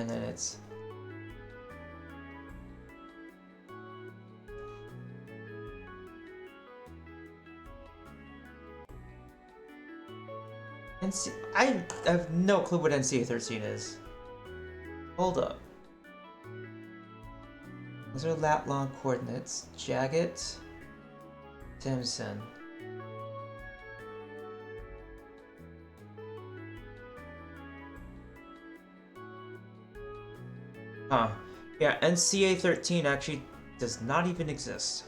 and then it's NC. I have no clue what NCA13 is. Hold up. Those are lat long coordinates. Jaggett, Timson. Huh. Yeah, NCA13 actually does not even exist.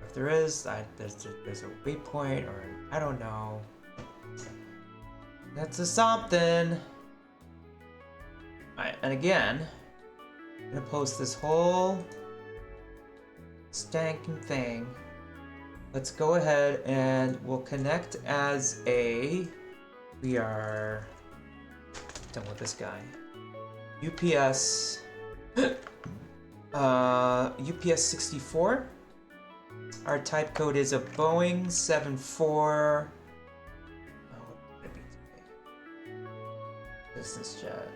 If there is, there's a waypoint or I don't know. That's a something. Alright, and again, I'm gonna post this whole stanking thing. Let's go ahead and we'll connect as a. We are done with this guy. UPS. UPS 64. Our type code is a Boeing 74. Oh, what would it be today? Business jet.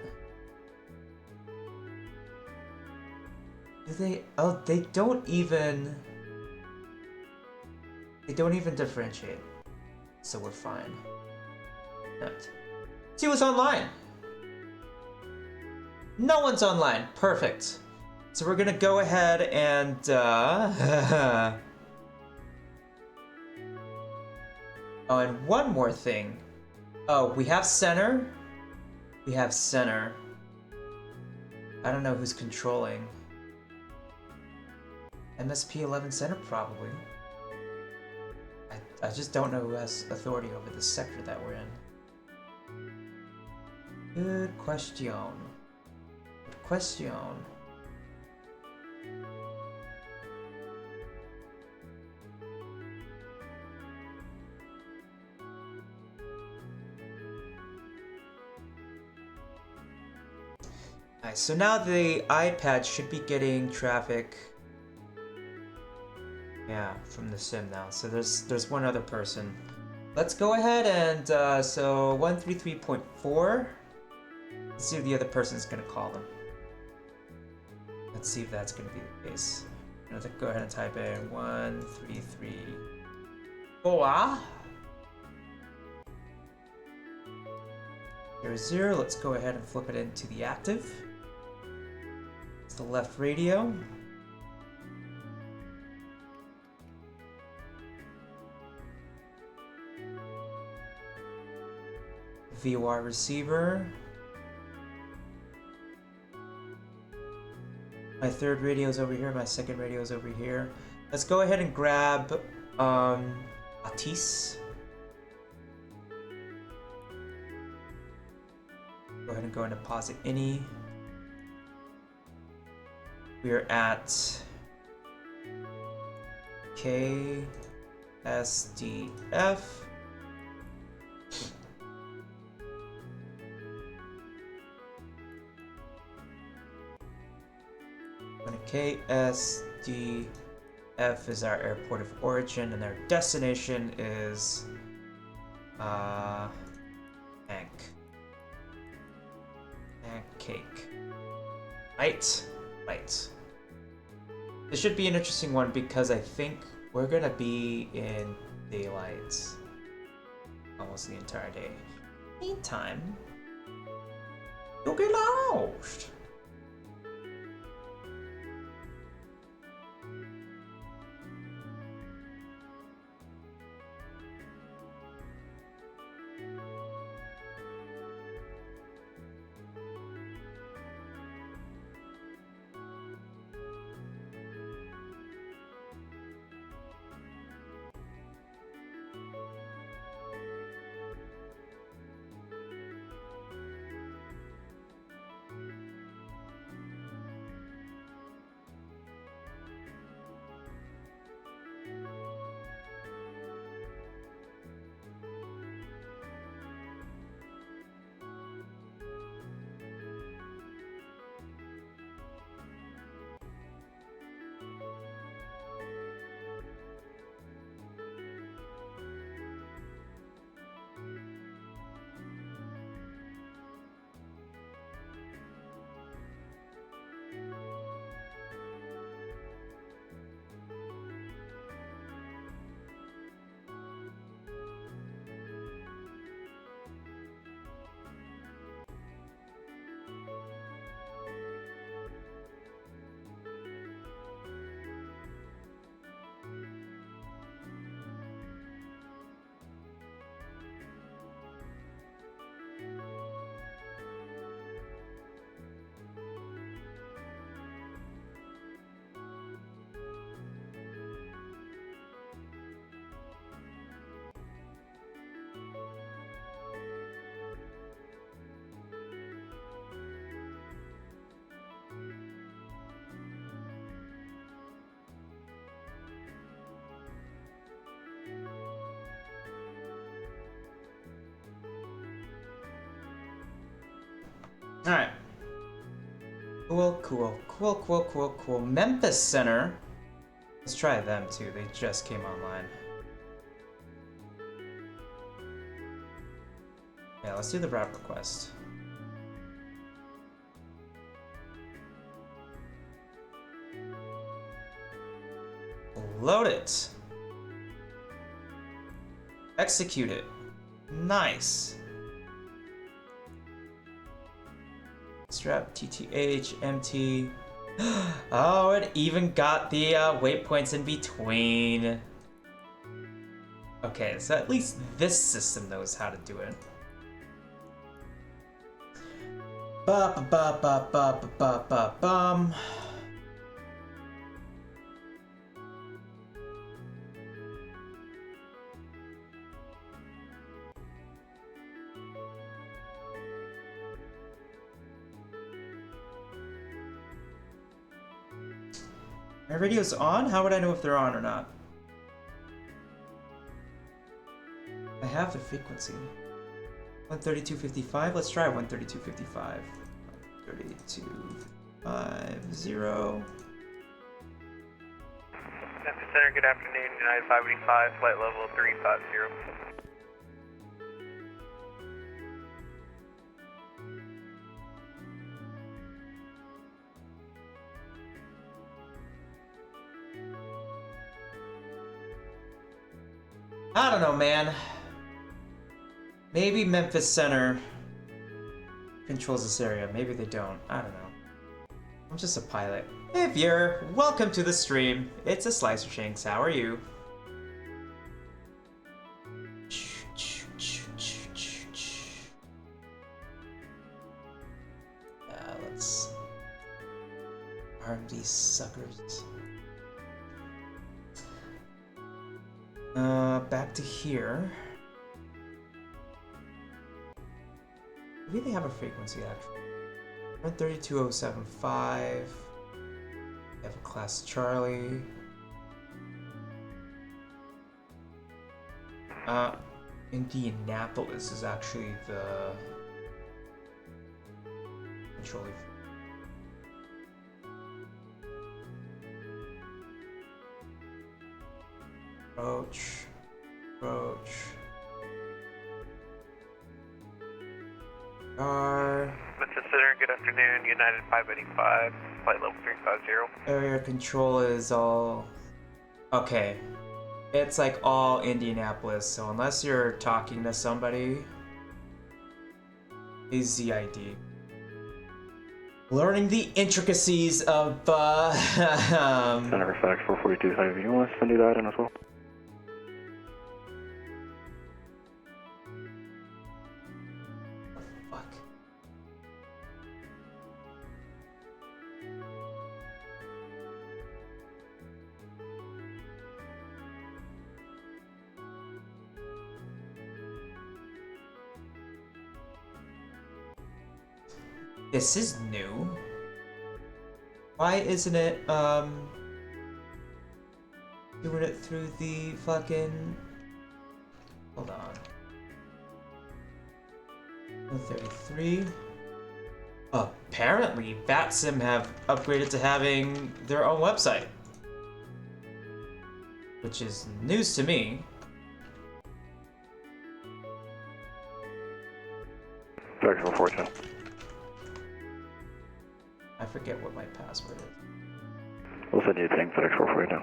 Do they? Oh, they don't even. They don't even differentiate. So we're fine. Right. See what's online. No one's online. Perfect. So we're gonna go ahead and oh, and one more thing. Oh, we have center. We have center. I don't know who's controlling. MSP 11 center probably. I just don't know who has authority over the sector that we're in. Good question. Good question. Alright, so now the iPad should be getting traffic. Yeah, from the sim now. So there's one other person. Let's go ahead and so 133.4. Let's see if the other person's gonna call them. Let's see if that's gonna be the case. I'm gonna go ahead and type in 133.4. 00. Let's go ahead and flip it into the active. It's the left radio. VOR receiver. My third radio is over here, my second radio is over here. Let's go ahead and grab Atis. Go ahead and go into deposit any. We're at Ksdf. KSDF is our airport of origin, and our destination is Panc. Pancake. Right. This should be an interesting one because I think we're gonna be in daylight almost the entire day. Meantime, you'll get lost. Alright. Cool. Memphis Center. Let's try them too. They just came online. Yeah, let's do the route request. Load it. Execute it. Nice. Strap TTH MT. Oh, it even got the waypoints in between. Okay, so at least this system knows how to do it. Bum. My radio's on? How would I know if they're on or not? I have the frequency. 132.55? Let's try 132.55. 132.50. Memphis Center, good afternoon. United 585, flight level 350. I don't know, man. Maybe Memphis Center controls this area. Maybe they don't. I don't know. I'm just a pilot. Hey, viewer. Welcome to the stream. It's a Slicer Shanks. How are you? Let's arm these suckers. Back to here. Maybe they have a frequency actually. 132.075. They have a class Charlie. Indianapolis is actually the controlling. Approach. Memphis Center, good afternoon. United 585, flight level 350. Area control is all... Okay. It's like all Indianapolis, so unless you're talking to somebody... AZID. Learning the intricacies of, Center FX 442 Heavy. You want us to do that in as well? Fuck. This is new. Why isn't it, doing it through the fucking... Hold on. 133. Apparently, Vatsim have upgraded to having their own website. Which is news to me. FX 442. I forget what my password is. We'll send you a thing FX 442.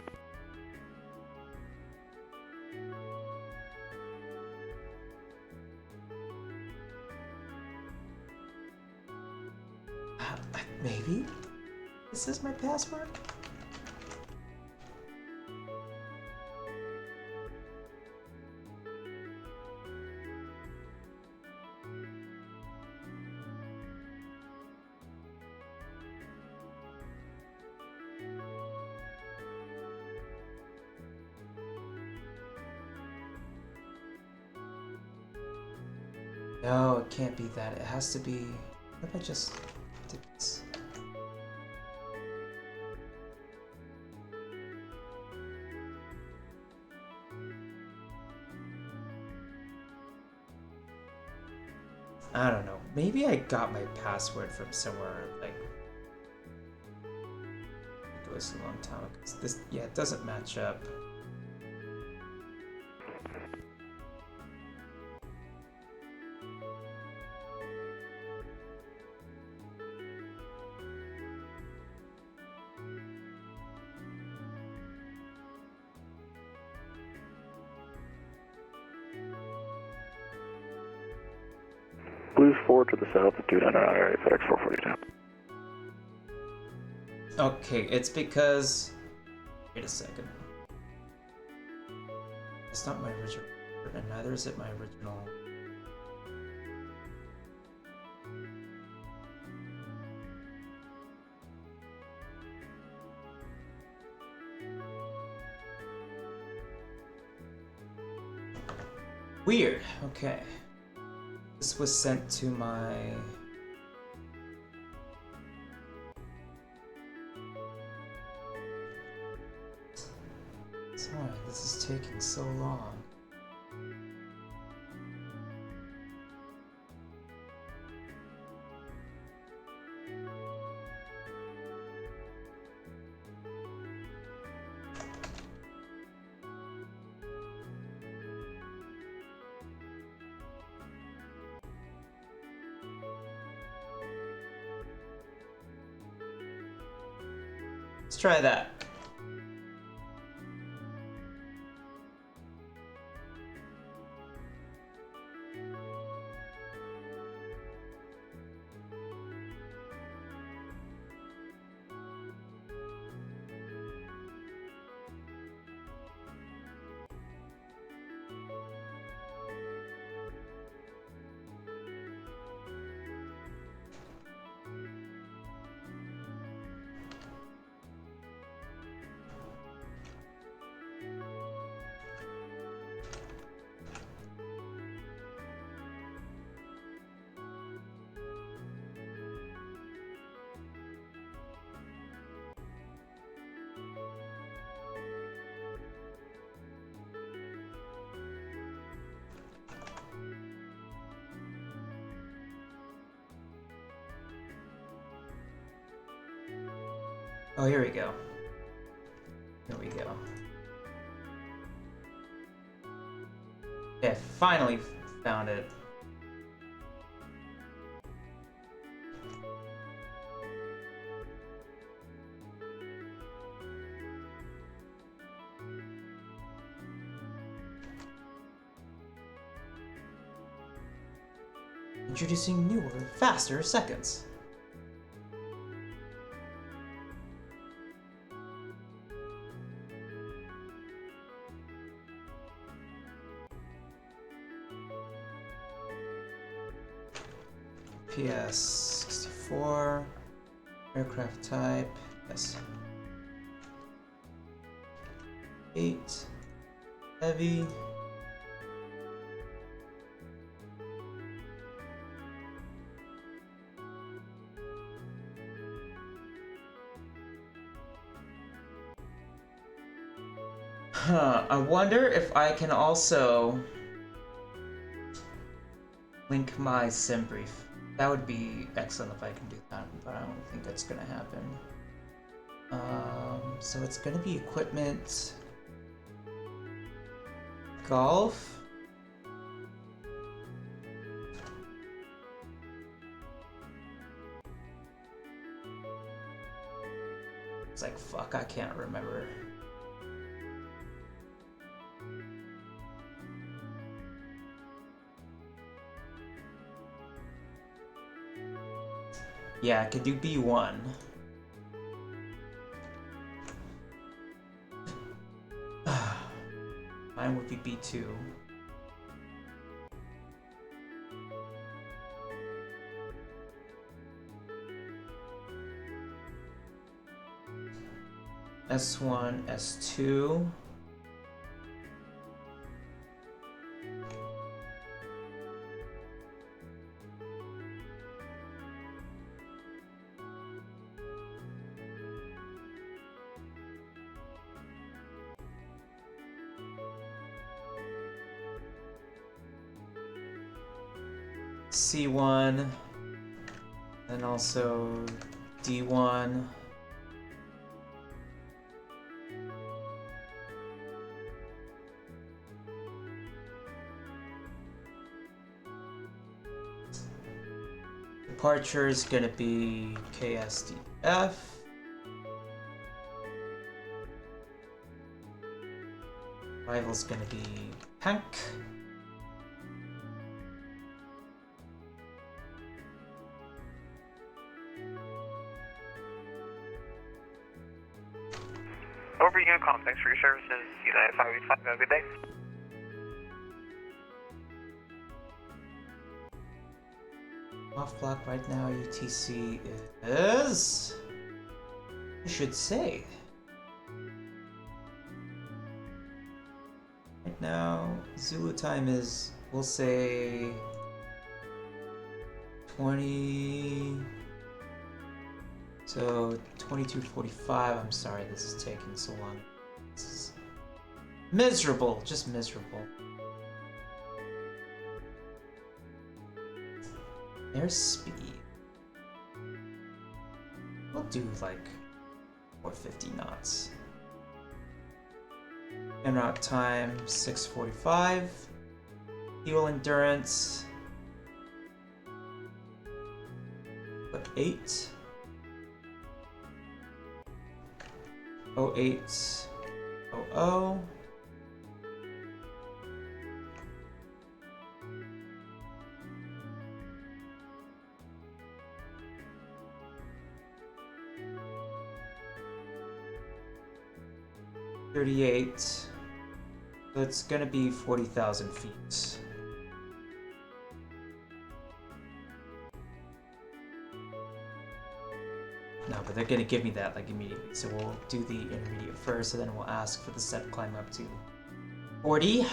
Maybe? Is this my password? No, it can't be that. It has to be... What if I just did this? I don't know. Maybe I got my password from somewhere, like, it was a long time ago. This, yeah, it doesn't match up. Blues 4 to the south, 299 area, FedEx 442. Okay, it's because... Wait a second. It's not my original, and neither is it my original. Weird. Okay. This was sent to my... Sorry, this is taking so long. Let's try that. Oh, here we go. Here we go. Yeah, finally found it. Introducing newer, faster seconds. PS 64, aircraft type, yes. 8, heavy. Huh, I wonder if I can also link my sim brief. That would be excellent if I can do that, but I don't think that's gonna happen. So it's gonna be equipment, golf, it's like, fuck, I can't remember. Yeah, I could do B1. Mine would be B2. S1, S2. C1, and also D1. Departure is gonna be Ksdf. Arrival's gonna be Panc. Over Unicom, thanks for your services. United 585, have a good day. Off block right now, UTC is... I should say. Right now, Zulu time is, we'll say... 20... So, 22:45. I'm sorry this is taking so long. This is miserable, just miserable. Airspeed. We'll do like 450 knots. En route time 6:45. Fuel endurance. Put 8. 0800. $38. So it's gonna be 40,000 feet. No, but they're gonna give me that like immediately. So we'll do the intermediate first, and then we'll ask for the set climb up to 40.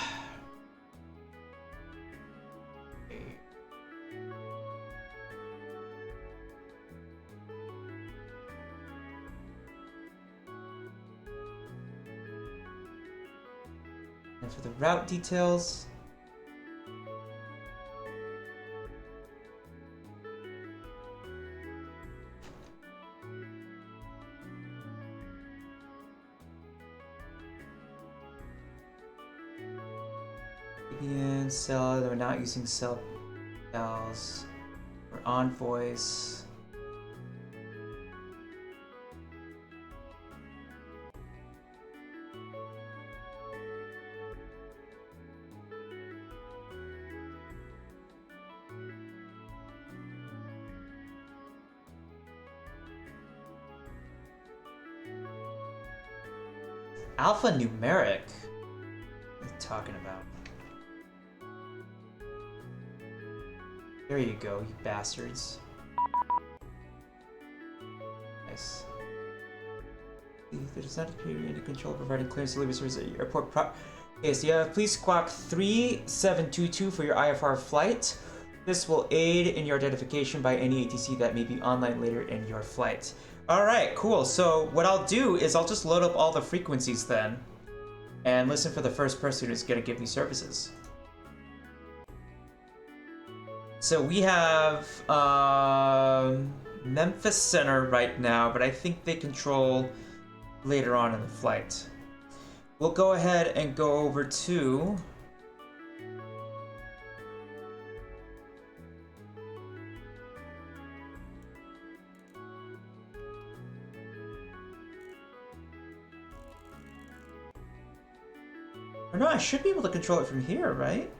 And for the route details, and cell, we're not using cell bells or envoys. Alphanumeric? What are you talking about? There you go, you bastards. Nice. There does not appear to be any control providing clearance delivery service at your airport. Okay, so you have please squawk 3722 for your IFR flight. This will aid in your identification by any ATC that may be online later in your flight. Alright, cool. So what I'll do is I'll just load up all the frequencies then and listen for the first person who's gonna give me services. So we have Memphis Center right now, but I think they control later on in the flight. We'll go ahead and go over to or no, I should be able to control it from here, right?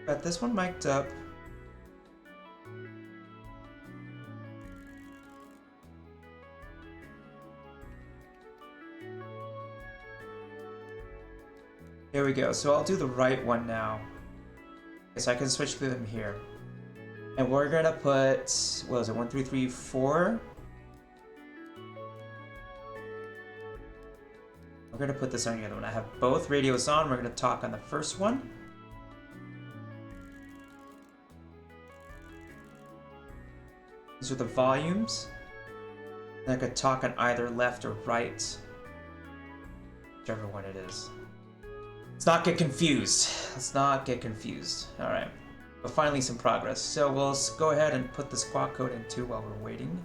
Got this one mic'd up. There we go. So I'll do the right one now. Okay, so I can switch through them here. And we're gonna put, what is it, 1, 3, 3, 4? We're gonna put this on the other one. I have both radios on. We're gonna talk on the first one. These are the volumes. And I could talk on either left or right. Whichever one it is. Let's not get confused. Let's not get confused. Alright. But finally some progress. So we'll go ahead and put the squawk code in too while we're waiting.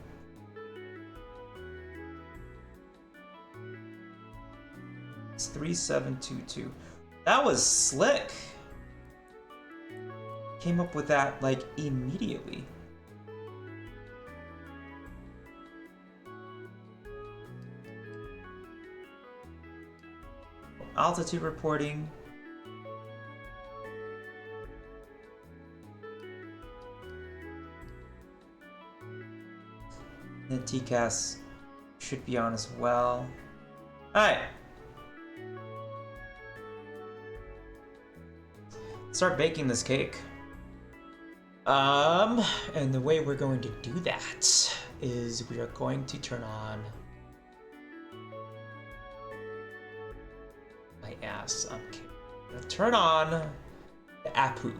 It's 3722. That was slick. Came up with that like immediately. Altitude reporting. And TCAS should be on as well. Alright. Start baking this cake. And the way we're going to do that is we are going to turn on my ass. I'm kidding. I'm gonna turn on the Apu.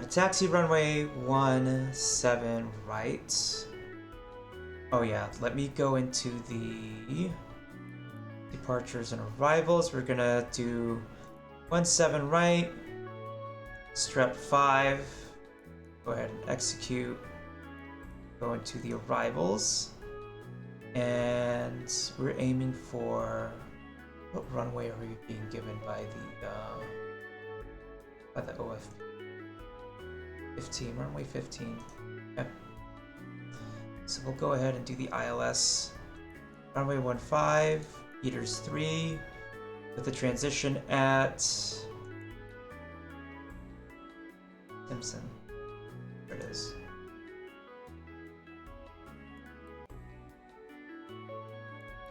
Taxi runway 17 right. Oh yeah, let me go into the departures and arrivals. We're gonna do 17 right, strep 5. Go ahead and execute. Go into the arrivals. And we're aiming for, what runway are we being given by the OFP? 15, runway 15. Okay. So we'll go ahead and do the ILS. Runway 15, meters 3, with the transition at Simpson. There it is.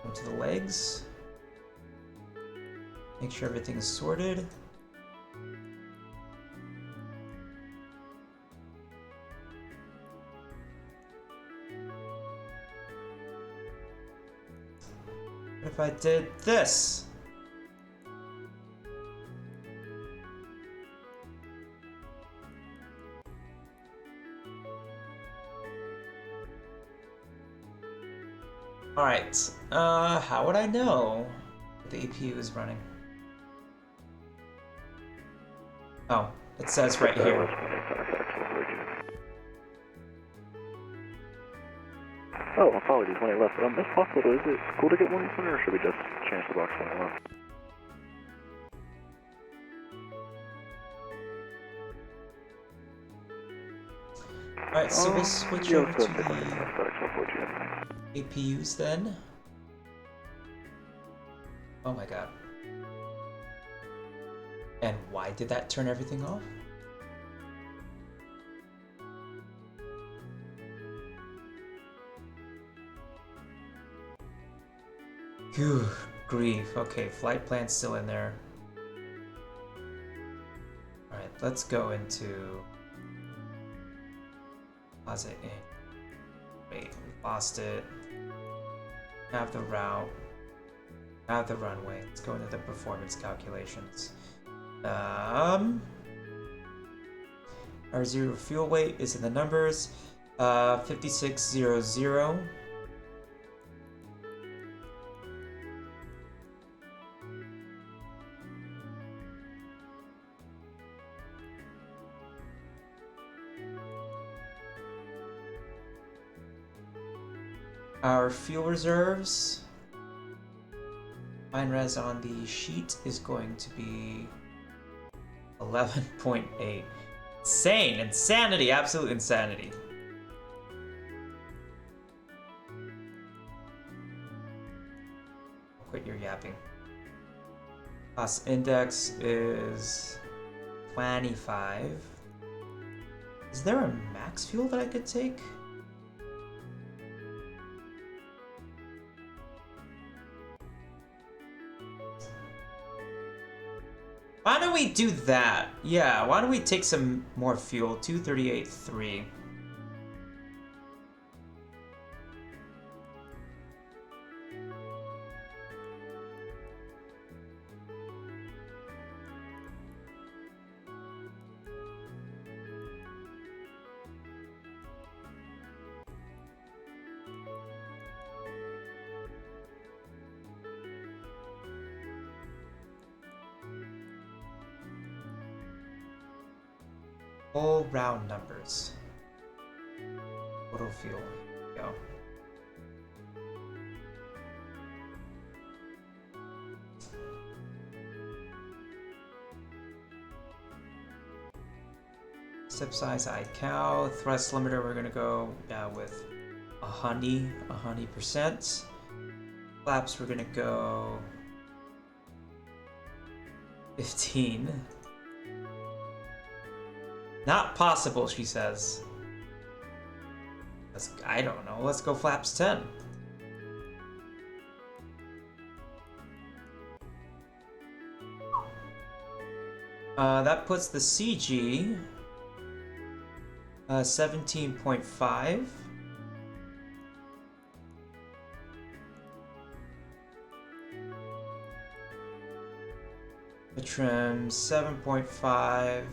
Come to the legs. Make sure everything is sorted. If I did this. Alright, how would I know the APU is running? Oh, it says right here. Oh, apologies, when I left. If possible, is it cool to get one sooner, or should we just change the box when I left? Alright, so we'll switch over to the APUs then. Oh my god. And why did that turn everything off? Good grief. Okay, flight plan's still in there. Alright, let's go into Deposit in. Wait, we lost it. Have the route. Have the runway. Let's go into the performance calculations. Our zero fuel weight is in the numbers. 5600. Our fuel reserves, mine res on the sheet is going to be 11.8. Insane, insanity, absolute insanity. Quit your yapping. Cost index is 25. Is there a max fuel that I could take? Why don't we do that? Yeah, why don't we take some more fuel? 238.3. All round numbers. Total fuel. Go. Step size I cow. Thrust limiter we're gonna go with 100%. Flaps we're gonna go 15. Not possible, she says. I don't know. Let's go flaps 10. That puts the CG 17.5. The trim 7.5.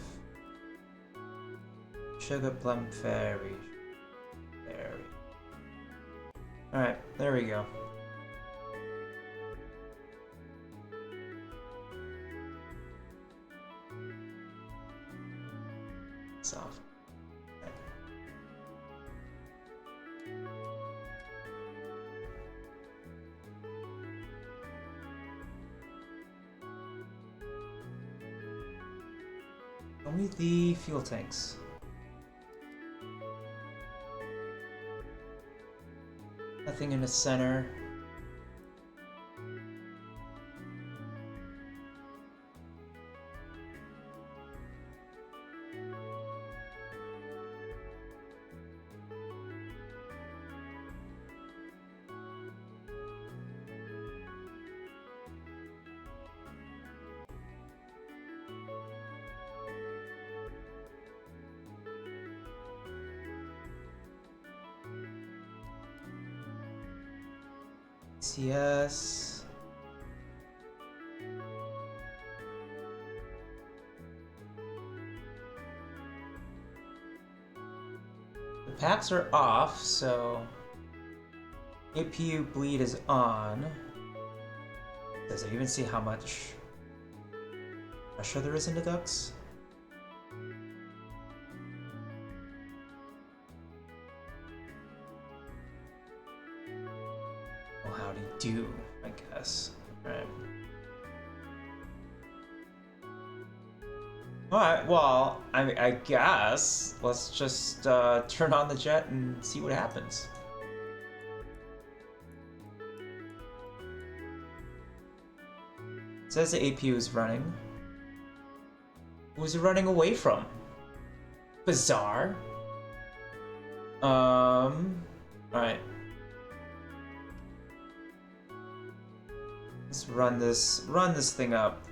Sugar plum fairy. Alright, there we go. It's off. Only the fuel tanks. Nothing in the center. Yes. The packs are off, so APU bleed is on. Does it even see how much pressure there is in the ducts? Do, I guess. Alright. Alright, well, I guess let's just turn on the jet and see what happens. It says the APU is running. Who's it running away from? Bizarre. Alright. Let's run this thing up.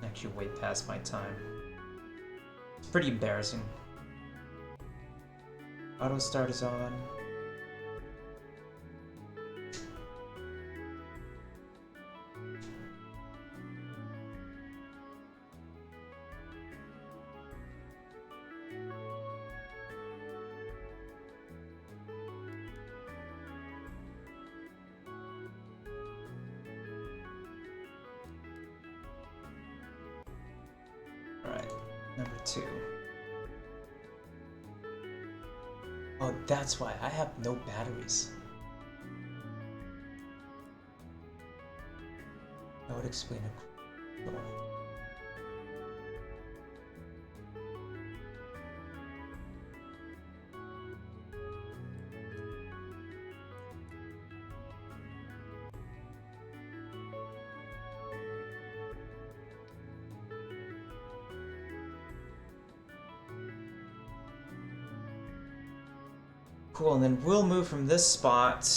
Actually way past my time. It's pretty embarrassing. Auto start is on. All right, number 2. Oh, that's why I have no batteries. That would explain it. Cool, and then we'll move from this spot.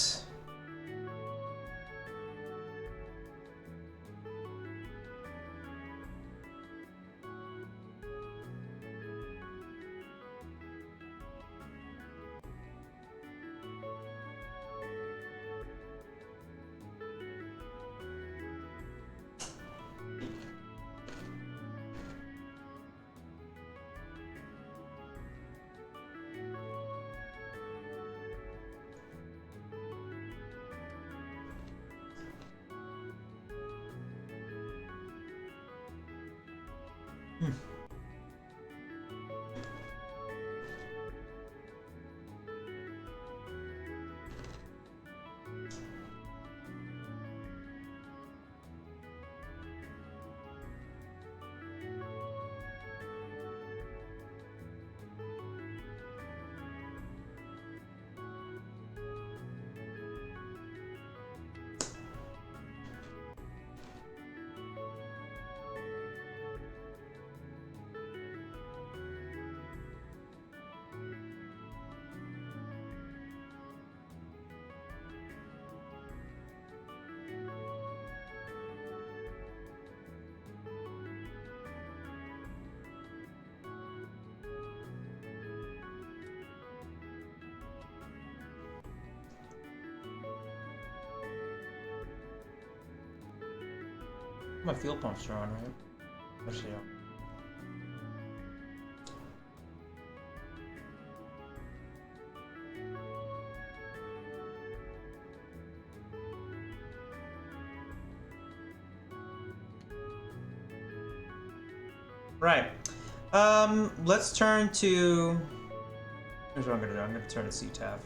My fuel pumps are on, right? Actually, yeah. Right. Let's turn to. Here's what I'm gonna do. I'm gonna turn to CTAV.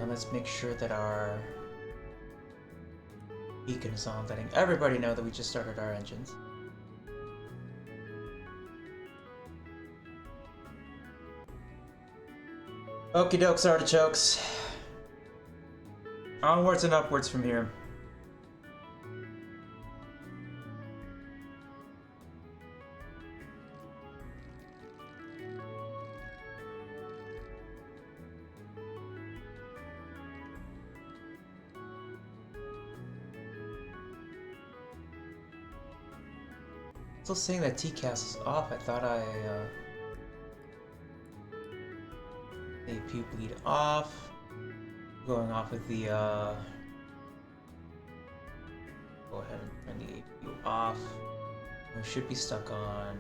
And let's make sure that our beacon is on, letting everybody know that we just started our engines. Okie dokes, artichokes. Onwards and upwards from here. Still saying that TCAS is off. I thought AP bleed off. Going off with the go ahead and turn the APU off. We should be stuck on.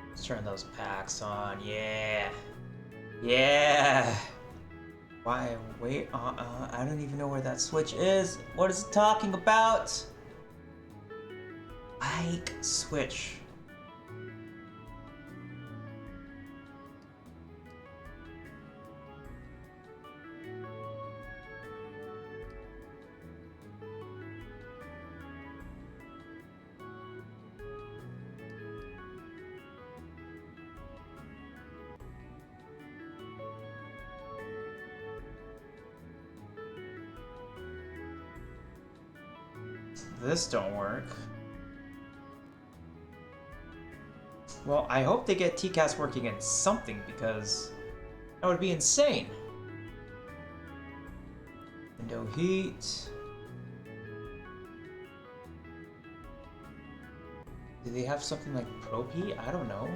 Let's turn those packs on. Yeah. Yeah. Why? Wait. I don't even know where that switch is. What is it talking about? Bike switch. This don't work. Well, I hope they get TCAS working in something, because that would be insane. Window heat. Do they have something like probe heat? I don't know.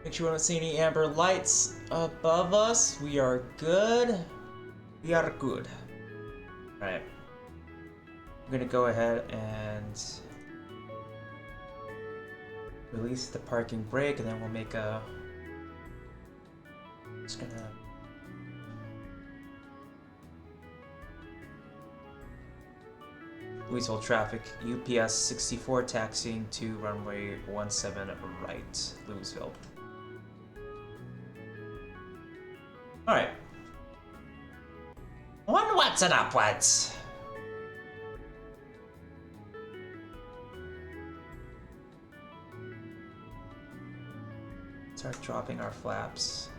Make sure we don't see any amber lights above us. We are good. We are good. Alright. I'm gonna go ahead and release the parking brake, and then we'll make a. Just gonna. Louisville traffic, UPS 64 taxiing to runway 17 right, Louisville. Alright. Onwards and upwards! Start dropping our flaps.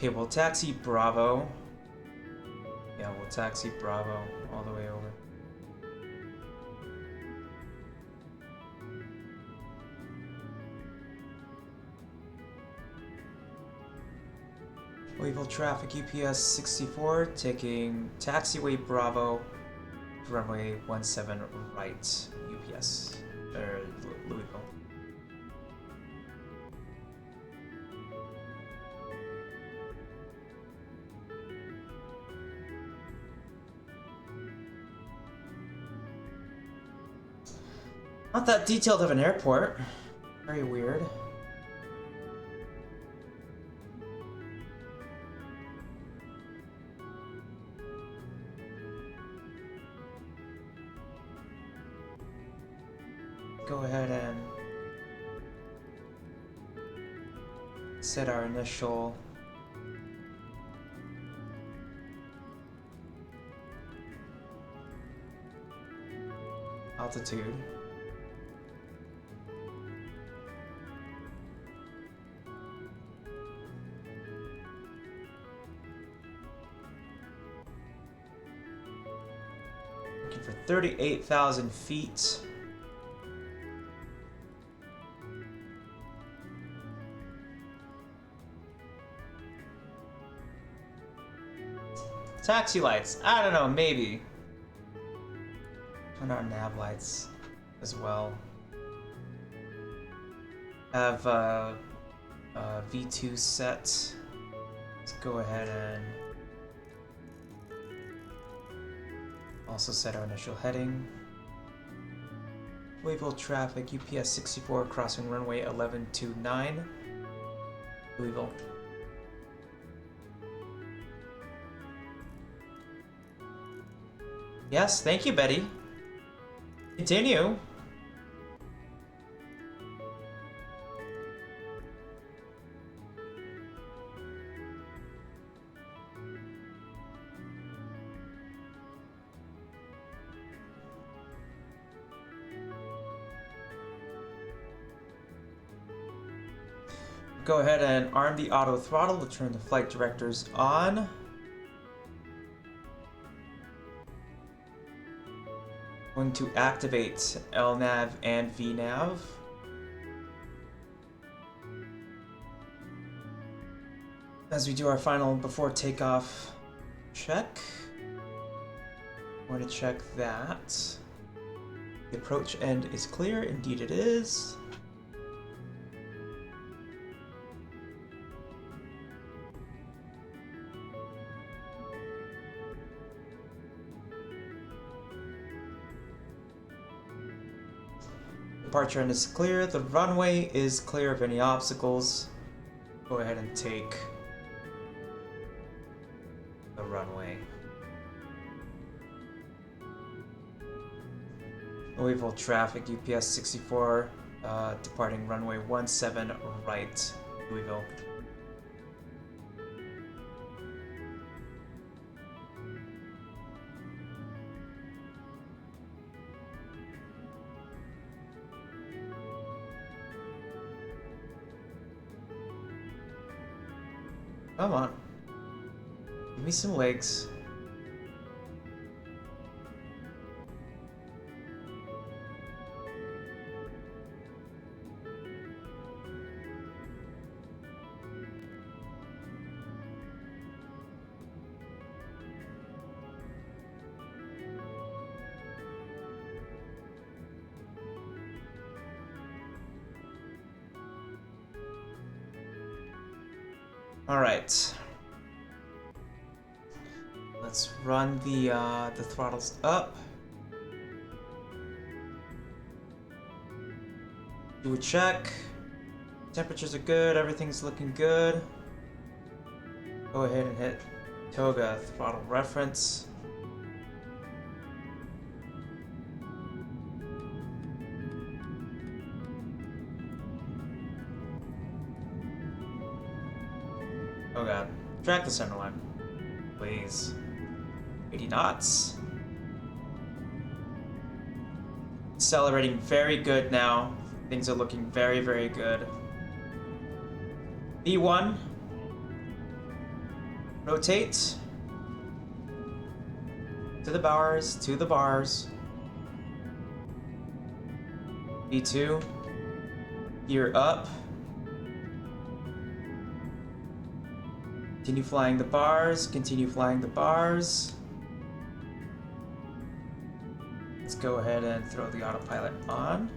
Okay, we'll taxi Bravo. Yeah, we'll taxi Bravo all the way over. Louisville traffic UPS 64, taking taxiway Bravo, runway 17 right, UPS, Louisville. Not that detailed of an airport. Very weird. Go ahead and set our initial altitude. Looking for 38,000 feet. Taxi lights. I don't know, maybe. Turn on nav lights as well. Have V2 set. Let's go ahead and also set our initial heading. Louisville traffic UPS 64 crossing runway 1129. Louisville. Yes, thank you, Betty. Continue. Go ahead and arm the auto throttle to turn the flight directors on. Going to activate LNAV and VNAV. As we do our final before takeoff check, I'm going to check that the approach end is clear. Indeed it is. Departure end is clear. The runway is clear of any obstacles. Go ahead and take the runway. Louisville traffic UPS 64 departing runway 17 right, Louisville. Come on. Give me some legs. All right. Let's run the throttles up. Do a check. Temperatures are good. Everything's looking good. Go ahead and hit Toga throttle reference. Oh god. Track the center line. Please. 80 knots. Accelerating very good now. Things are looking very, very good. V1. Rotate. To the bars, to the bars. B2. Gear up. Continue flying the bars, continue flying the bars. Let's go ahead and throw the autopilot on.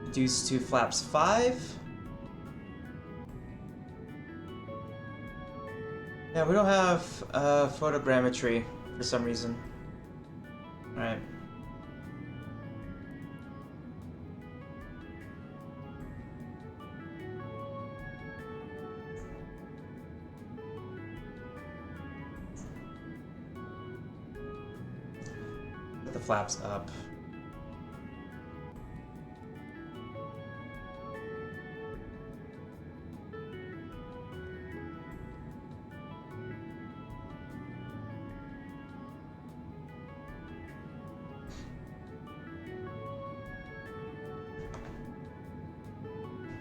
Reduce to flaps 5. Yeah, we don't have photogrammetry for some reason. Alright. Put the flaps up.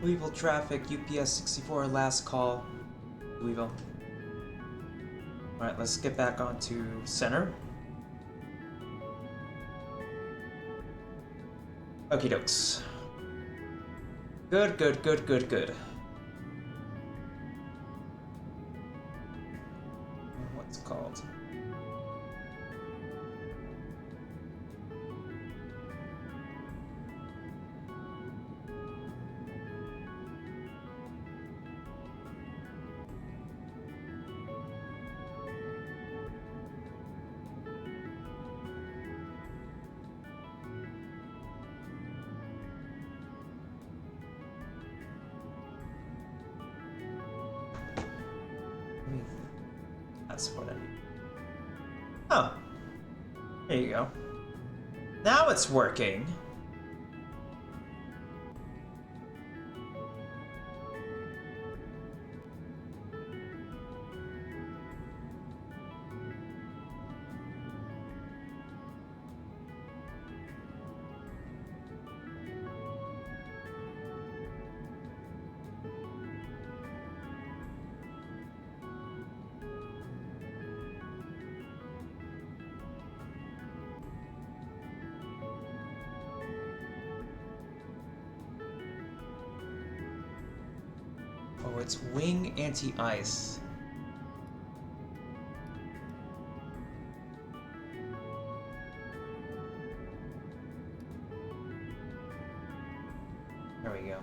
Louisville traffic, UPS 64, last call. Louisville. Alright, let's get back onto center. Okie dokes. Good, good, good, good, good. What's it called? That's what I need. Oh. There you go. Now it's working. Oh, it's wing anti-ice. There we go.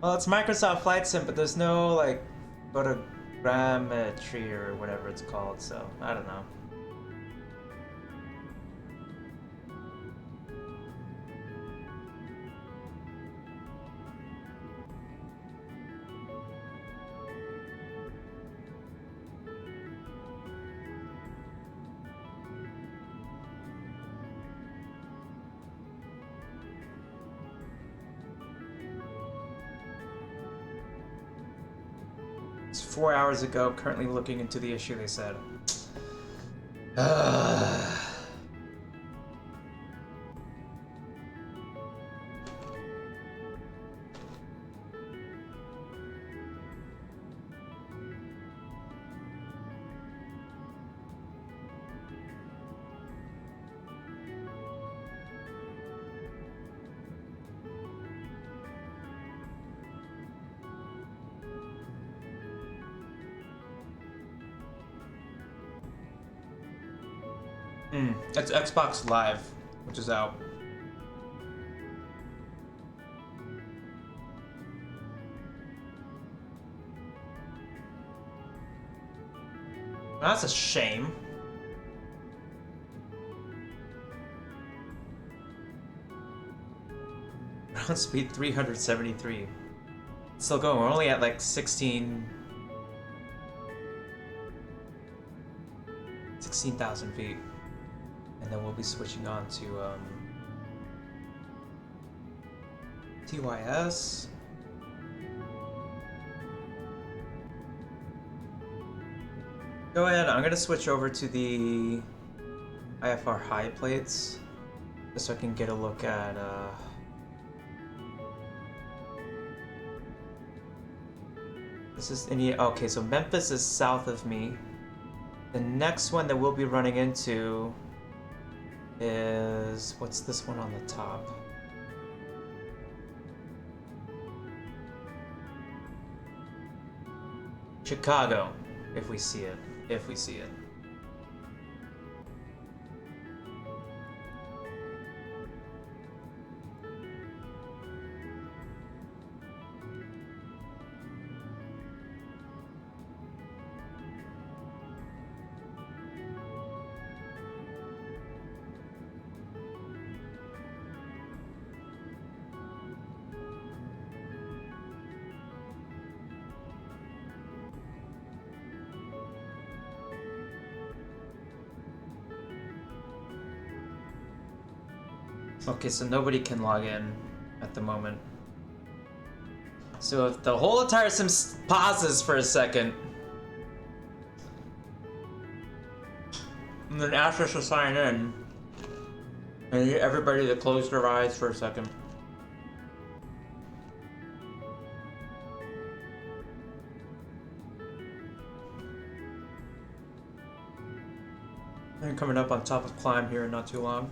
Well, it's Microsoft Flight Sim, but there's no, like, photogrammetry or whatever it's called, so I don't know. It's 4 hours ago, currently looking into the issue, they said. It's Xbox Live, which is out. That's a shame. Ground speed 373. Still going. We're only at like 16,000 feet. And then we'll be switching on to TYS. Go ahead, I'm gonna switch over to the IFR high plates just so I can get a look at this is India. Okay, so Memphis is south of me. The next one that we'll be running into is, what's this one on the top? Chicago, if we see it. If we see it. Okay, so nobody can log in at the moment. So if the whole entire sim pauses for a second, and then asks us to sign in, I need everybody to close their eyes for a second. I'm coming up on top of climb here in not too long.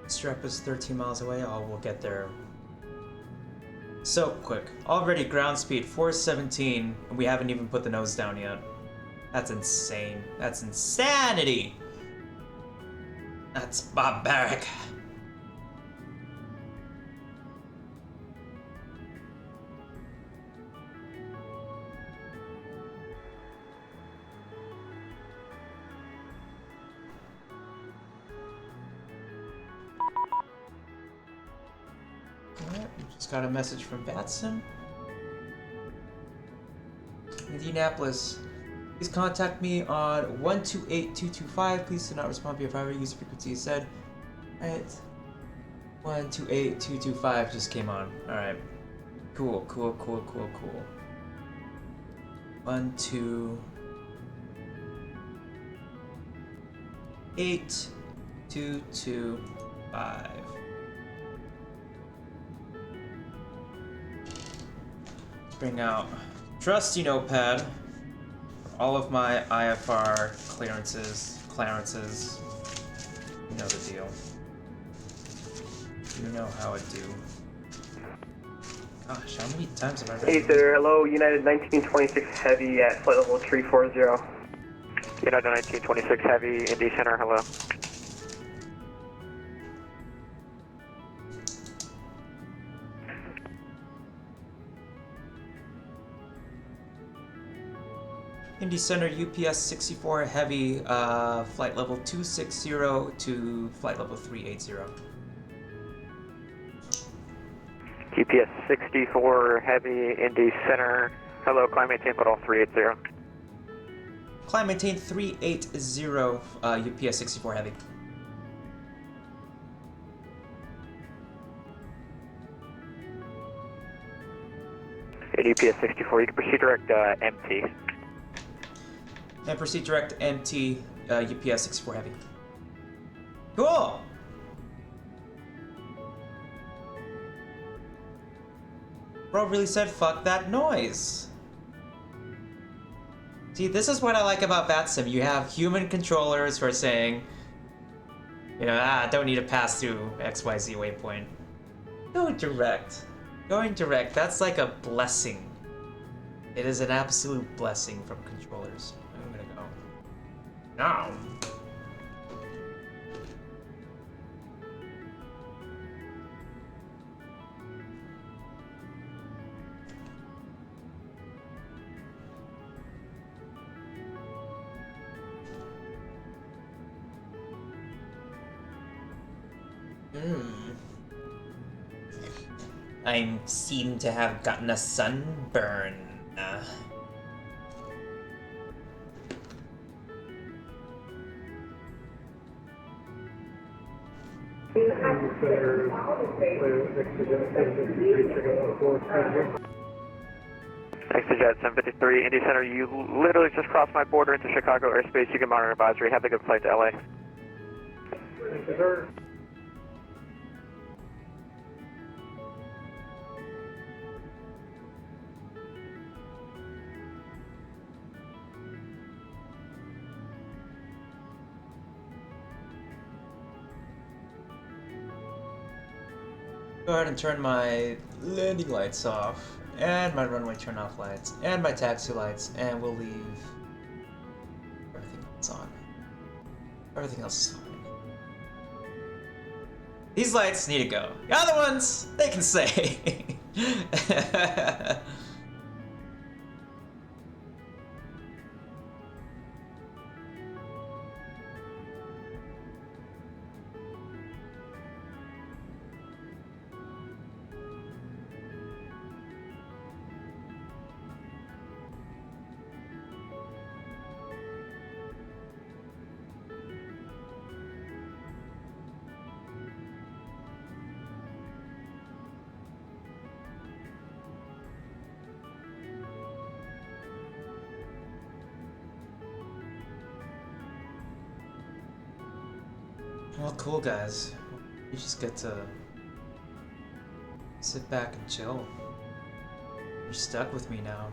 Strep is 13 miles away. Oh, we'll get there so quick. Already ground speed 417, and we haven't even put the nose down yet. That's insane. That's insanity. That's barbaric. Just got a message from Vatsim. Indianapolis. Please contact me on 128225. Please do not respond via private user frequency said. Alright. 128225 just came on. Alright. Cool. 128225. Bring out trusty notepad for all of my IFR clearances. You know the deal. You know how it do. Gosh, how many times have I read? Hey sir, hello, United 1926 Heavy at flight level 340. United 1926 Heavy, Indy Center, hello. Indy Center UPS 64 Heavy, flight level 260 to flight level 380. UPS 64 Heavy, Indy Center, hello, climb maintain all 380. Climb maintain 380, UPS 64 Heavy. UPS 64, you can proceed direct MT. And proceed direct MT, UPS 64 Heavy. Cool! Bro really said fuck that noise. See, this is what I like about Vatsim. You have human controllers who are saying, you know, don't need to pass through XYZ waypoint. Going direct. Going direct, that's like a blessing. It is an absolute blessing from controllers. I'm gonna go now. Hmm. I seem to have gotten a sunburn. Ksdf 753, Indy Center, you literally just crossed my border into Chicago airspace. You can monitor advisory. Have a good flight to LA. Thank you, sir. Go ahead and turn my landing lights off, and my runway turn off lights, and my taxi lights, and we'll leave everything else on. Everything else is fine. These lights need to go. The other ones, they can stay. Well, cool, guys. You just get to sit back and chill. You're stuck with me now.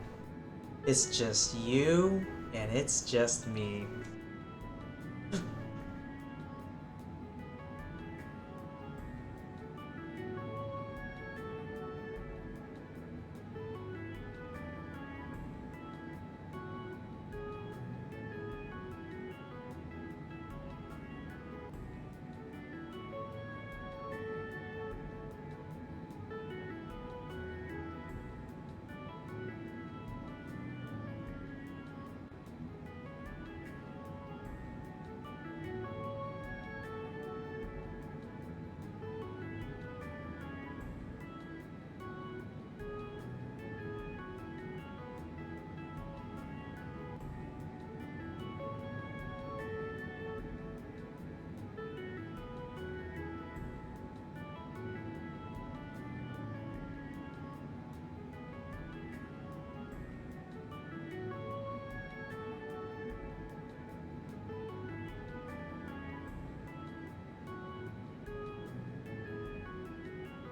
It's just you, and it's just me.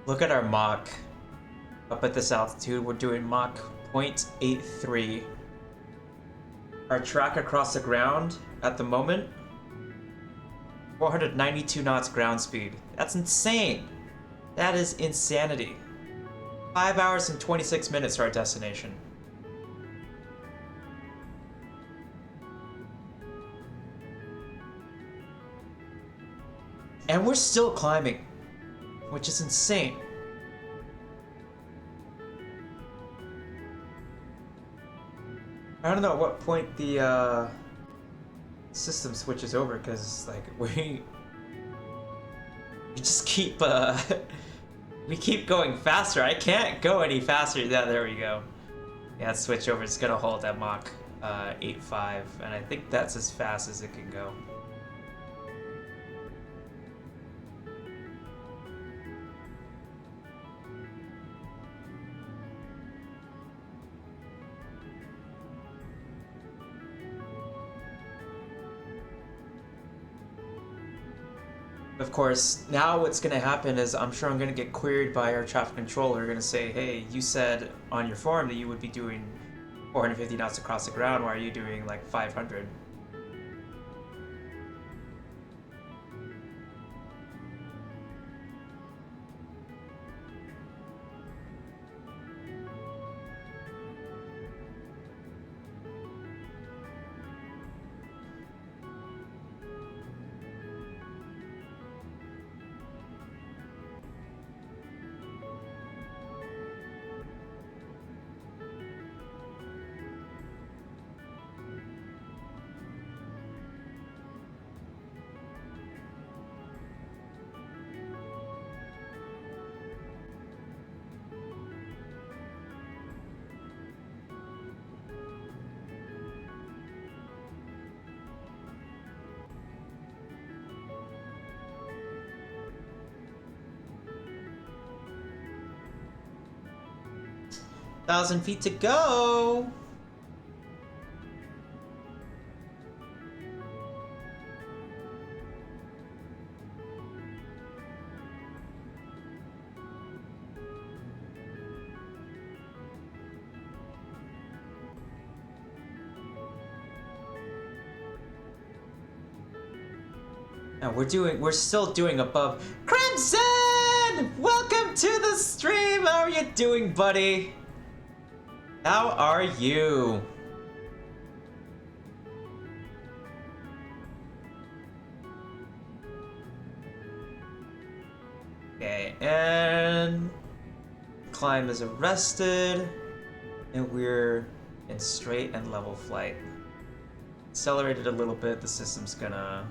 Look at our Mach. Up at this altitude, we're doing Mach 0.83. Our track across the ground at the moment, 492 knots ground speed. That's insane. That is insanity. 5 hours and 26 minutes to our destination. And we're still climbing, which is insane. I don't know at what point the system switches over, because like we just keep we keep going faster. I can't go any faster. Yeah, there we go. Yeah, switch over. It's gonna hold at Mach 8.5, and I think that's as fast as it can go. Of course, now what's going to happen is I'm sure I'm going to get queried by our traffic controller. Going to say, hey, you said on your form that you would be doing 450 knots across the ground. Why are you doing like 500? 1,000 feet to go. Now we're still doing above. Crimson! Welcome to the stream! How are you doing, buddy? How are you? Okay, and climb is arrested, and we're in straight and level flight. Accelerated a little bit, the system's gonna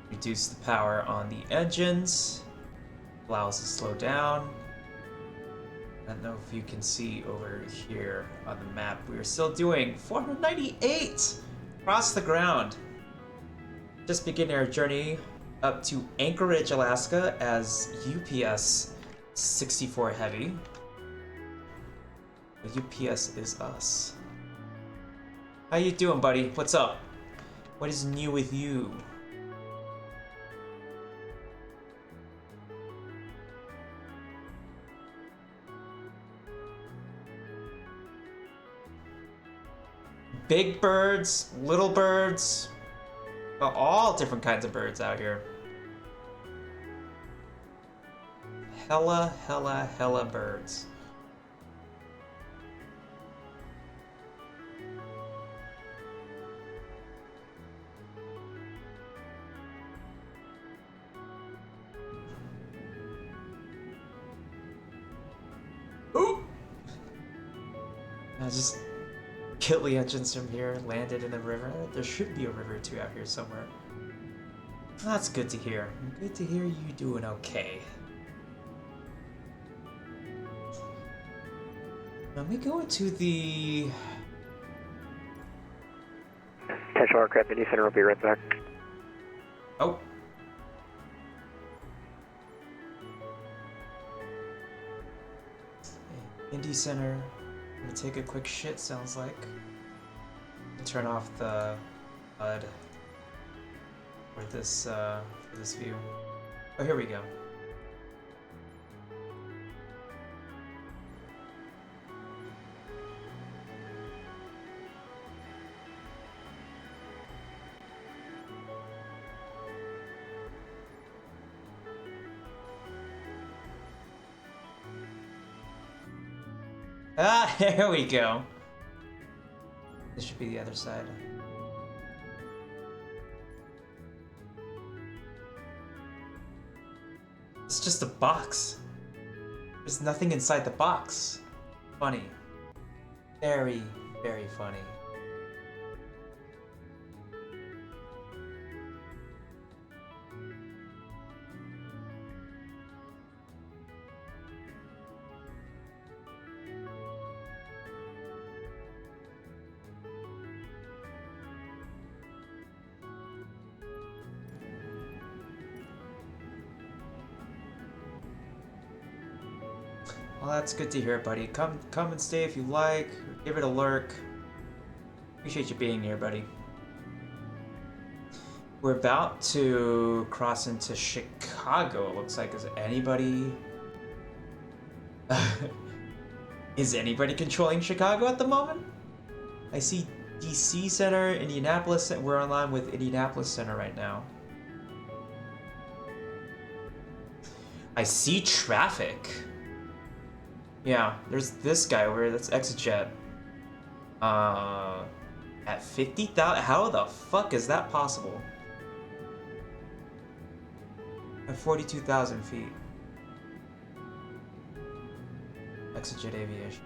reduce the power on the engines, allow us to slow down. I don't know if you can see over here on the map, we are still doing 498 across the ground. Just beginning our journey up to Anchorage, Alaska as UPS 64 Heavy. The UPS is us. How you doing, buddy? What's up? What is new with you? Big birds, little birds, all different kinds of birds out here. Hella birds. Ooh! I just kill the engines from here, landed in the river. There should be a river or two out here somewhere. That's good to hear. Good to hear you doing okay. Let me go into the... Potential aircraft Indy Center will be right back. Oh. Indy Center. I'm gonna take a quick shit, sounds like. Turn off the HUD for this view. Oh, here we go. Ah, here we go. This should be the other side. It's just a box. There's nothing inside the box. Funny. Very, very funny. Well, that's good to hear, buddy. Come and stay if you like. Give it a lurk. Appreciate you being here, buddy. We're about to cross into Chicago, it looks like. Is anybody... Is anybody controlling Chicago at the moment? I see DC Center, Indianapolis. We're online with Indianapolis Center right now. I see traffic. Yeah, there's this guy over here, that's ExitJet. At 50,000, how the fuck is that possible? At 42,000 feet. ExitJet Aviation.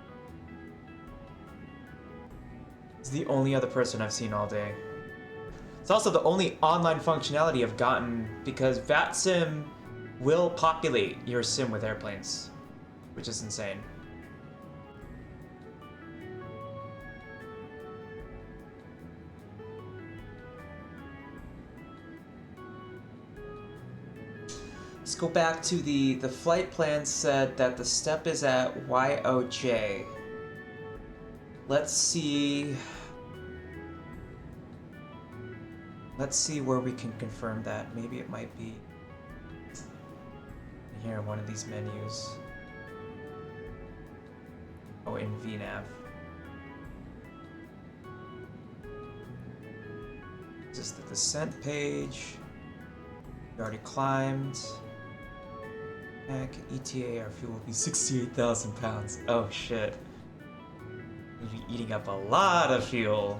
It's the only other person I've seen all day. It's also the only online functionality I've gotten because Vatsim will populate your sim with airplanes, which is insane. Let's go back to the flight plan said that the step is at YOJ. let's see. Let's see where we can confirm that. Maybe it might be here in one of these menus. Oh, in VNav. This is the descent page. We already climbed. Heck, ETA, our fuel will be 68,000 pounds. Oh shit. We'll be eating up a lot of fuel.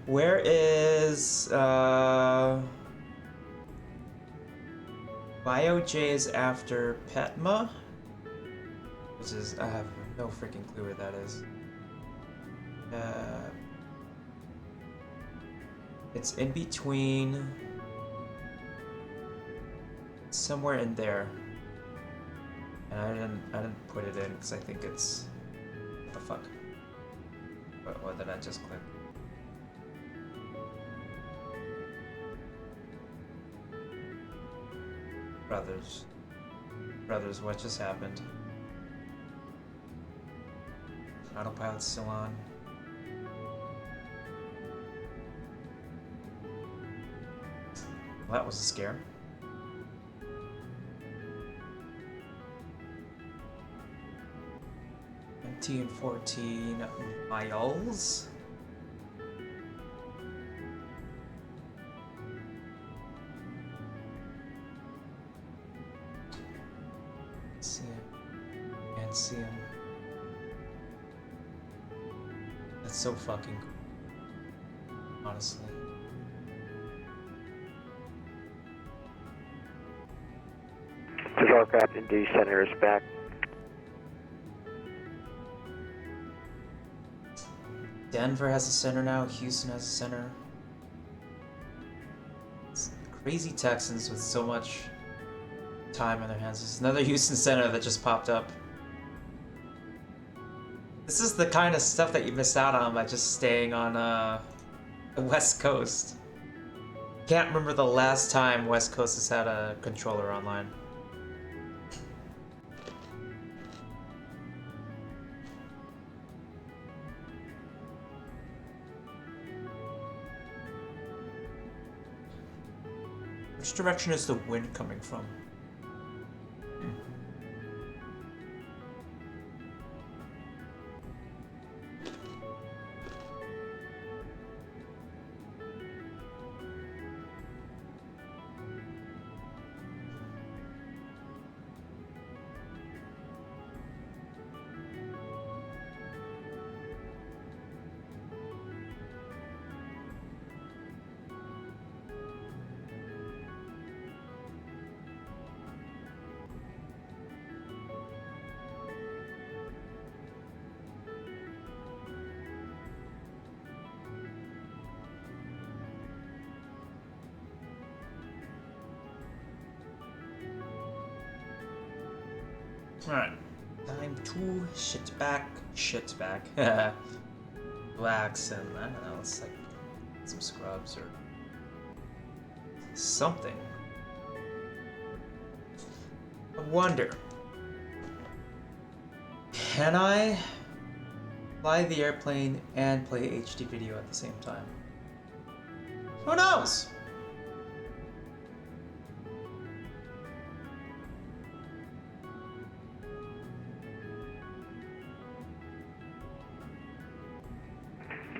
Where is BioJ is after Petma, which is I have no freaking clue where that is. It's in between, somewhere in there, and I didn't put it in because I think it's what the fuck. What did I just click? Brothers, what just happened? Autopilot's still on. Well, that was a scare. And 14 miles. See him. That's so fucking cool, honestly. This aircraft in D center is back. Denver has a center now. Houston has a center. It's crazy Texans with so much time on their hands. There's another Houston center that just popped up. This is the kind of stuff that you miss out on by just staying on the West Coast. Can't remember the last time West Coast has had a controller online. Which direction is the wind coming from? Alright, time to shit back, relax, and I don't know, let's like some scrubs or something. I wonder, can I fly the airplane and play HD video at the same time? Who knows?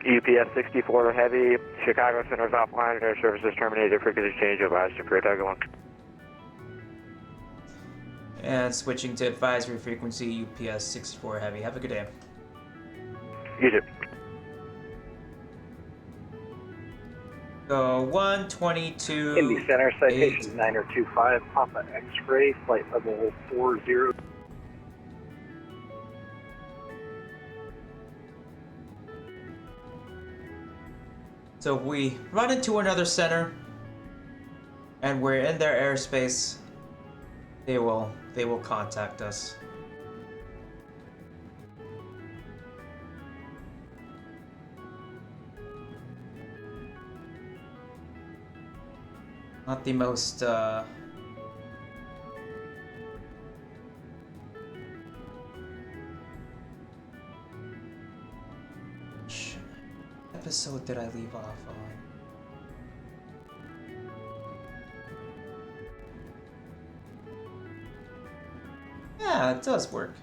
UPS 64 Heavy, Chicago Center's offline, air services terminated, frequency change, advised to Freight Target 1. And switching to advisory frequency, UPS 64 Heavy. Have a good day. You too. Go 122. Indy Center, citation 9025, Papa X-ray, flight level 40. So we run into another center, and we're in their airspace. They will contact us. Not the most, which episode did I leave off on? Yeah, it does work.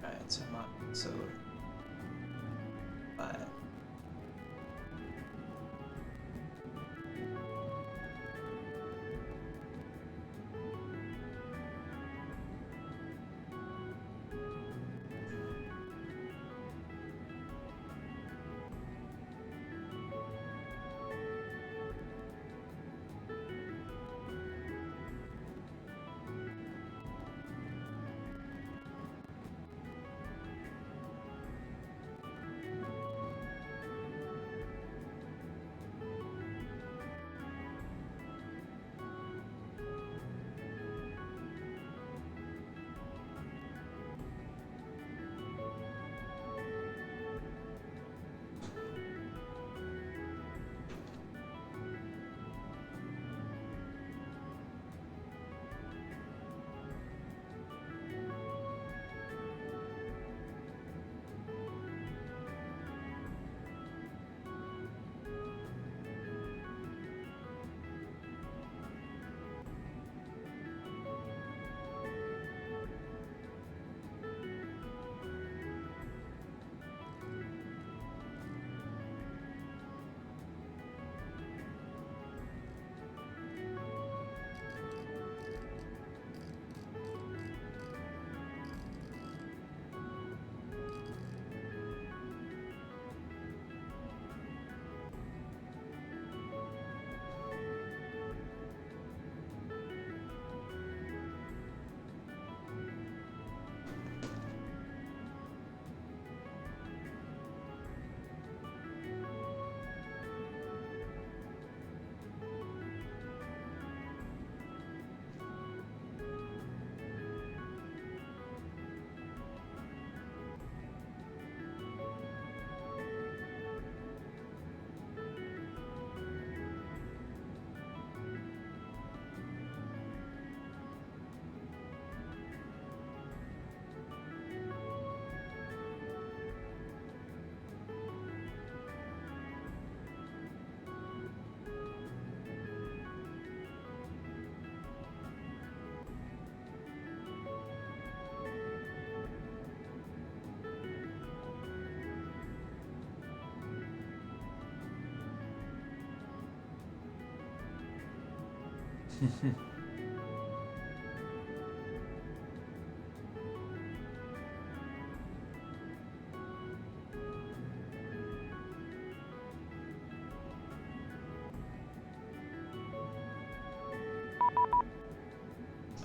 Alright, so I'm on episode 5.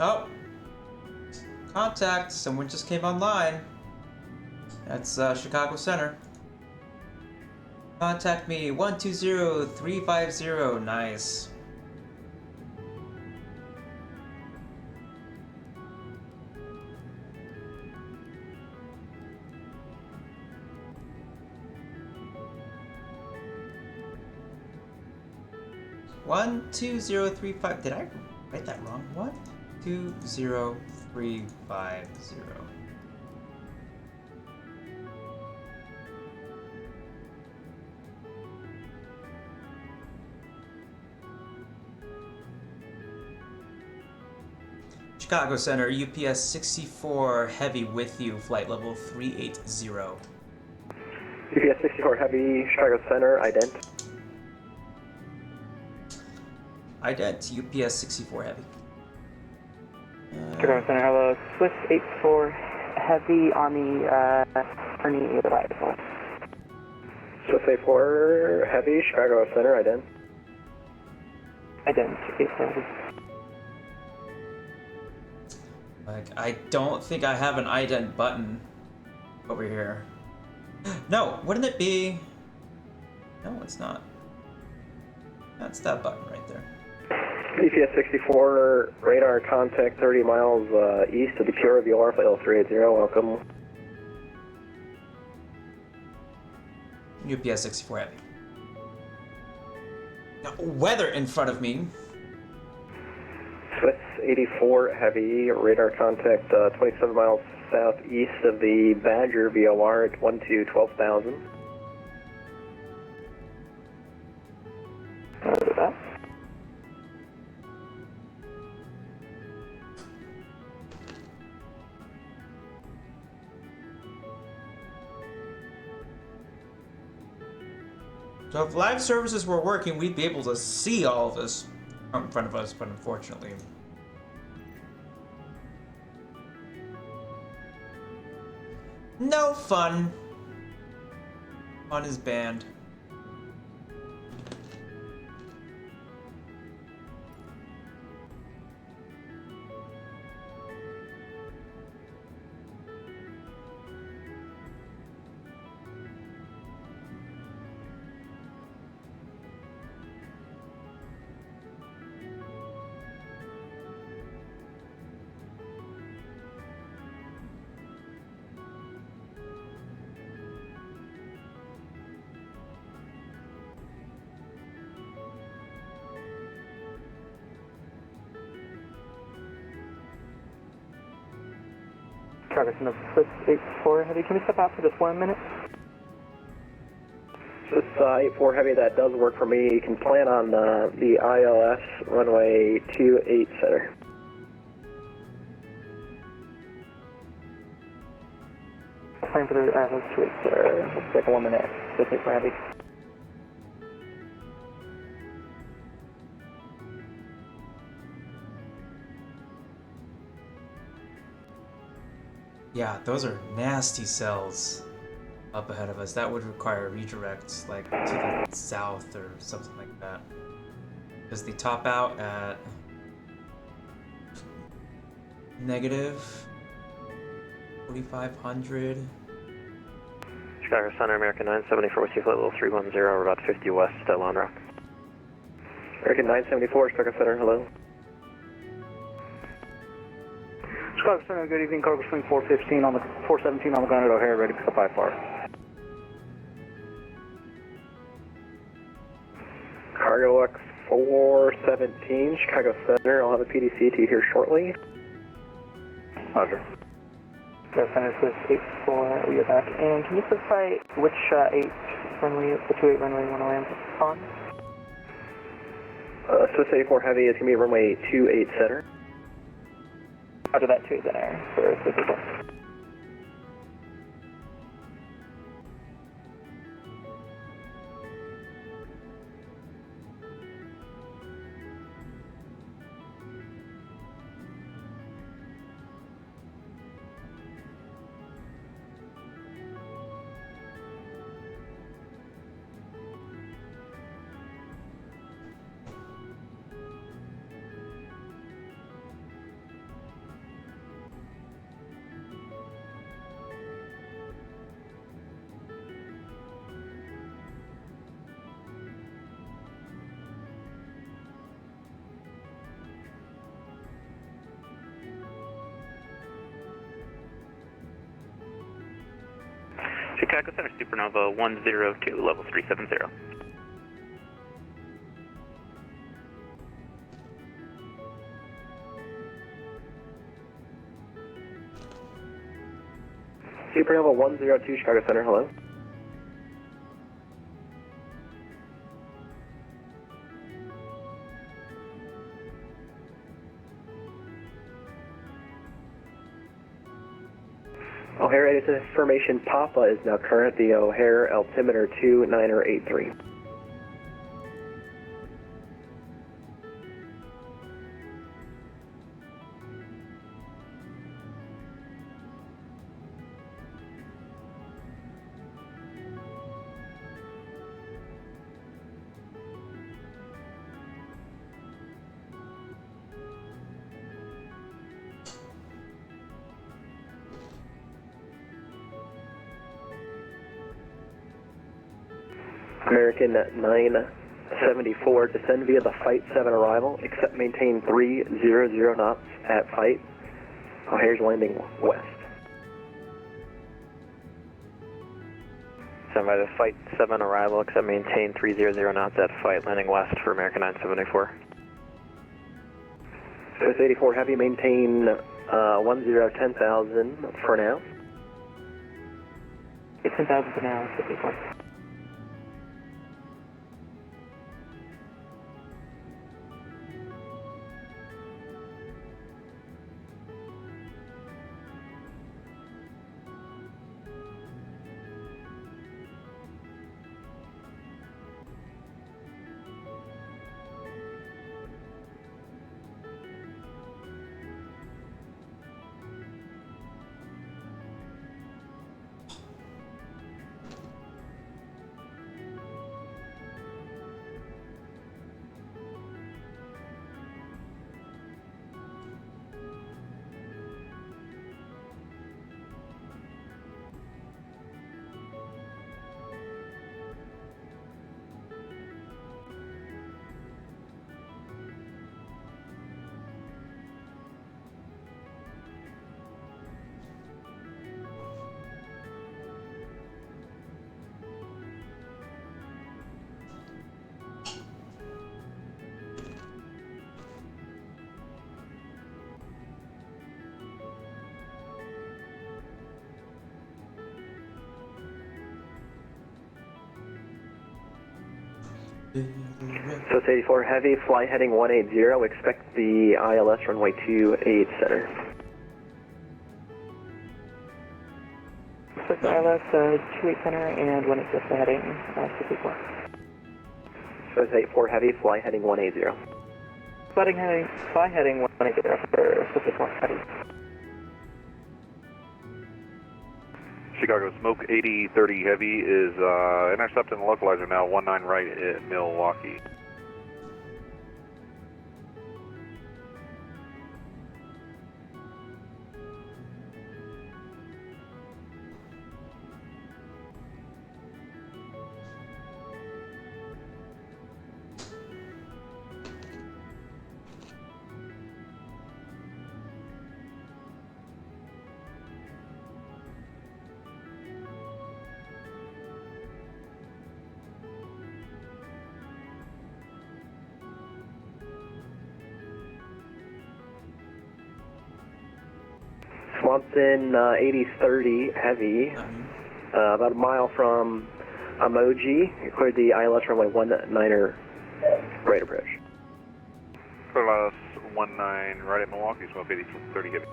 Oh! Contact! Someone just came online. That's Chicago Center. Contact me 120350. Nice. One 2035. Did I write that wrong? What? 20350. Chicago Center, UPS 64 Heavy with you, flight level 380. UPS 64 Heavy, Chicago Center, ident. Ident, UPS 64 Heavy. Chicago Center, hello. Swiss 84 Heavy on the Ernie arrival. Swiss 84 Heavy, Chicago Center, ident. Ident, 84 Heavy. Like, I don't think I have an ident button over here. No, wouldn't it be? No, it's not. That's that button right there. UPS 64, radar contact 30 miles east of the Pure VOR, flight level 380, welcome. UPS 64 Heavy. Now, weather in front of me. Swiss 84 Heavy, radar contact 27 miles southeast of the Badger VOR at 12,000. Roger that. So if live services were working, we'd be able to see all of this in front of us, but unfortunately. No fun. Fun is banned. Chicago Center, Swiss 84 Heavy. Can we step out for just 1 minute? Swiss 84 Heavy, that does work for me. You can plan on the ILS runway 28 center. Plan for the ILS 28 center. Let's take 1 minute. Swiss 84 Heavy. Yeah, those are nasty cells up ahead of us. That would require a redirect, like, to the south or something like that. Because they top out at negative 4,500. Chicago Center, American 974, with you, flight level 310, we're about 50 west, Lon Rock. American 974, Chicago Center, hello. Chicago Center, good evening. Cargo swing 415 on the 417 on the ground at O'Hare, ready to pick up IFR. Cargo X 417, Chicago Center. I'll have a PDC to you here shortly. Roger. Chicago Center, Swiss 84, we are back. And can you specify which 8 runway, the 28 runway you want to land on? Swiss 84 Heavy is going to be runway 28 center. Roger that, 2 is in air for Swiss 84. Chicago Center, Supernova 102, level 370. Supernova 102, Chicago Center, hello. O'Hare information Papa is now current, the O'Hare altimeter 2983. American 974, descend via the Fight 7 arrival, except maintain 300 knots at Fight. O'Hare's landing west. Send by the Fight 7 arrival, except maintain 300 knots at Fight, landing west for American 974. Swiss 84 Heavy, maintain 10,000 for now. 10,000 for now, 54. Swiss 84 Heavy, fly heading 180, expect the ILS runway 28 center. Swiss ILS 28 center and 186 heading 54. Swiss 84 Heavy, fly heading 180. Fly heading 180 for Swiss 84 Heavy. Chicago Smoke 8030 Heavy is intercepting the localizer now, 19 right at Milwaukee. Swanson 8030 Heavy, about a mile from Emoji, you cleared the ILS runway 19er right approach. ILS 19 right at Milwaukee, Smoke 8030 Heavy.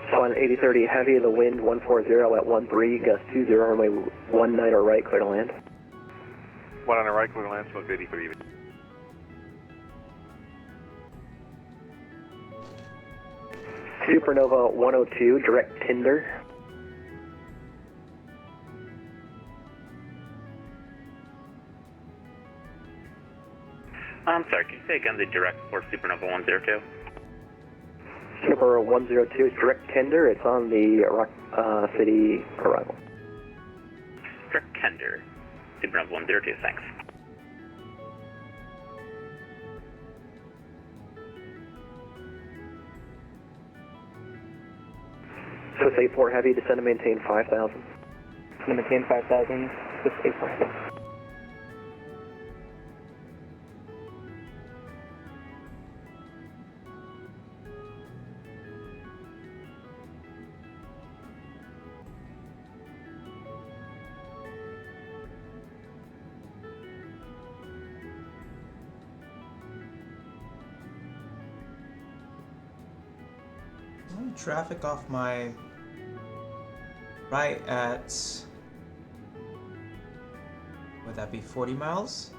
Swan 8030 Heavy, the wind 140 at 13, gust 20, runway 19er right, clear to land. 19 right, clear to land, Smoke 8030 Heavy. Supernova 102, direct Tinder. I'm sorry, can you say again the direct for Supernova 102? Supernova 102 is direct tender. It's on the Rock City arrival. Direct tender, Supernova 102, thanks. So it's 8-4 heavy, descend and maintain 5,000. Descend and maintain 5,000, just 8-4 heavy. Traffic off my right at, would that be 40 miles?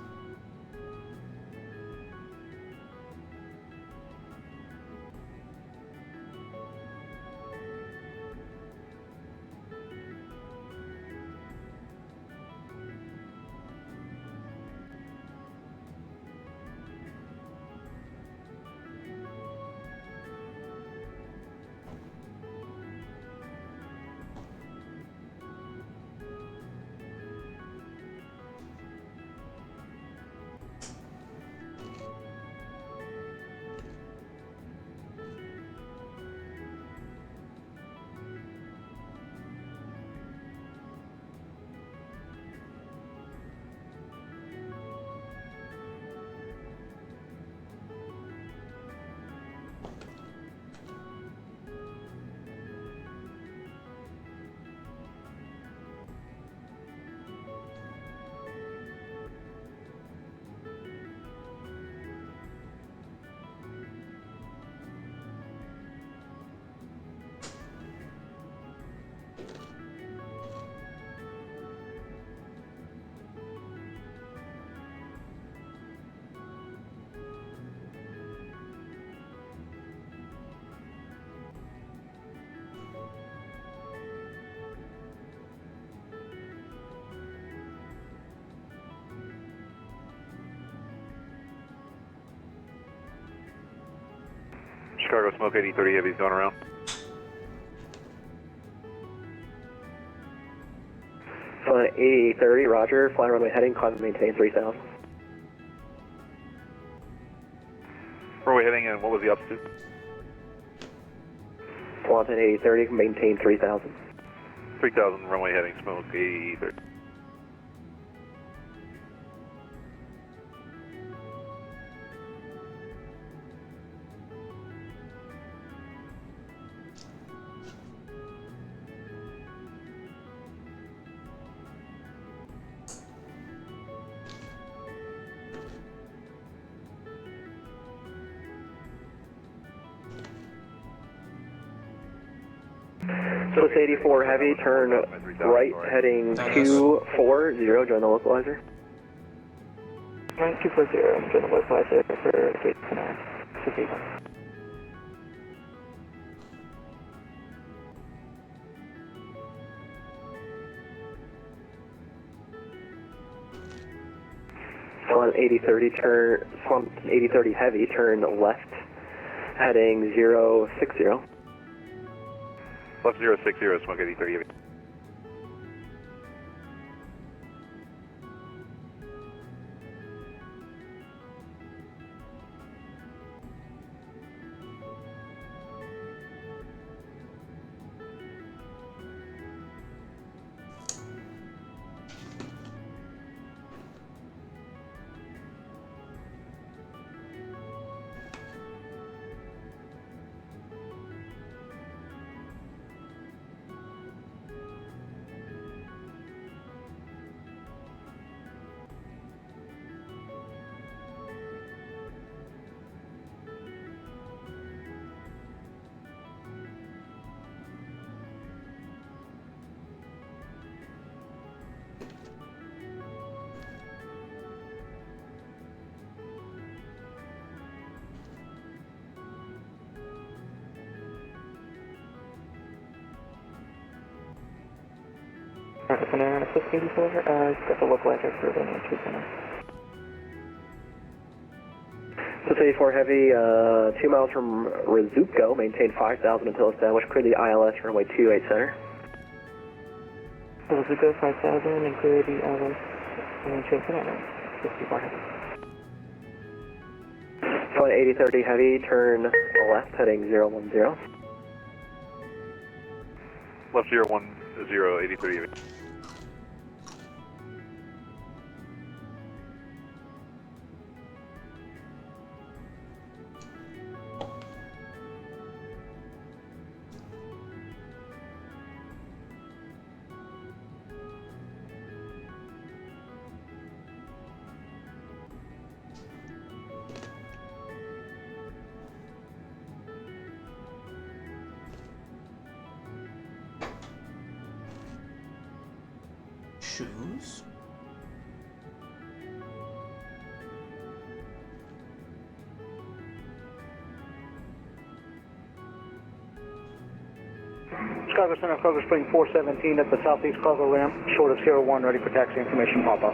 Chicago Smoke 8030 Heavy's going around. So 8030, roger, fly runway heading, climb and maintain 3,000. Where are we heading and what was the altitude? Swanton 8030, maintain 3,000. 3000 runway heading, Smoke 8030. So it's 84 heavy, turn right heading 240, join the localizer. Right, 240, join the localizer for gate center, 281. Swan 8030, turn, Swan 8030 heavy, turn left heading 060. Left 060, Smoke 8030 Heavy. Center assist 84, got the localizer for the entry center. Swiss 84 Heavy, 2 miles from Rizupco, maintain 5,000 until established. Clear the ILS runway 28 center. Rizupco 5,000 and clear the ILS runway 28 center. 54 Heavy. Flight 8030 Heavy, turn left heading 010. Left 010, 8030. Shoes. Chicago Center, Cargo Spring 417 at the southeast cargo ramp, short of 01, ready for taxi information pop-up.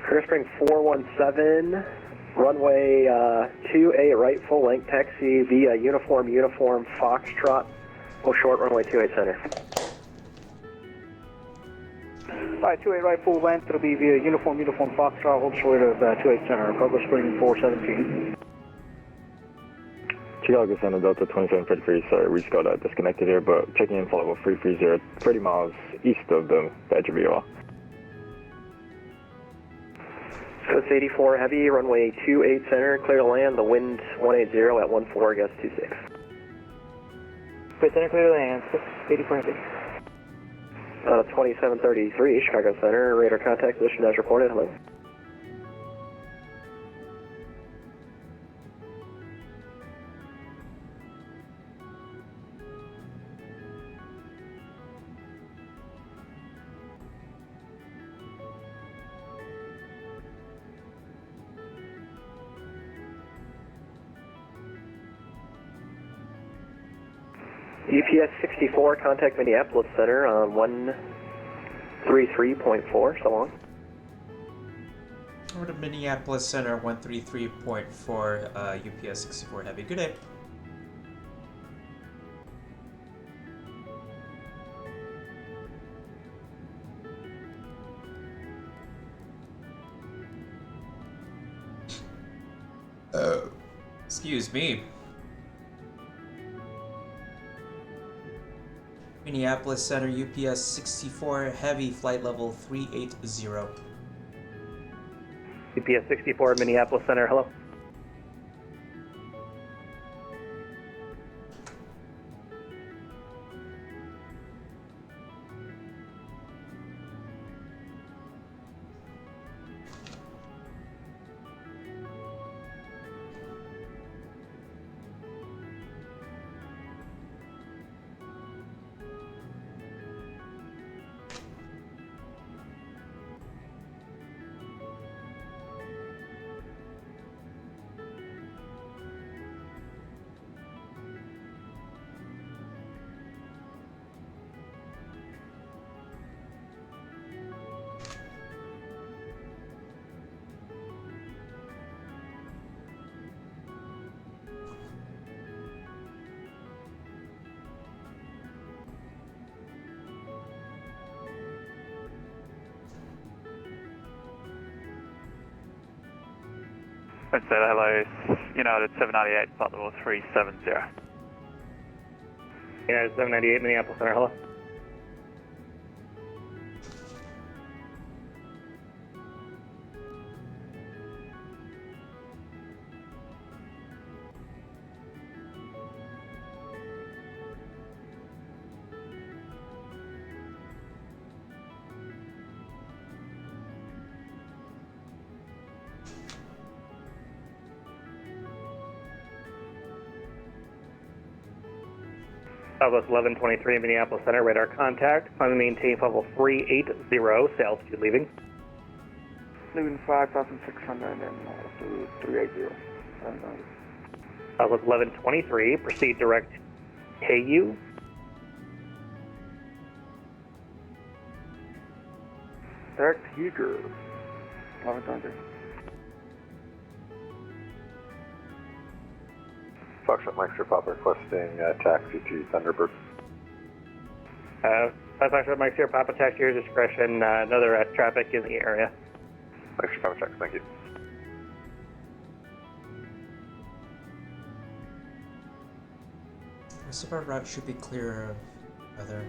Cargo Spring 417, runway 28 right, full length, taxi via uniform, Foxtrot, full short, runway 28 center. Alright, 28 right, full length, it'll be via uniform, Foxtrot, hold short of 28 center, Cargo Spring 417. Chicago Center, Delta 2733, sorry, we just got disconnected here, but checking in flight level 330, 30 miles east of the edge of VOR. Swiss 84 Heavy, runway 28 center, clear to land, the wind 180 at 14, gust 26. Swiss Center, clear to land, Swiss 84 Heavy. 2733, Chicago Center, radar contact position as reported, hello. UPS 64, contact Minneapolis Center on 133.4, so long. Over to Minneapolis Center, 133.4, UPS 64 Heavy. Good day. Excuse me. Minneapolis Center, UPS 64 Heavy, flight level 380. UPS 64, Minneapolis Center, hello. Let's say hello, United 798, flight level 370. United 798, Minneapolis Center, hello. Southwest 1123, Minneapolis Center, radar contact. Climb and maintain level 380, sail speed leaving. Leaving 5,600 and to 380. With 1123, proceed direct KU. Direct Huger. 1123. Foxtrot Mike Sir Papa requesting taxi to Thunderbird. Foxtrot Mike Sierra Papa, taxi your discretion. Another traffic in the area. Mike Sir Papa check, thank you. Most of our route should be clear of weather.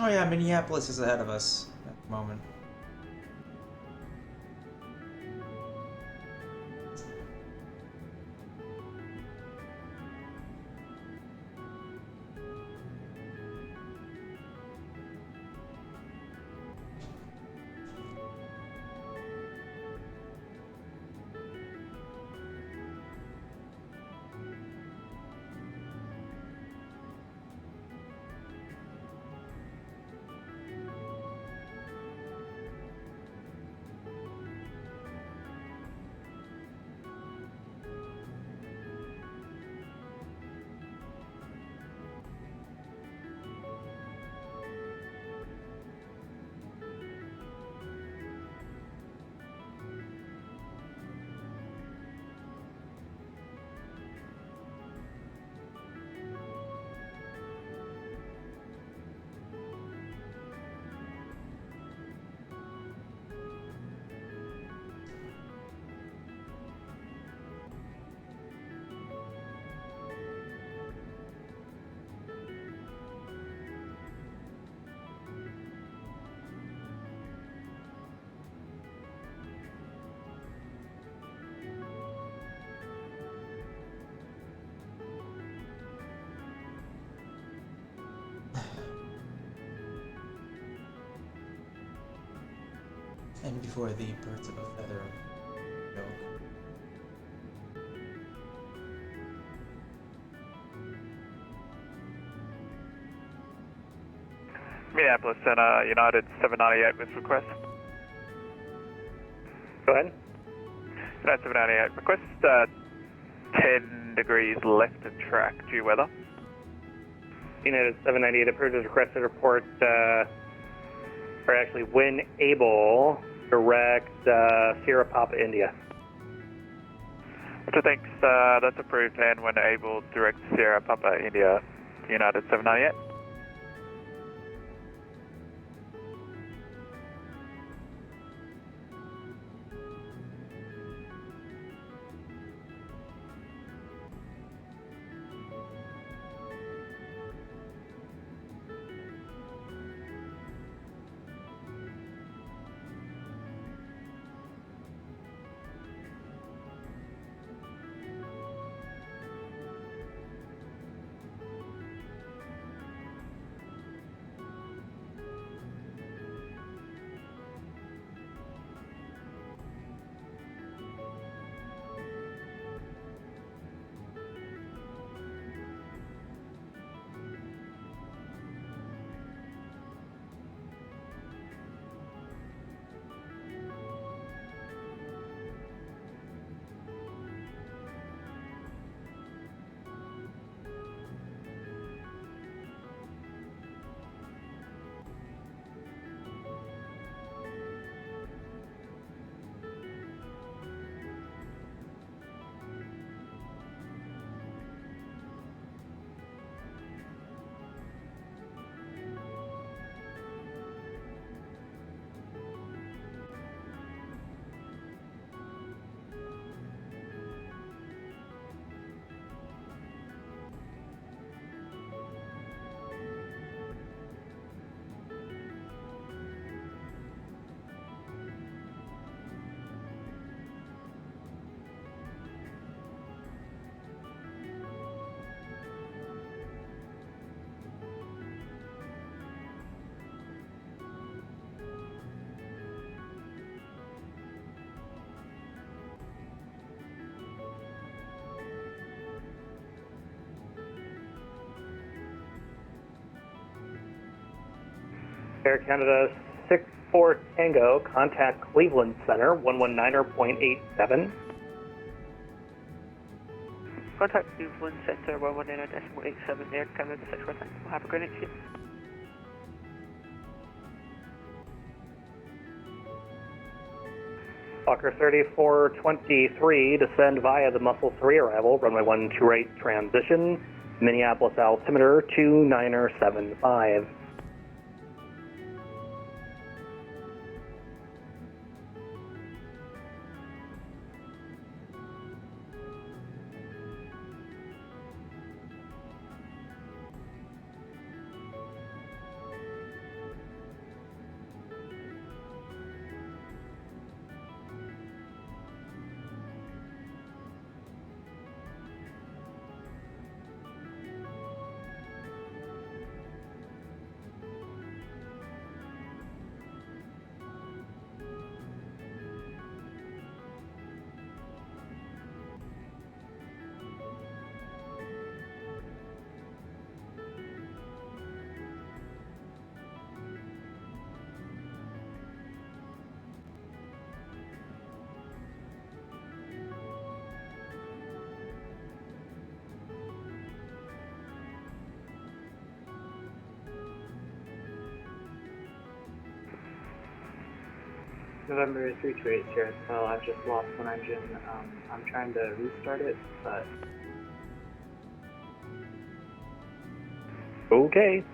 Oh yeah, Minneapolis is ahead of us at the moment. And before the birds of a feather joke. Minneapolis Center, United 798 with request. Go ahead. United 798, request 10 degrees left of track, due weather. United 798 approaches requested report, or actually, when able, direct Sierra Papa India. Roger, thanks. That's approved, and when able, direct Sierra Papa India, United 798. Air Canada 64 Tango, contact Cleveland Center, 119.87. Contact Cleveland Center 119.87, Air Canada 64 Tango. Have a great night. Fokker 3423, descend via the Muscle 3 arrival, runway 128 transition, Minneapolis altimeter 2975. November 328 Sierra Cell, I've just lost one engine. I'm trying to restart it, but... Okay.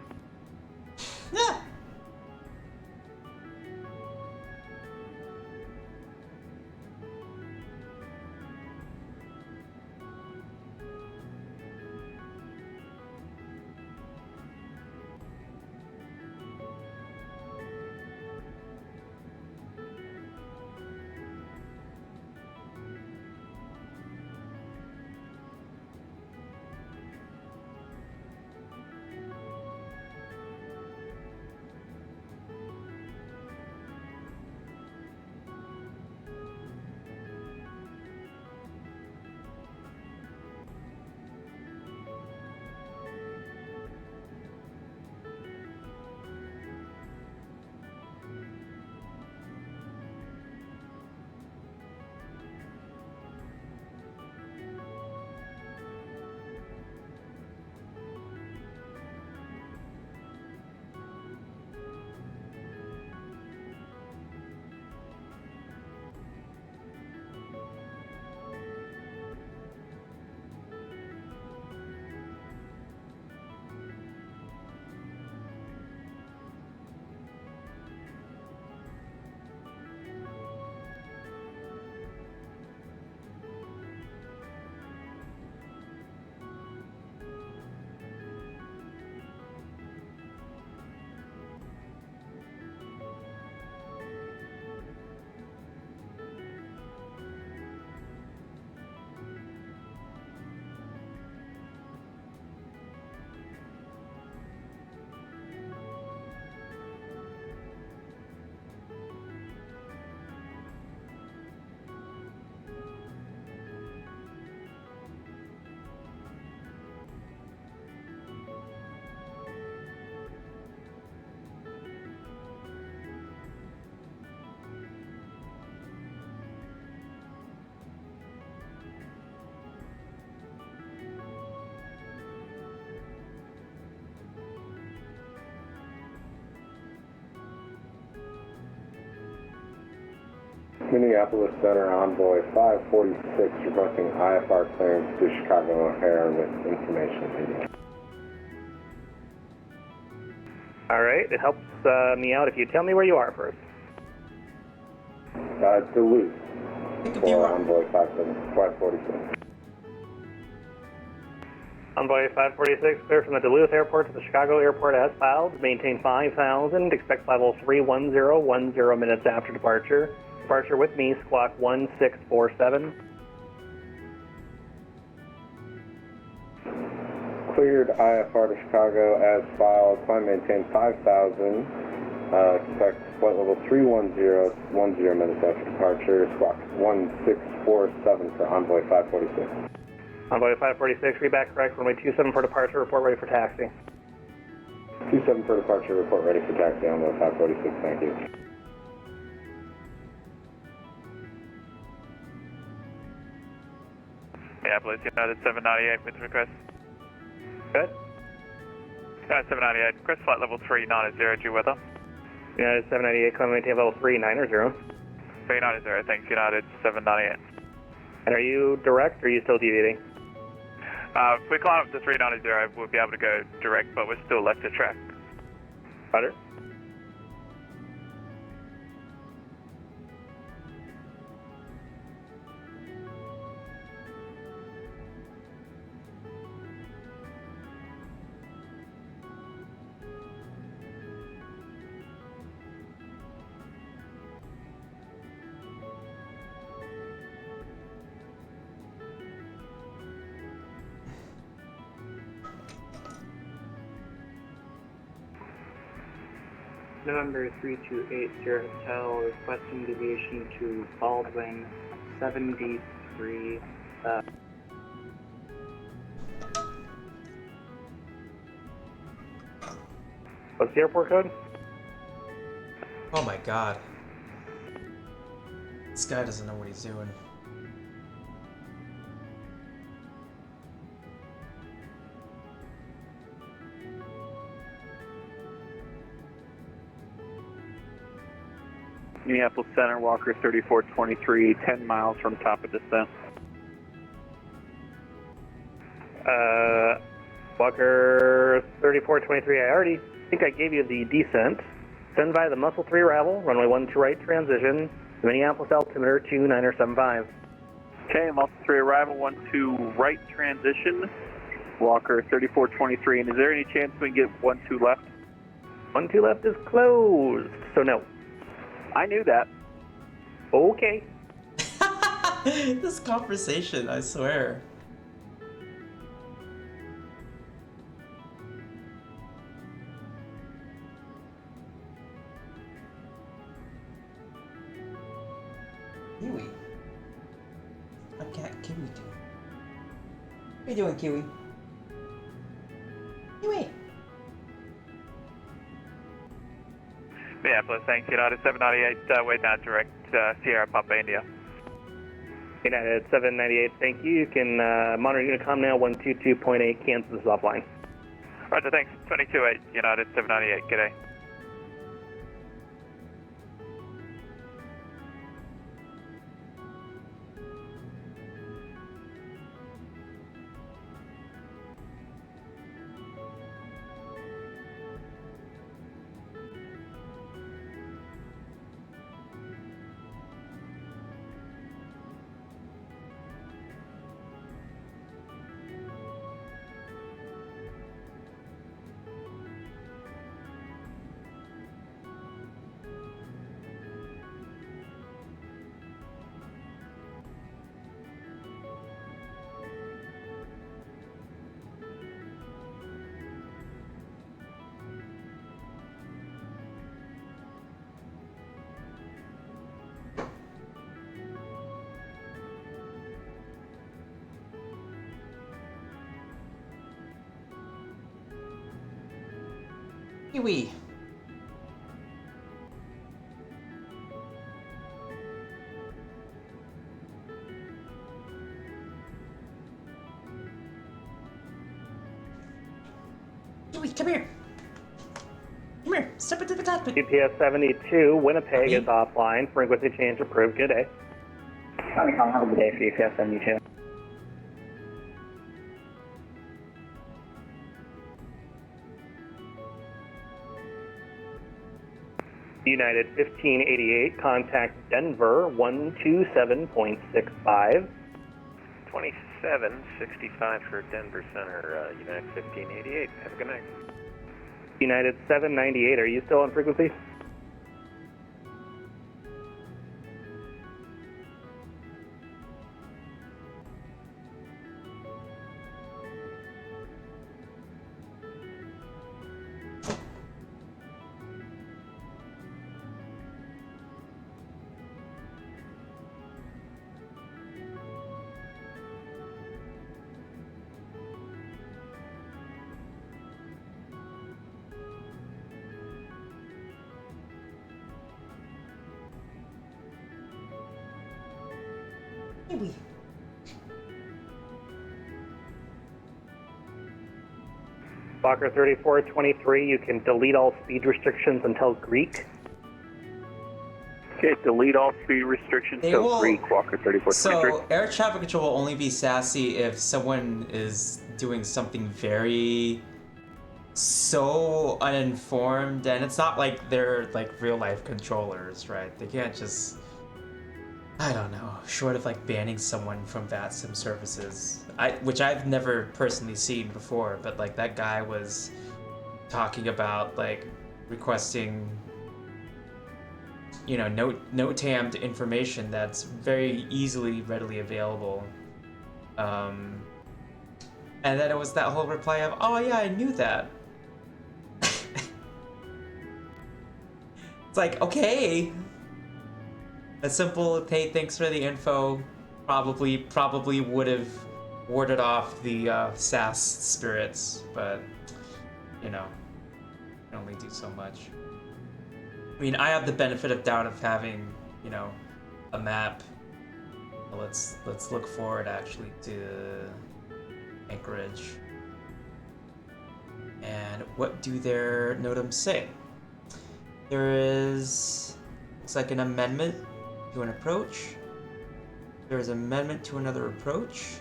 Minneapolis Center Envoy 546 requesting IFR clearance to Chicago O'Hare with information needed. Alright, it helps me out if you tell me where you are first. Duluth Think if for you are. Envoy 546. Envoy 546, clear from the Duluth Airport to the Chicago Airport as filed. Maintain 5,000. Expect level 310, 10 minutes after departure. Departure with me, squawk 1647. Cleared IFR to Chicago as filed. Climb maintain 5,000. Expect flight level 310, 10 minutes after departure. Squawk 1647 for Envoy 546. Envoy 546, read back correct. Runway 27 for departure. Report ready for taxi. 27 for departure. Report ready for taxi. Envoy 546. Thank you. Minneapolis United 798 with request. Good. United 798, request flight level 390 due weather. United 798, climb maintain level 390. 390, thanks United 798. And are you direct or are you still deviating? If we climb up to 390, we'll be able to go direct, but we're still left to track. Roger. November 3280 Hotel, requesting deviation to Baldwin 73. What's the airport code? Oh my god. This guy doesn't know what he's doing. Minneapolis Center, Walker 3423, 10 miles from top of descent. Walker 3423, I already think I gave you the descent. Send via the Muscle 3 arrival, runway 12 right transition, Minneapolis altimeter 2975. Okay, Muscle 3 arrival, 12 right transition, Walker 3423, and is there any chance we can get 12 left? 12 left is closed, so no. I knew that. Okay. This conversation, I swear. Kiwi. What cat Kiwi doing? What are you doing, Kiwi? Kiwi! Minneapolis, thanks, United 798, way down direct, Sierra Papa India. United 798, thank you. You can monitor Unicom now, 122.8, Kansas is offline. Roger, thanks, 228, United 798, g'day. Kiwi! Kiwi, come here! Come here. Step into the cockpit. GPS 72, Winnipeg is offline. Frequency change approved. Good day. Have a good day for GPS 72. United 1588, contact Denver 127.65. 2765 for Denver Center, United 1588. Have a good night. United 798, are you still on frequency? Maybe. Fokker 3423, you can delete all speed restrictions until Greek. Okay, delete all speed restrictions They till will- Greek, Walker 3423. So, air traffic control will only be sassy if someone is doing something very so uninformed, and it's not like they're like real life controllers, right? They can't just, I don't know, short of like banning someone from Vatsim services, which I've never personally seen before, but like that guy was talking about like requesting, you know, no-tammed information that's very easily readily available. And then it was that whole reply of, oh yeah, I knew that. It's like, okay. A simple, hey, thanks for the info, probably would have warded off the SAS spirits, but, you know, can only do so much. I mean, I have the benefit of doubt of having, you know, a map. Let's look forward actually to Anchorage. And what do their NOTAMs say? There is, looks like an amendment to an approach. There is an amendment to another approach.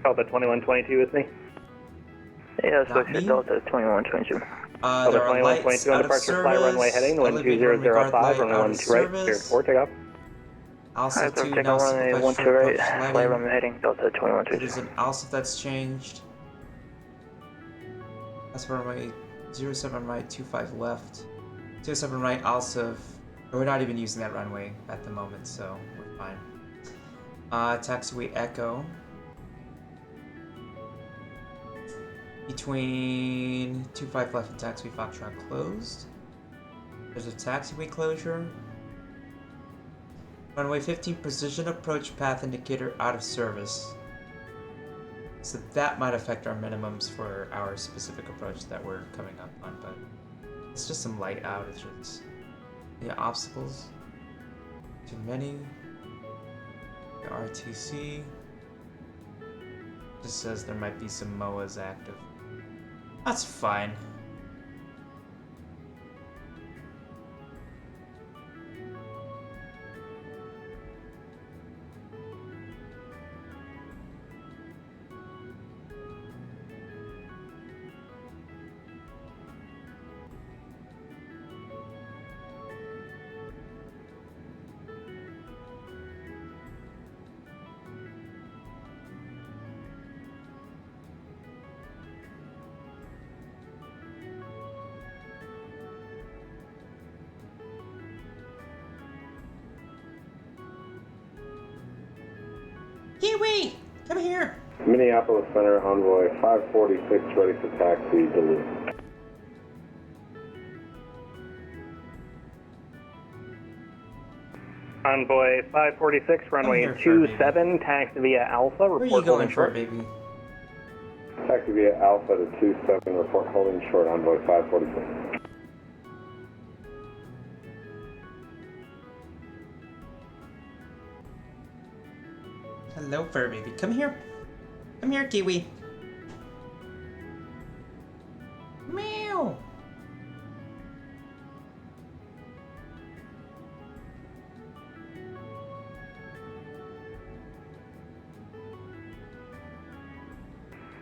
Delta 2122 with me. Yeah, Not me. Delta 2122. Delta There are 2122 lights on out of departure, fly service. runway heading, Elevator 12005, light runway out of 12 right, cleared service. 4, take off. Also Alright, to take now on runway simplified 12 short right, approach fly lighting. runway heading, Delta There's 2122. an ALSA that's changed. That's for runway 07 right, 25 left. 07 right, ALSA. We're not even using that runway at the moment, so we're fine. Taxiway Echo. Between 25 left and taxiway Foxtrot closed. There's a taxiway closure. Runway 15 precision approach path indicator out of service. So that might affect our minimums for our specific approach that we're coming up on, but it's just some light outages. Any obstacles? Too many? The RTC just says there might be some MOAs active. That's fine. Kiwi! Come here! Minneapolis Center, Envoy 546, ready for taxi, Duluth. Envoy 546, runway here for a 27, taxi via Alpha, report Where are you holding going for, short. baby? Taxi via Alpha to 27, report holding short, Envoy 546. Hello, fur baby. Come here. Come here, Kiwi.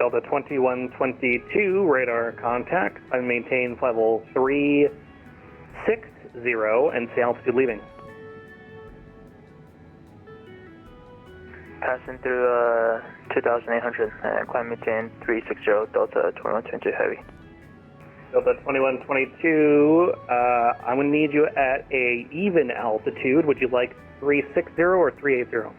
Delta 2122, radar contact. I maintain flight level 360 and say altitude leaving. Passing through 2,800 and climb maintain 360 Delta 2122 heavy. Delta 2122, I'm going to need you at a even altitude. Would you like 360 or 380?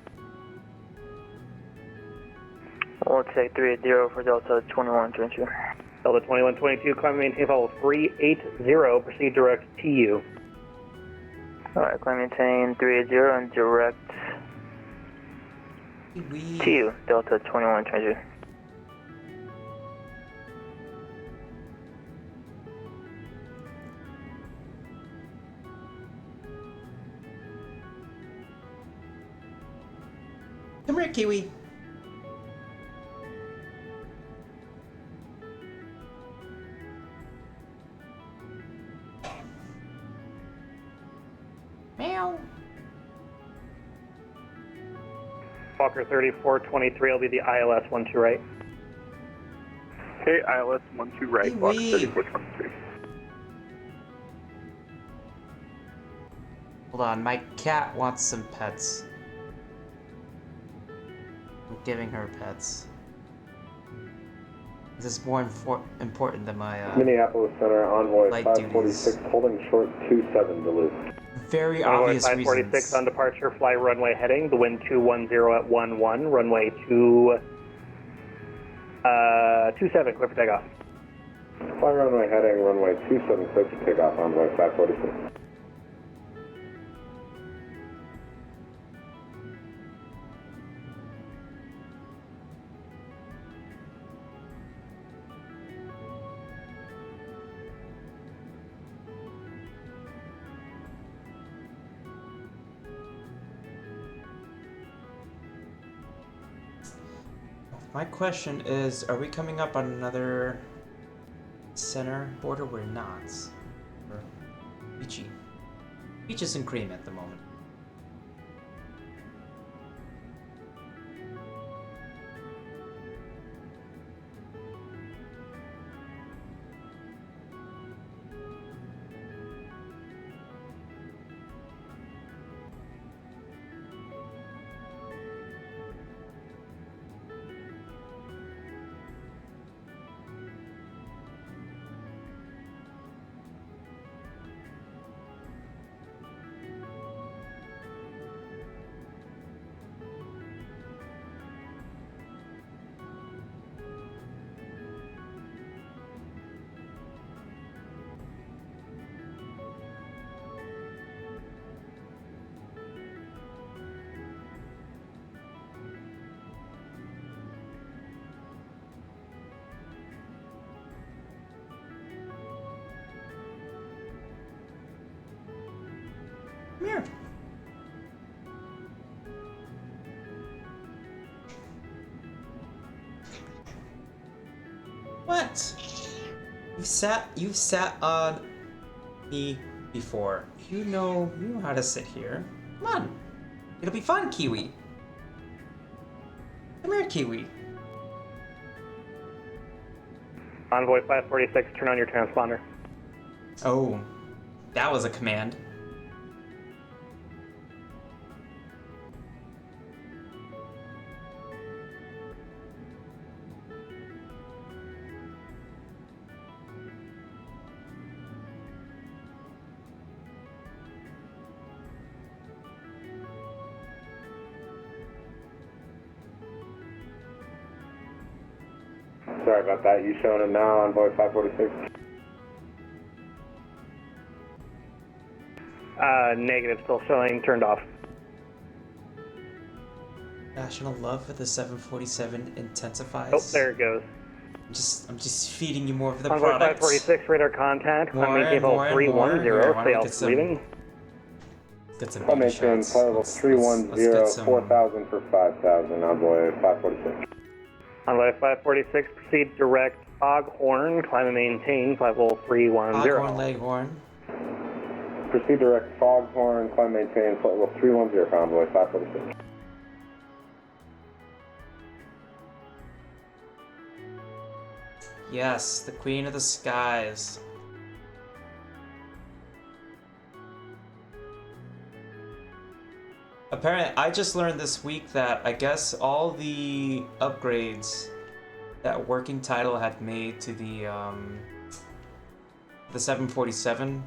We'll take 380 for Delta 2122. Delta 2122, climb maintain level 380, proceed direct TU. Alright, climb maintain 380 and direct TU, Delta 2122. Come here, Kiwi. Meow. Fokker 3423 will be the ILS 12 right. Okay, ILS 12 right, Hey, Fox wee. 3423. Hold on, my cat wants some pets. I'm giving her pets. This is more important than my Minneapolis Center, Envoy light 546, duties. holding short 27 Duluth. Very Envoy obvious 546 reasons. on departure, fly runway heading, the wind 210 at 11, runway 27, clear for takeoff. Fly runway heading, runway 27, clear for takeoff, Envoy 546. My question is, are we coming up on another center border? We're not. We're peachy. Peaches and cream at the moment. Come here. What? You've sat on me before. You know how to sit here. Come on. It'll be fun, Kiwi. Come here, Kiwi. Envoy 546, turn on your transponder. Oh, that was a command. Sorry about that, you showing him now, Envoy 546? Negative, still showing, turned off. National love for the 747 intensifies. Oh, there it goes. I'm just feeding you more of the Envoy product. 546, radar contact, More climb maintain and more level and more. 310, Why stay don't we get altitude some- leaving. Get some Flight baby maintain, shots. flight level Let's 310, get some- 4,000 for 5,000, Envoy 546. Envoy 546, proceed direct Foghorn, climb and maintain, flight level 310. Foghorn, Leghorn. Proceed direct Foghorn, climb maintain, flight level 310 for Envoy 546. Yes, the Queen of the Skies. Apparently, I just learned this week that I guess all the upgrades that Working Title had made to the 747,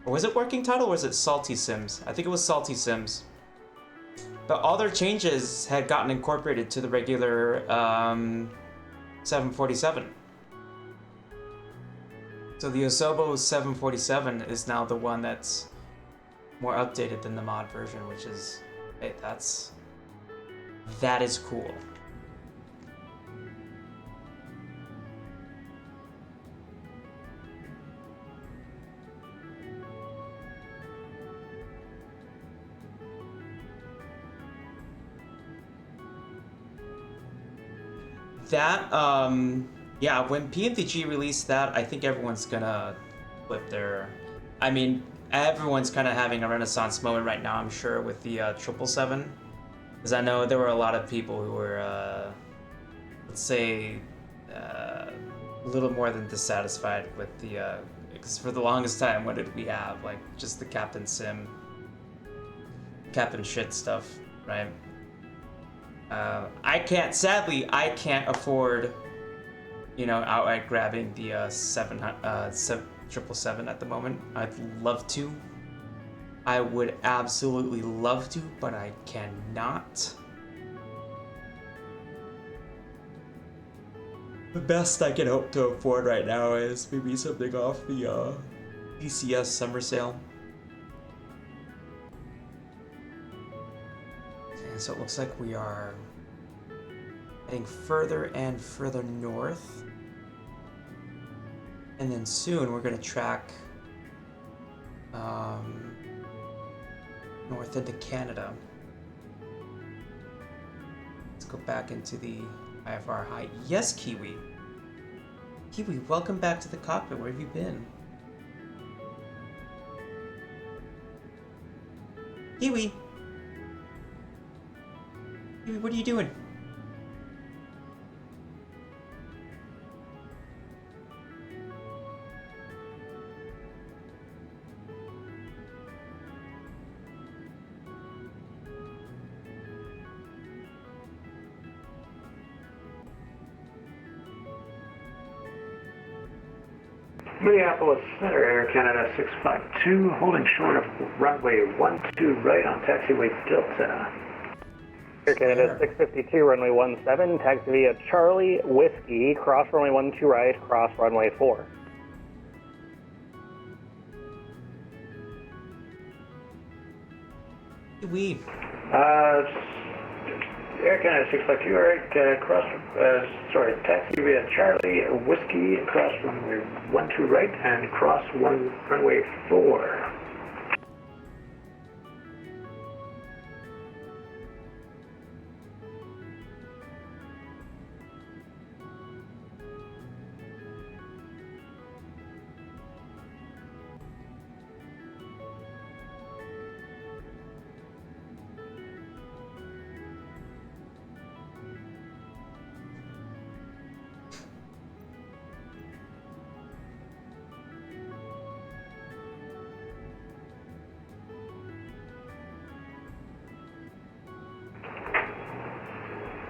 or was it Working Title or was it Salty Sims? I think it was Salty Sims. But all their changes had gotten incorporated to the regular 747. So the Osobo 747 is now the one that's more updated than the mod version, which is, hey, that is cool. That, yeah, when PMDG released that, I think everyone's gonna flip their... I mean, everyone's kind of having a renaissance moment right now, I'm sure, with the 777. Because I know there were a lot of people who were, let's say, a little more than dissatisfied with the... because for the longest time, what did we have? Like, just the Captain Sim, Captain Shit stuff, right? Sadly, I can't afford, you know, outright grabbing the 777 at the moment. I'd love to. I would absolutely love to, but I cannot. The best I can hope to afford right now is maybe something off the DCS summer sale. And so it looks like we are heading further and further north. And then soon we're going to track north into Canada. Let's go back into the IFR high. Yes, Kiwi. Kiwi, welcome back to the cockpit. Where have you been? Kiwi! Kiwi, what are you doing? Minneapolis Center, Air Canada 652, holding short of runway 12 right on taxiway Delta. Air Canada 652, runway 17, taxi via Charlie Whiskey, cross runway 12 right, cross runway 4. We. Air Canada 652, alright, taxi via Charlie Whiskey, cross runway 12 right, and cross runway 4.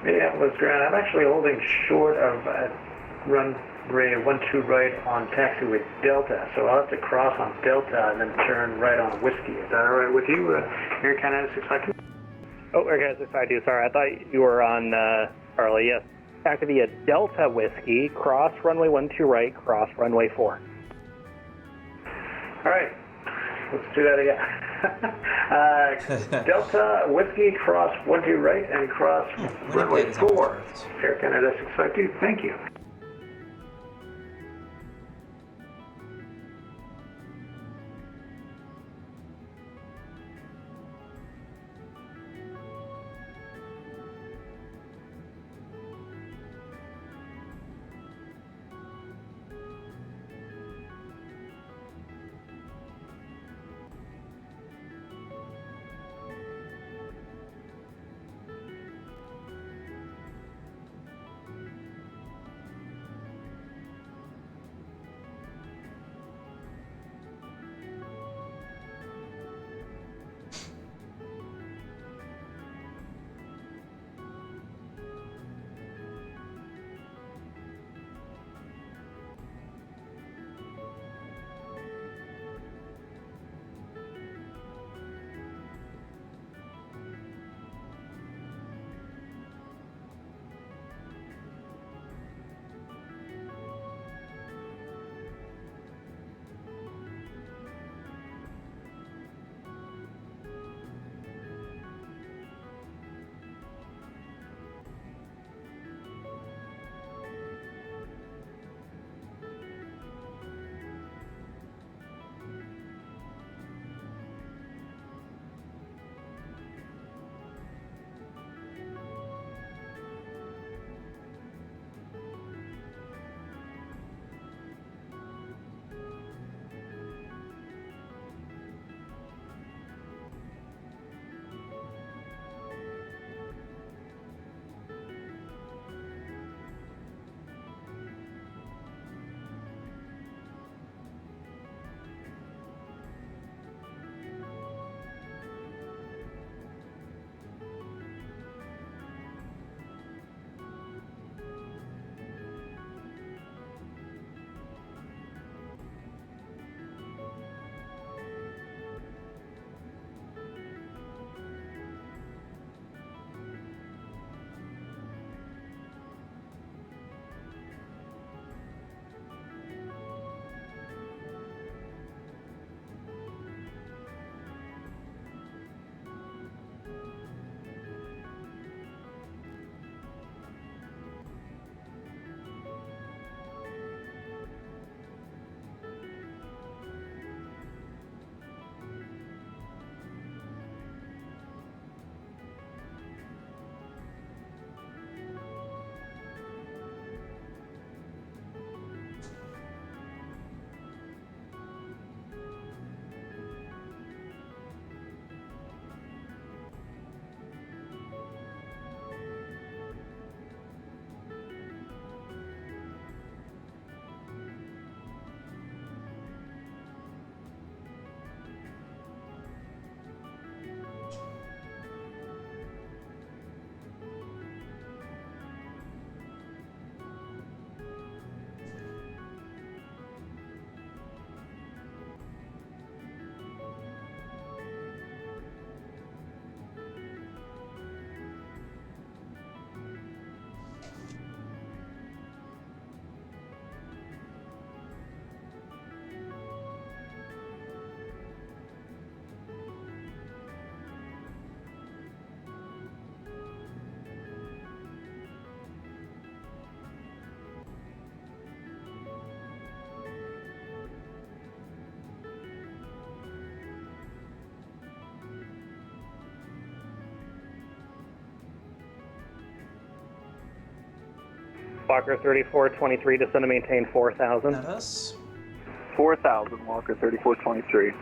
Minneapolis ground. I'm actually holding short of runway 12 right on taxiway Delta, so I'll have to cross on Delta and then turn right on Whiskey. Is that all right with you, Air Canada 652? Oh, Air Canada 652, sorry, I thought you were on Charlie, yes. Taxi via Delta Whiskey, cross runway 12 right, cross runway 4. All right, let's do that again. Delta Whiskey, cross 12 right and cross runway 4. Air Canada 652, thank you. Walker 3423, descend and maintain 4,000. Not us. 4,000, Walker 3423.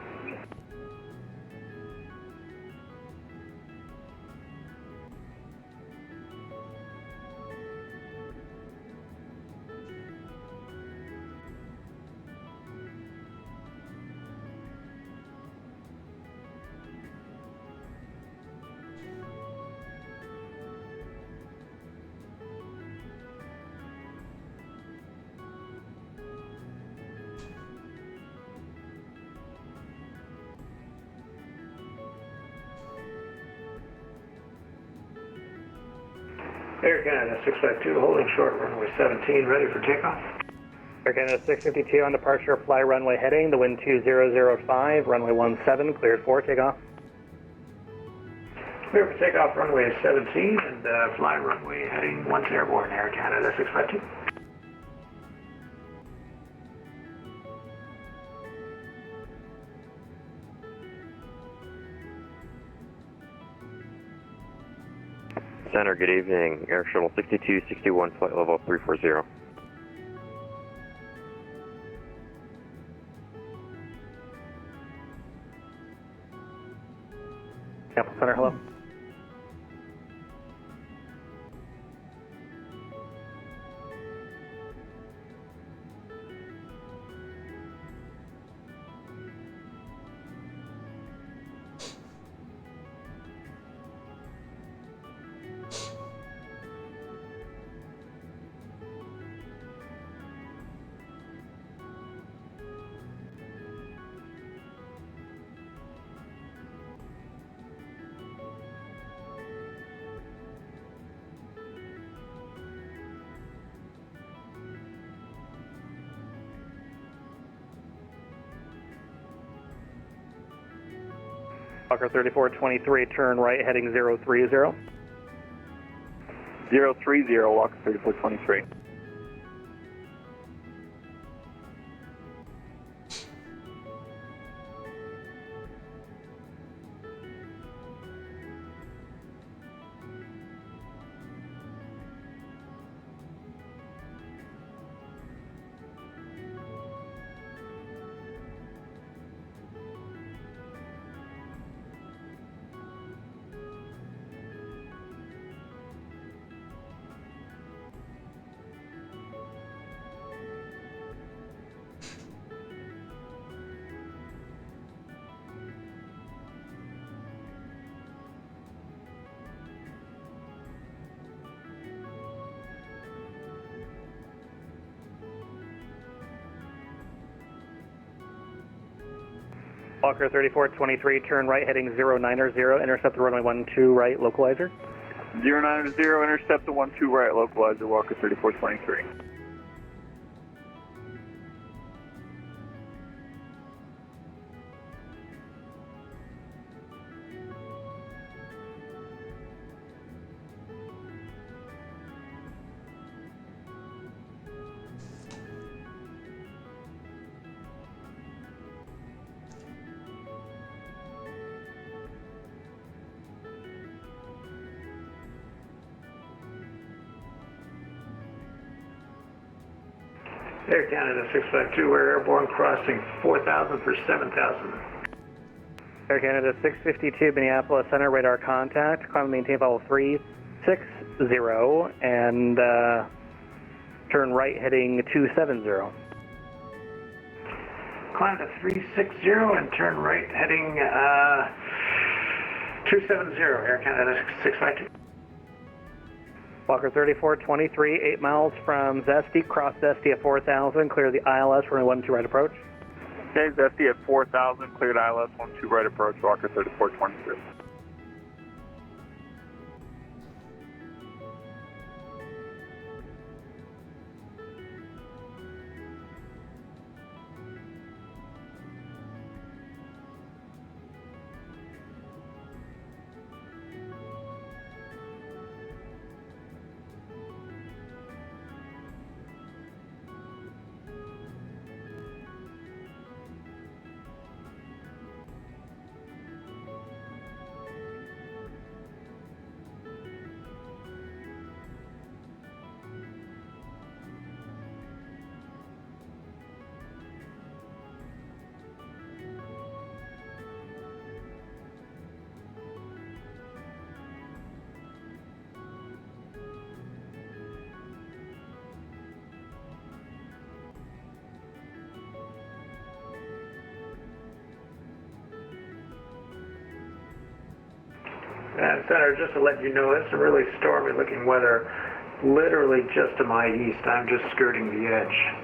Air Canada 652, holding short runway 17, ready for takeoff. Air Canada 652 on departure, fly runway heading, the wind 2005, runway 17, cleared for takeoff. Clear for takeoff, runway 17, and fly runway heading once airborne, Air Canada 652. Center, good evening. Air Shuttle 6261, flight level 340. Temple Center, hello. Walker 3423, turn right heading 030. 030, Walker 3423. Walker 3423, turn right heading 090, intercept the runway 12 right, localizer. 090, intercept the 12 right, localizer, Walker 3423. Air Canada 652, we're airborne crossing 4,000 for 7,000. Air Canada 652, Minneapolis Center, radar contact, climb and maintain level 360, and turn right heading 270. Climb to 360 and turn right heading 270, Air Canada 652. Walker 3423, 8 miles from Zesty, cross Zesty at 4,000, clear the ILS for runway 12 right approach. Okay, Zesty at 4,000, cleared ILS 12 right approach, Walker 3423. Senator, just to let you know, it's really stormy looking weather. Literally just to my east. I'm just skirting the edge.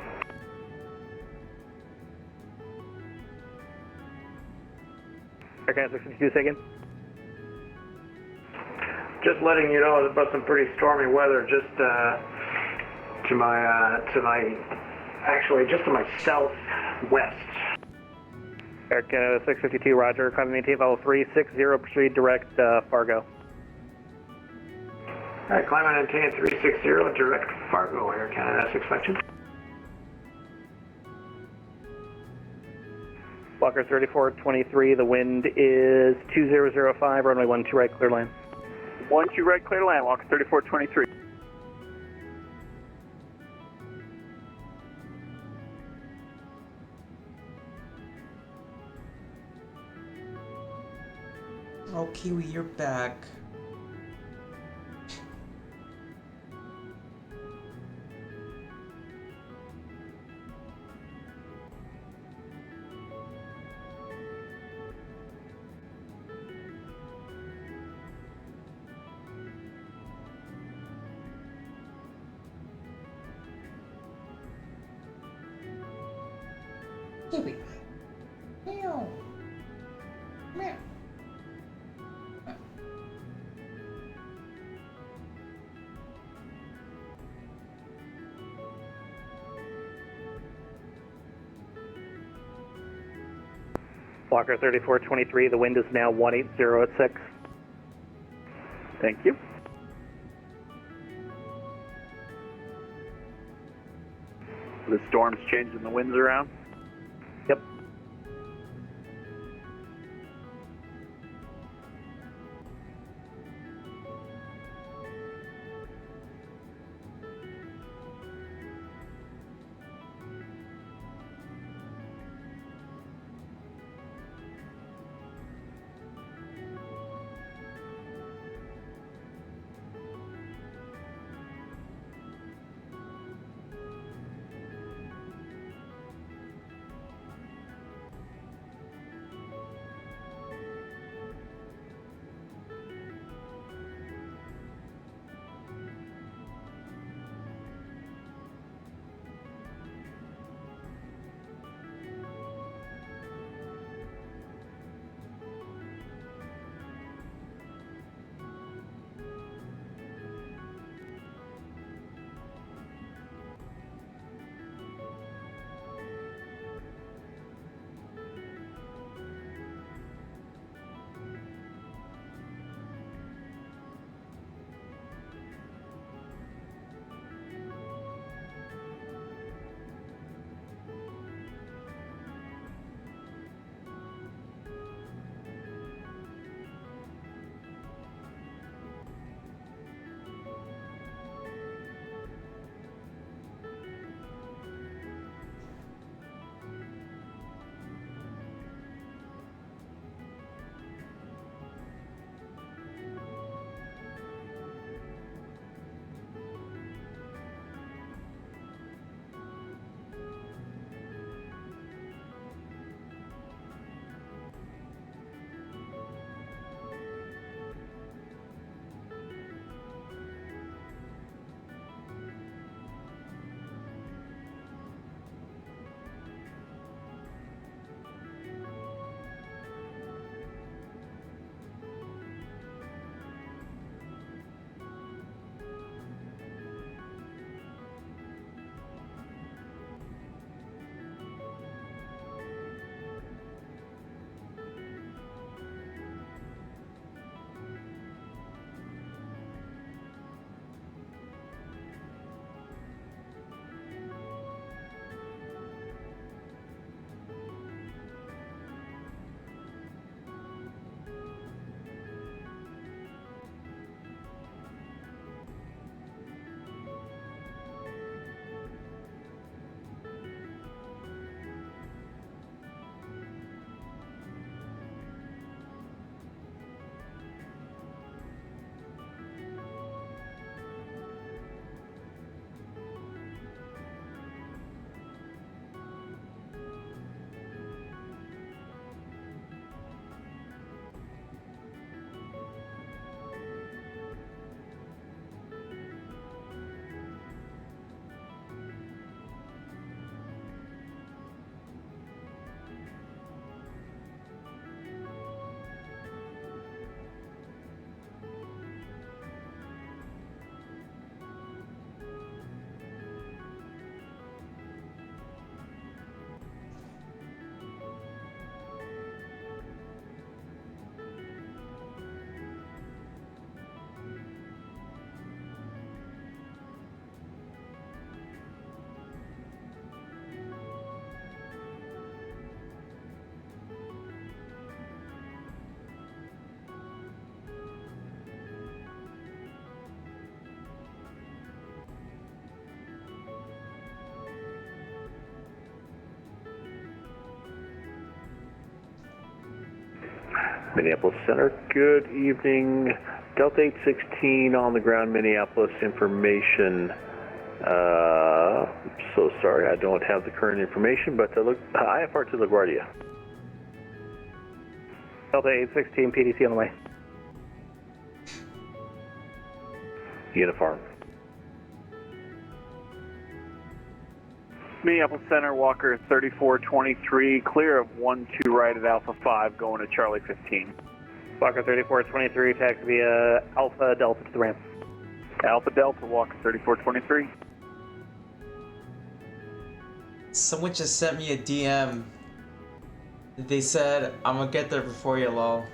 Air Canada 652, say again? Just letting you know about some pretty stormy weather just to my southwest. Air Canada 652, roger. Climb maintain level 360, proceed direct Fargo. All right, climb and maintain 360, direct Fargo, Air Canada 652. Walker 3423, the wind is 2005, runway 12 right, clear line. 12 right, clear to land, Walker 3423. Oh, Kiwi, you're back. Kiwi. Meow. Meow. Walker 3423, the wind is now 180 at 6. Thank you. The storm's changing the winds around? Yep. Minneapolis Center, good evening. Delta 816 on the ground, Minneapolis information. So sorry, I don't have the current information, but IFR to LaGuardia. Delta 816, PDC on the way. Uniform. Minneapolis Center, Walker 3423, clear of 12 right at Alpha 5, going to Charlie 15. Walker 3423, taxi via Alpha Delta to the ramp. Alpha Delta, Walker 3423. Someone just sent me a DM. They said, I'm gonna get there before you, lol.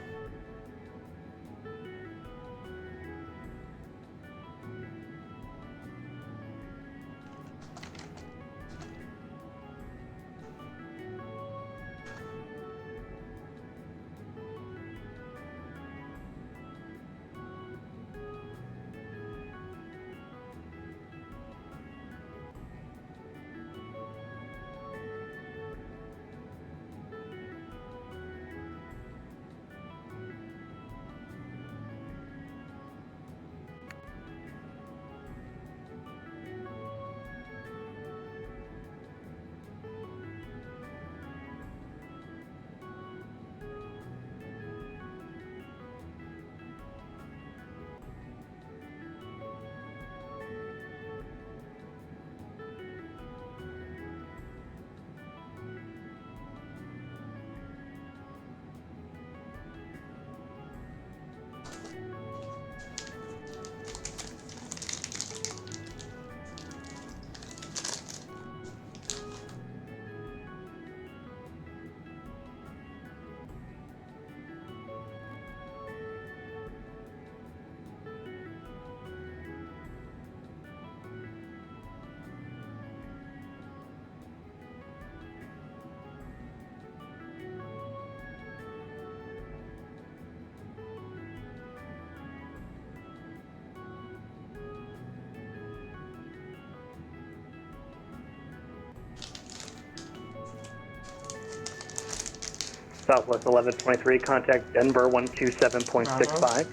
Southwest 1123, contact Denver 127.65.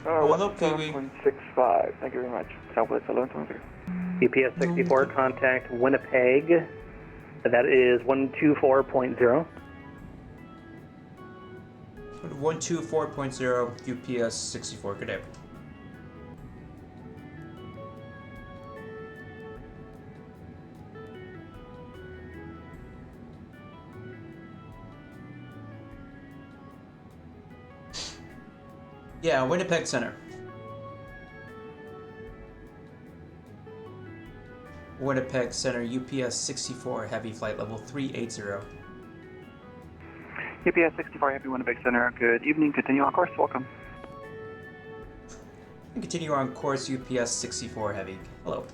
Hello, Pee-wee. 165. Thank you very much. Southwest 1123. UPS 64, contact Winnipeg. That is 124.0. 124.0 UPS 64, good day. Yeah, Winnipeg Center. Winnipeg Center, UPS 64, heavy flight level 380. UPS 64, Happy Winnipeg Center. Good evening. Continue on course. Welcome. And continue on course, UPS 64, heavy. Hello.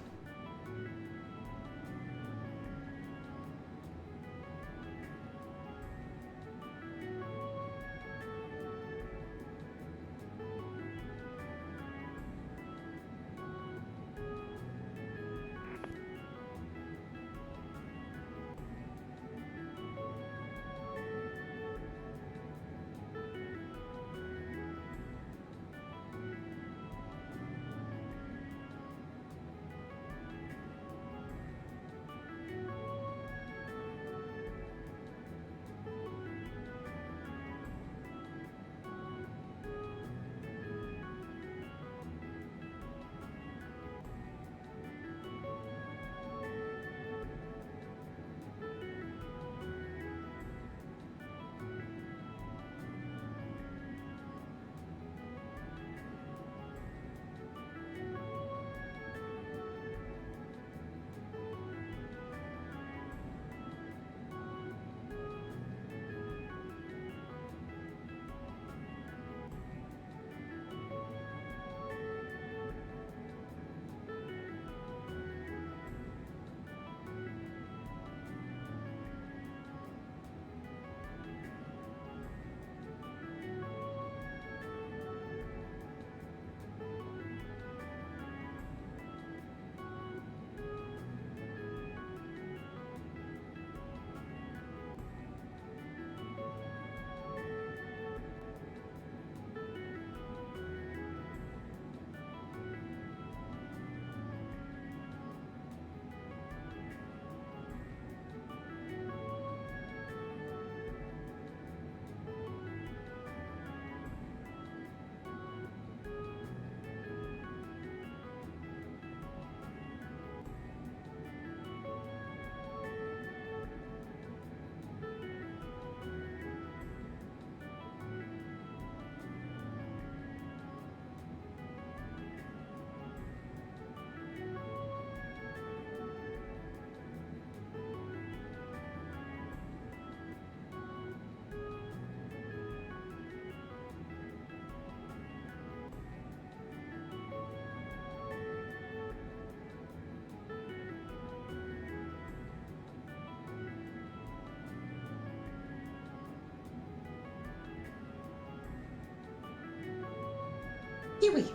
Kiwi.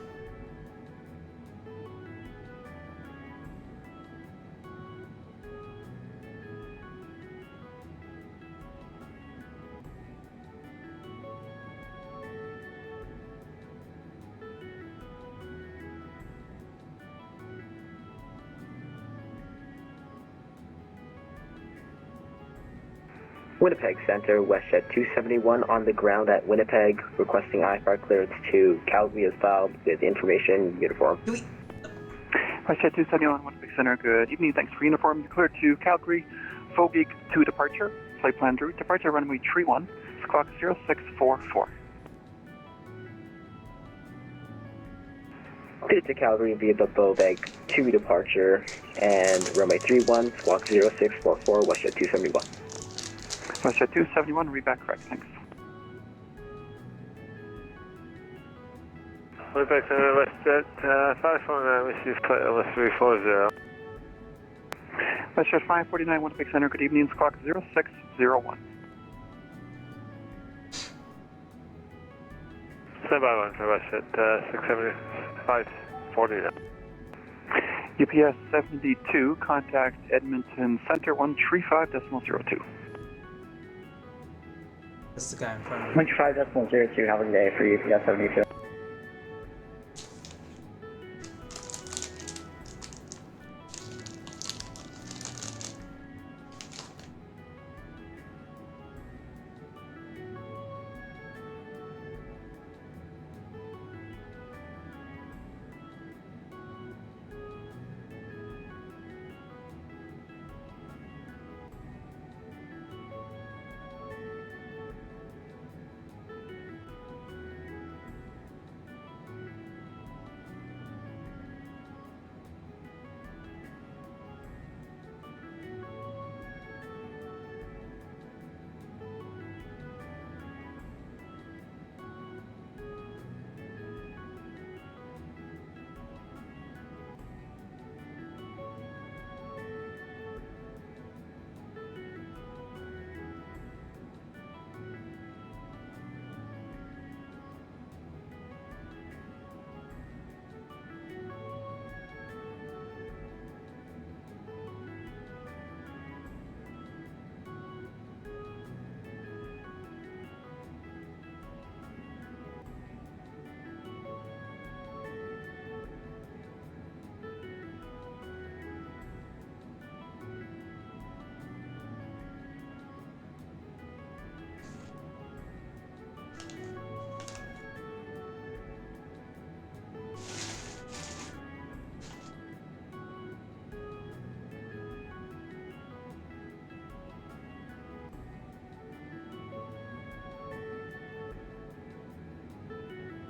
Winnipeg Center, WestJet 271 on the ground at Winnipeg, requesting IFR clearance to Calgary as filed with information uniform. WestJet 271, Winnipeg Center, good evening. Thanks for uniform. You're cleared to Calgary, Fogig to departure. Flight plan route, departure runway 31, squawk 0644. Cleared to Calgary via the Boveg to departure and runway 31, squawk 0644, WestJet 271. WestJet 271, read back correct, thanks. Winnipeg Center, WestJet 549, receive flight level 340. WestJet 549, Winnipeg Center, good evening, squawk 0601. Standby one for WestJet 67540. UPS 72, contact Edmonton Center 135.02. That's the guy in front of me. 125.02, have a good day for UPS 72.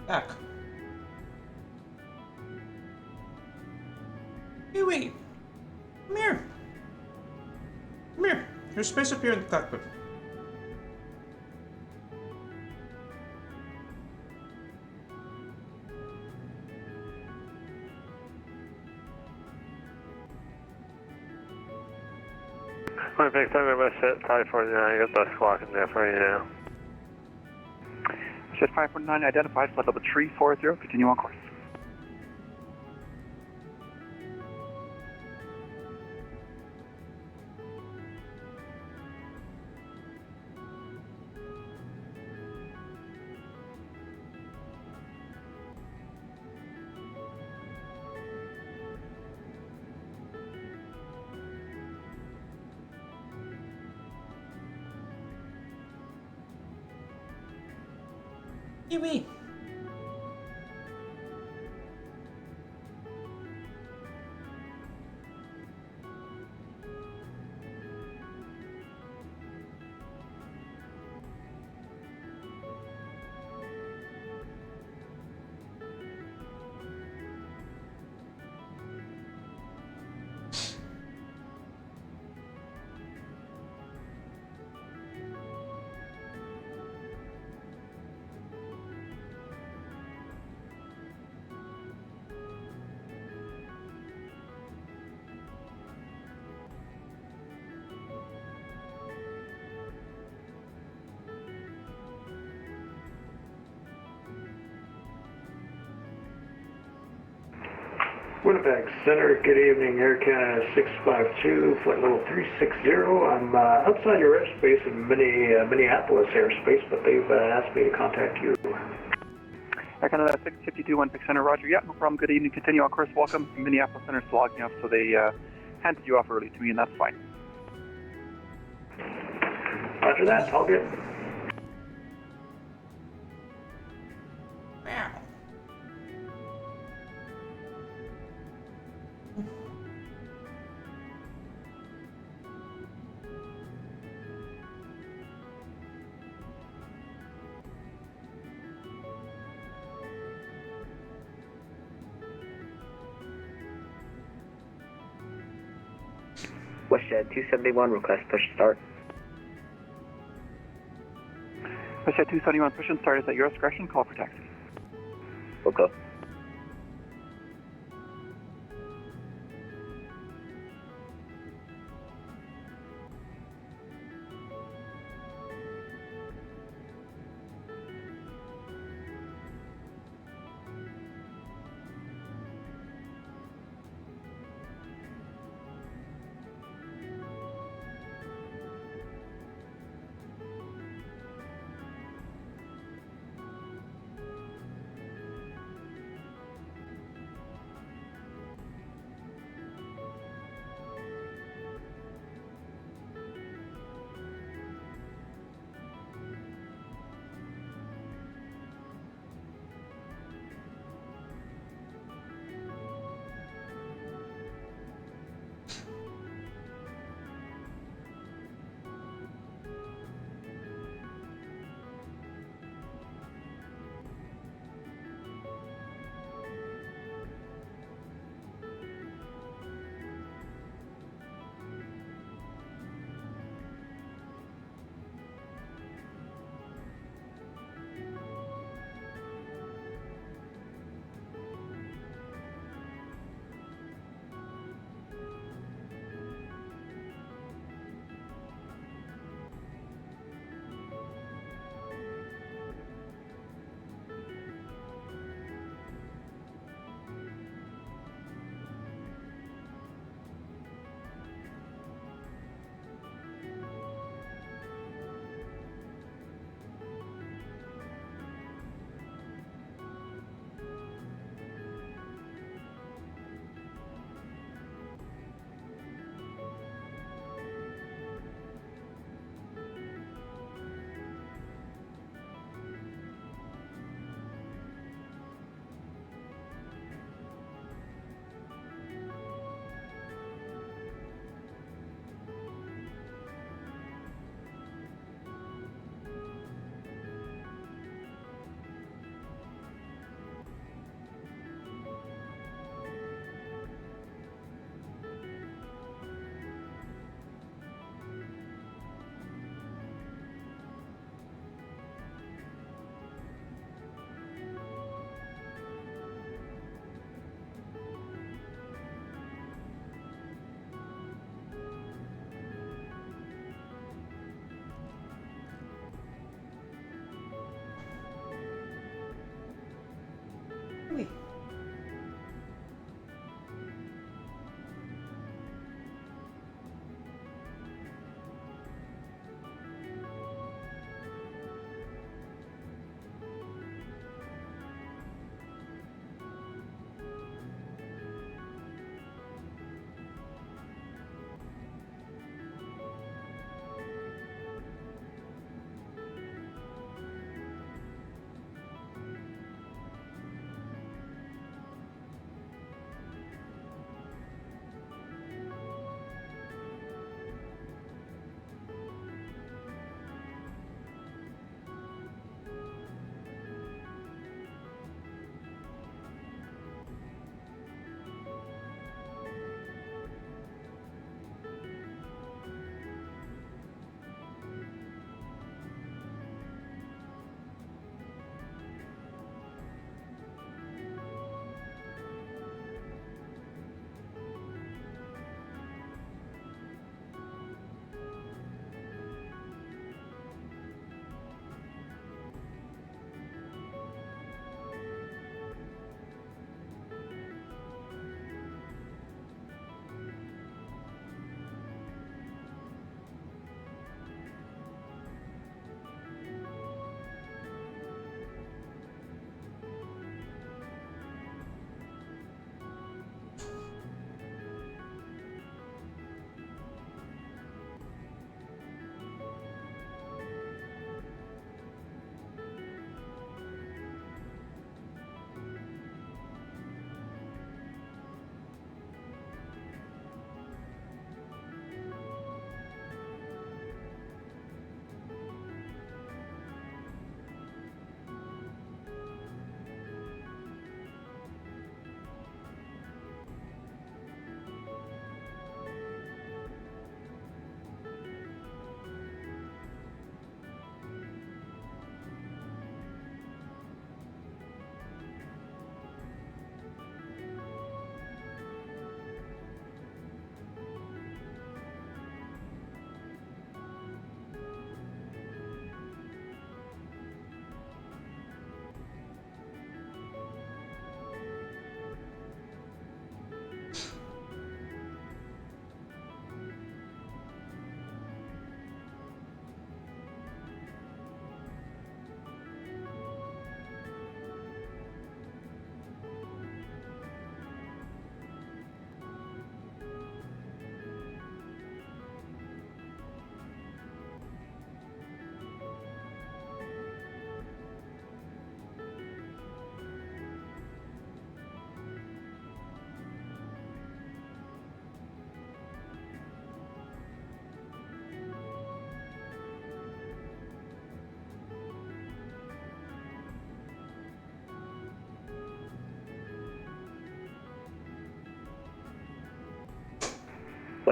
Back. Kiwi! Come here! Come here! There's space up here in the cockpit. Winnipeg Center, WestJet 549, got the squawk in there for you now. WestJet 549, identified, flight level 340, continue on course. Kiwi! Winnipeg Center, good evening, Air Canada 652, flight level 360. I'm outside your airspace in Minneapolis airspace, but they've asked me to contact you. Air Canada 652, Winnipeg Center, roger. Yeah, no problem. Good evening. Continue on course. Welcome. Minneapolis Center's logging up, so they handed you off early to me, and that's fine. Roger that, all good. WestJet 271, request push start. WestJet 271, push and start is at your discretion. Call for taxi. Okay.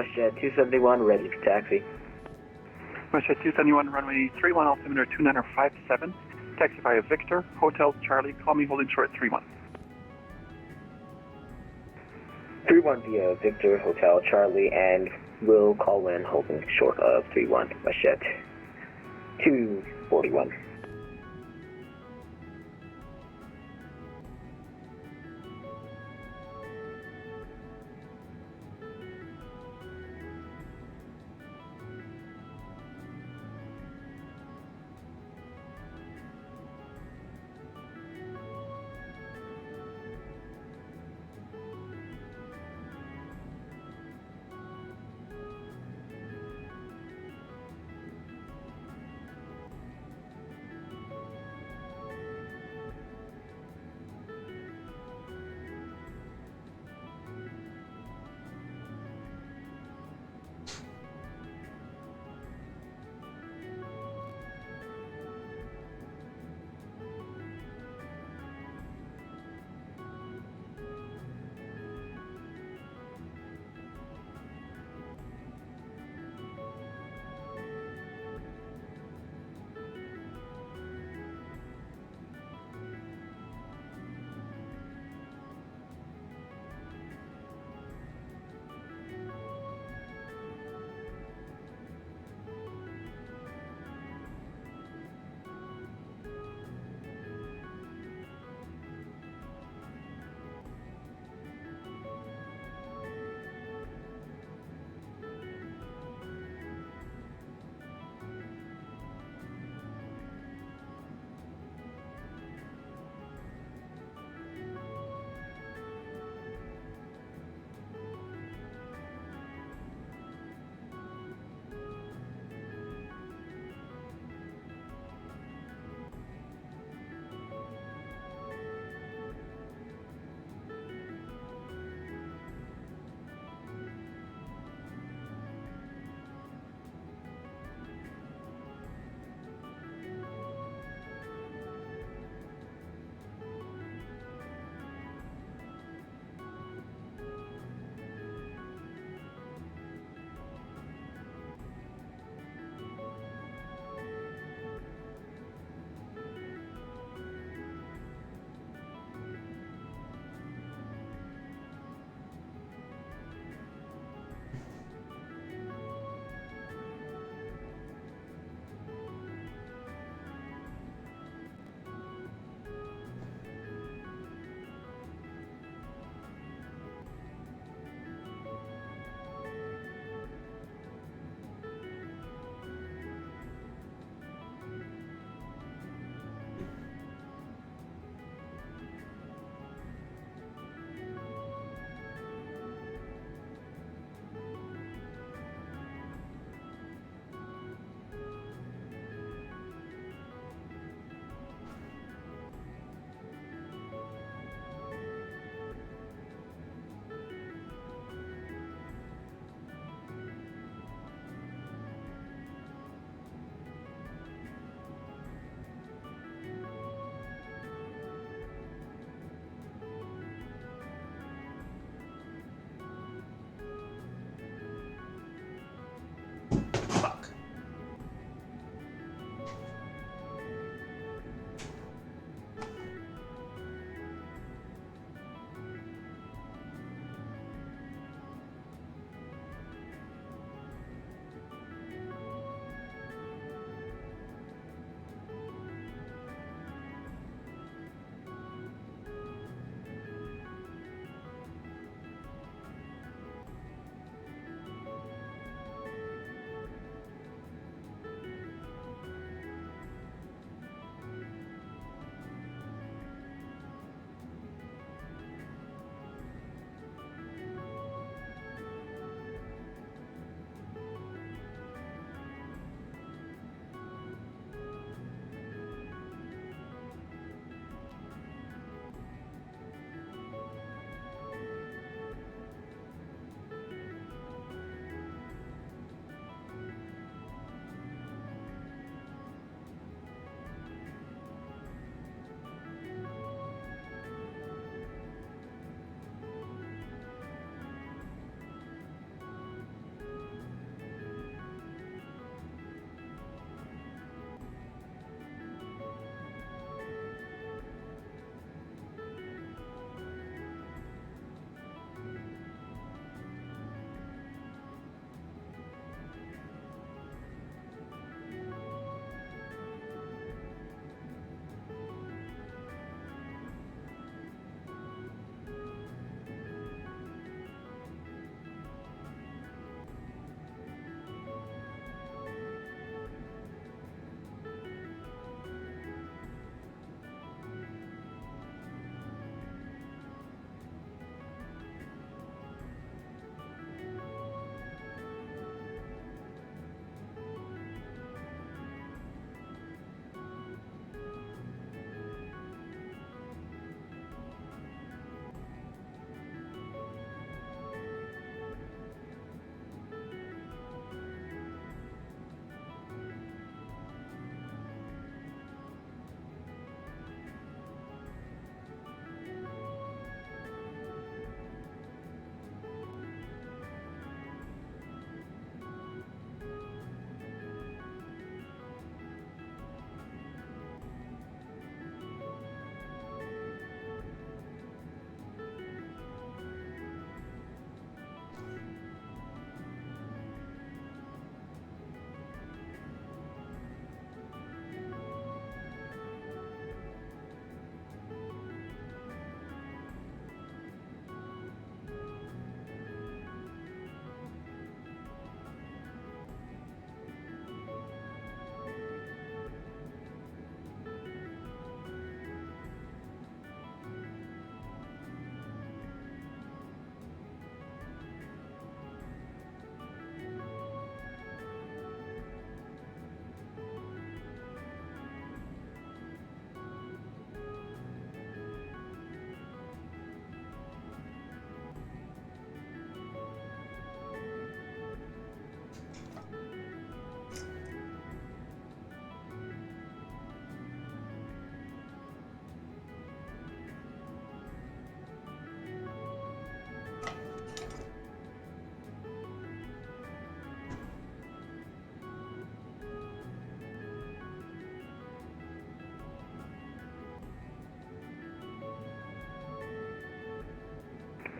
WestJet 271, ready for taxi. WestJet 271, runway 31, altimeter 2957. Taxi via Victor, Hotel Charlie, call me holding short 31. 31 via Victor, Hotel Charlie, and will call in holding short of 31, WestJet 241.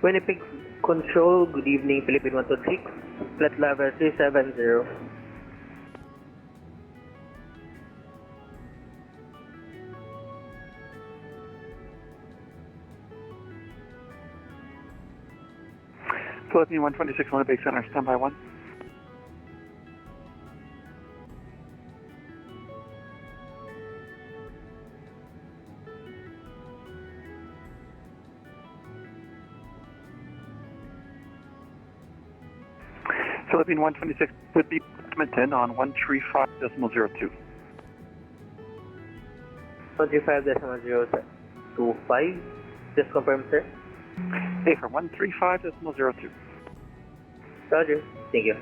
Winnipeg Control, good evening, Philippine 126, flight level 370. Philippine 126, Winnipeg Center, standby 1. Philippine 126 would be Edmonton on 135.02. 135.025, just confirm, sir. Hey, for 135.02. Roger, thank you.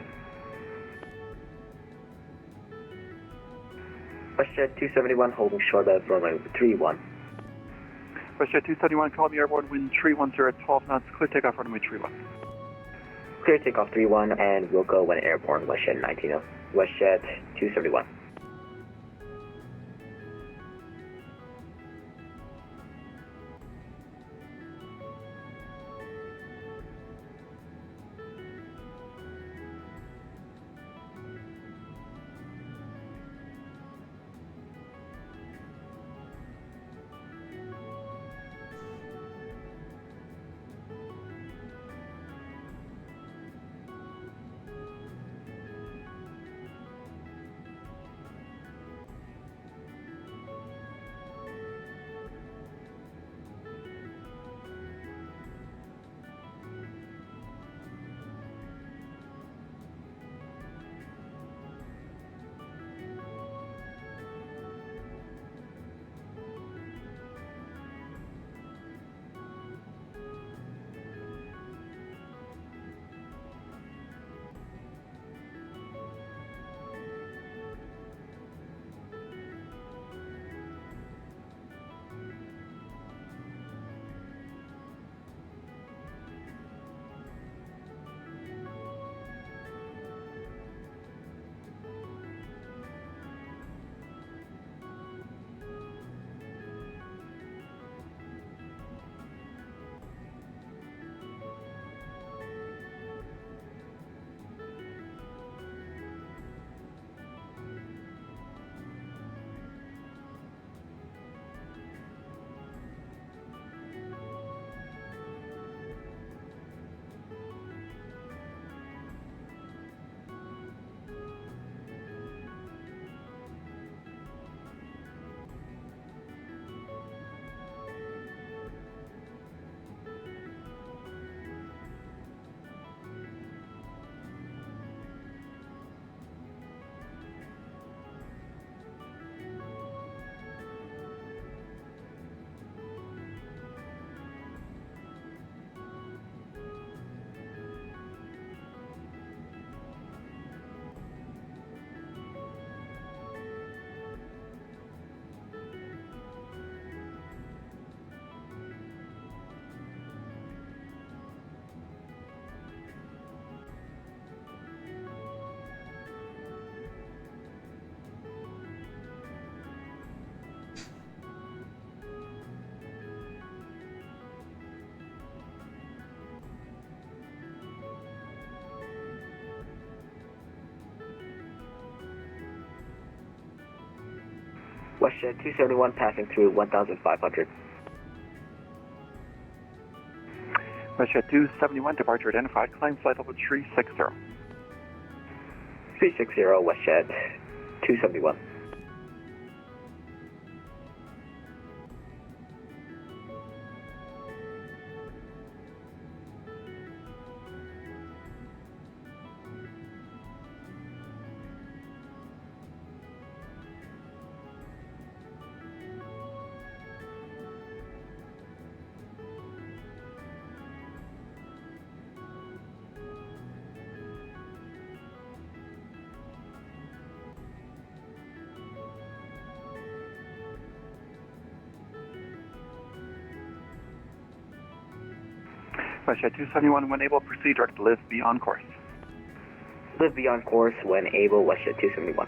WestJet 271 holding short of runway 31. WestJet 271, Columbia Airborne, wind 310, 12 knots, clear takeoff runway 31. Clear takeoff 31 and we'll go when airborne, WestJet 19, WestJet 271. WestJet 271 passing through 1,500. WestJet 271, departure identified, climb flight level 360. 360, WestJet 271. WestJet 271, when able, proceed direct to live beyond course. Live beyond course when able, WestJet 271.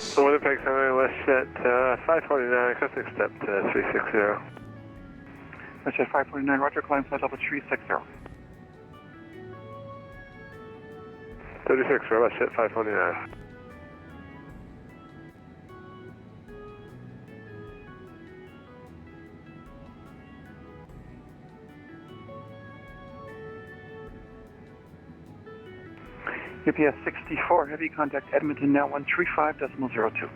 So Winnipeg Center, WestJet 549, custom step to 360. WestJet 549, roger, climb flight level 360. 36 for WestJet 549. UPS 64, heavy contact Edmonton now 135.02.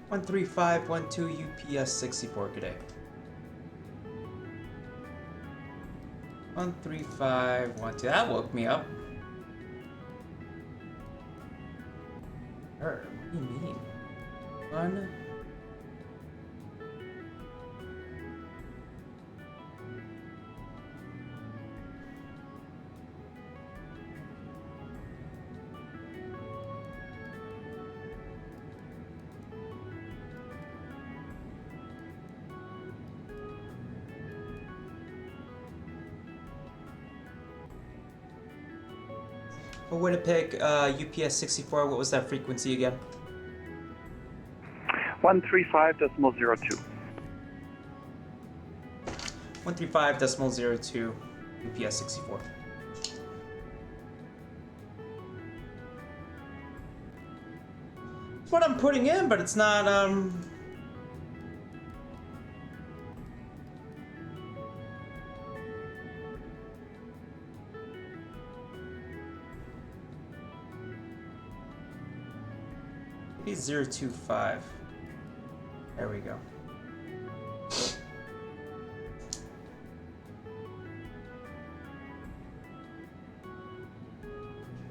13512 UPS 64, good day. 13512, that woke me up. What do you mean? One. For Winnipeg, UPS 64, what was that frequency again? 135.02. 135.02 UPS 64. It's what I'm putting in, but it's not, maybe 025. There we go.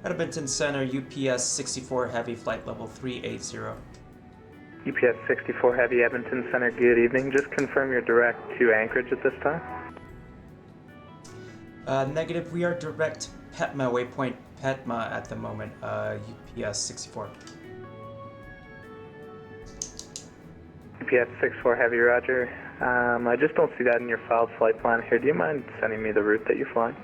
Edmonton Center, UPS 64 Heavy, flight level 380. UPS 64 Heavy, Edmonton Center, good evening. Just confirm you're direct to Anchorage at this time. Negative, we are direct Petma, waypoint Petma at the moment, UPS 64. UPS 64 Heavy, roger. I just don't see that in your filed flight plan here. Do you mind sending me the route that you're flying?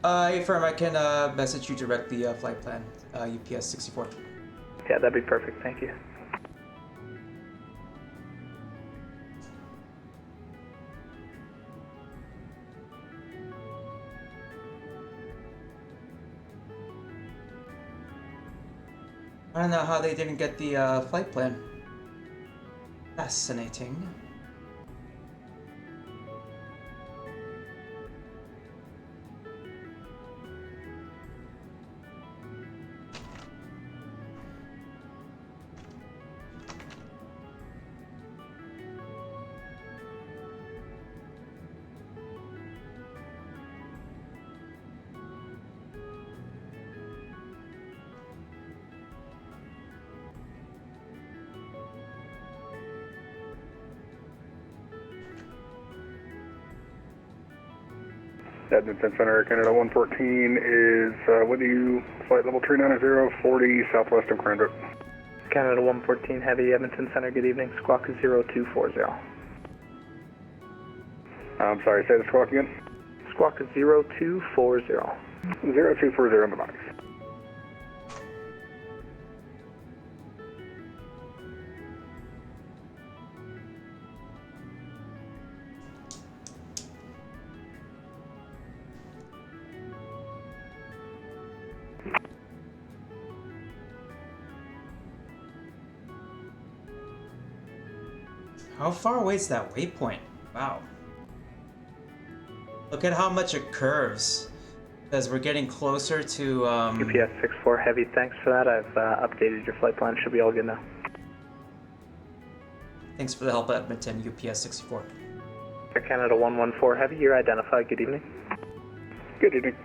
Affirm, I can message you direct the flight plan, UPS 64. Yeah, that'd be perfect, thank you. I don't know how they didn't get the flight plan. Fascinating. Edmonton Center, Canada 114 is with you, flight level 390, 40 southwest of Cranbrook. Canada 114 Heavy, Edmonton Center, good evening. Squawk 0240. I'm sorry, say the squawk again? Squawk 0240. 0240 on the box. How far away is that waypoint? Wow. Look at how much it curves as we're getting closer to, UPS 64 Heavy, thanks for that. I've updated your flight plan. Should be all good now. Thanks for the help, Edmonton, UPS 64. Canada 114 Heavy, you're identified. Good evening. Good evening.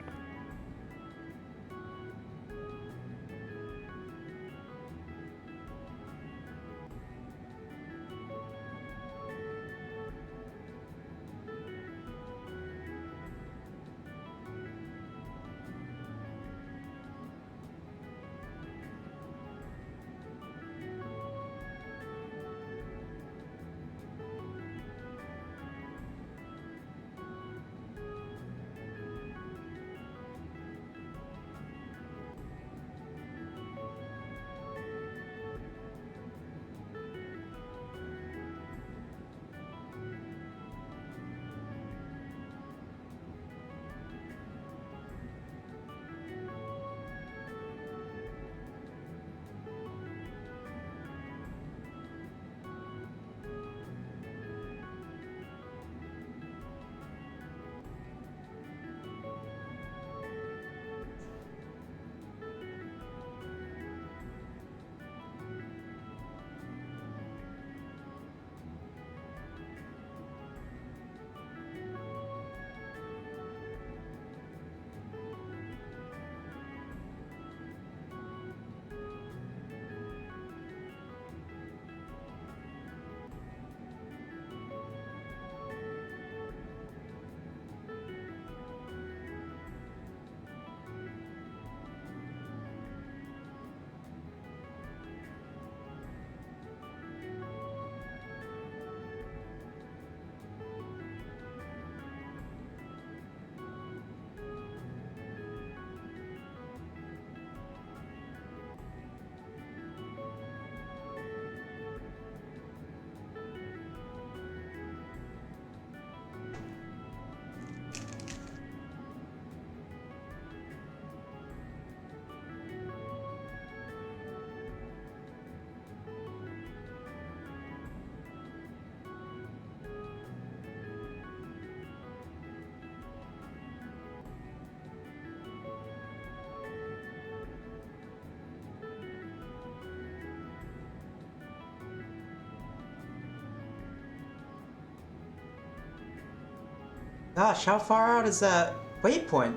Gosh, how far out is that waypoint?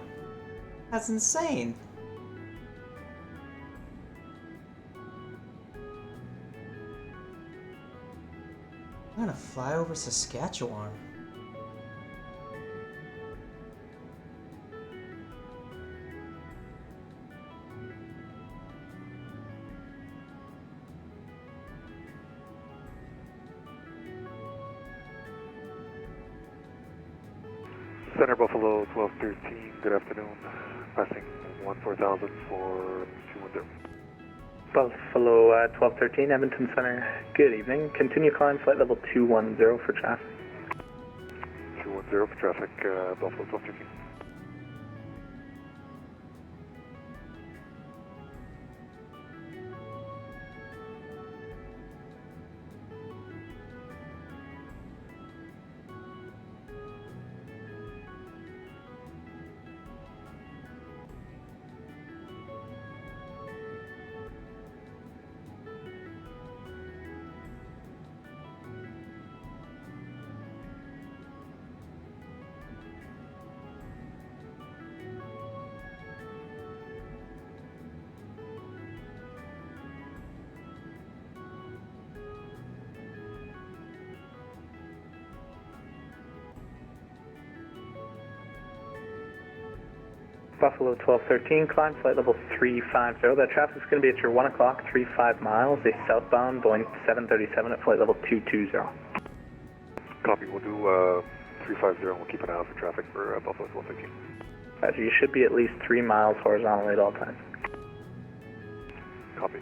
That's insane. I'm gonna fly over Saskatchewan. Center Buffalo 1213, good afternoon. Passing 14,000 for 210. Buffalo 1213, Edmonton Center, good evening. Continue climb flight level 210 for traffic. 210 for traffic, Buffalo 1213. Buffalo 1213, climb flight level 350. That traffic's going to be at your 1 o'clock, 35 miles, a southbound Boeing 737 at flight level 220. Copy, we'll do 350 and we'll keep an eye out for traffic for Buffalo 1213. Roger, you should be at least 3 miles horizontally at all times. Copy.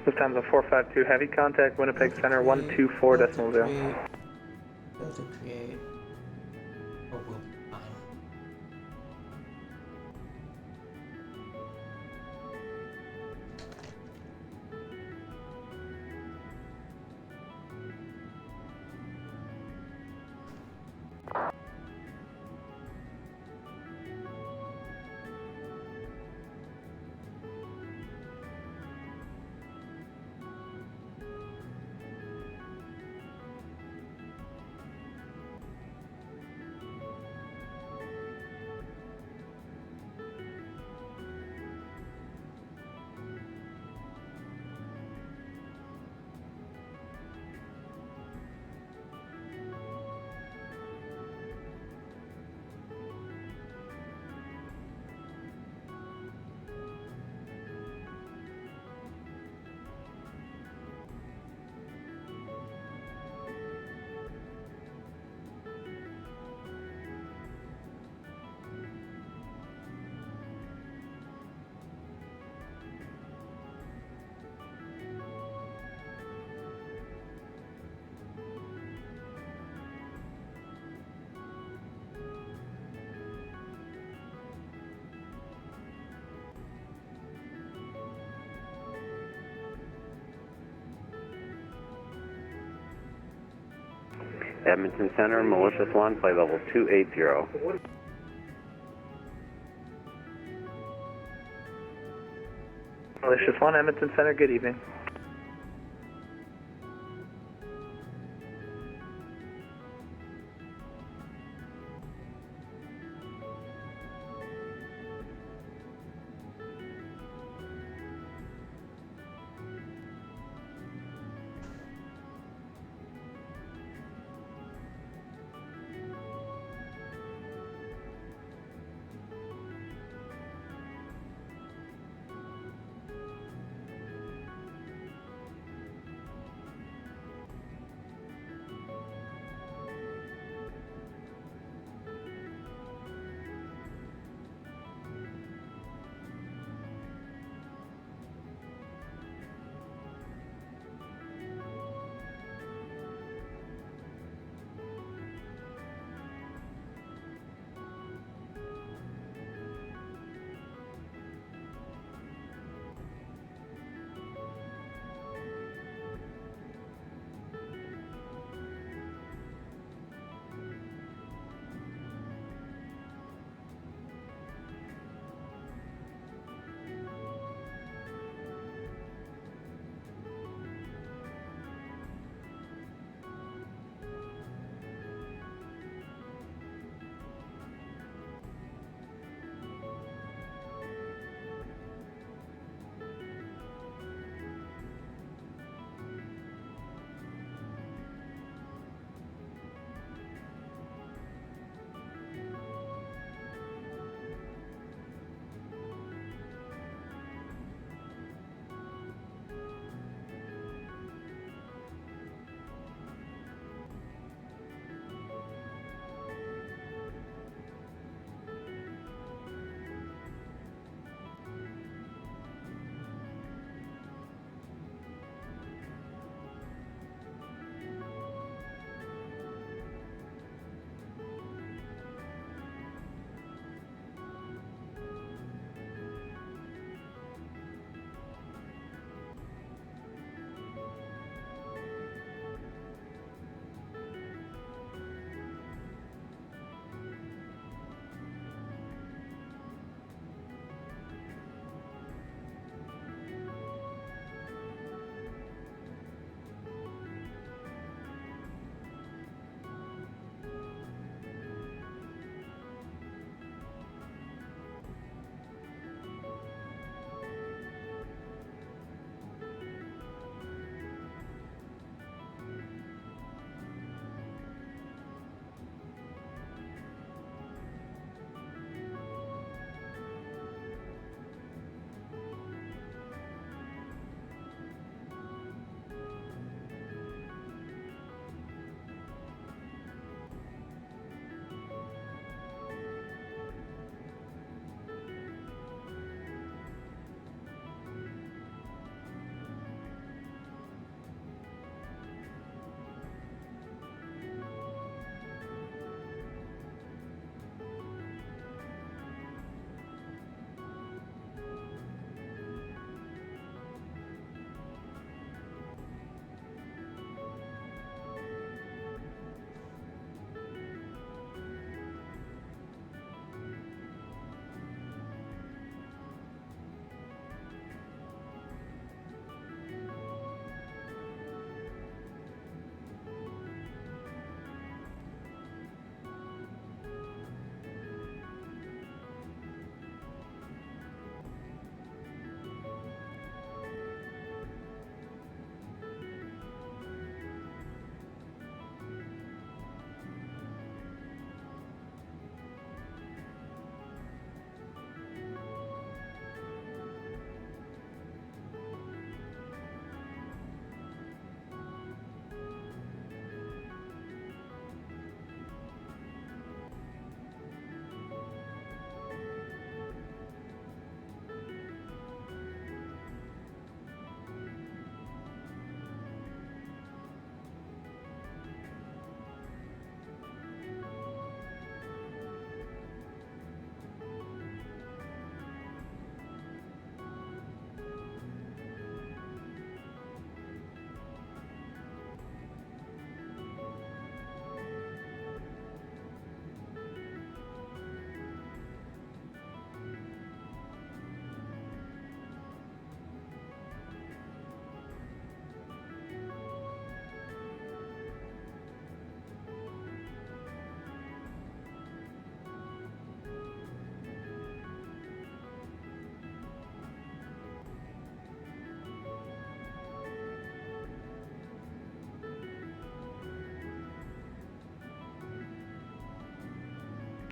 Lufthansa 452 Heavy, contact Winnipeg Center 124.0. Failed to create. Oh, we'll be fine. Edmonton Center, Malicious 1, flight level 280. Malicious 1, Edmonton Center, good evening.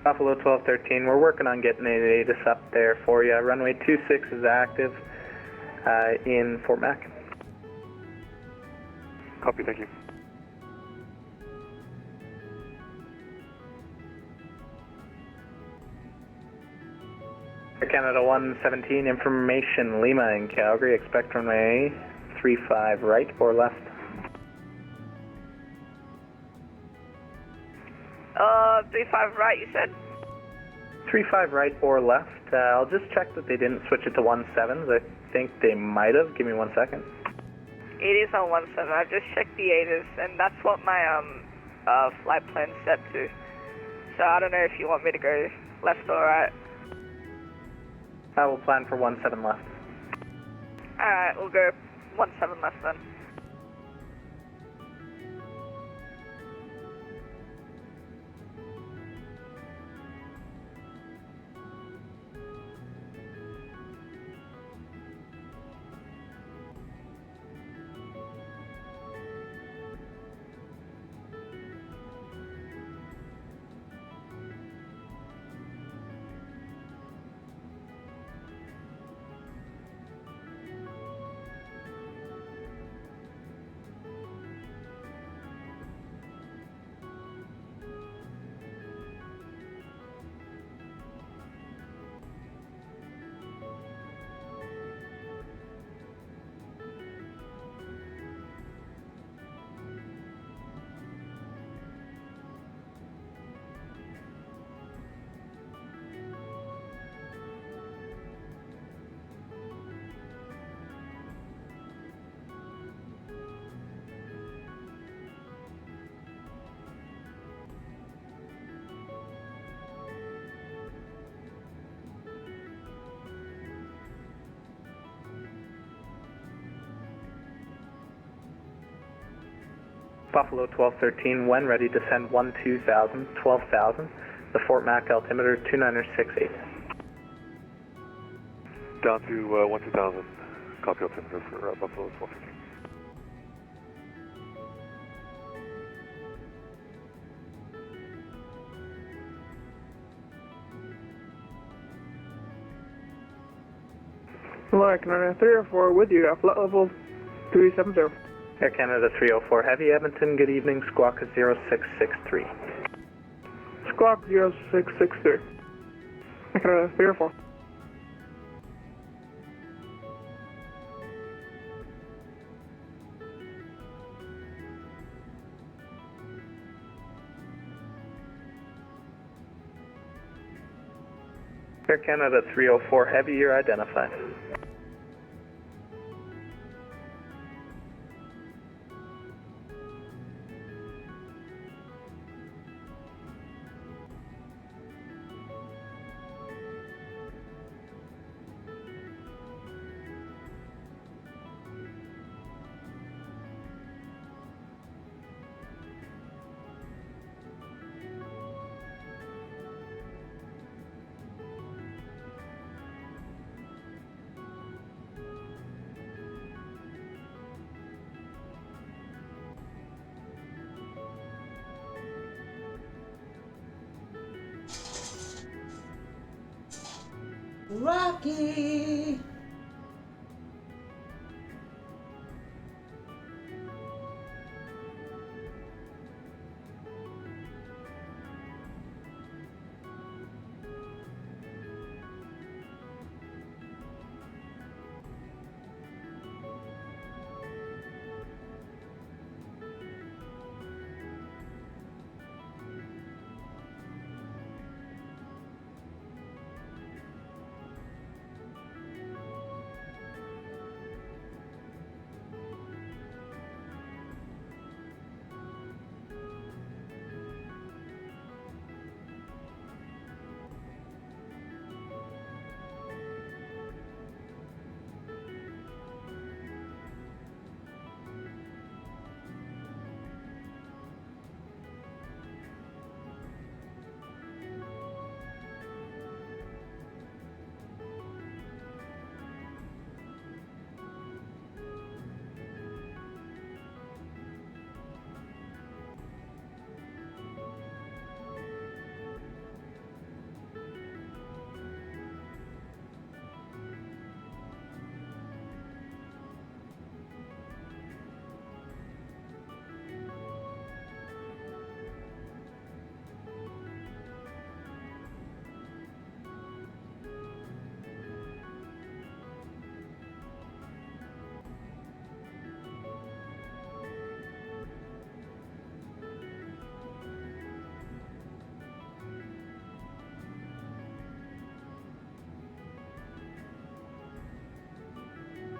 Buffalo 1213, we're working on getting an ATIS up there for you. Runway 26 is active in Fort Mac. Copy, thank you. Air Canada 117, information Lima in Calgary, expect runway 35 right or left? 35 right, you said? 35 right or left. I'll just check that they didn't switch it to 17s. I think they might have. Give me 1 second. It is on 17. I've just checked the ATIS, and that's what my flight plan's set to. So I don't know if you want me to go left or right. I will plan for 17 left. Alright, we'll go 17 left then. Buffalo 1213, when ready, descend 12,000, 12,000. The Fort Mac altimeter 2968. Down to 12,000. Copy altimeter for Buffalo 1213. Hello, Canada 304 with you at flight level 370. Air Canada 304 Heavy, Edmonton, good evening, squawk 0663. Squawk 0663. Air Canada 304. Air Canada 304 Heavy, you're identified. Rocky!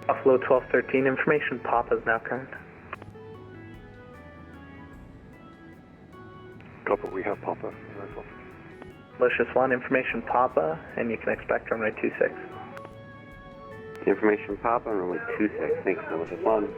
Buffalo 1213, information Papa's now current. Copy, we have Papa. Malicious 1, information Papa, and you can expect runway 26. Information Papa, runway 26. Thanks, Malicious 1.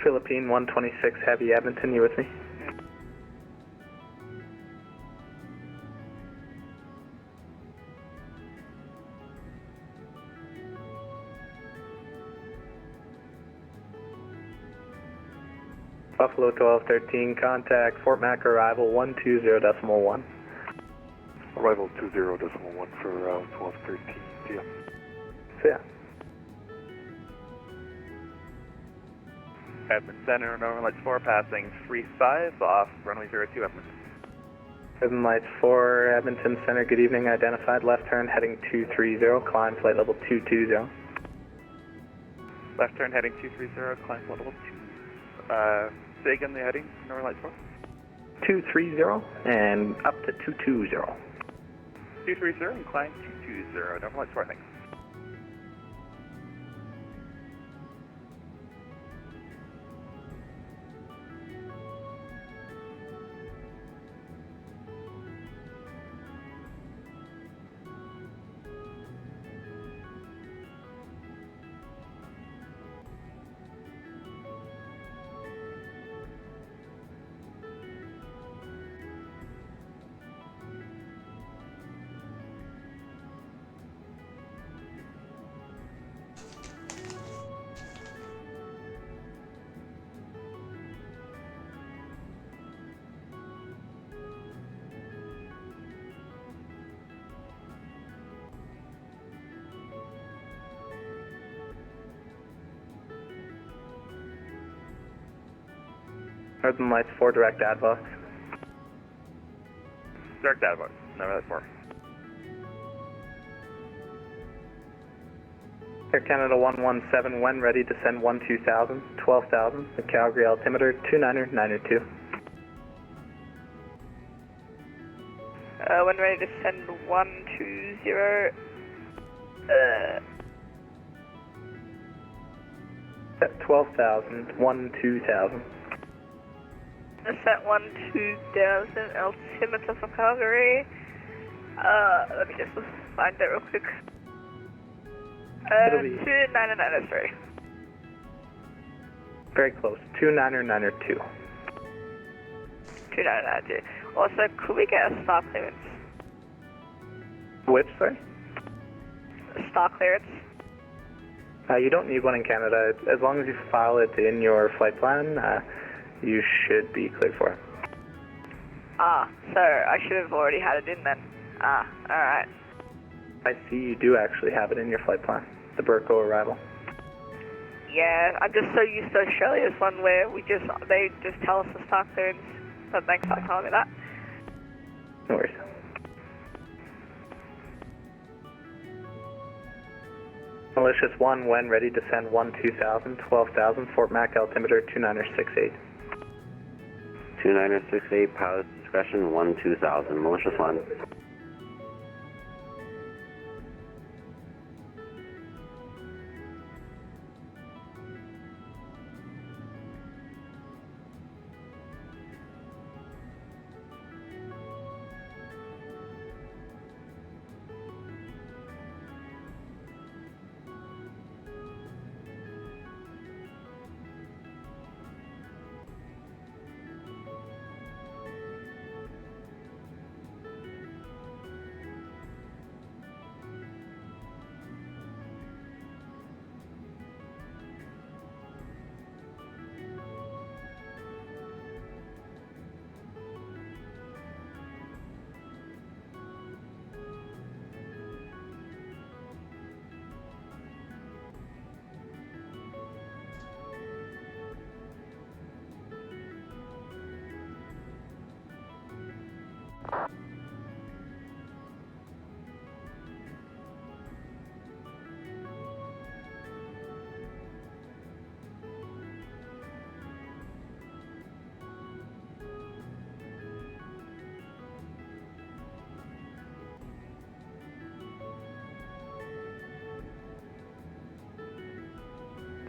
Philippine 126 Heavy Edmonton, you with me? Buffalo 1213, contact Fort Mac arrival 120.1. Arrival 20.1 for 1213, yeah. So yeah. Edmund Center, Northern Lights 4, passing 35 off runway 02, Edmund. Northern Lights 4, Edmonton Center, good evening. Identified left turn heading 230, climb flight level 220. Left turn heading 230, climb flight level 2. Say again the heading, Northern Lights 4? 230 and up to 220. 230 and climb 220, Northern Lights 4, thanks. Northern Lights 4, direct adbox. Direct adbox, Northern Lights 4. Air Canada 117, when ready, descend 12,000, 12,000, the Calgary altimeter 2992. When ready to send 120. Set 12,000, 12,000. Set 12,000, altimeter for Calgary. Let me just find that real quick. 2993. Very close, 2992. 2992. Also, could we get a star clearance? Which, sorry? Star clearance? You don't need one in Canada. As long as you file it in your flight plan, you should be cleared for it. So I should have already had it in then. Alright. I see you do actually have it in your flight plan, the Burco arrival. Yeah, I'm just so used to Australia's one where they just tell us the star clearance, but thanks for telling me that. No worries. Malicious 1, when ready, descend 12,000, 12,000, Fort Mac altimeter 2968. 2968, pilot discretion 12,000, Malicious 1.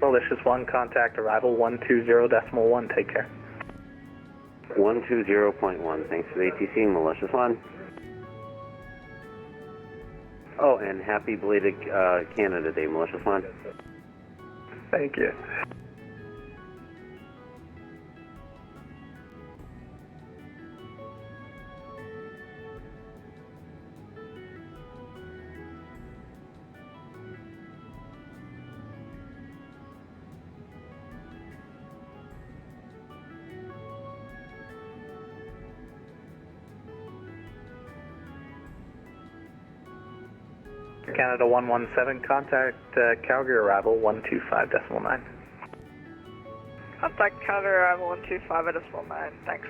Malicious 1, contact arrival 120.1, take care. 120.1, thanks for the ATC, Malicious 1. Oh, and happy belated Canada Day, Malicious 1. Thank you. Canada 117, contact Calgary arrival 125.9. Contact Calgary arrival 125.9, thanks.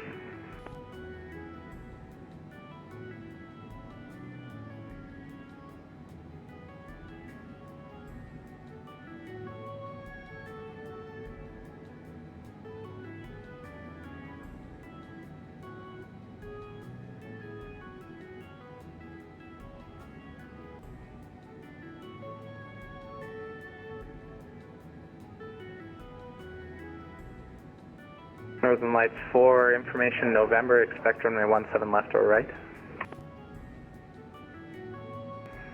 Northern Lights 4, information November, expect runway 17 left or right.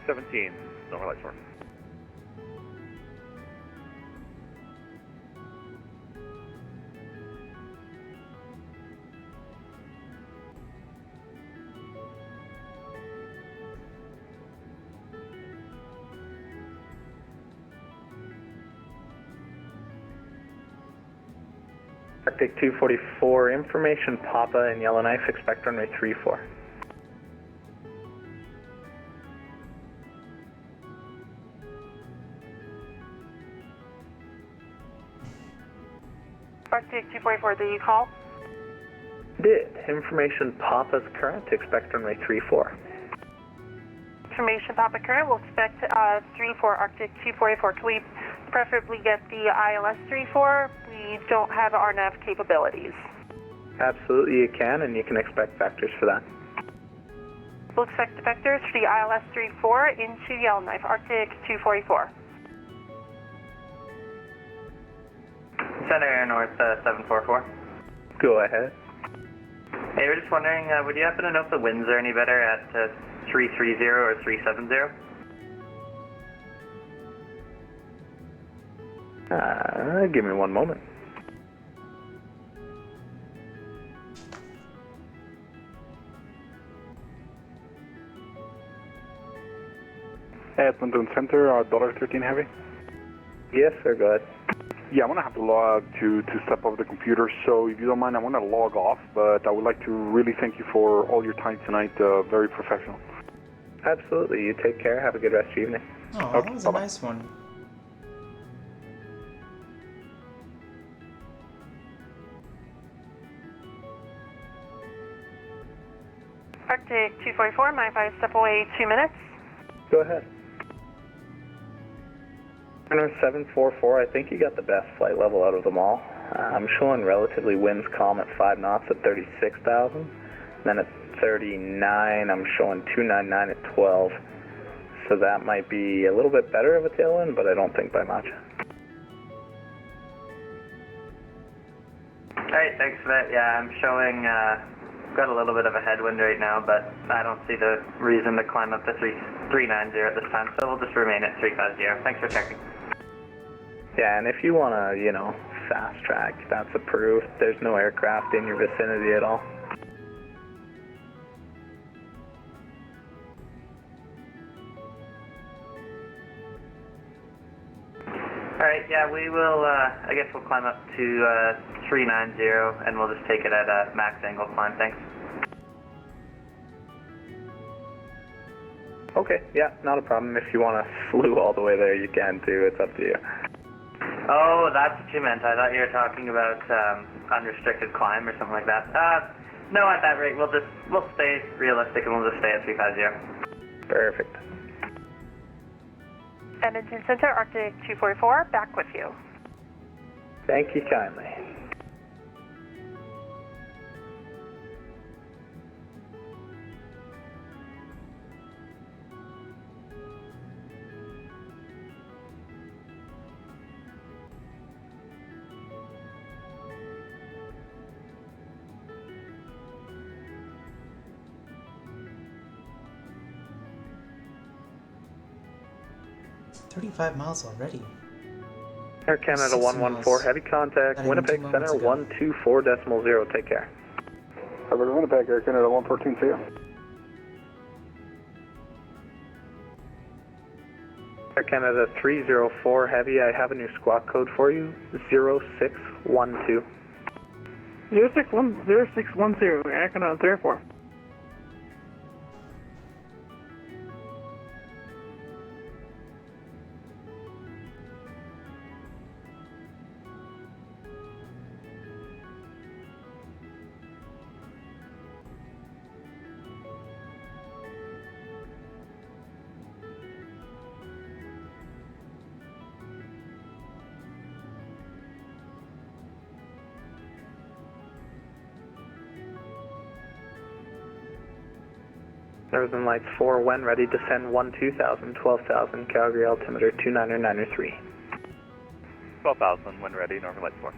17, Northern Lights 4. Arctic 244, information Papa and Yellowknife, expect runway 34. Arctic 244, did you call? Did. Information Papa's current, expect runway 34. Information Papa current, we'll expect 34 Arctic 244. Can we preferably get the ILS 34? We don't have RNAV capabilities. Absolutely you can, and you can expect vectors for that. We'll expect the vectors for the ILS 34 into Yellowknife, Arctic 244. Center Air North 744. Go ahead. Hey, we're just wondering, would you happen to know if the winds are any better at 330 or 370? Give me one moment. Edmonton Center, $13 heavy. Yes, sir, go ahead. Yeah, I'm going to have to log to step off the computer, so if you don't mind, I'm going to log off, but I would like to really thank you for all your time tonight. Very professional. Absolutely. You take care. Have a good rest of your evening. Oh, Okay, that was bye-bye. a nice one. Arctic 244, mind if I step away 2 minutes? Go ahead. Runway 744, I think you got the best flight level out of them all. I'm showing relatively winds calm at 5 knots at 36,000. Then at 39, I'm showing 299 at 12. So that might be a little bit better of a tailwind, but I don't think by much. Alright, thanks for that. Yeah, I'm showing, got a little bit of a headwind right now, but I don't see the reason to climb up to 390 at this time, so we'll just remain at 350. Thanks for checking. Yeah, and if you want to, fast track, that's approved. There's no aircraft in your vicinity at all. Alright, yeah, we will, I guess we'll climb up to 390 and we'll just take it at a max angle climb, thanks. Okay, yeah, not a problem. If you want to flew all the way there, you can too. It's up to you. Oh, that's what you meant. I thought you were talking about unrestricted climb or something like that. No, at that rate, we'll stay realistic and we'll just stay at 350. Perfect. Edmonton Center, Arctic 244, back with you. Thank you kindly. 35 miles already. Air Canada 6 114, miles. heavy contact, Not even Winnipeg 2 Center moments ago. 124.0, take care. Over to Winnipeg, Air Canada 114, see ya. Air Canada 304, heavy, I have a new squawk code for you, 0612. 0610, Air Canada 304. Northern Lights 4, when ready, descend 12,000, 12,000, Calgary altimeter 29993. 12,000 when ready, Northern Lights 4.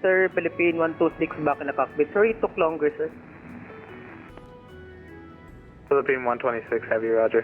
Sir, Philippine 126 back in the cockpit. Sorry, it took longer, sir. Philippine 126, heavy, roger.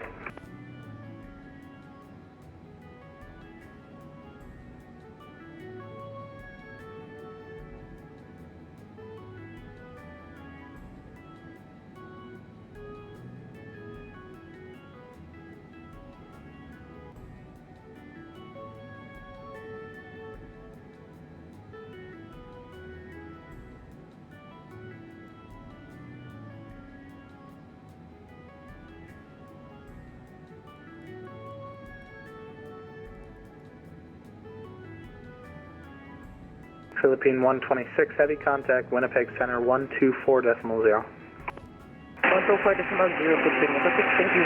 Philippine 126, heavy contact, Winnipeg Center 124.0. 124.0, continue. Thank you.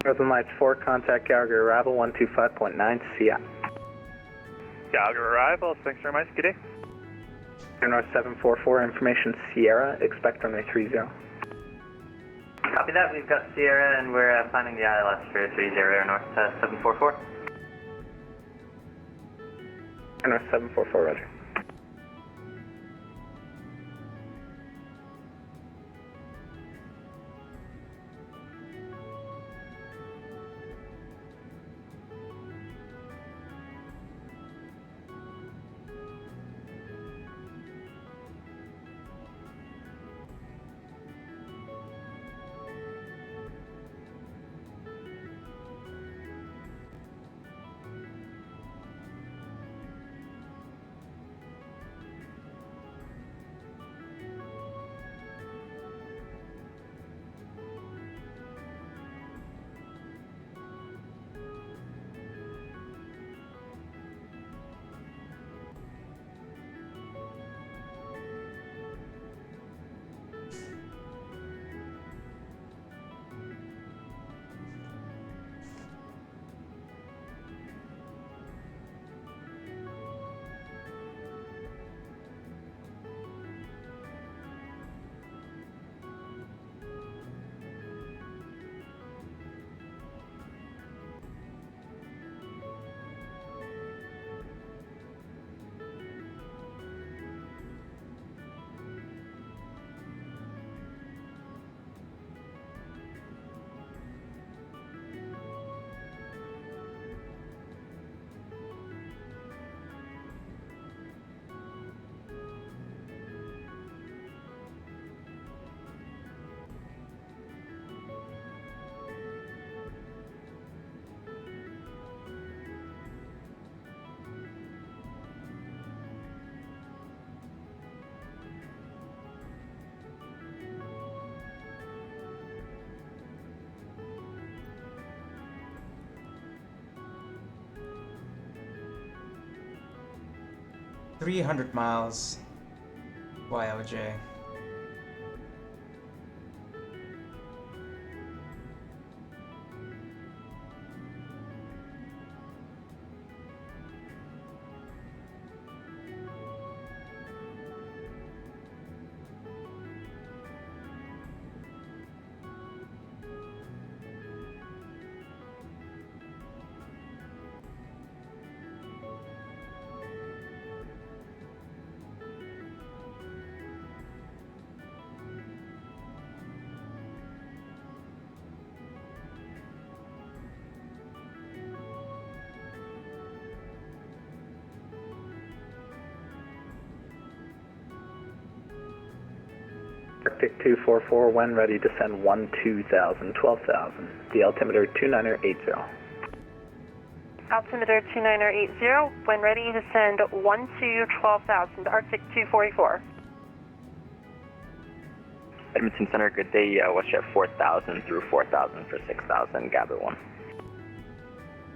Northern Lights 4, contact Calgary arrival 125.9, see ya. Calgary arrival, thanks very much, good day. Air North 744, information Sierra, expect runway 30. Copy that, we've got Sierra and we're planning the ILS for 30 Air North 744. Air North 744, roger. 300 miles YOJ. Arctic 244, when ready, descend 12,000, 12,000. The altimeter 2980. Altimeter 2980, when ready, descend 12,000, Arctic 244. Edmonton Center, good day, WestJet 4000 through 4000 for 6000, gather 1.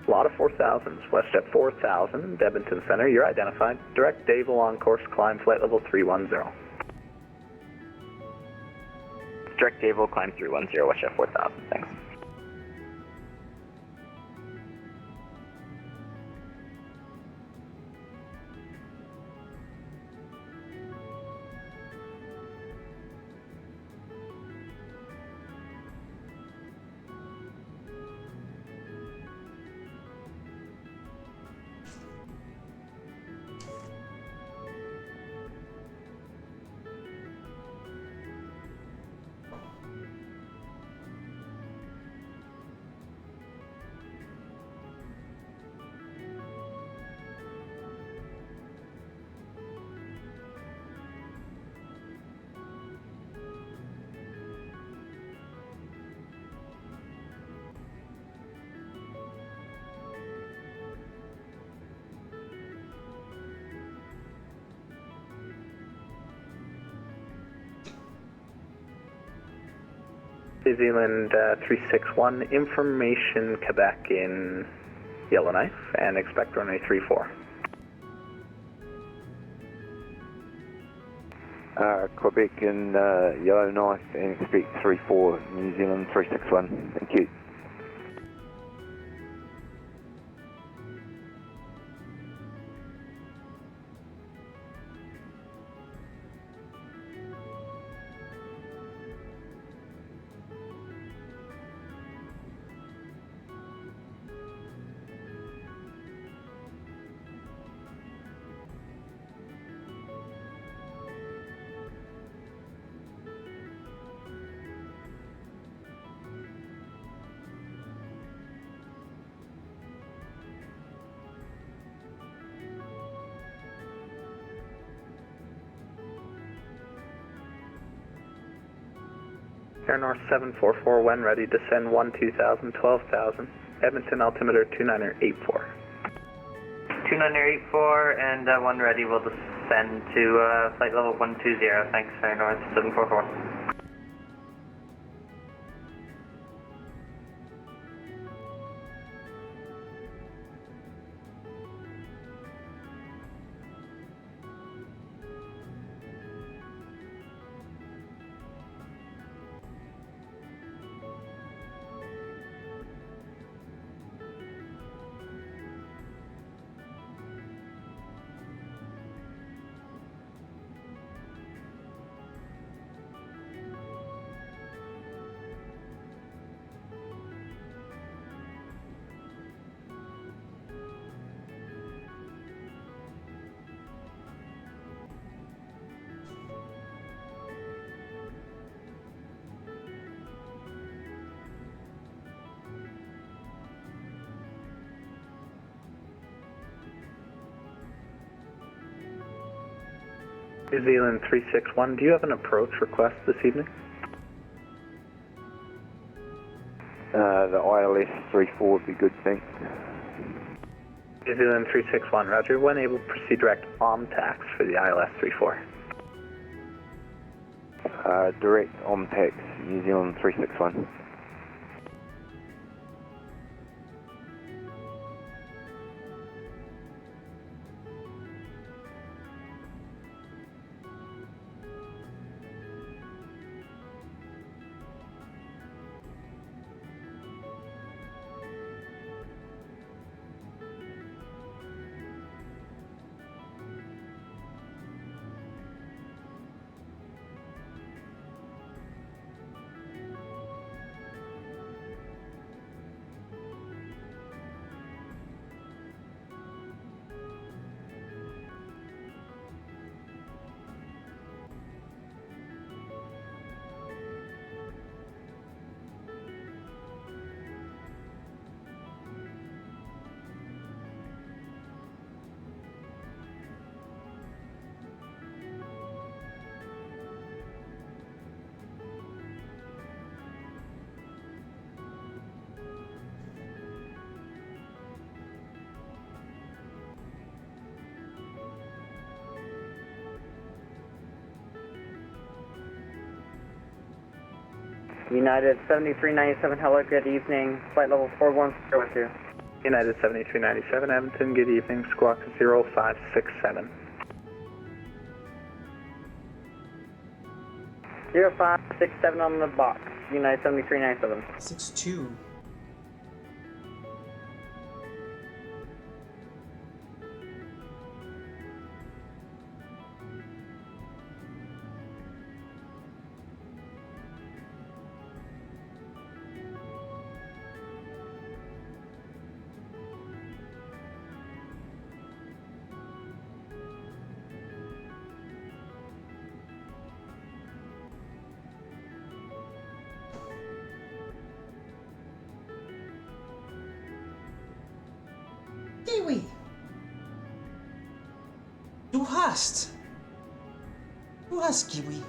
A lot of 4000s, WestJet 4000, Edmonton Center, you're identified. Direct Dave along course, climb flight level 310. Direct Dave will climb 310, WestJet 4000, thanks. New Zealand 361, information Quebec in Yellowknife, and expect runway 34. Quebec in Yellowknife and expect 34, New Zealand 361. Thank you. Air North 744, when ready, descend 12,000, 12,000. Edmonton altimeter 2984. 2984 and when ready, we'll descend to flight level 120. Thanks, Air North 744. New Zealand 361, do you have an approach request this evening? The ILS 34 would be good, thanks. New Zealand 361, roger. When able, proceed direct OMTAX for the ILS 34. Direct OMTAX, New Zealand 361. United 7397, hello, good evening. Flight level 410 with you. United 7397, Edmonton, good evening. Squawk 0567. 0567 on the box. United 7397. 6-2. Kiwi! Du hast! Du hast Kiwi.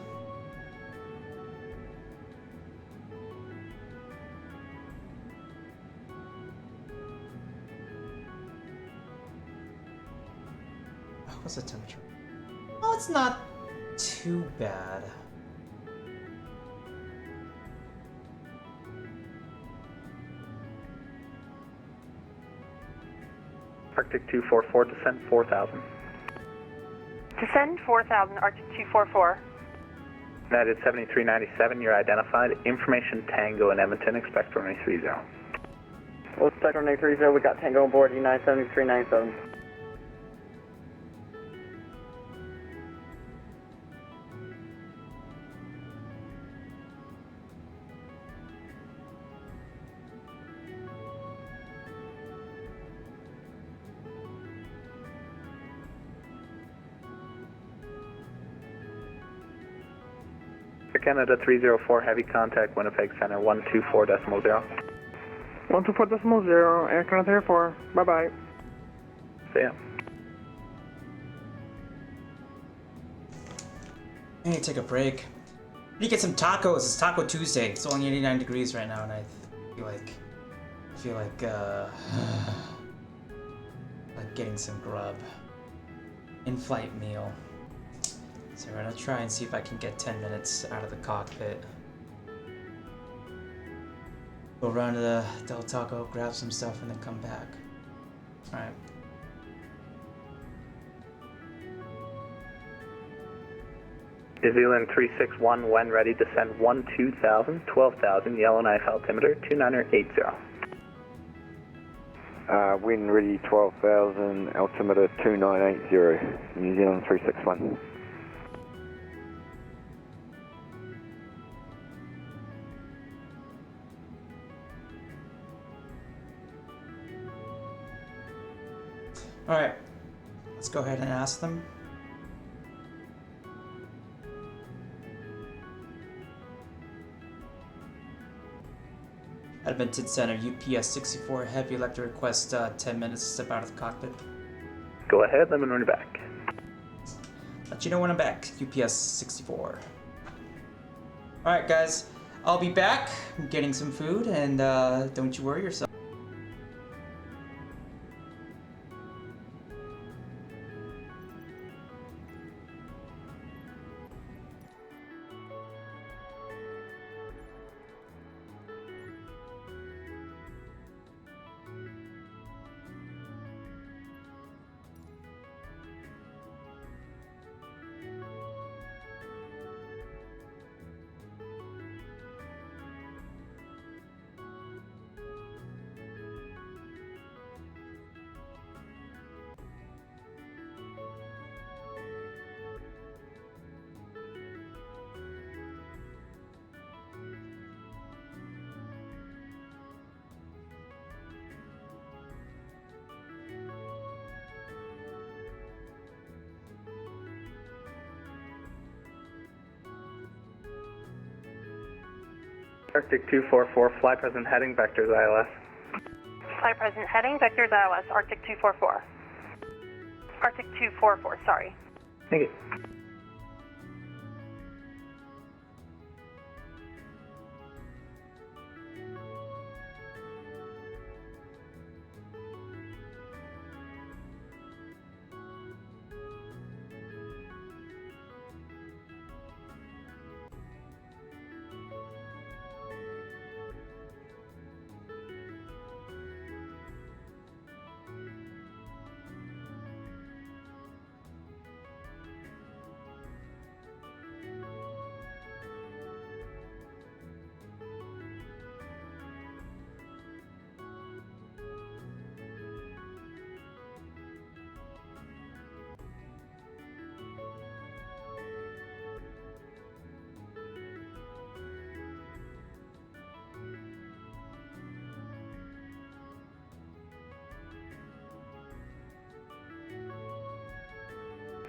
What's the temperature? Oh, it's not too bad. Arctic 244, descent 4000. Descend 4,000, Arctic 244. United 7397, you're identified. Information Tango in Edmonton, expect runway 30. Well, expect runway 30, we got Tango on board, United 7397. Canada 304, heavy contact, Winnipeg Center 124.0. 124.0, Air Canada 304, bye-bye. See ya. I need to take a break. I need to get some tacos. It's Taco Tuesday. It's only 89 degrees right now, and I feel like getting some grub. In-flight meal. So we're gonna try and see if I can get 10 minutes out of the cockpit. Go run to the Del Taco, grab some stuff, and then come back. Alright. New Zealand 361, when ready, descend 12,000, 12,000, Yellowknife altimeter 2980. Wind ready 12,000, altimeter 2980, New Zealand 361. Alright, let's go ahead and ask them. Edmonton Center, UPS 64, heavy electric request 10 minutes to step out of the cockpit. Go ahead, let me run you back. Let you know when I'm back, UPS 64. Alright guys, I'll be back. I'm getting some food, and don't you worry yourself. Arctic 244, fly present heading, vectors ILS. Fly present heading, vectors ILS, Arctic 244. Arctic 244, sorry. Thank you.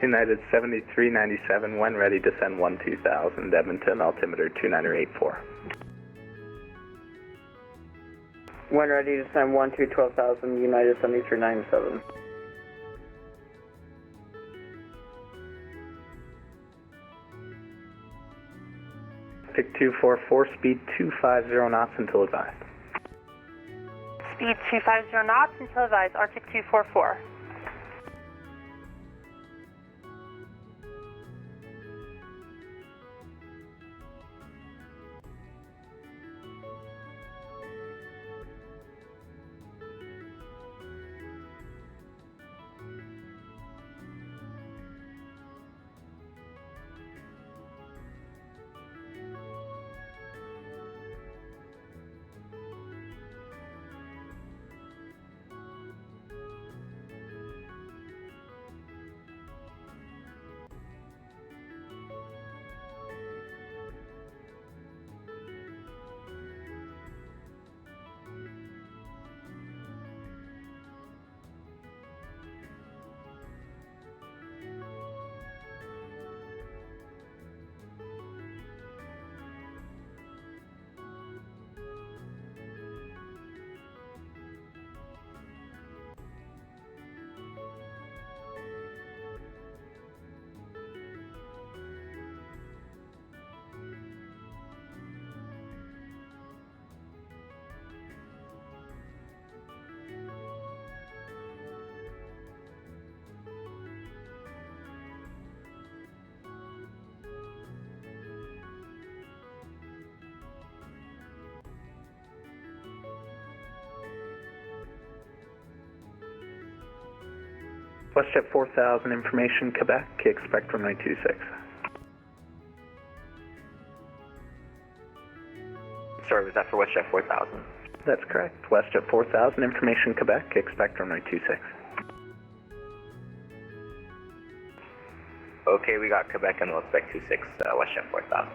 United 7397, when ready, descend 12000, Edmonton, altimeter 2984. When ready to send 12,000, United 7397. Arctic 244, speed 250 knots until advised. Speed 250 knots until advised, Arctic 244. WestJet 4000, information, Quebec, expect runway 26. Sorry, was that for WestJet 4000? That's correct. WestJet 4000, information, Quebec, expect runway 26. Okay, we got Quebec and we'll expect 26, WestJet 4000.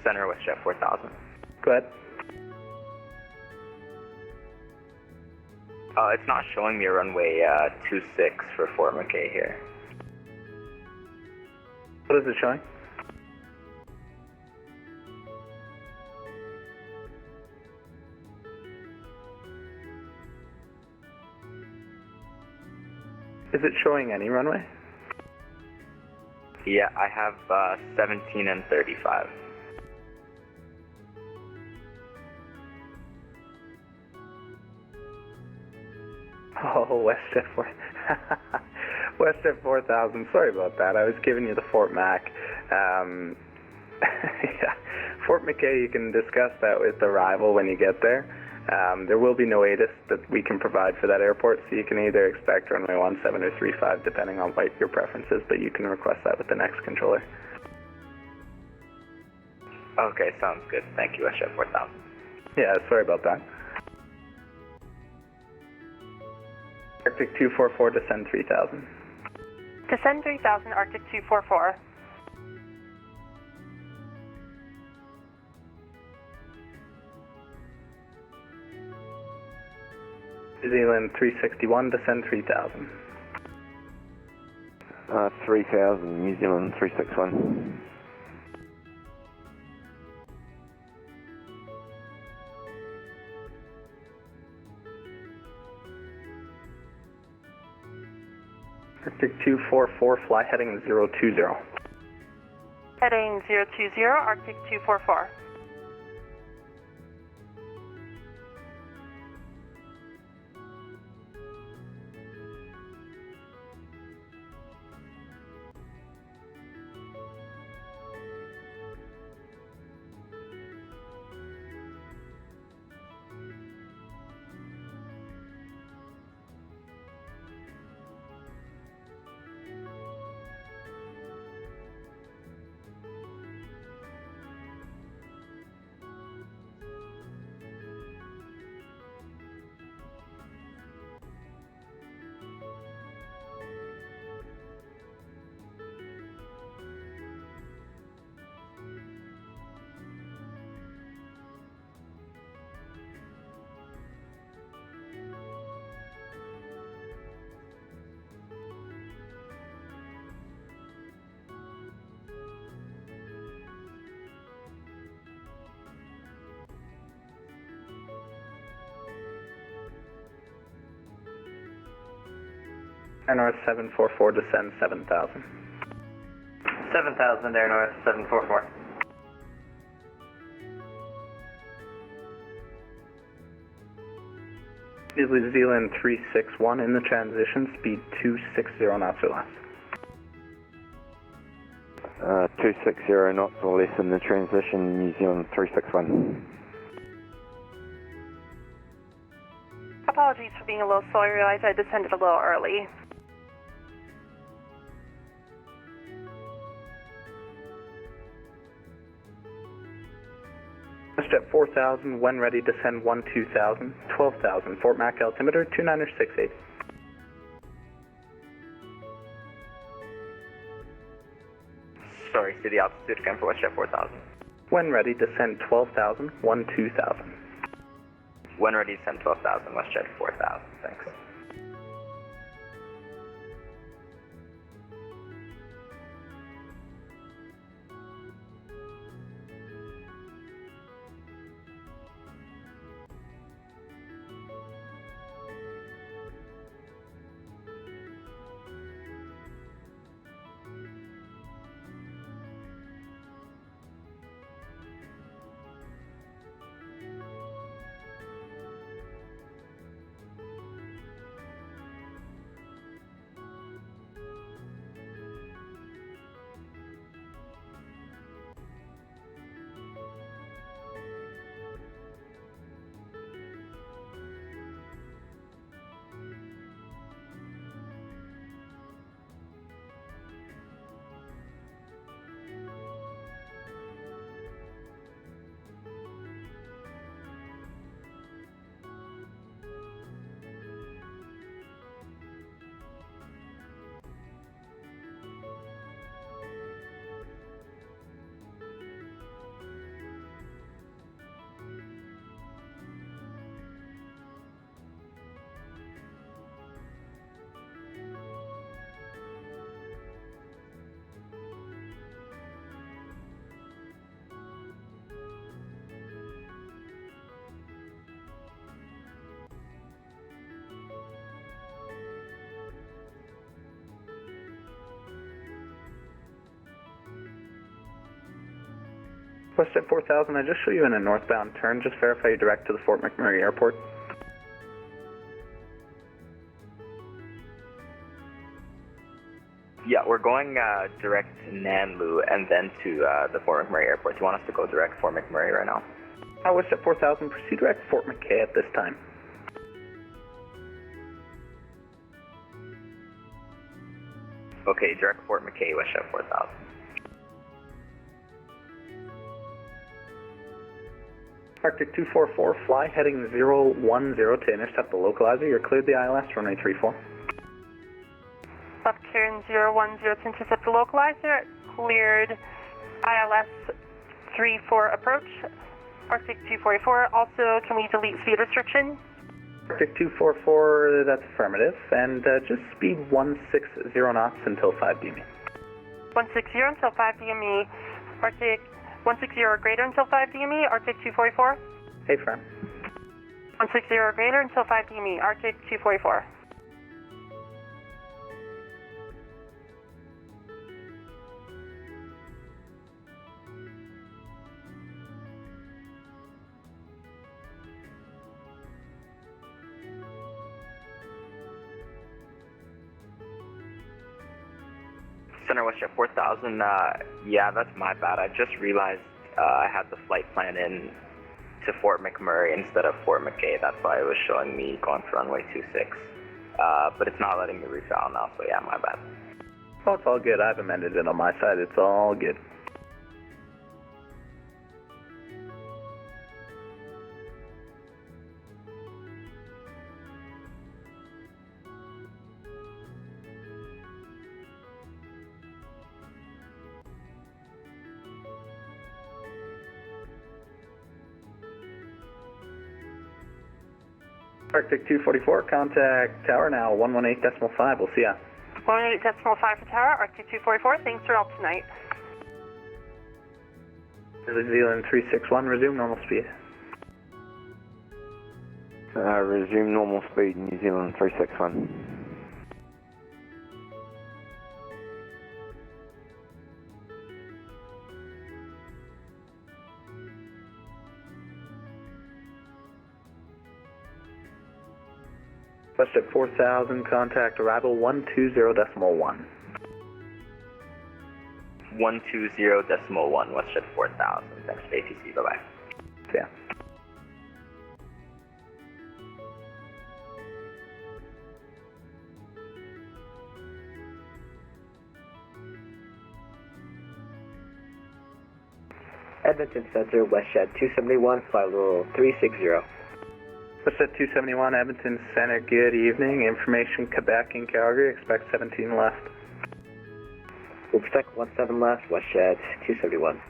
Center WestJet 4000. Go ahead. It's not showing me a runway 26 for Fort McKay here. What is it showing? Is it showing any runway? Yeah, I have 17 and 35. Oh, WestJet 4. WestJet 4000. Sorry about that. I was giving you the Fort Mac. Yeah. Fort McKay, you can discuss that with arrival when you get there. There will be no ATIS that we can provide for that airport, so you can either expect runway 17 or 35, depending on what your preference is, but you can request that with the next controller. Okay, sounds good. Thank you, WestJet 4000. Yeah, sorry about that. Arctic 244, descend 3000. Descend 3000, Arctic 244. New Zealand 361, descend 3000. 3000, New Zealand 361. Arctic 244, fly heading 020. Heading 020, Arctic 244. Air North 744, descend 7,000. 7,000, Air North 744. New Zealand 361 in the transition, speed 260 knots or less. 260 knots or less in the transition, New Zealand 361. Apologies for being a little slow. I realized I descended a little early. WestJet 4000, when ready, descend 12,000, 12,000, Fort Mac altimeter 29068. Sorry, say the altitude again for WestJet 4000. When ready, descend 12,000, 12,000. When ready, descend 12,000, WestJet 4000, thanks. WestJet 4000, I just show you in a northbound turn. Just verify you direct to the Fort McMurray Airport. Yeah, we're going direct to Nanlu and then to the Fort McMurray Airport. Do you want us to go direct Fort McMurray right now? WestJet 4000, proceed direct Fort McKay at this time. Okay, direct Fort McKay, WestJet 4000. Arctic 244, fly heading 010 to intercept the localizer. You're cleared the ILS, runway 34. Left turn 010 to intercept the localizer. Cleared ILS 34 approach. Arctic 244. Also, can we delete speed restriction? Arctic 244, that's affirmative. And just speed 160 knots until 5 DME. 160 until 5 DME. Arctic 160 or greater until 5 DME. Arctic 244. Hey, friend. 160 or greater until 5 DME. Arctic 244. Center WestJet 4000, yeah, that's my bad. I just realized I had the flight plan in to Fort McMurray instead of Fort McKay. That's why it was showing me going for runway 26. But it's not letting me refoul now, so yeah, my bad. Oh, it's all good. I've amended it on my side. It's all good. Arctic 244, contact tower now, 118.5, we'll see ya. 118.5 for tower, Arctic 244, thanks for help tonight. New Zealand 361, resume normal speed. Resume normal speed, New Zealand 361. WestJet 4000, contact arrival 120.1. 120.1, WestJet 4000. Thanks for ATC, bye-bye. See ya. Edmonton Center, WestJet 271, flight level 360. WestJet 271, Edmonton Center, good evening. Information Quebec and Calgary, expect 17 left. We'll expect 17 left, WestJet 271.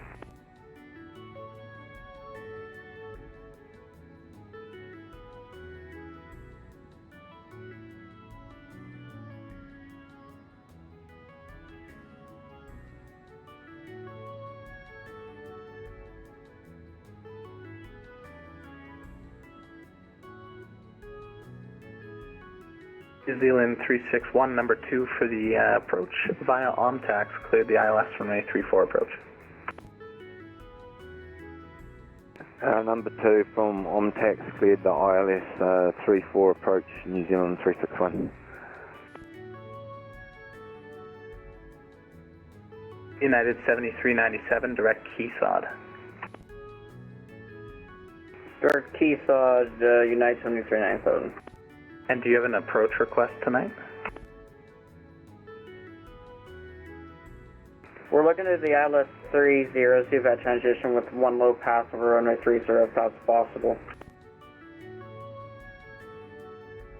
New Zealand 361, number 2 for the approach via OMTAX, cleared the ILS runway 34 approach. Number 2 from OMTAX cleared the ILS 34 approach, New Zealand 361. United 7397, direct Keysod. Direct Keysod, United 7397. And do you have an approach request tonight? We're looking at the ILS 30, see if that transition with one low pass over runway 30 if that's possible.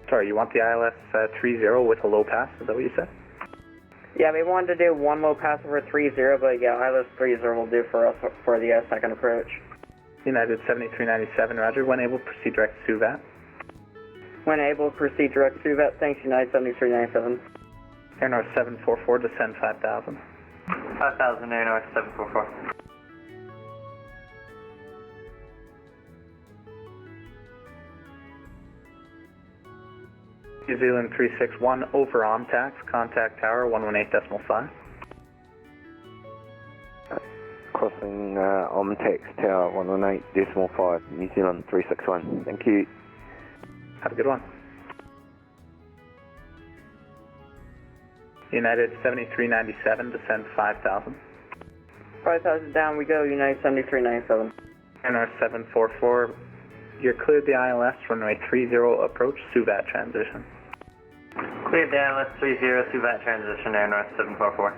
Sorry, you want the ILS 30 with a low pass, is that what you said? Yeah, we wanted to do one low pass over 30, but yeah, ILS 30 will do for us for the second approach. United 7397, roger. When able, proceed direct SUVAT. When able, proceed direct SUVAT. Thanks, United 7397. Air North 744, descend 5000. 5000, Air North 744. New Zealand 361, over OMTAX, contact tower 118.5. Crossing OMTAX tower 118.5, New Zealand 361. Thank you. Have a good one. United 7397, descend 5000. 5000 down we go, United 7397. NR 744, you're cleared the ILS, runway 30 approach, SUVAT transition. Cleared the ILS 30, SUVAT transition, Air North 744.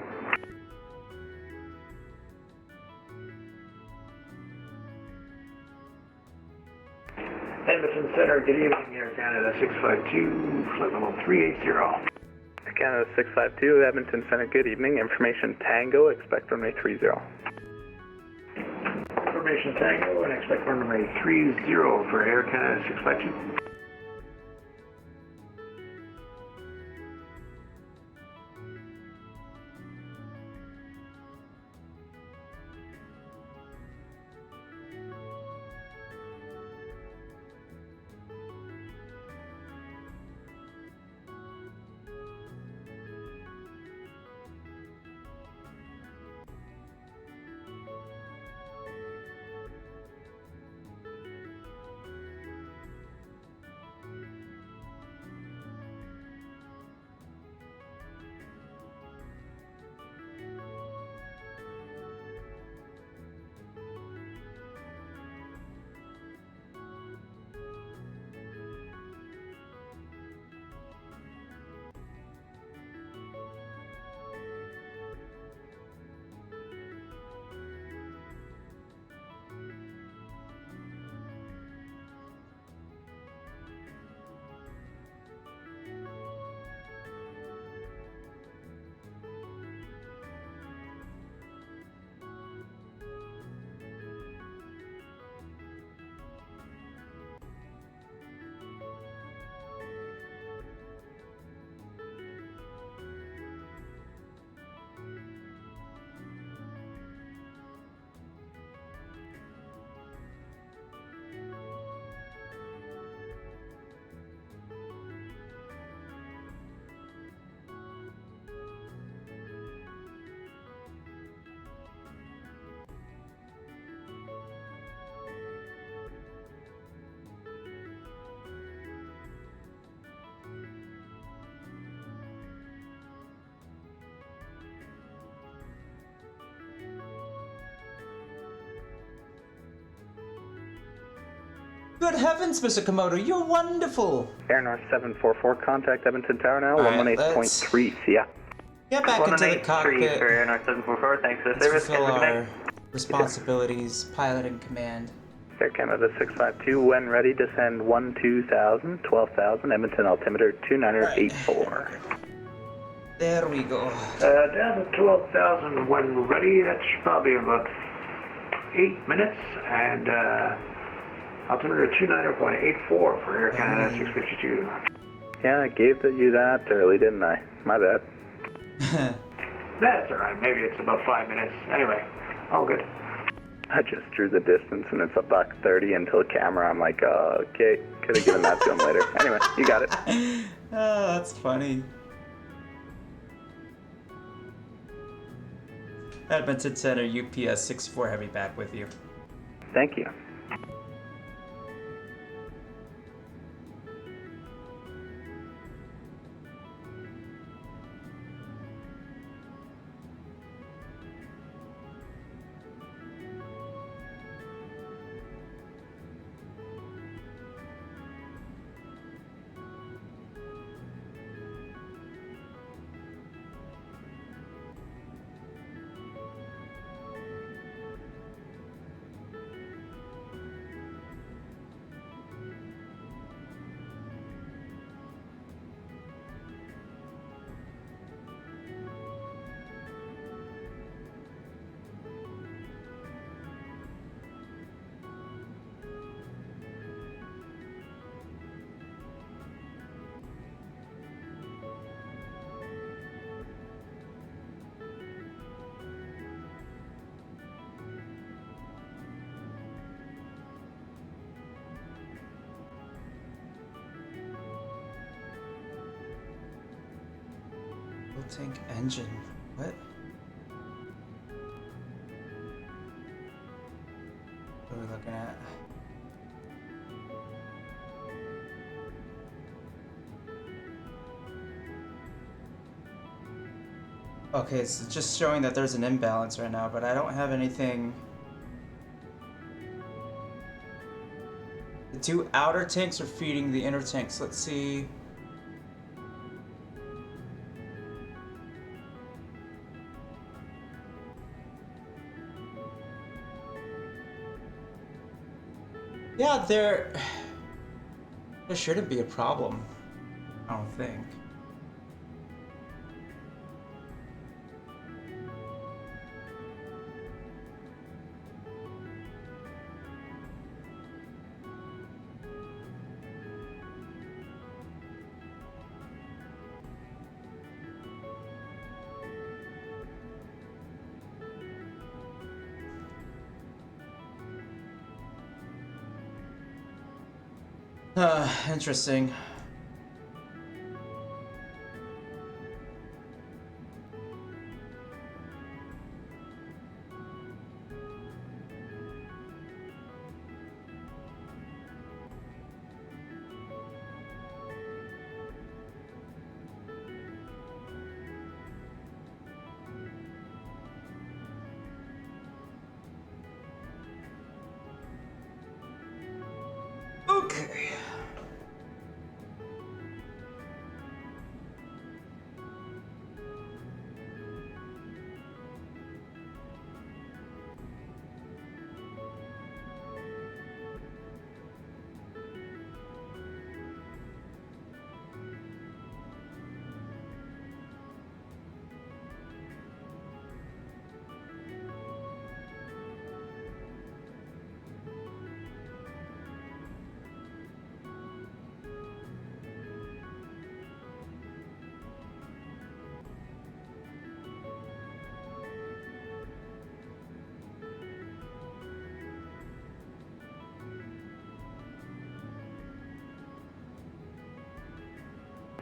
Edmonton Center, good evening, Air Canada 652, flight level 380. Canada 652, Edmonton Center, good evening. Information Tango, expect runway 30. Information Tango and expect runway 30 for Air Canada 652. Good heavens, Mr. Komodo, you're wonderful! Air North 744, contact Edmonton Tower now, All right, 118.3, see ya. Get back into the 118.3 cockpit. for Air North 744, thanks for the Let's service. fulfill Good night. our responsibilities, pilot in command. Air Canada 652, when ready, descend 12,000, 12,000, Edmonton altimeter 2984. There we go. Down to 12,000 when ready. That's probably about 8 minutes. And altimeter 29.84 for Air Canada 652. Yeah, I gave you that early, didn't I? My bad. That's alright. Maybe it's about 5 minutes. Anyway, all good. I just drew the distance and it's a $130 until camera. I'm like, okay, could have given that to him later. Anyway, you got it. Oh, that's funny. Edmonton Center, UPS 64 Heavy back with you. Thank you. Tank engine. What? What are we looking at? Okay, it's just showing that there's an imbalance right now, but I don't have anything. The two outer tanks are feeding the inner tanks. Let's see. Yeah, there shouldn't be a problem, I don't think. Interesting. Okay.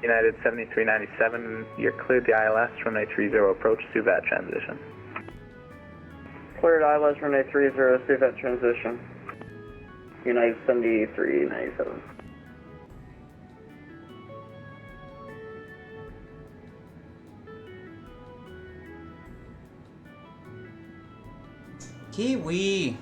United 7397, you're cleared the ILS, runway 30 approach, SUVAT transition. Cleared ILS, runway 30, SUVAT transition. United 7397. Kiwi.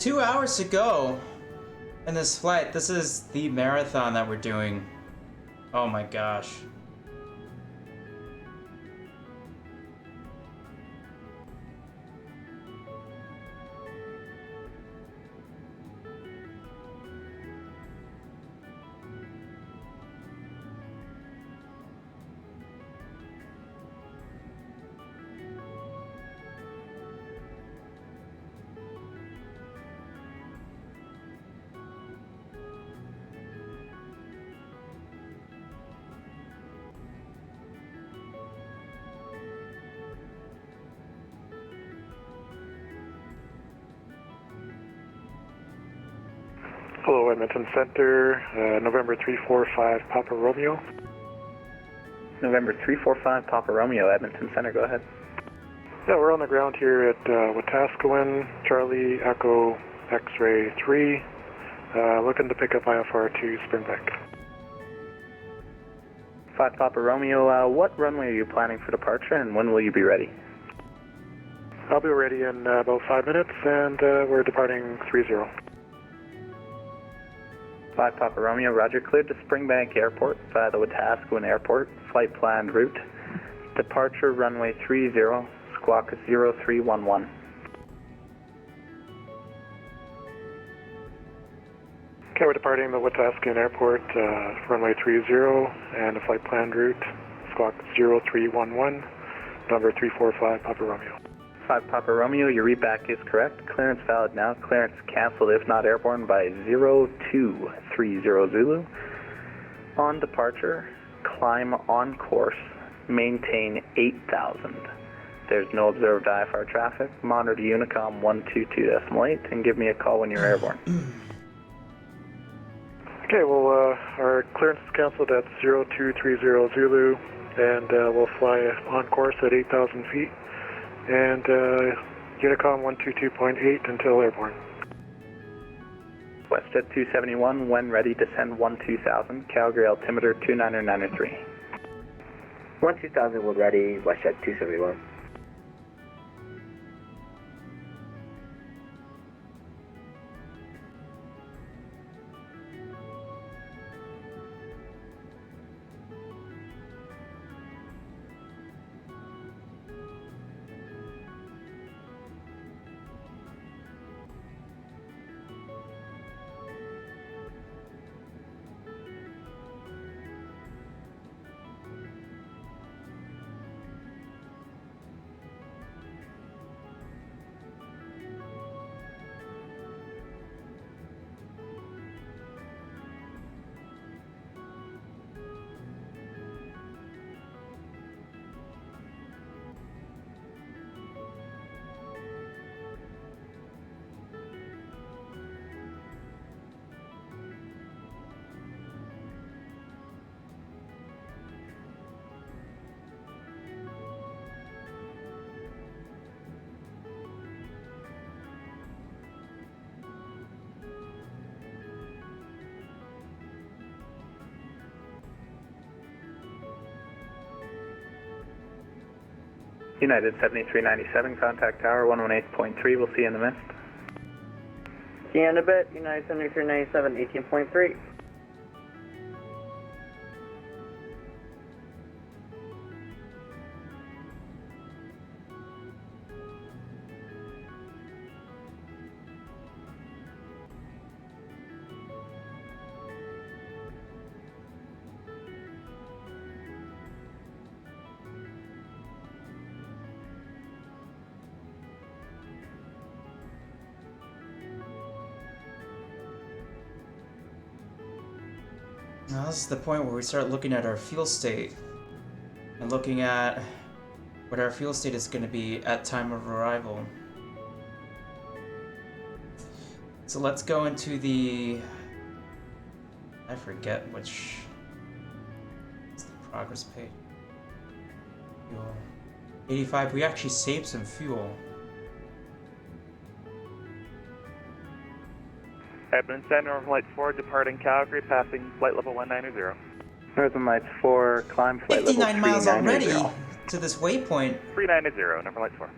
2 hours to go in this flight. This is the marathon that we're doing. Oh my gosh. Hello, Edmonton Center, November 345, Papa Romeo. November 345, Papa Romeo, Edmonton Center, go ahead. Yeah, we're on the ground here at Wetaskiwin, Charlie Echo X-Ray 3, looking to pick up IFR to Springbank. 5 Papa Romeo, what runway are you planning for departure and when will you be ready? I'll be ready in about 5 minutes, and we're departing 30. 5 Papa Romeo, roger, cleared to Springbank Airport via the Wetaskiwin Airport, flight planned route. Departure runway 30, squawk 0311. Okay, we're departing the Wetaskiwin Airport, runway 30, and the flight planned route, squawk 0311, number 345 Papa Romeo. 5 Papa Romeo, your readback is correct. Clearance valid now. Clearance canceled if not airborne by 0230 Zulu. On departure, climb on course, maintain 8,000. There's no observed IFR traffic. Monitor Unicom 122.8 and give me a call when you're airborne. Okay, well, our clearance is canceled at 0230 Zulu, and we'll fly on course at 8,000 feet. And Unicom 122.8 until airborne. WestJet 271, when ready, descend 12,000, Calgary altimeter 29903. 12,000 when ready, WestJet 271. United 7397, contact tower 118.3, we'll see you in the mist. See you in a bit, United 7397, 18.3. Now this is the point where we start looking at our fuel state and looking at what our fuel state is going to be at time of arrival. So let's go into the... I forget which... It's the progress page. Fuel. 85, we actually saved some fuel. Edmonton Center, Northern Lights 4, departing Calgary, passing flight level 190. Northern Lights 4, climb flight level 59 miles 390. already to this waypoint. 390, Northern Lights 4.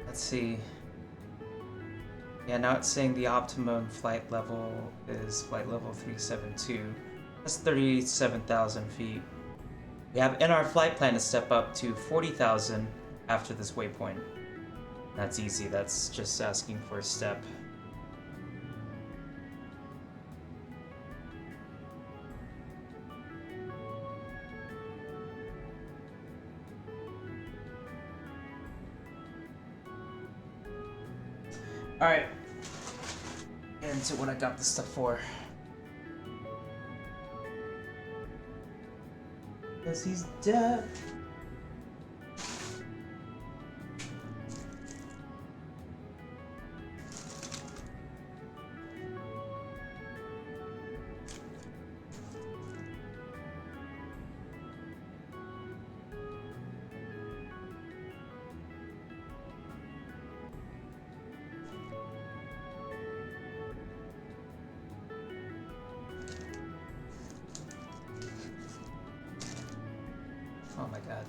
Let's see. Yeah, now it's saying the optimum flight level is flight level 372. That's 37,000 feet. We have in our flight plan to step up to 40,000 after this waypoint. That's easy, that's just asking for a step. Alright. Into what I got this stuff for. Because he's dead. Oh my god.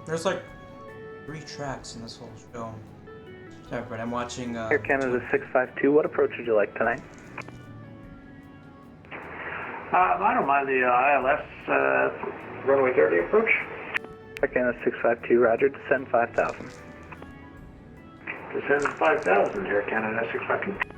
There's like 3 tracks in this whole show. Sorry, but I'm watching. Air Canada 652, what approach would you like tonight? I don't mind the ILS runway 30 approach. Air Canada 652, roger, descend 5,000. Descend 5,000, Air Canada 652.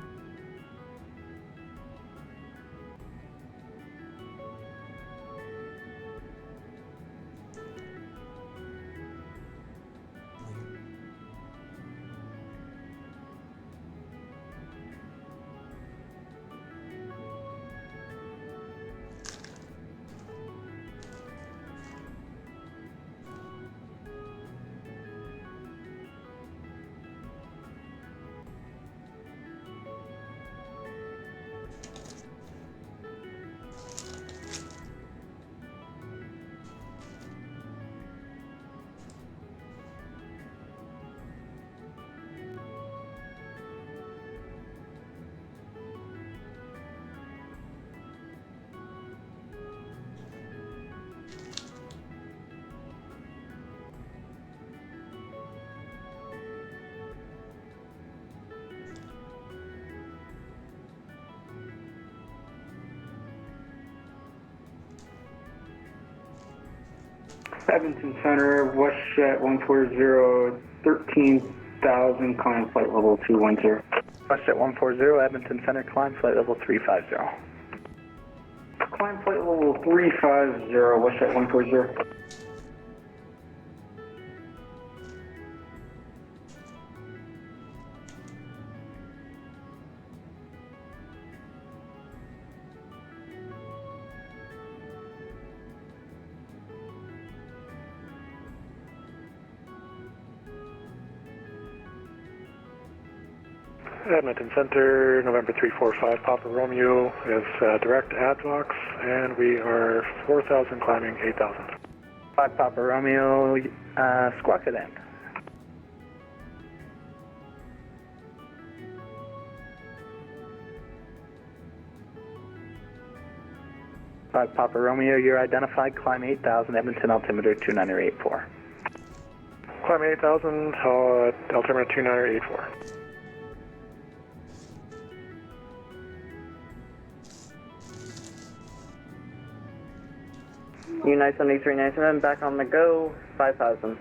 Edmonton Center, WestJet 140, 13,000, climb flight level 210. WestJet 140, Edmonton Center, climb flight level 350. Climb flight level 350, WestJet 140. Edmonton Center, November 345, Papa Romeo is direct AdVox, and we are 4,000 climbing 8,000. 5 Papa Romeo, squawk it in. 5 Papa Romeo, you're identified, climb 8,000, Edmonton altimeter 29084. Climb 8,000, altimeter 29084. United 7397, back on the go, 5,000.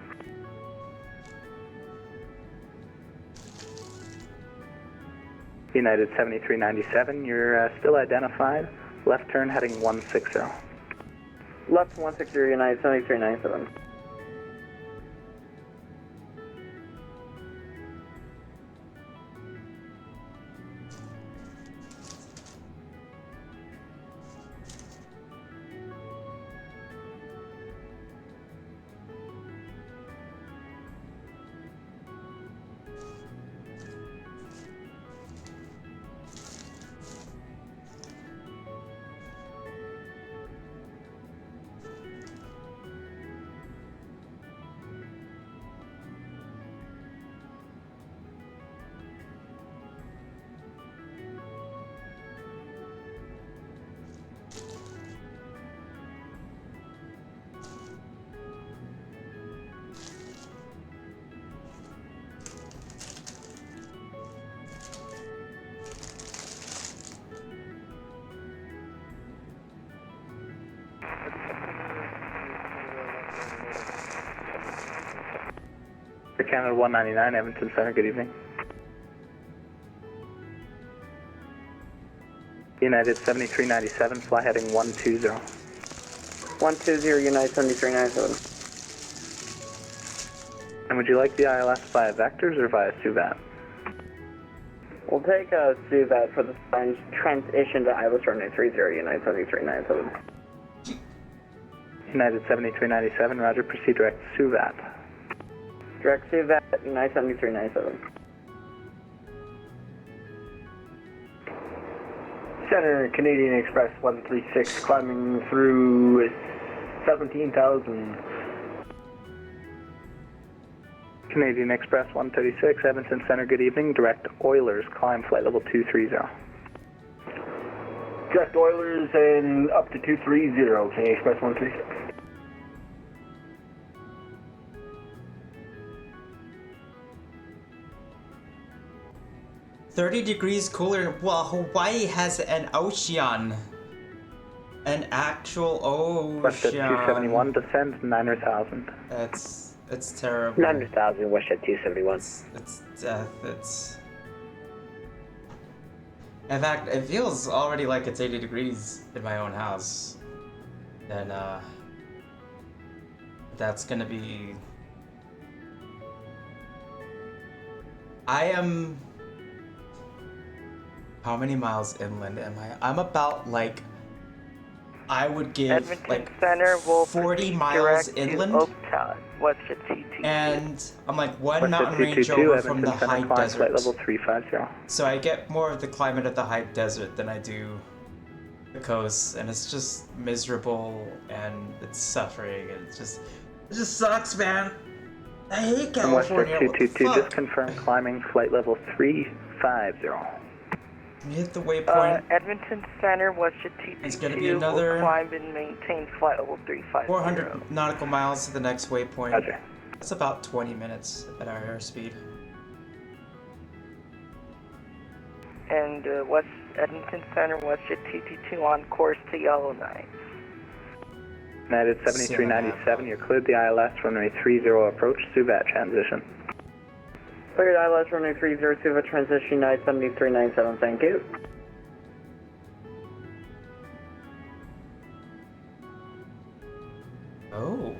United 7397, you're still identified. Left turn heading 160. Left 160, United 7397. Canada 199, Edmonton Center, good evening. United 7397, fly heading 120. 120, United 7397. And would you like the ILS via vectors or via SUVAT? We'll take a SUVAT for the transition to ILS runway 30, United 7397. United 7397, roger, proceed direct SUVAT. Direct SUVAT, United 7397. Center, Canadian Express 136, climbing through 17,000. Canadian Express 136, Edmonton Center, good evening. Direct Oilers, climb flight level 230. Direct Oilers and up to 230, Canadian Express 136. $30 cooler. Well, Hawaii has an ocean. An actual ocean. Westjet 271, descend 9,000. It's terrible. 900,000, Westjet 271. It's death. It's. In fact, it feels already like it's 80 degrees in my own house. And, that's gonna be. I am. How many miles inland am I? I'm about like. I would give Edmonton like Center will 40 miles direct inland. To Oaktown, Westjet 222. And I'm like one Westjet mountain range 222, over from the Edmonton high Center, climb desert. flight level 350. So I get more of the climate of the high desert than I do the coast, and it's just miserable and it's suffering and it just sucks, man. I hate From California. Westjet 222, What the just fuck? confirm climbing flight level 350. Can you hit the waypoint? Edmonton Center, Westjet 222 It's gonna be another will climb and maintain flight level 350. 400 nautical miles to the next waypoint. Roger. That's about 20 minutes at our airspeed. And West Edmonton Center, Westjet 222 on course to Yellowknife. United 7397, you're cleared the ILS runway 30 approach, SUVAT transition. Cleared ILS runway 30, SUVAT transition, United 7397, thank you. Oh.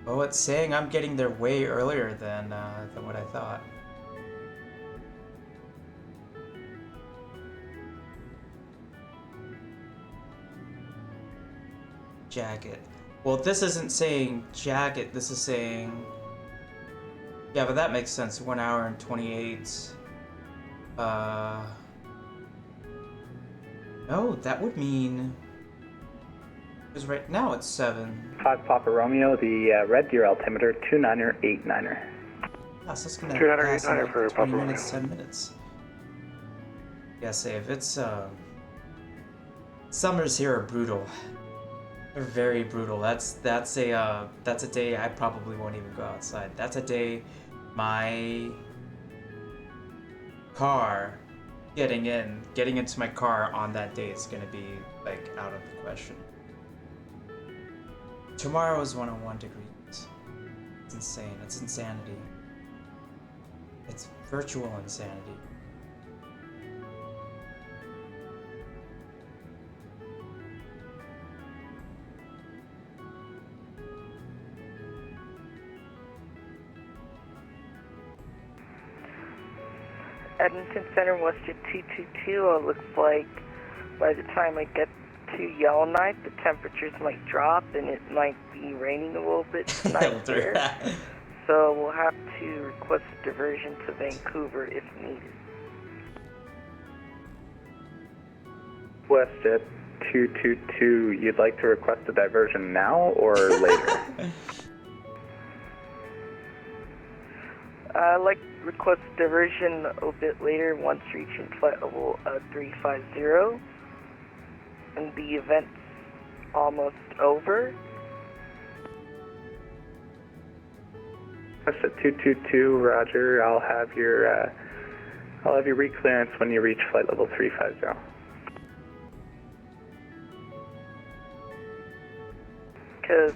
Oh, it's saying I'm getting there way earlier than what I thought. Jacket. Well, this isn't saying jacket, this is saying... Yeah, but that makes sense. 1 hour and 28. No, that would mean... Because right now it's 7. 5 Papa Romeo, the Red Deer altimeter, 29er89er. Yes, that's gonna 29er, pass in 89er like for 20 Papa minutes, 10 minutes. Yeah, say if it's summers here are brutal. They're very brutal. That's a day I probably won't even go outside. That's a day my car getting into my car on that day is gonna be like out of the question. Tomorrow is 101 degrees. It's insane. It's insanity. It's virtual insanity. Edmonton Center, Westjet 222, it looks like by the time I get to Yellowknife, the temperatures might drop and it might be raining a little bit tonight there. So we'll have to request a diversion to Vancouver if needed. Westjet 222, you'd like to request a diversion now or later? I'd like to request diversion a bit later once reaching flight level 350 and the event's almost over. Westjet 222, roger, I'll have your reclearance when you reach flight level 350. Because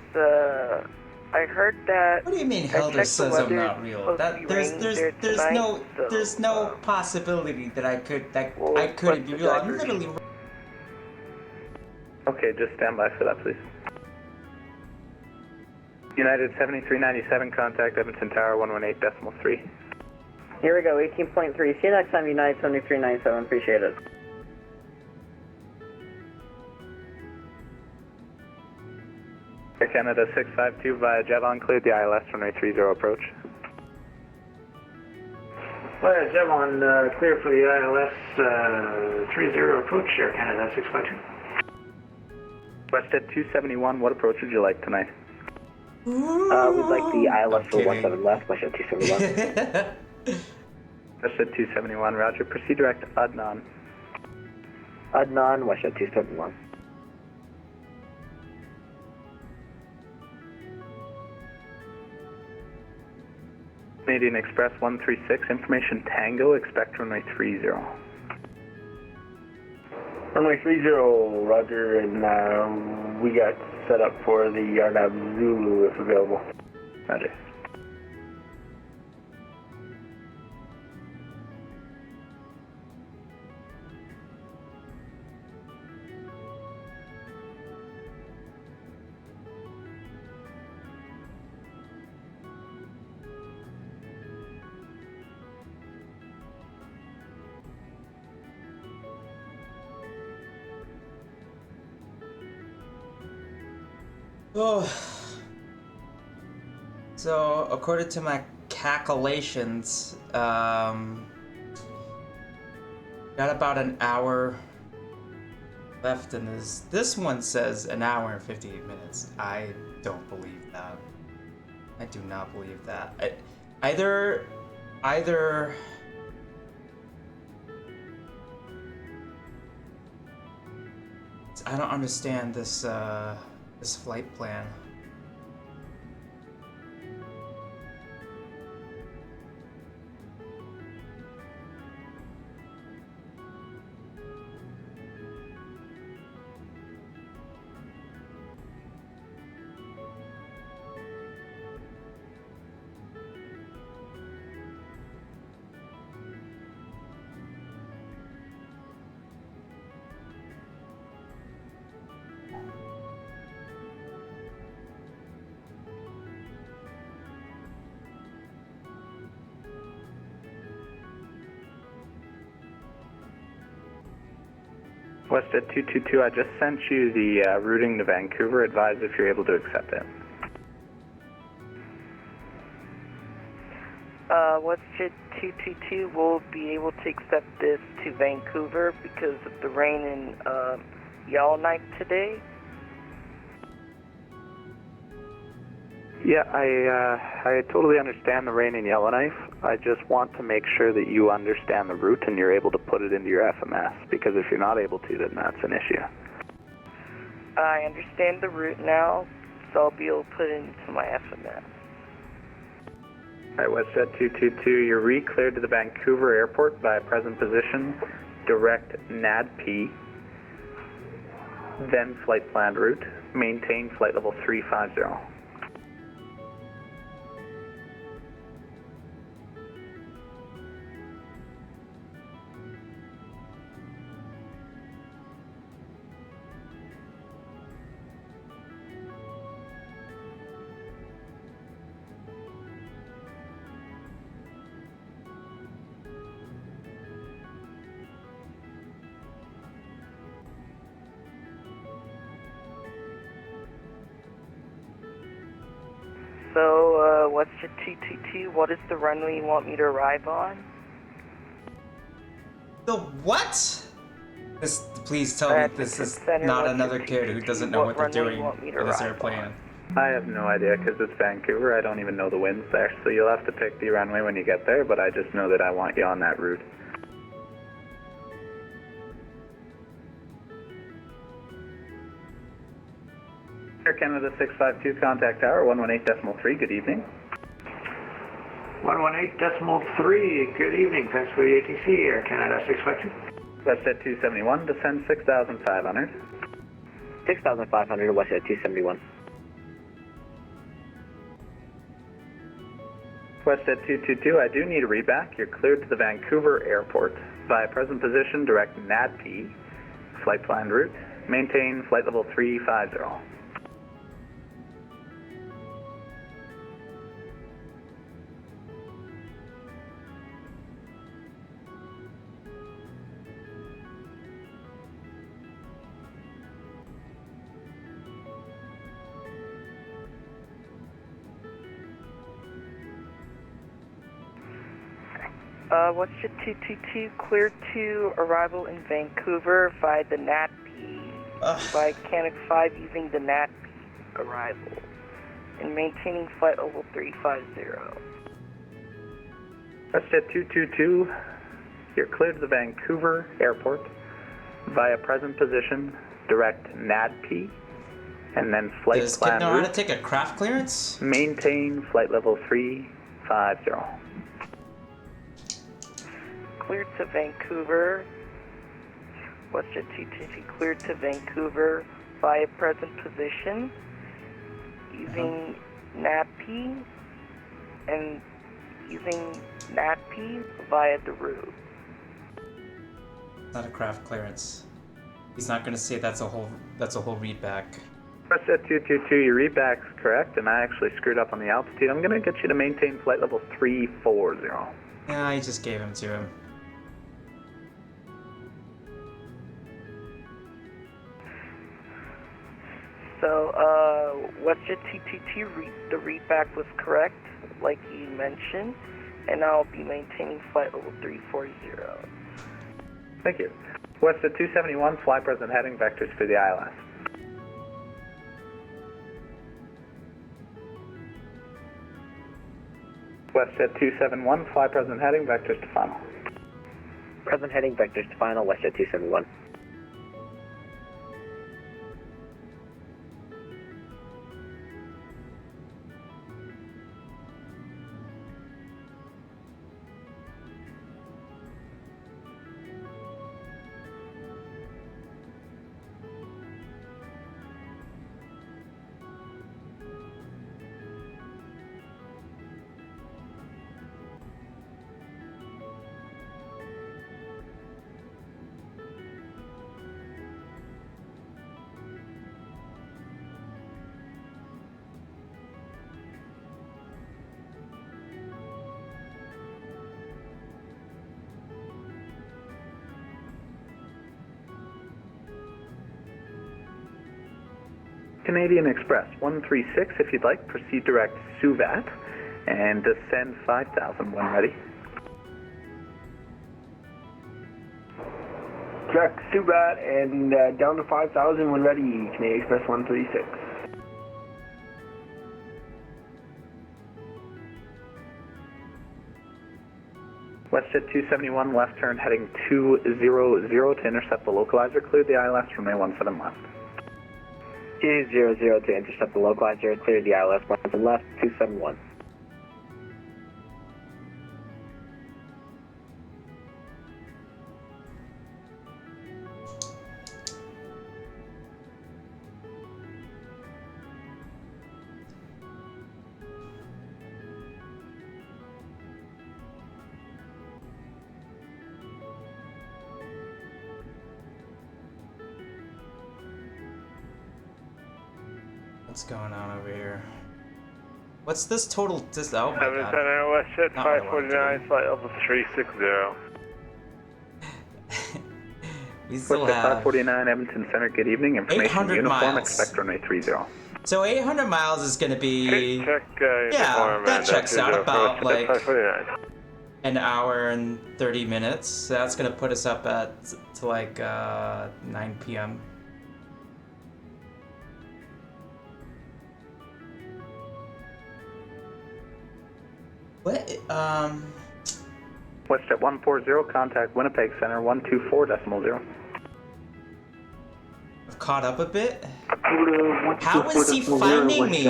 I heard that. What do you mean I Helder checked the says I'm weather, not it's real? supposed to That be there's raining there there's tonight, there's no possibility that I couldn't be real. I'm literally. Okay, just stand by for that, please. United 7397, contact Edmonton Tower 118.3. Here we go, 18.3. See you next time, United 7397. Appreciate it. Air Canada 652 via Jevon, cleared the ILS runway 30 approach. Via Jevon, clear for the ILS 30 approach, Air Canada 652. WestJet 271, what approach would you like tonight? We'd like the ILS for 17 left, WestJet 271. WestJet 271, roger, proceed direct to Adnan. Adnan, WestJet 271. Canadian Express 136, information Tango, expect runway 30. Runway 30, roger, and we got set up for the Yarnab Zulu if available. Roger. Oh. So, according to my calculations, got about an hour left in this. This one says an hour and 58 minutes. I don't believe that. I do not believe that. Either. I don't understand this flight plan. WestJet 222, I just sent you the routing to Vancouver. Advise if you're able to accept it. WestJet 222 will be able to accept this to Vancouver because of the rain in Yellowknife today. Yeah, I totally understand the rain in Yellowknife. I just want to make sure that you understand the route and you're able to put it into your FMS, because if you're not able to, then that's an issue. I understand the route now, so I'll be able to put it into my FMS. Alright, WestJet 222, you're re-cleared to the Vancouver airport by present position, direct NADP, then flight planned route, maintain flight level 350. So, WestJet 222, what is the runway you want me to arrive on? The what? Please tell me this is not another kid who doesn't know what they're doing with this airplane. I have no idea because it's Vancouver. I don't even know the winds there, so you'll have to pick the runway when you get there, but I just know that I want you on that route. Air Canada 652, contact tower 118.3, good evening. 118.3, good evening, thanks for the ATC, Air Canada 652. WestJet 271, descend 6,500. 6,500, WestJet 271. WestJet 222, I do need a readback. You're cleared to the Vancouver airport. Via present position, direct NADP, flight planned route. Maintain flight level 350. WestJet 222 cleared to arrival in Vancouver via the NATP, by Canic 5 using the NATP arrival, and maintaining flight level 350. WestJet 222, you're cleared to the Vancouver airport via present position, direct NADP, and then flight Does plan Kid know how to route. take a craft clearance? Maintain flight level 350. Cleared to Vancouver. WestJet 222 cleared to Vancouver via present position using NADP and using NADP via the route. Not a craft clearance. He's not gonna say that's a whole readback. WestJet 222, your readback's correct, and I actually screwed up on the altitude. I'm going to get you to maintain flight level 340. Yeah, I just gave him to him. So, WestJet 222, the readback was correct, like you mentioned, and I'll be maintaining flight level 340. Thank you. WestJet 271, fly present heading vectors for the ILS. WestJet 271, fly present heading vectors to final. Present heading vectors to final, WestJet 271. Canadian Express 136, if you'd like, proceed direct Suvat and descend 5,000 when ready. Direct Subat and down to 5,000 when ready, Canadian Express 136. WestJet 271, left turn heading 200 to intercept the localizer. Cleared the ILS from A17 left. 200 to intercept the localizer, clear the ILS 1 left, 271. What's going on over here? What's this total dis- oh my god. Center, WestJet Not what I wanted to 549, flight level 360. We still WestJet have 549, Edmonton Center, good evening. Information 800 uniform, miles. expect runway 30. So 800 miles is gonna be Check yeah, that checks out about like 549. an hour and 30 minutes. So that's gonna put us up at to like 9 p.m. What? WestJet 140, contact Winnipeg Center 124.0. I've caught up a bit. How is he finding me?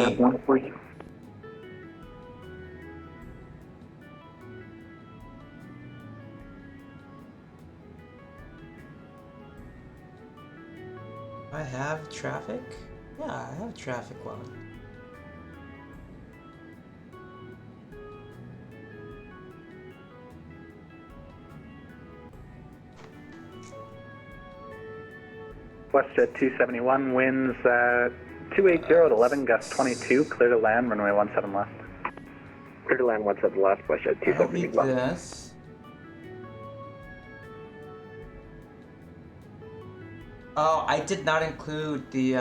I have traffic? Yeah, I have traffic log. WestJet 271, winds 280 at 11, gust 22, clear to land, runway 17 left. Clear to land 17 left, WestJet I don't need 271. this. Oh, I did not include the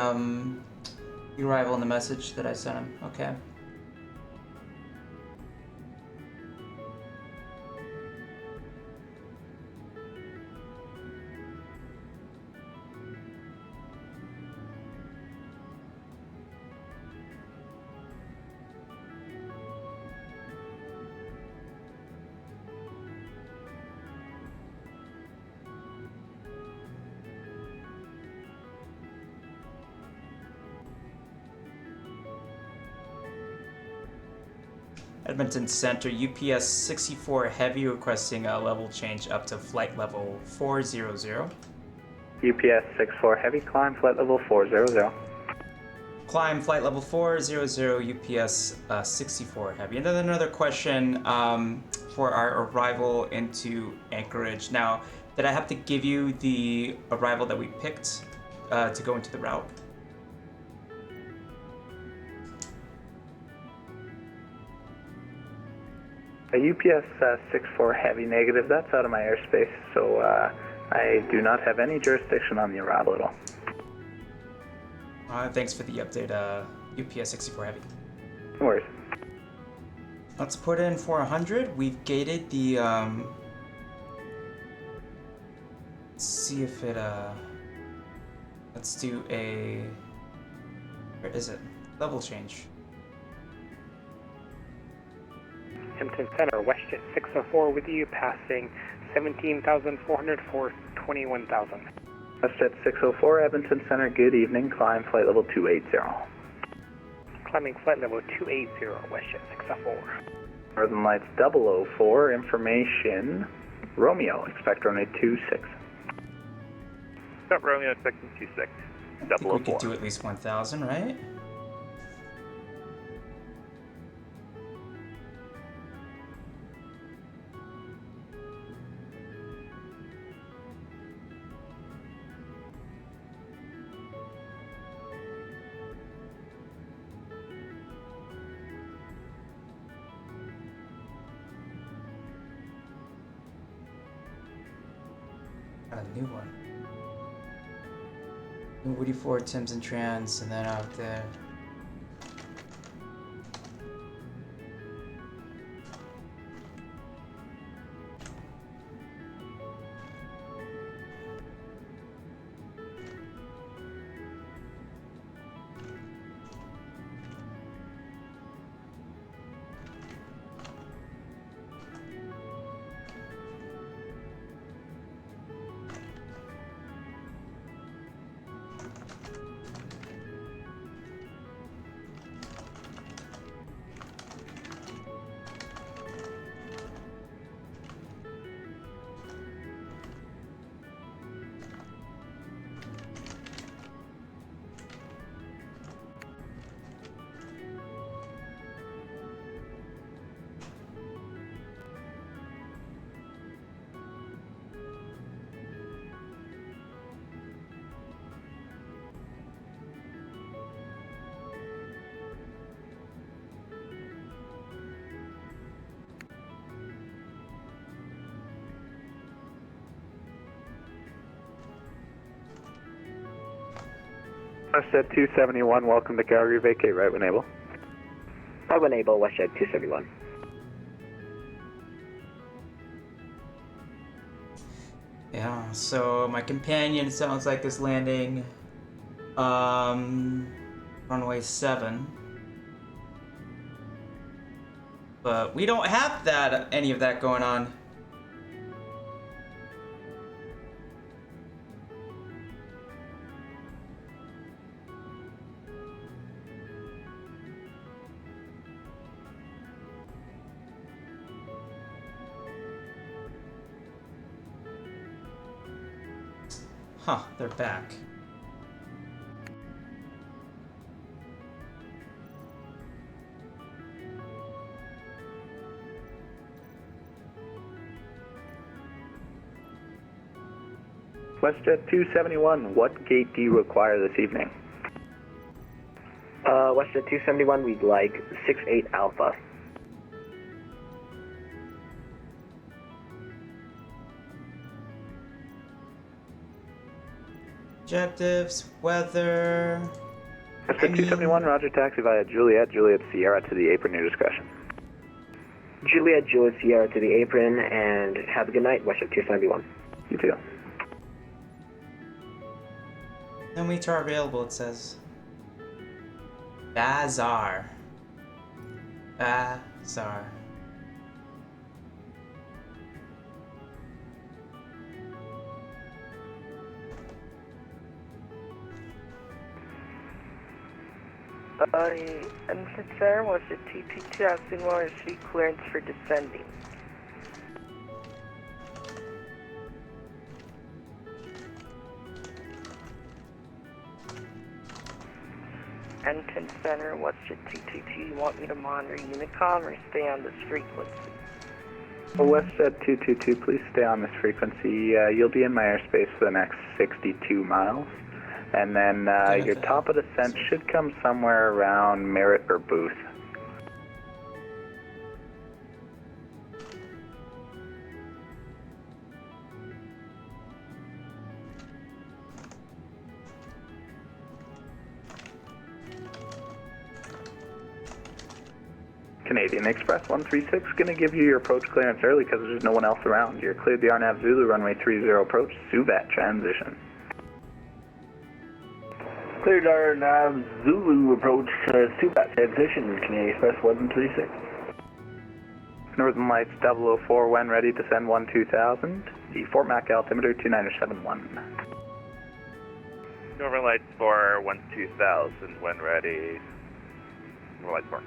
arrival in the message that I sent him. Okay. Edmonton Center, UPS 64 Heavy requesting a level change up to flight level 400. UPS 64 Heavy, climb flight level 400. Climb flight level 400, UPS 64 Heavy. And then another question for our arrival into Anchorage. Now, did I have to give you the arrival that we picked to go into the route? A UPS 64 Heavy negative, that's out of my airspace, so I do not have any jurisdiction on the arrival at all. Thanks for the update, UPS 64 Heavy. No worries. Let's put in 400. We've gated the, let's see if it, let's do a, where is it? Level change. Edmonton Center, WestJet 604 with you, passing 17,400 for 21,000. WestJet 604, Edmonton Center, good evening, climb flight level 280. Climbing flight level 280, WestJet 604. Northern Lights 004, information, Romeo, expect runway 26. Stop Romeo, expecting 26. I think we could do at least 1,000, right? A new one. Woody Ford, Tim's and Trans, and then out there. WestJet 271, welcome to Calgary, vacate right when able. Right when able, WestJet 271. Yeah, so my companion sounds like is landing runway 7. But we don't have that any of that going on. Huh, they're back. WestJet 271, what gate do you require this evening? WestJet 271, we'd like 68 Alpha. Objectives, weather. WestJet 271, roger, taxi via Juliet Sierra to the apron, your discretion. Juliet Sierra to the apron, and have a good night, WestJet 271. You too. No meets are available, it says. Bazaar. Bazaar. Entrance Center was the 222 asking more street clearance for descending. Entrance Center, what's your 222? You want me to monitor Unicom or stay on this frequency? WestJet 222, please stay on this frequency. You'll be in my airspace for the next 62 miles. And then your top of descent should come somewhere around Merritt or Booth. Canadian Express 136 going to give you your approach clearance early because there's no one else around. You're cleared the RNAV Zulu runway 30 approach, Suvat transition. Cleared RNAV Zulu approach Subat transition, Canadian Express 136. Northern Lights 004 when ready, descend 12000. The Fort Mac altimeter 2971. Northern Lights 4, 12000 when ready. Northern Lights 4.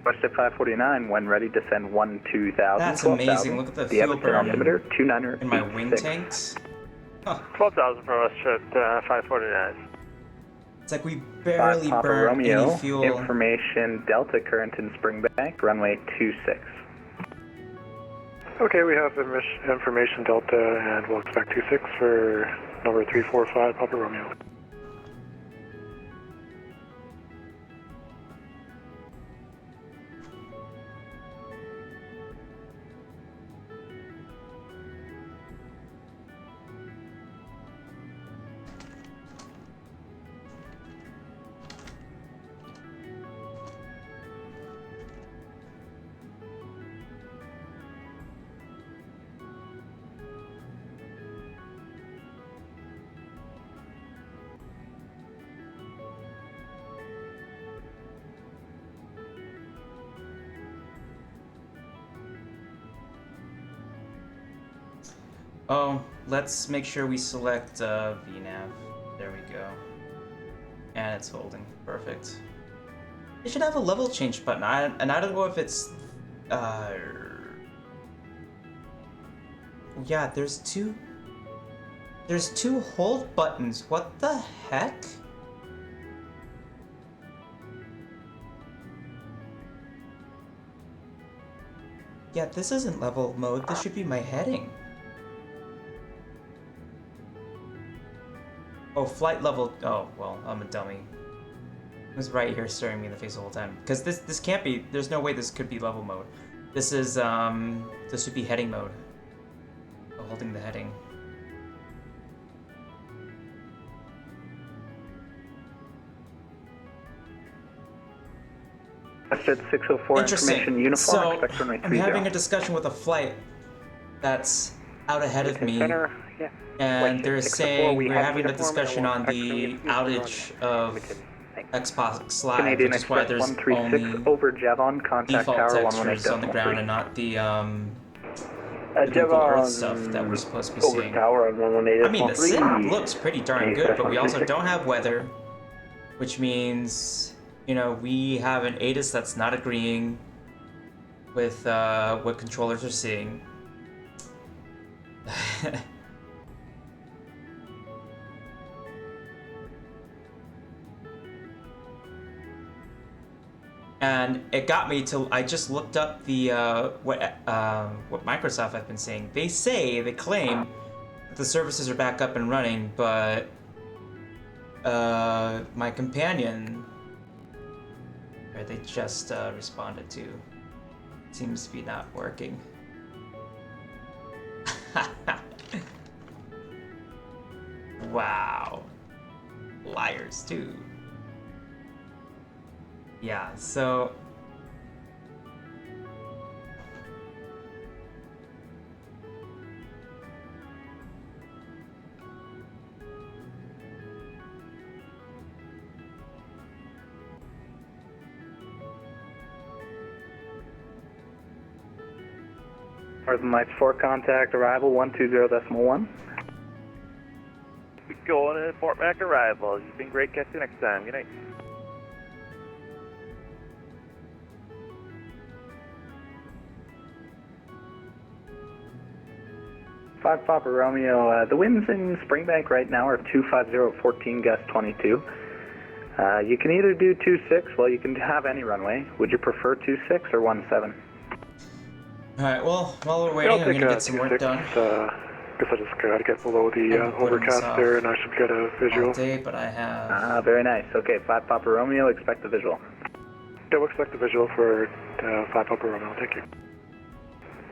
WestJet 549 when ready, descend 12000. That's amazing. Look at the fuel burn altimeter 29. in my wing tanks. Huh. 12,000 for WestJet 549. It's like we barely burned any fuel. Information Delta current in Springbank, runway 26. Okay, we have information Delta, and we'll expect 26 for number 345 Papa Romeo. Oh, let's make sure we select VNav. There we go. And it's holding. Perfect. They should have a level change button. And I don't know if it's... Yeah, there's two hold buttons. What the heck? Yeah, this isn't level mode. This should be my heading. Oh, flight level. Oh, well, I'm a dummy. It was right here staring me in the face the whole time. Because this can't be. There's no way this could be level mode. This is this would be heading mode. Oh, holding the heading. WestJet 604 information uniform. So I'm having a discussion with a flight that's out ahead of me. Center, yeah. And they're saying we're having a discussion on the outage of Xbox Live, Canadian which is why Express there's 136 only over Jevon, contact default tower textures on the ground and not the Google Jevon Earth stuff that we're supposed to be over seeing. tower on 118. I mean, the sim looks pretty darn good, but we also don't have weather, which means, you know, we have an ATIS that's not agreeing with what controllers are seeing. And it got me to. I just looked up the what Microsoft have been saying. They claim the services are back up and running, but my companion, or they just responded to, seems to be not working. Wow. Liars too. Yeah, so Northern Lights 4 contact arrival 120.1. We go on in Fort Mac arrival. You've been great. Catch you next time. Good night. Five Papa Romeo. The winds in Springbank right now are 250 at 14 gust 22. You can either do 26, well, you can have any runway. Would you prefer 26 or 17? alright, well, while we're waiting, I'm gonna get some work done. Guess I just gotta get below the overcast there and I should get a visual. All day, but I have... very nice. Okay, 5 Papa Romeo, expect the visual. Yeah, we'll expect the visual for 5 Papa Romeo, thank you.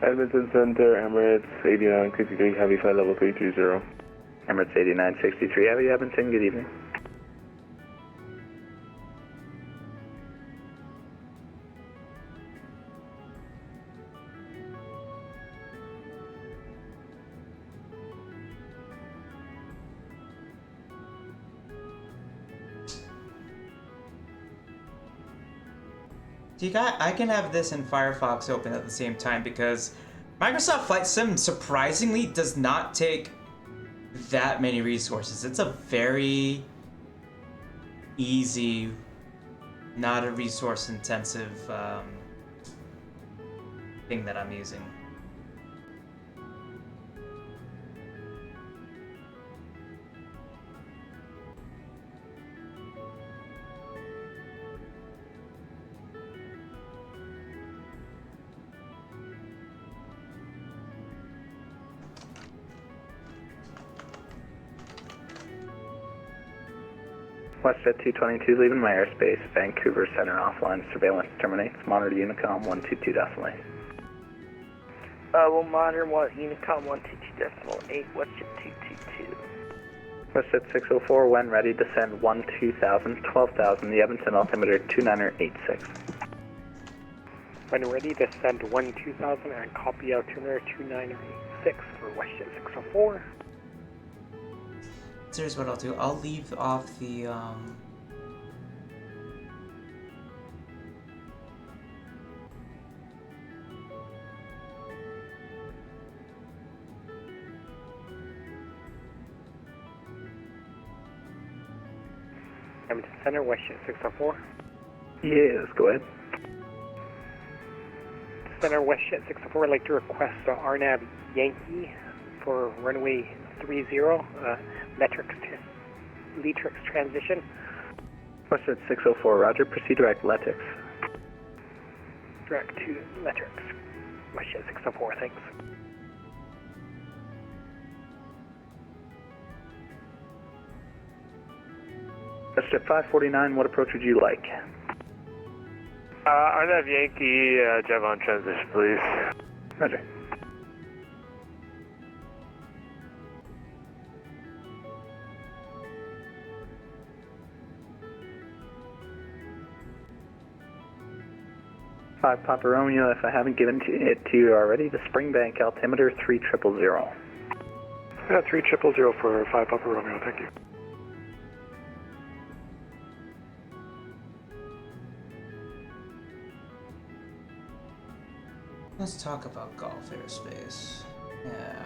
Edmonton Center, Emirates 8963, heavy flight level 330. Emirates 8963, heavy Edmonton, good evening. I can have this and Firefox open at the same time because Microsoft Flight Sim surprisingly does not take that many resources. It's a very easy, not a resource intensive thing that I'm using. WestJet 222 leaving my airspace. Vancouver Center offline. Surveillance terminates. Monitor Unicom 122.8. We'll monitor Unicom 122.8, WestJet 222. WestJet 604, when ready, descend 12,000, 12,000, the Edmonton altimeter 2986. When ready, descend 12,000 and copy altimeter 2986 for WestJet 604. So here's what I'll do. I'll leave off the Edmonton Center, WestJet 604. Yes, go ahead. Center, WestJet 604, I'd like to request RNAV Yankee for runway 30, Letrix transition. WestJet 604, roger, proceed direct Letrix. Direct to Letrix. WestJet 604, thanks. WestJet 549, what approach would you like? RNAV Yankee, Javon transition, please. Roger. Five Papa Romeo, if I haven't given it to you already, the Springbank altimeter 3000. Yeah, 3000 for 5 Papa Romeo, thank you. Let's talk about Gulf airspace. Yeah.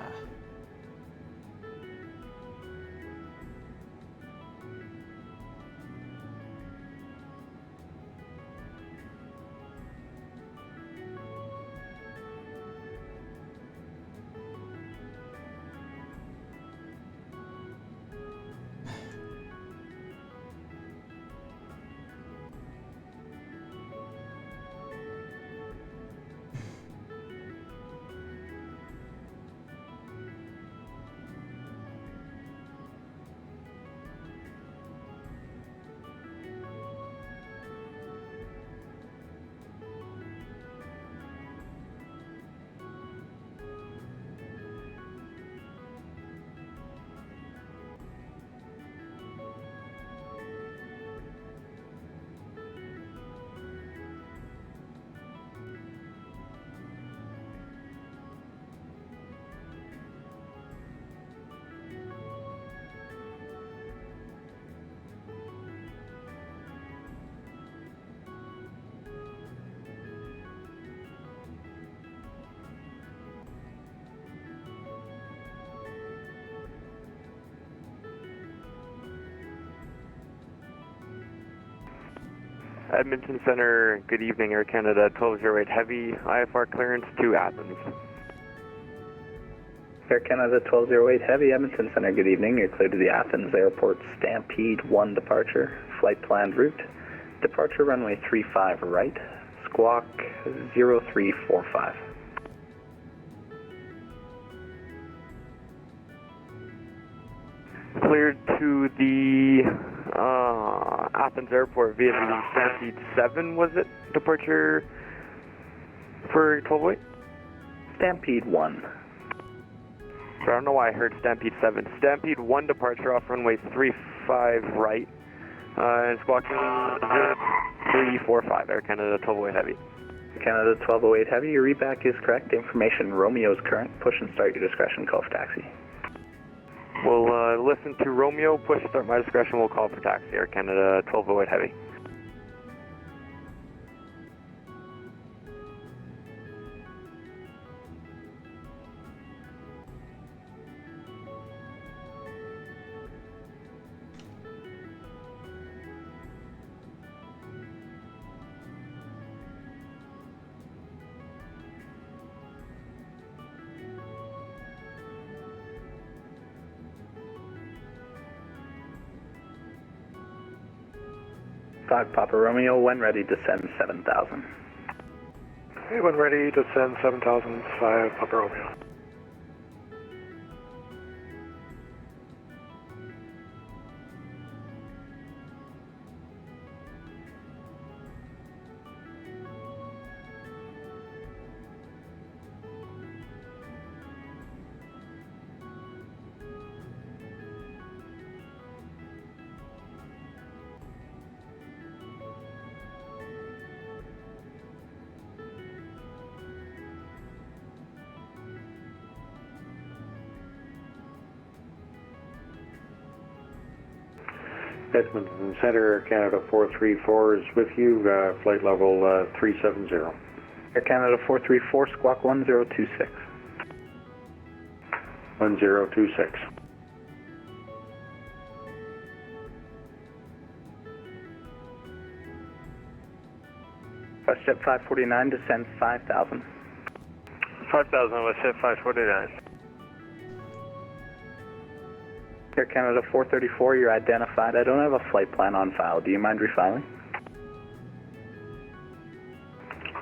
Edmonton Center, good evening, Air Canada 1208 Heavy, IFR clearance to Athens. Air Canada 1208 Heavy, Edmonton Center, good evening. You're clear to the Athens Airport Stampede 1 departure. Flight planned route. Departure runway 35 right. Squawk 0345. Cleared to the Athens Airport via the Stampede 7, was it? Departure for 1208? Stampede 1. So I don't know why I heard Stampede 7. Stampede 1 departure off runway 35 right. And squawking 0345, Air Canada 1208 Heavy. Canada 1208 Heavy, your readback is correct. Information Romeo's current. Push and start your discretion. Call for taxi. We'll listen to Romeo, push start my discretion, we'll call for taxi, Air Canada 1208 Heavy. Papa Romeo, when ready, descend 7,000. Okay, when ready, descend 7,005, Papa Romeo. Edmonton Center, Canada 434 is with you, flight level 370. Air Canada 434, squawk 1026. 1026. WestJet 549, descend 5,000. 5,000, WestJet 549. Air Canada 434, you're identified. I don't have a flight plan on file. Do you mind refiling?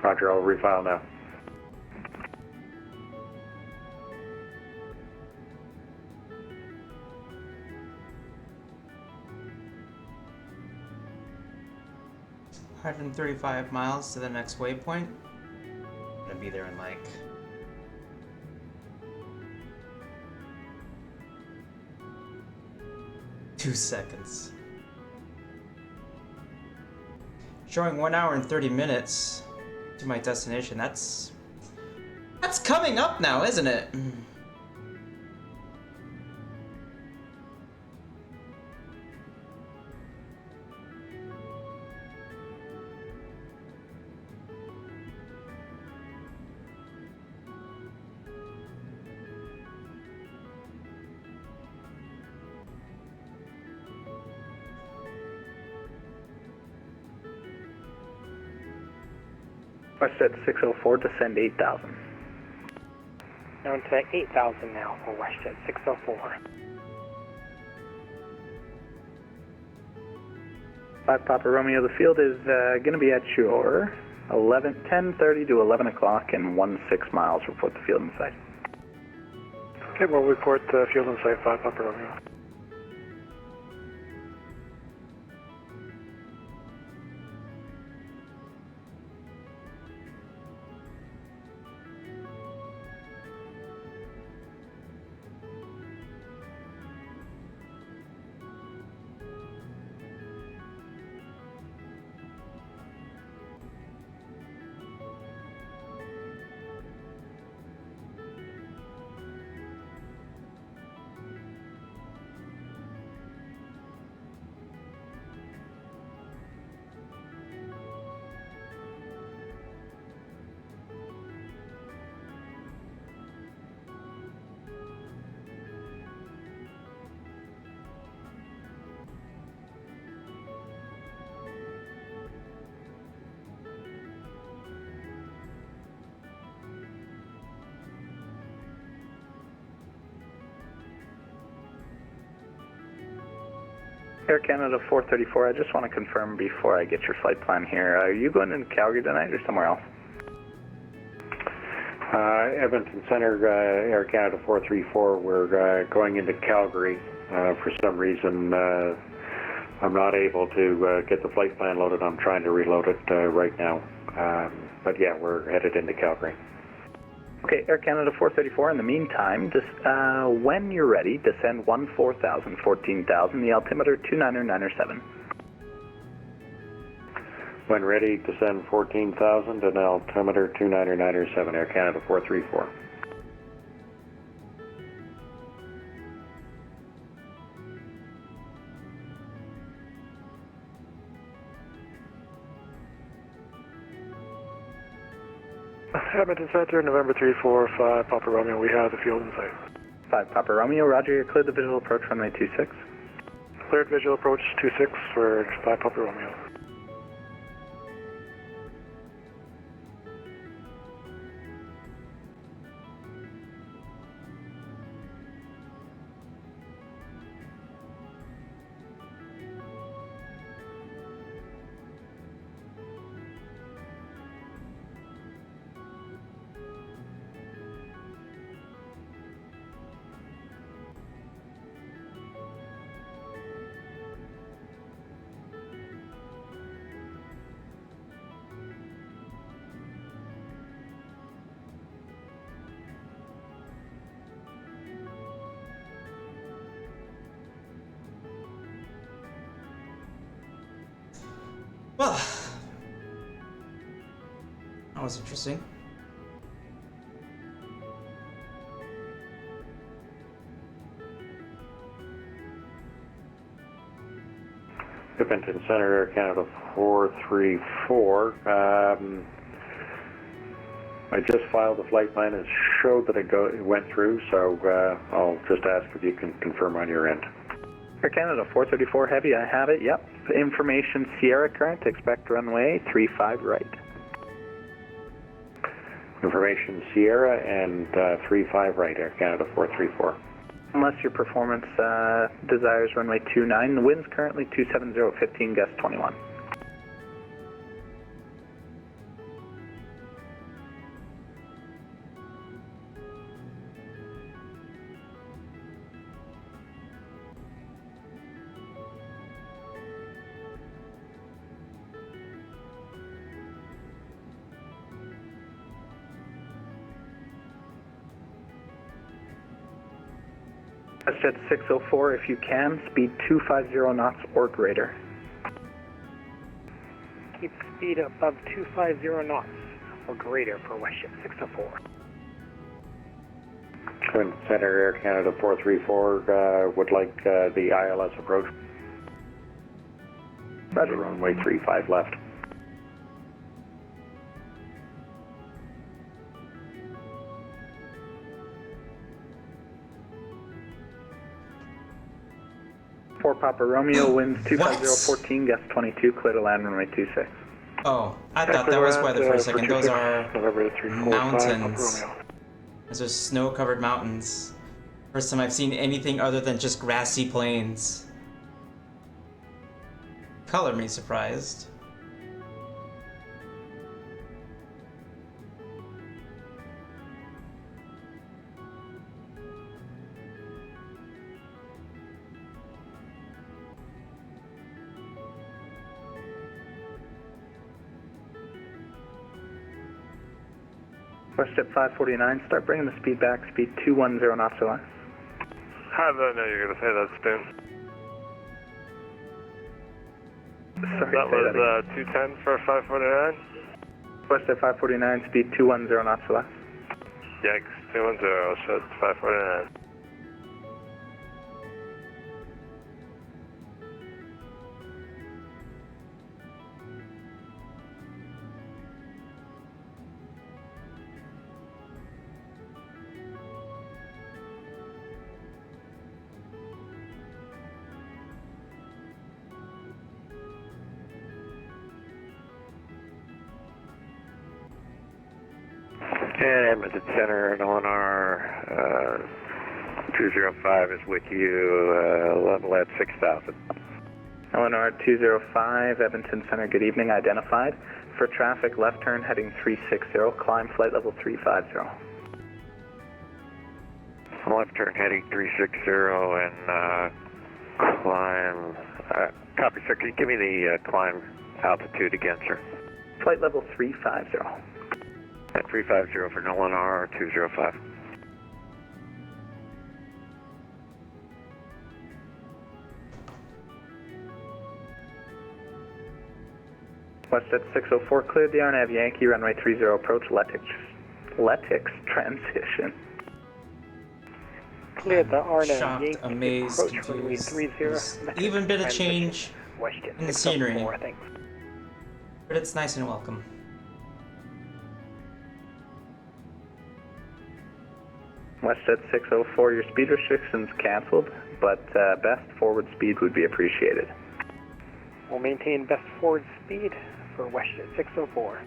Roger, I'll refile now. $135 miles to the next waypoint. I'm gonna be there in like 2 seconds. Showing 1 hour and 30 minutes to my destination. That's coming up now, isn't it? WestJet 604, descend 8,000. Down to 8,000 now for WestJet 604. 5 Papa Romeo, the field is going to be at your 10:30 to 11 o'clock and 16 miles. Report the field in sight. Okay, we'll report the field in sight 5 Papa Romeo. Air Canada 434, I just want to confirm before I get your flight plan here. Are you going into Calgary tonight or somewhere else? Edmonton Center, Air Canada 434, we're going into Calgary. For some reason, I'm not able to get the flight plan loaded. I'm trying to reload it right now. But yeah, we're headed into Calgary. Okay, Air Canada 434, in the meantime, just, when you're ready, descend 14,000, 14,000, the altimeter 29907. When ready, descend 14,000 and altimeter 29907, Air Canada 434. Edmonton Center, November 345, Papa Romeo, we have the field in sight. 5 Papa Romeo, roger, you're cleared the visual approach runway 26. Cleared visual approach 26 for 5 Papa Romeo. Well, that was interesting. Edmonton Center, Air Canada 434. I just filed the flight plan and showed that it went through, so I'll just ask if you can confirm on your end. Air Canada 434 Heavy, I have it, yep. Information Sierra current, expect runway 35 right. Information Sierra and 35 right, Air Canada 434. Unless your performance desires runway 29, the wind's currently 270, 15 gust 21. Jet 604, if you can, speed 250 knots or greater. Keep speed above 250 knots or greater for WestJet 604. Twin Center, Air Canada 434, would like the ILS approach. Roger, runway 35 left. Papa Romeo, winds 250, 14 gust 22, clear to land runway 26. Oh, I thought that was weather for a second. Those are mountains. Those are snow-covered mountains. First time I've seen anything other than just grassy plains. Color me surprised. WestJet 549, start bringing the speed back, speed 210 knots or less. How did I know you were going to say that, Spoon? Sorry, that was 210 for 549? WestJet 549, speed 210 knots or less. Yikes, 210, so it's 549. And Edmonton Center, LNR 205 is with you, level at 6,000. Eleanor 205, Edmonton Center, good evening, identified. For traffic, left turn heading 360, climb flight level 350. Left turn heading 360 and climb. Copy, sir. Can you give me the climb altitude again, sir? Flight level 350. At 350 for Eleanor 205. Westjet 604, cleared the RNAV Yankee, runway 30, approach Letix transition. Cleared the RNAV Shocked, Yankee, amazed, approach runway confused. 30. There's even been a change Westjet in the scenery, 604, thanks. but it's nice and welcome. Westjet 604, your speed restrictions canceled, but best forward speed would be appreciated. We'll maintain best forward speed for Westjet 604.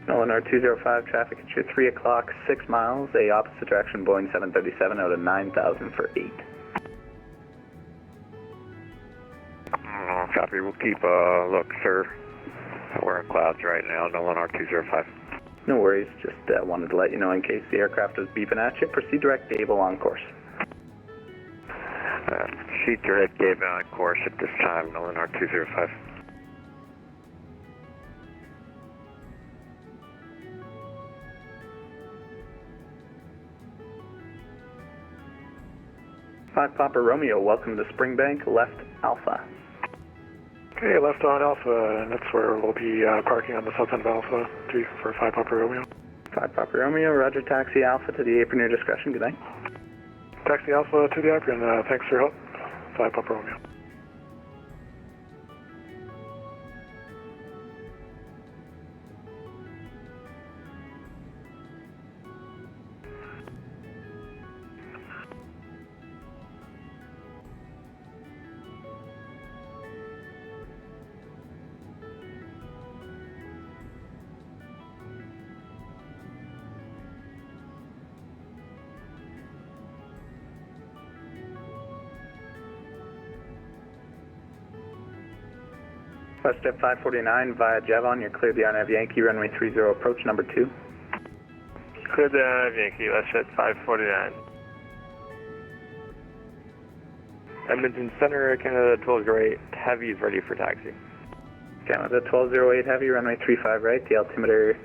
Eleanor 205, traffic at your 3 o'clock, 6 miles, a opposite direction, Boeing 737 out of 9,000 for 8. Copy, we'll keep a look, sir. We're in clouds right now, Eleanor 205. No worries, just wanted to let you know in case the aircraft was beeping at you. Proceed direct Gable on course. Proceed direct Gable on course at this time, Eleanor 205. Papa Romeo, welcome to Springbank, left Alpha. Okay, left on Alpha, and that's where we'll be parking on the south end of Alpha for 5 Papa Romeo. 5 Papa Romeo, roger, taxi Alpha to the apron, your discretion, good night. Taxi Alpha to the apron, thanks for your help. 5 Papa Romeo. Westjet 549 via Javon, you're cleared the RNAV Yankee, runway 30, approach number 2. Cleared the RNAV Yankee, Westjet 549. Edmonton Center, Canada 1208, Heavy is ready for taxi. Canada 1208 Heavy, runway 35 right, the altimeter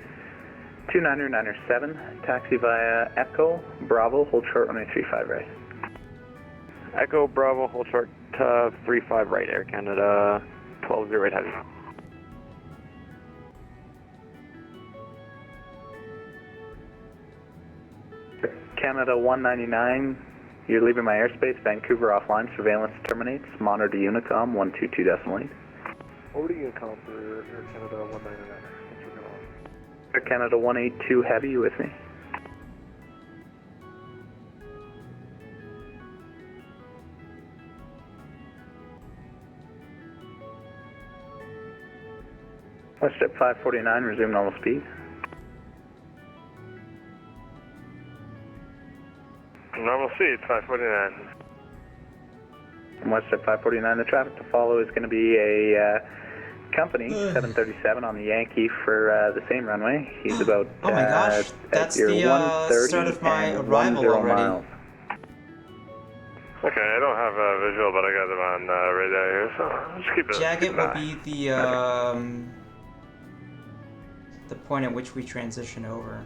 29907, taxi via Echo, Bravo, hold short, runway 35 right. Echo, Bravo, hold short, 35 right, Air Canada 1208 Heavy. Canada 199, you're leaving my airspace, Vancouver offline, surveillance terminates, monitor Unicom 122.8. Over to Unicom for Air Canada 199. Thanks for going on. Air Canada 182 Heavy, you with me? Westjet 549, resume normal speed. Normal speed, 549. From Westjet 549, the traffic to follow is going to be a company 737 on the Yankee for the same runway. He's about oh my gosh, that's the start of my arrival already. Miles. Okay, I don't have a visual, but I got them on radar here, so just keep it. Jagged will be the point at which we transition over.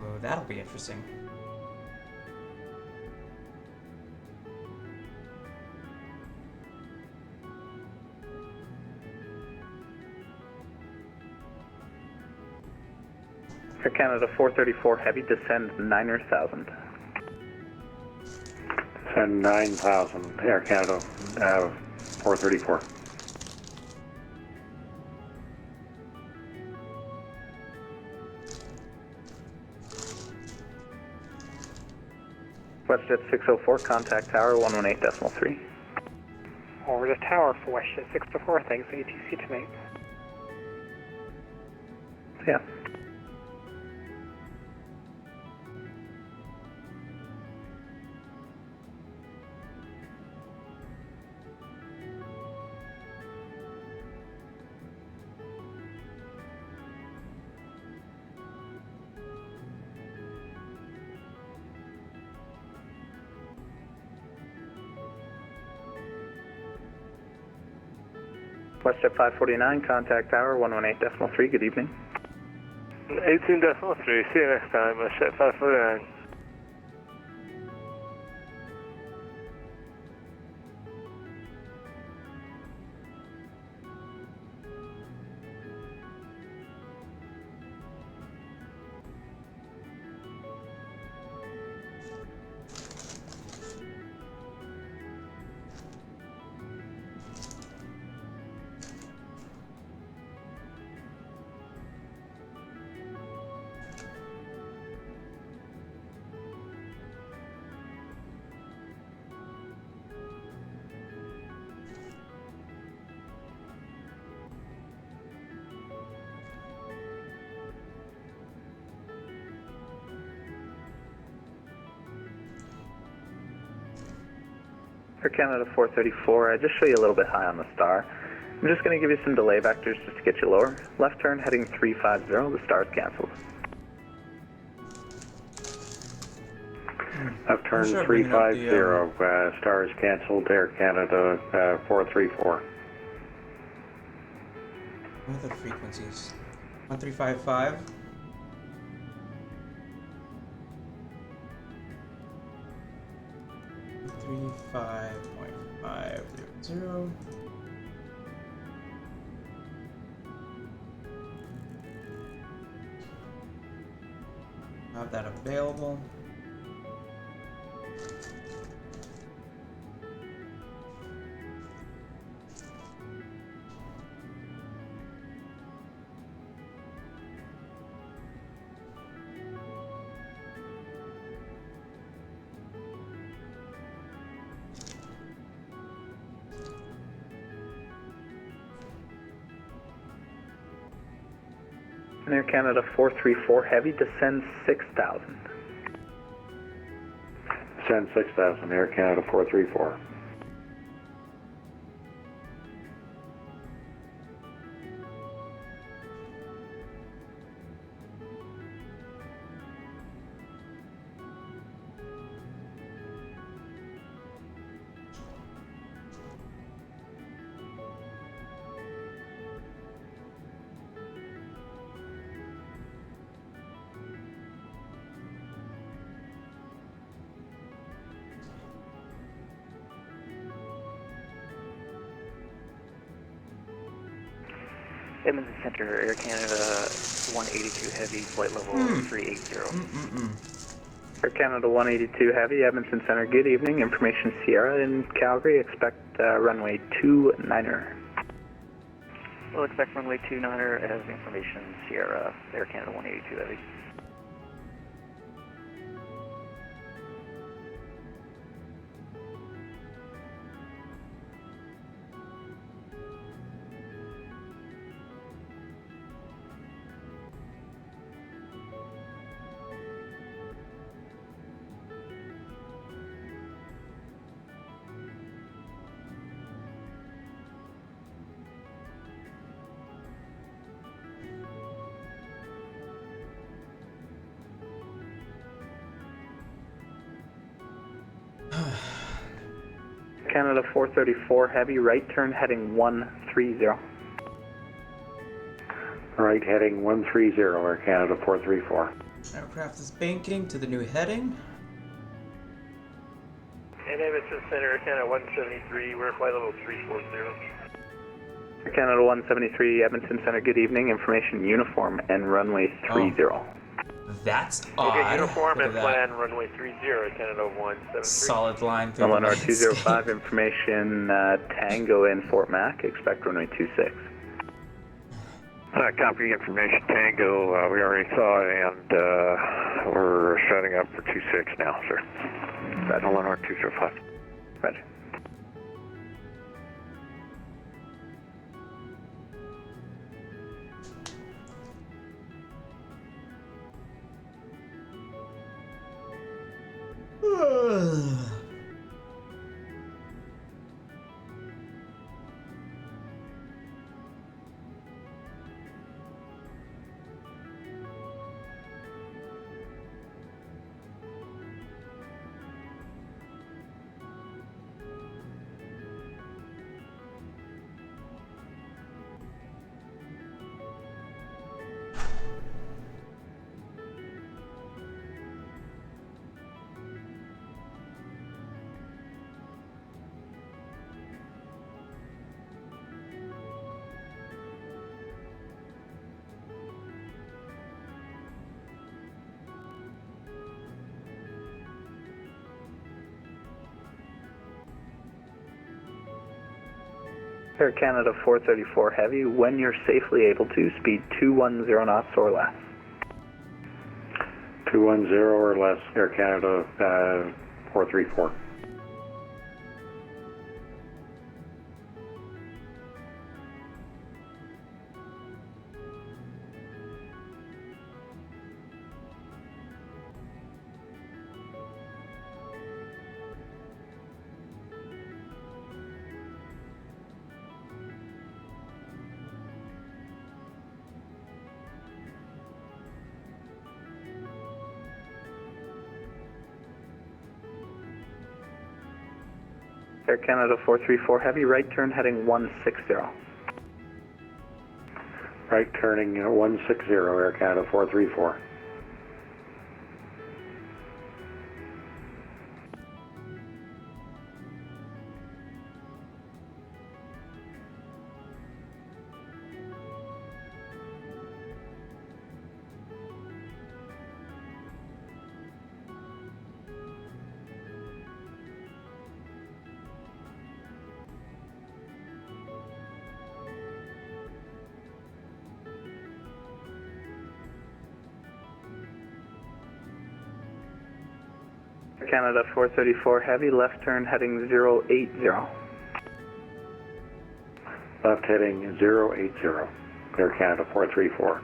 Oh, that'll be interesting. Air Canada 434 Heavy, descend 9,000. Descend 9,000, Air Canada 434. Westjet 604, contact tower 118.3. Over to tower for Westjet 604, thanks ATC tonight. yeah. WestJet 549, contact tower 118.3, good evening. 18.3, see you next time, WestJet 549. For Canada 434, I just show you a little bit high on the star. I'm just going to give you some delay vectors just to get you lower. Left turn heading 350, the star's canceled. Left turn Sure, 350, star is canceled, Air Canada 434. What are the frequencies? 1355. 35.500. Have that available. Air Canada 434 heavy, descend 6,000. Descend 6,000, Air Canada 434. Edmonton Center, Air Canada 182 Heavy, flight level 380. Air Canada 182 Heavy, Edmonton Center, good evening. Information Sierra in Calgary, expect runway 29er. We'll expect runway 29er as information Sierra, Air Canada 182 Heavy. Canada 434 Heavy, right turn heading 130. Right heading 130, Air Canada 434. Aircraft is banking to the new heading. And Edmonton Center, Air Canada 173, we're flight level 340. Air Canada 173, Edmonton Center, good evening. Information uniform and runway 30. That's Okay, odd. uniform Look and at that. plan runway 30, Canada 173. Solid line through the Eleanor landscape. 205, information Tango in Fort Mac, expect runway 26. Copy information Tango, we already saw it, and we're setting up for 26 now, sir. That's Eleanor 205. Roger. Air Canada 434 Heavy, when you're safely able to, speed 210 knots or less. 210 or less, Air Canada 434. Air Canada 434 Heavy, right turn heading 160. Right turning 160, Air Canada 434. Canada 434 Heavy, left turn heading 080. Left heading 080, Air Canada 434.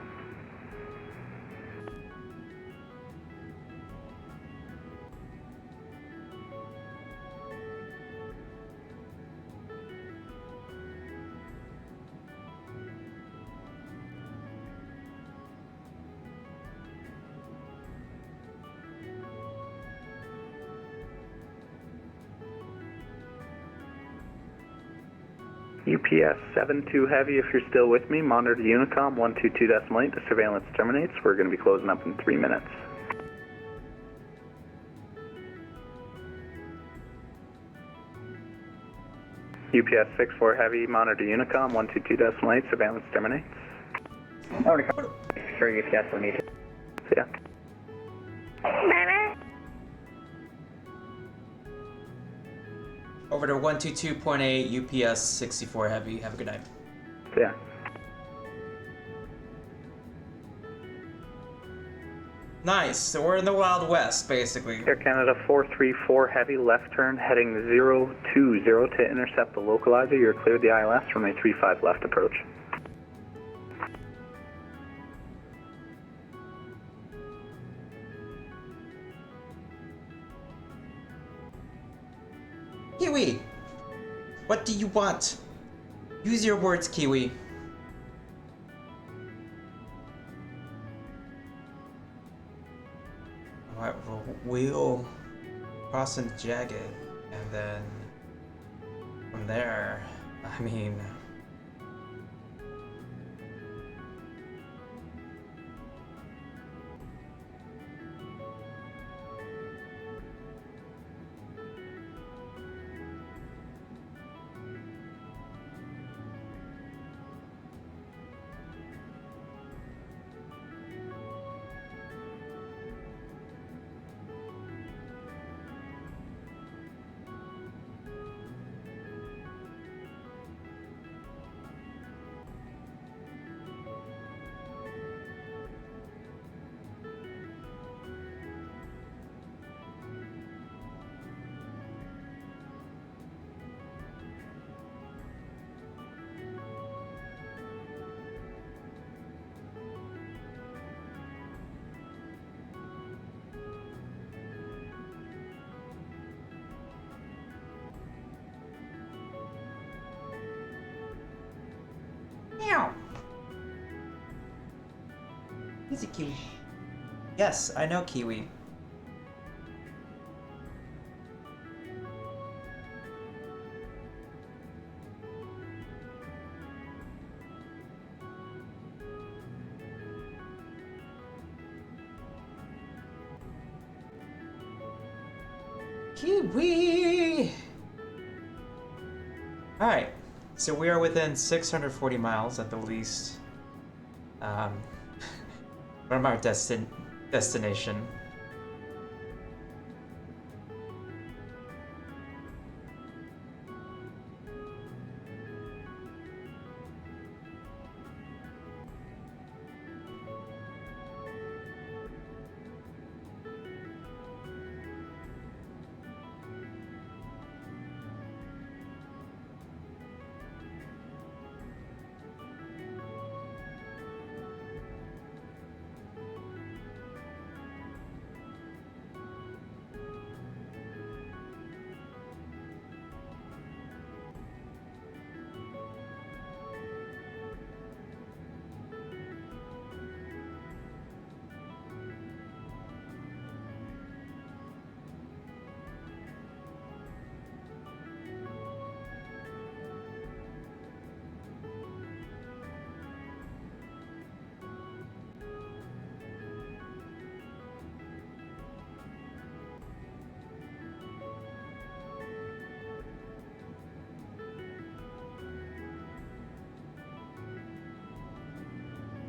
UPS 72 Heavy, if you're still with me, monitor Unicom 122.8, the surveillance terminates. We're going to be closing up in 3 minutes. UPS 64 Heavy, monitor Unicom 122.8, surveillance terminates. Sure, UPS will need to. See ya. Over to 122.8 UPS 64 Heavy. Have a good night. Yeah. Nice. So we're in the Wild West, basically. Air Canada 434 Heavy, left turn heading 020 to intercept the localizer. You're cleared the ILS, runway 35 left approach. Kiwi! What do you want? Use your words, Kiwi. Alright, we'll cross into Jagged, and then from there, I mean... Meow. Easy, Kiwi. Yes, I know Kiwi. Kiwi! Alright, so we are within 640 miles at the least from our destination.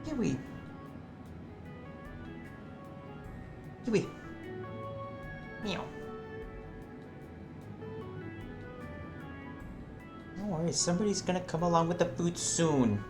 Kiwi. Kiwi. Meow. Don't worry, somebody's gonna come along with the food soon.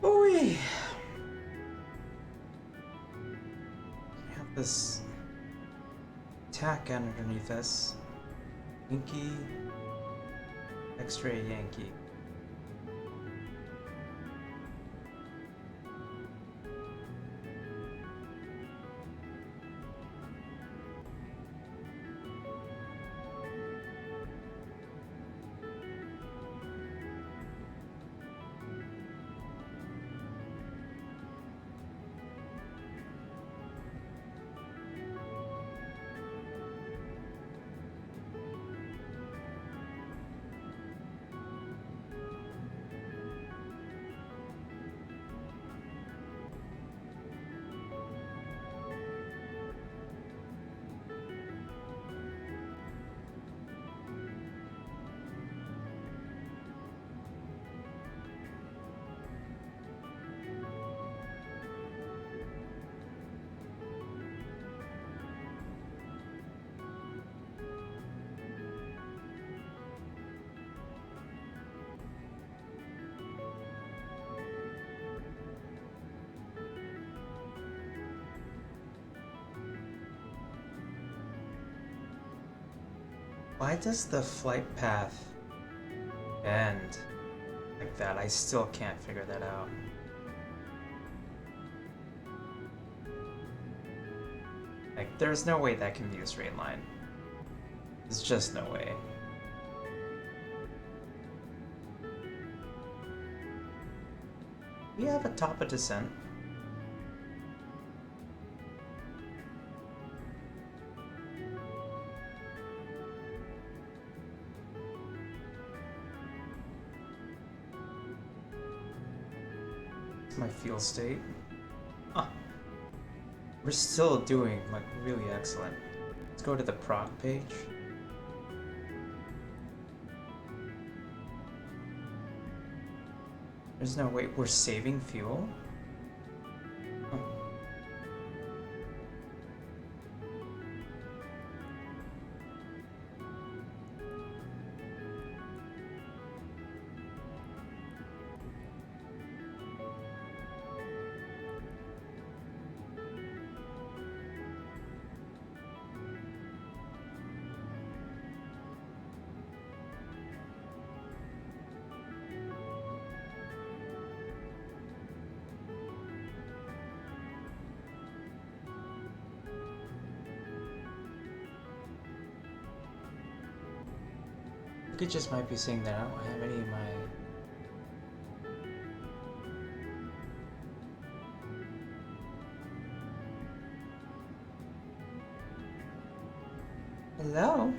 Ooh. Have this tack underneath us. Yankee. X-ray Yankee. Why does the flight path bend like that? I still can't figure that out. Like, there's no way that can be a straight line. There's just no way. We have a top of descent. My fuel state. Huh. We're still doing like really excellent. Let's go to the prog page. There's no way we're saving fuel. Huh. It just might be saying that I don't have any of my... Hello?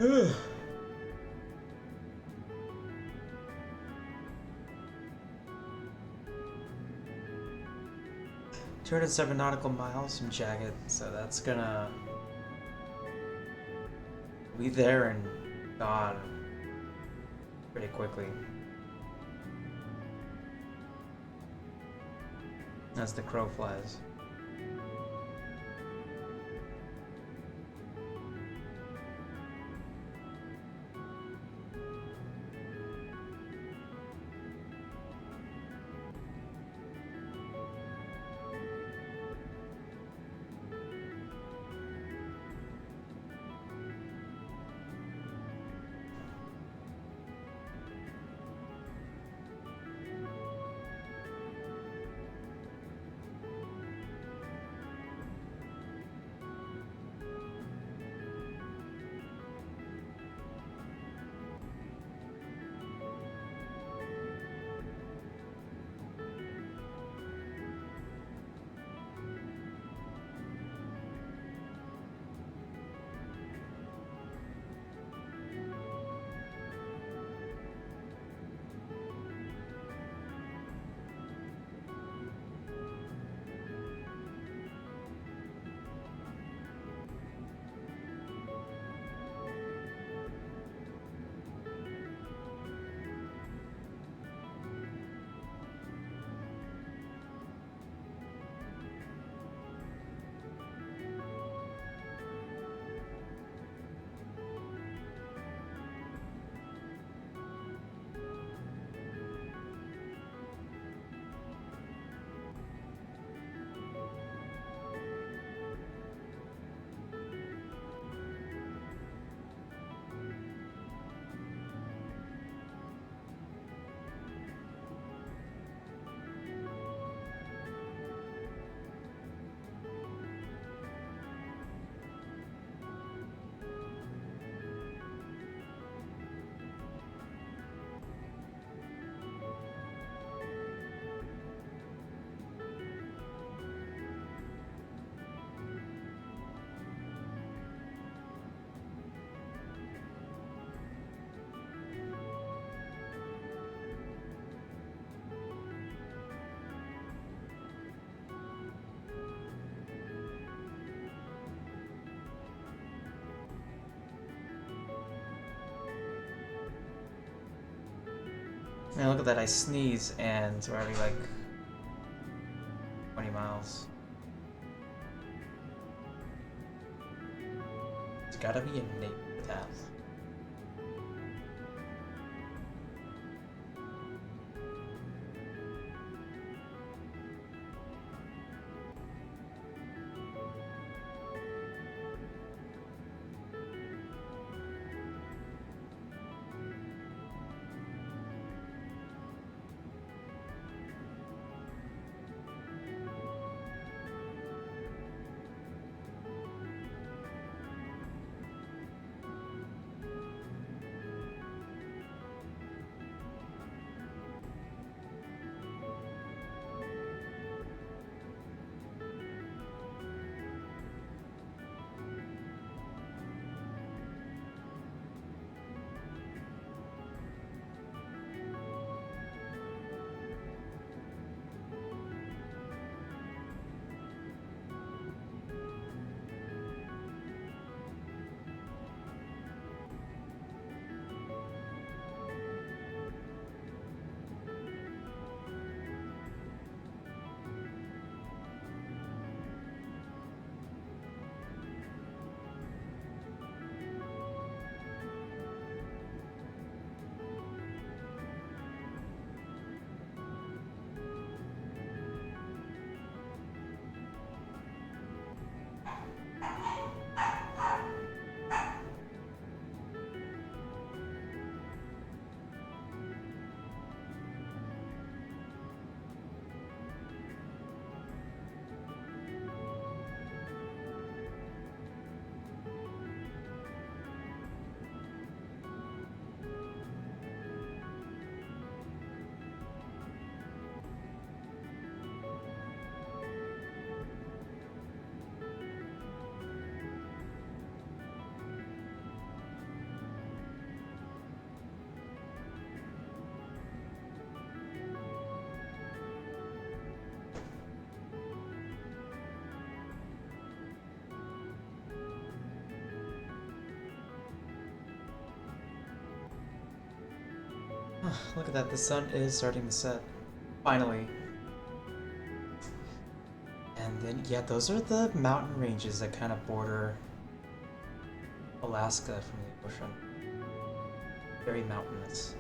Ugh. 207 nautical miles from Jagged, so that's gonna be there and gone pretty quickly. As the crow flies. Man, look at that, I sneeze and we're already like 20 miles. There's gotta be a name for that. Look at that, the sun is starting to set. Finally. And then, yeah, those are the mountain ranges that kind of border Alaska from the ocean. Very mountainous.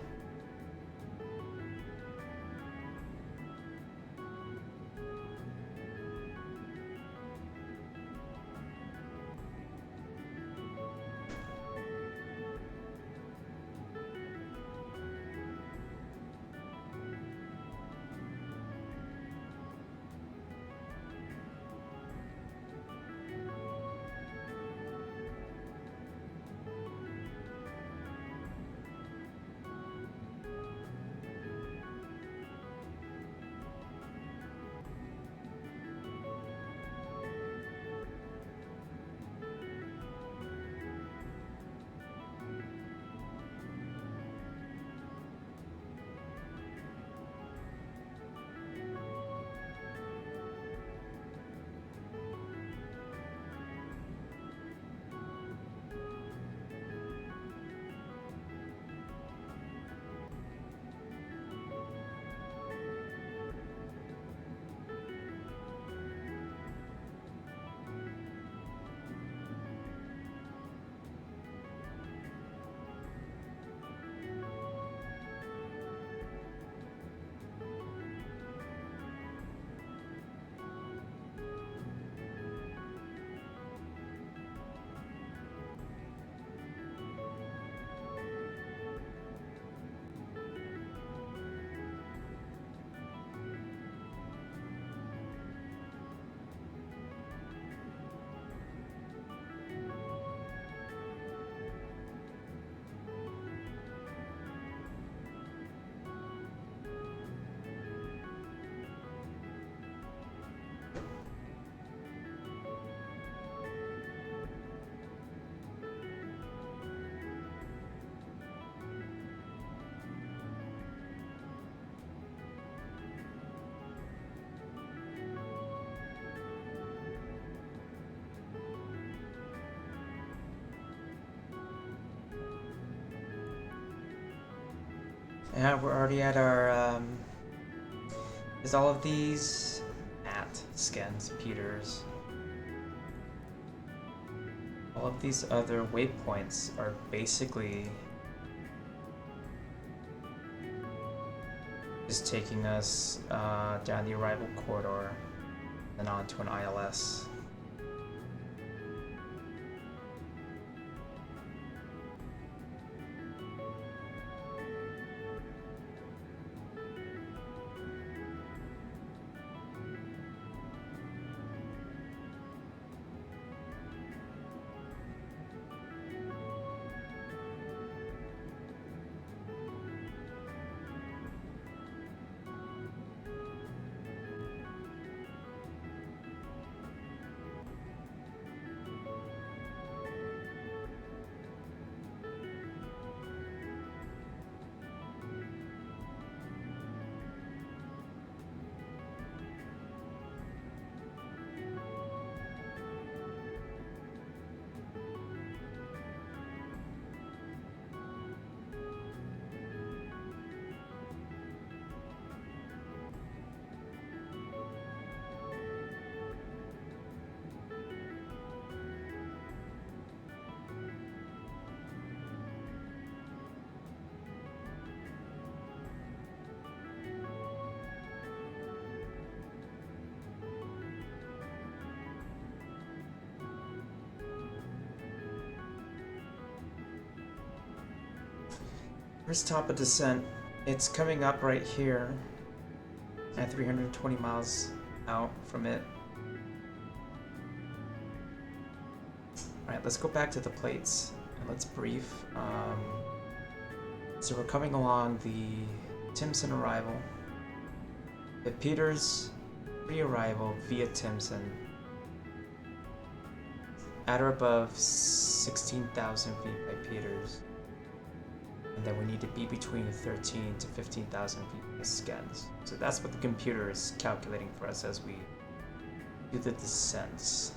Yeah, we're already at our, is all of these at Skens, Peters. All of these other waypoints are basically just taking us down the arrival corridor and onto an ILS. Where's top of descent? It's coming up right here at 320 miles out from it. Alright, let's go back to the plates and let's brief. So we're coming along the Timson arrival. The Peters re-arrival via Timson at or above 16,000 feet by Peters. And then we need to be between 13 to 15,000 feet by Skens. So that's what the computer is calculating for us as we do the descents.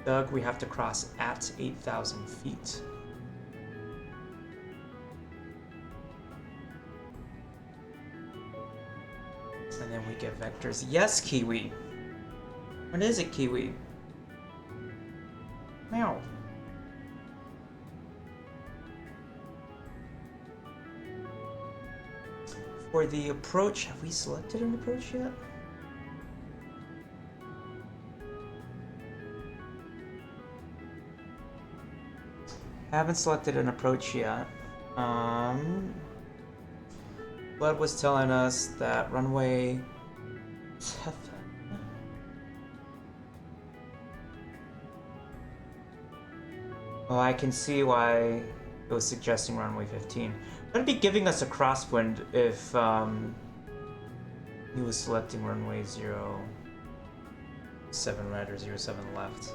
Doug, we have to cross at 8,000 feet. And then we get vectors. Yes, Kiwi! When is it, Kiwi? Meow. For the approach, have we selected an approach yet? Haven't selected an approach yet. Blood was telling us that runway 7. Oh, I can see why it was suggesting runway 15. That'd be giving us a crosswind if he was selecting runway 07 right or 07 left.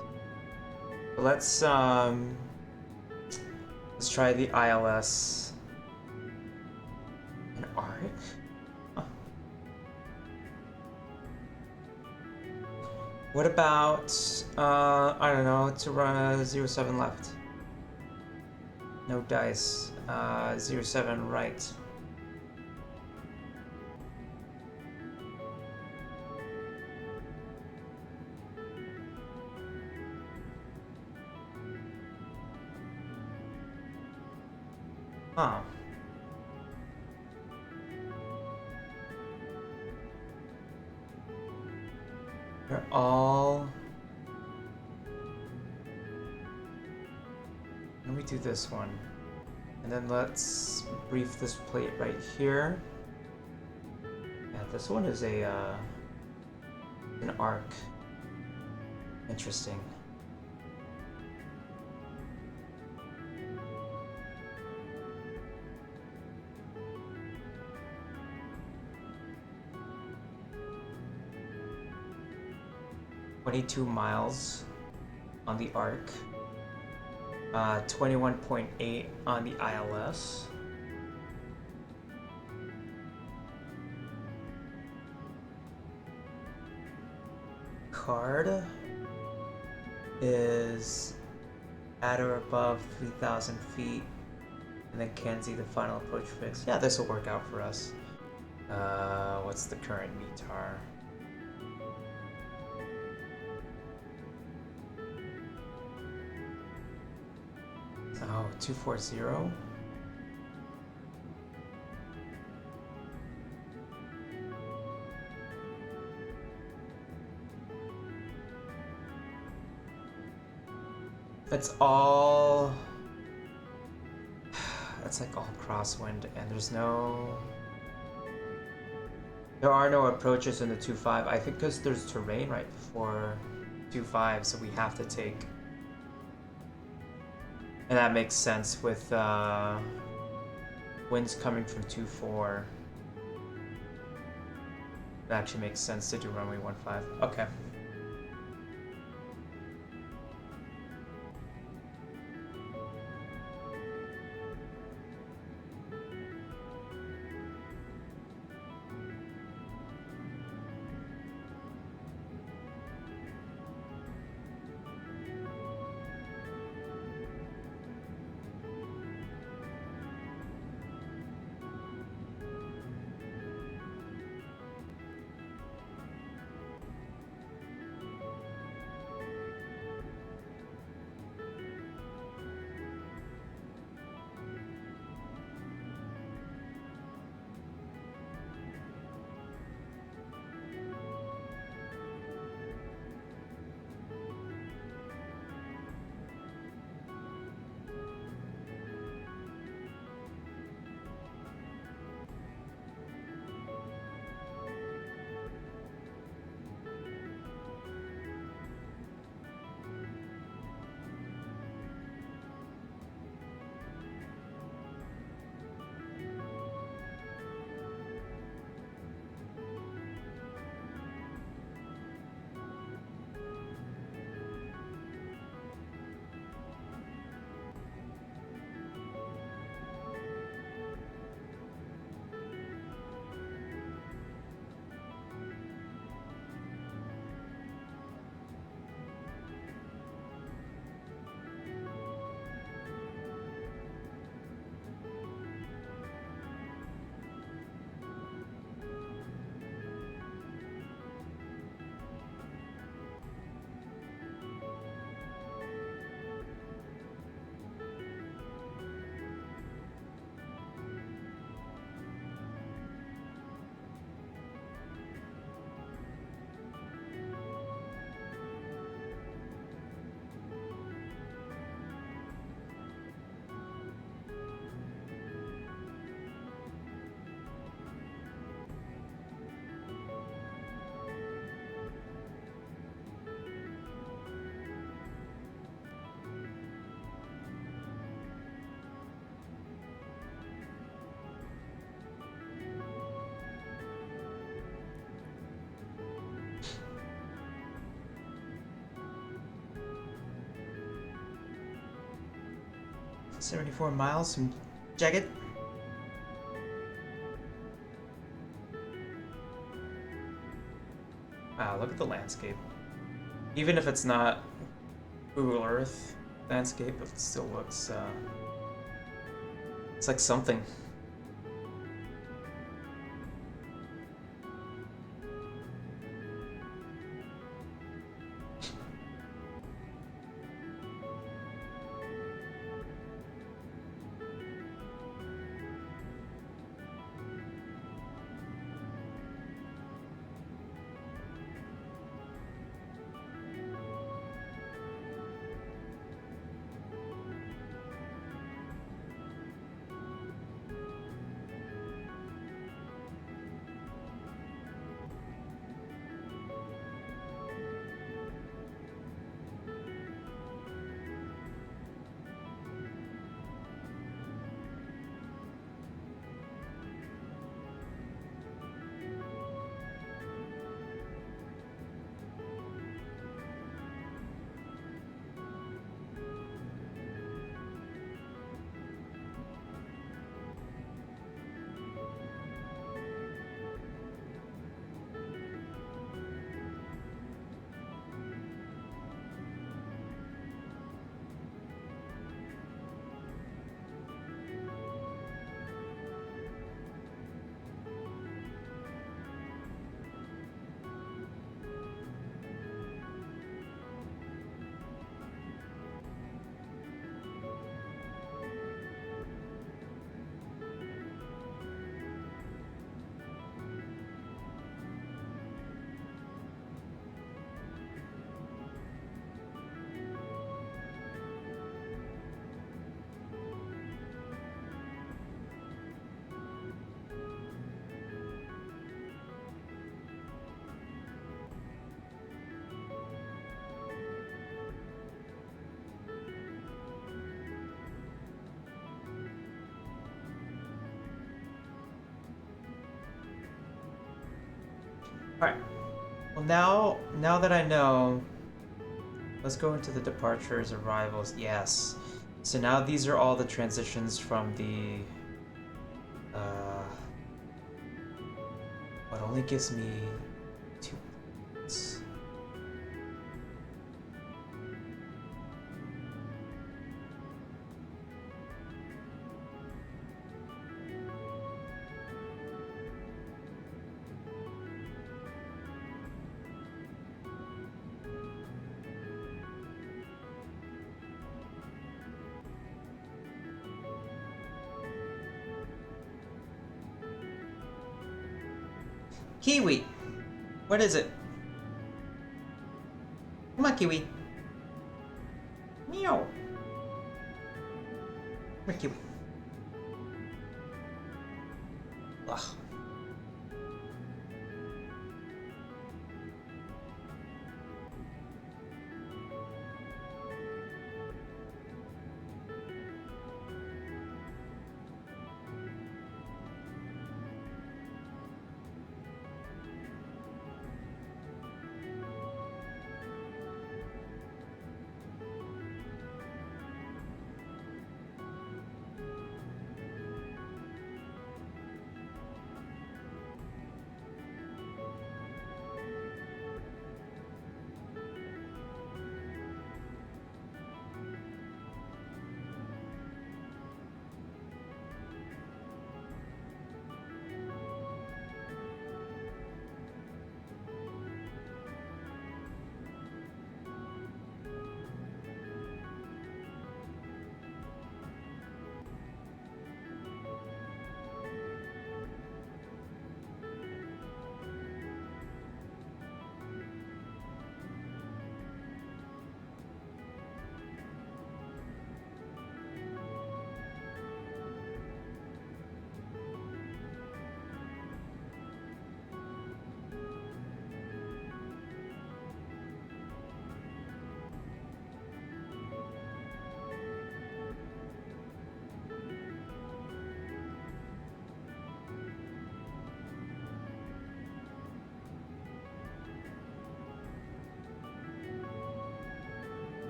But let's try the ILS. An arc? Huh. What about I don't know, to run 07 left? No dice. 07 right. Huh. They're all... Let me do this one. And then let's brief this plate right here. Yeah, this one is a an arc. Interesting. $22 on the arc. 21.8 on the ILS. Card is at or above 3,000 feet, and then Kenzie the final approach fix. Yeah, this will work out for us. What's the current METAR? Oh, 240. It's all... That's like all crosswind, and there are no approaches in the 2.5. I think because there's terrain right before 2.5, so we have to take... And that makes sense with winds coming from 2.4. It actually makes sense to do runway 15. Okay. $74 miles from Jagged. Wow, look at the landscape. Even if it's not Google Earth landscape, it still looks, it's like something. Alright. Well, now that I know, let's go into the departures, arrivals. Yes. So now these are all the transitions from the... What only gives me 2 points. Kiwi! What is it? Come on, Kiwi. Meow. Come here, Kiwi. Ugh.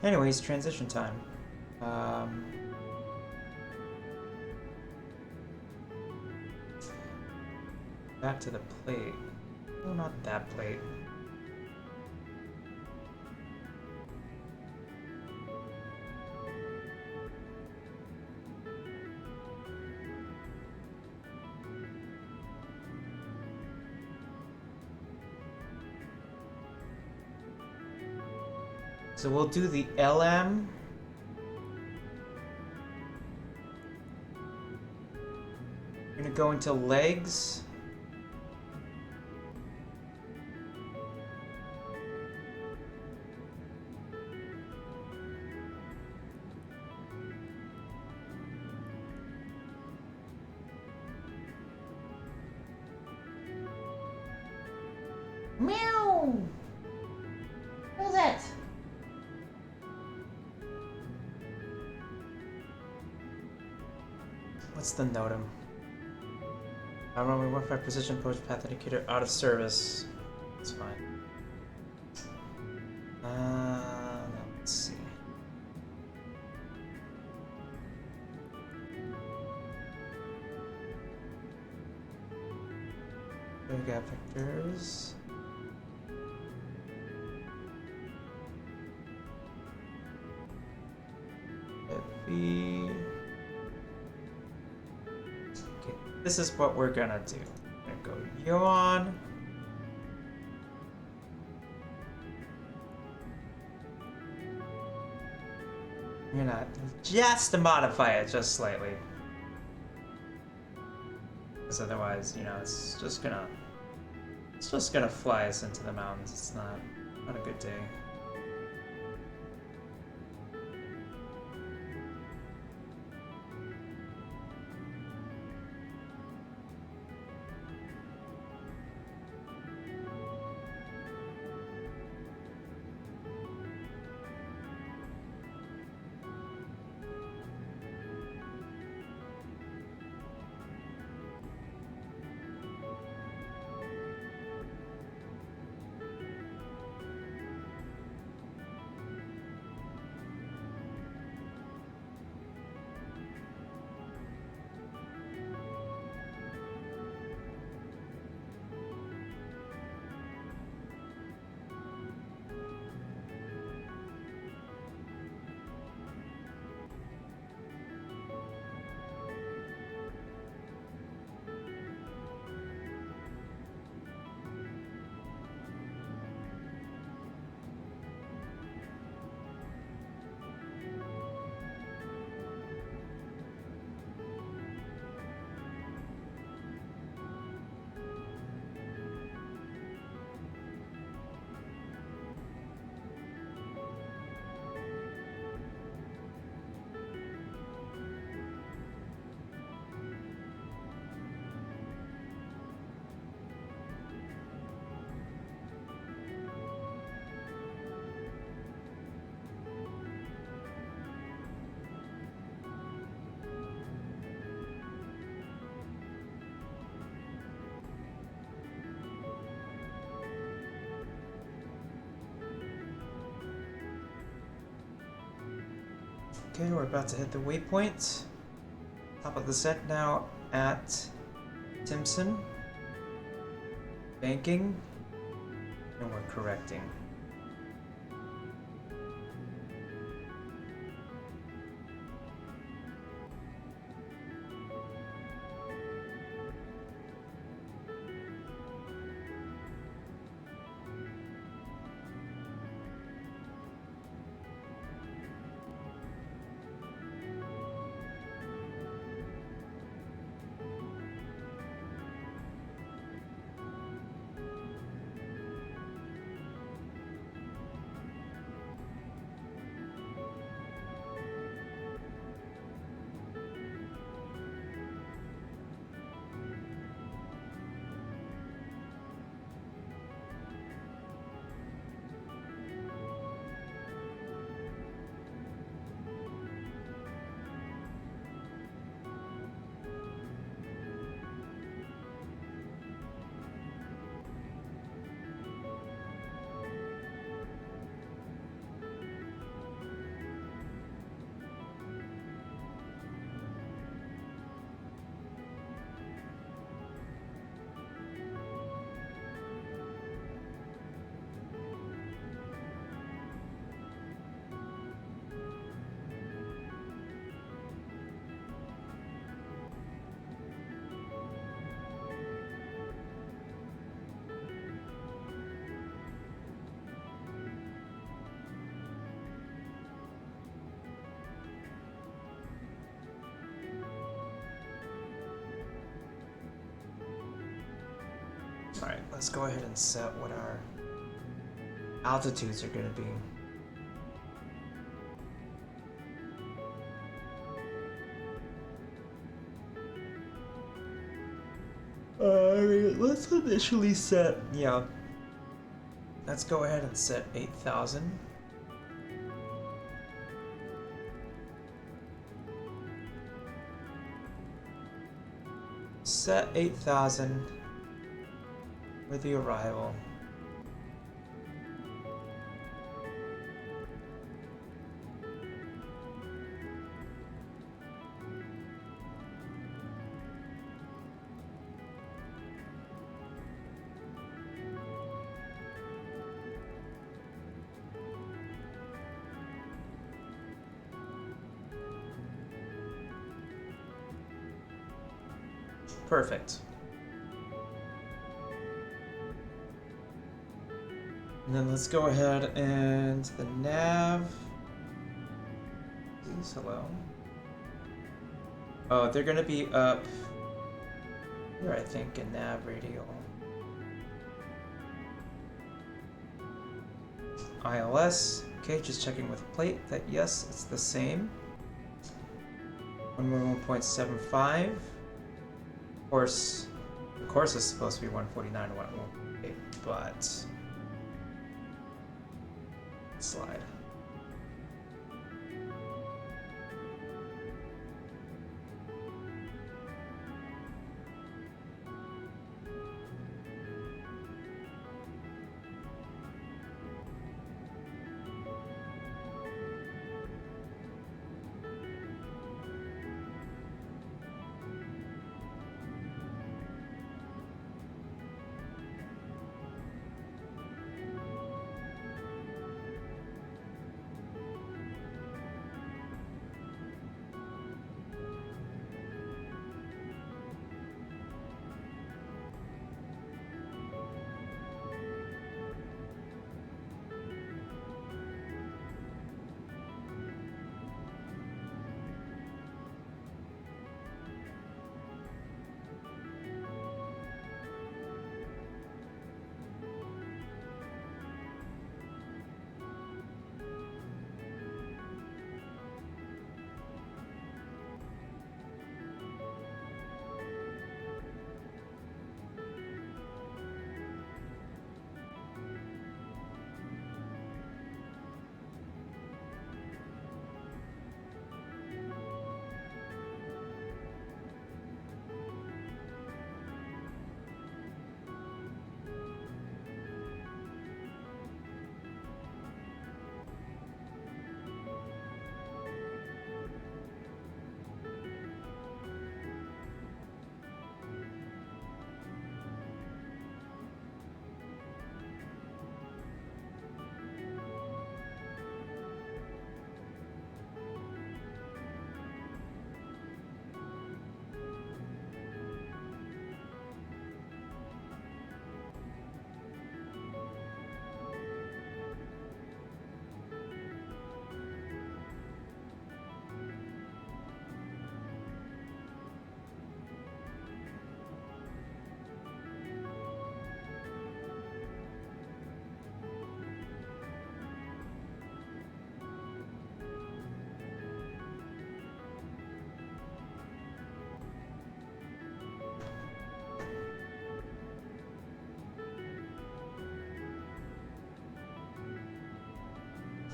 Anyways, transition time. Back to the plate. Oh, not that plate. So we'll do the LM. We're gonna go into legs. Meow! Who's that? What's the NOTAM? Runway 15 precision approach path indicator out of service. That's fine. Let's see. We got vectors. Heavy. Okay, this is what we're gonna do. We're gonna go yawn. We're gonna just modify it just slightly. Because otherwise, you know, it's just gonna fly us into the mountains. It's not a good day. Okay, we're about to hit the waypoint. Top of the set now at Timson. Banking. And we're correcting. Alright, let's go ahead and set what our altitudes are going to be. Let's initially set, let's go ahead and set 8,000. Set 8,000 with the arrival. Perfect. And then let's go ahead and the nav. Please, hello. Oh, they're gonna be up here, I think, in nav radial. ILS. Okay, just checking with plate that yes, it's the same. 111.75. Of course, the course is supposed to be 149 and 108, but slide.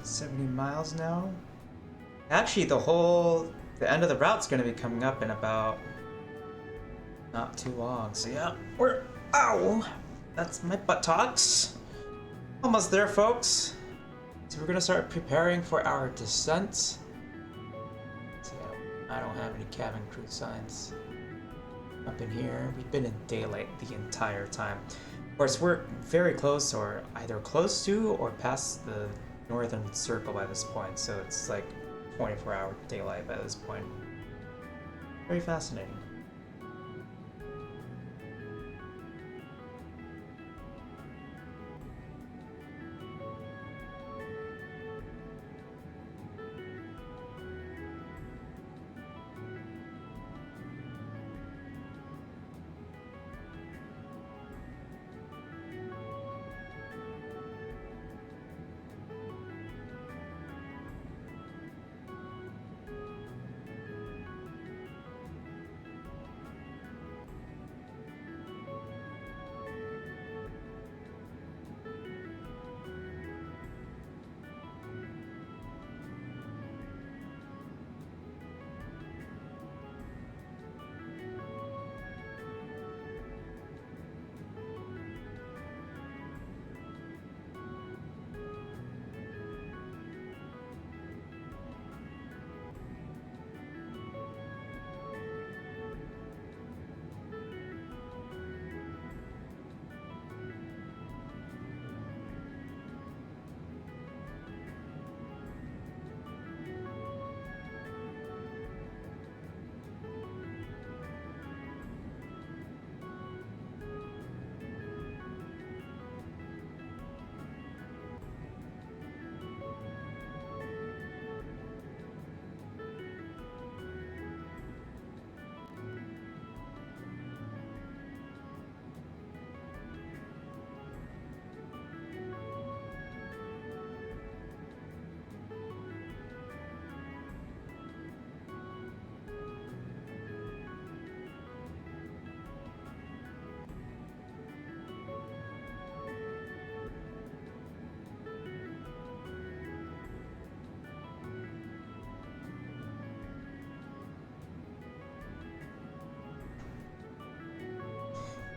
70 miles now. Actually, the end of the route's gonna be coming up in about not too long. So yeah, ow! That's my buttocks. Almost there, folks. So we're gonna start preparing for our descent. So I don't have any cabin crew signs up in here. We've been in daylight the entire time. Of course, we're very close, or either close to or past the northern circle by this point. So it's like 24-hour daylight by this point. Very fascinating.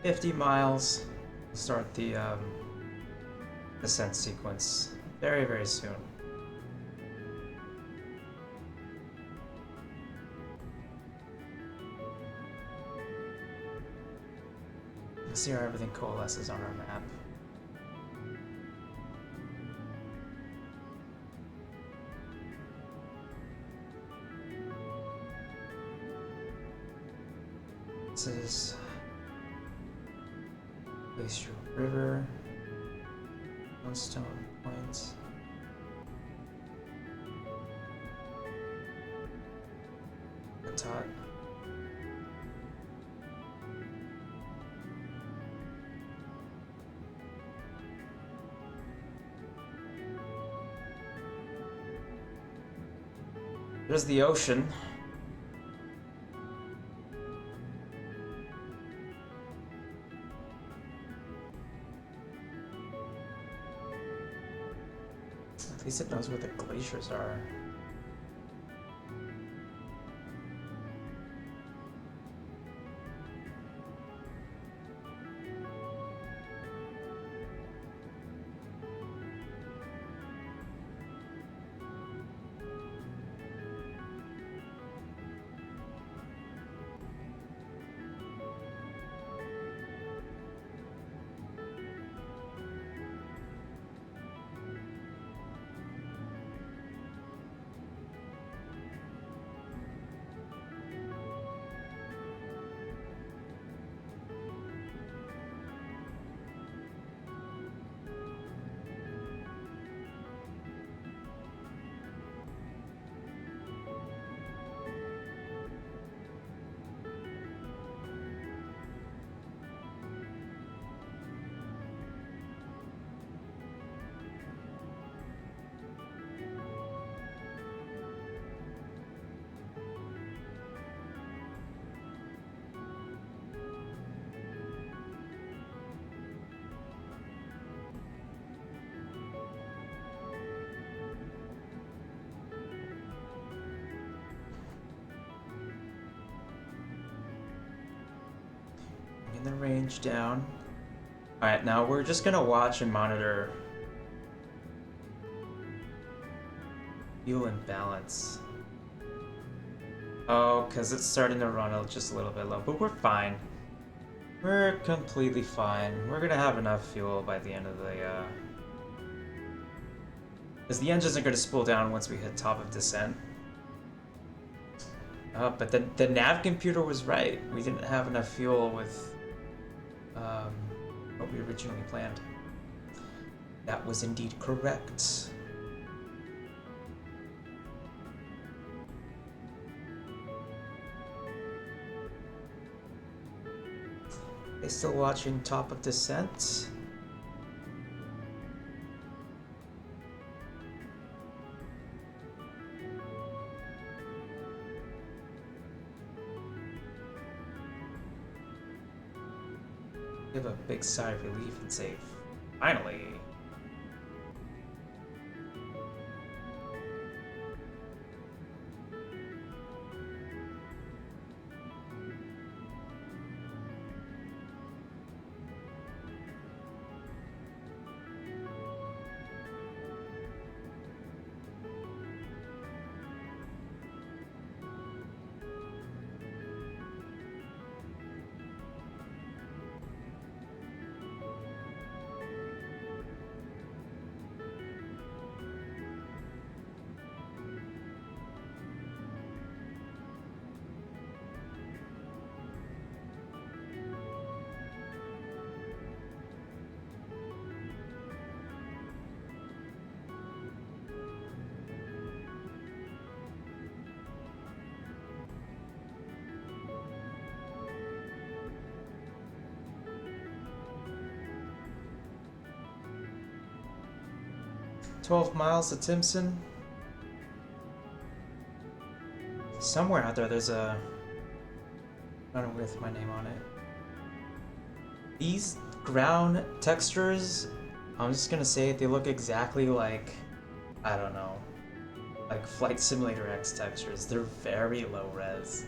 $50 miles. Start the ascent sequence very, very soon. Let's see how everything coalesces on our map. This is Glacier River, Stone Point. Tot. There's the ocean. At least it knows where the glaciers are. Bring the range down. Alright, now we're just gonna watch and monitor fuel imbalance. Oh, because it's starting to run just a little bit low, but we're fine. We're completely fine. We're gonna have enough fuel by the end of the, because the engines are gonna spool down once we hit top of descent. But the nav computer was right. We didn't have enough fuel with what we originally planned. That was indeed correct. They still watching top of descent. Give a big sigh of relief and say, finally. "12 miles to Timson." Somewhere out there, there's a runner with my name on it. These ground textures, I'm just gonna say they look exactly like, I don't know, like Flight Simulator X textures. They're very low res.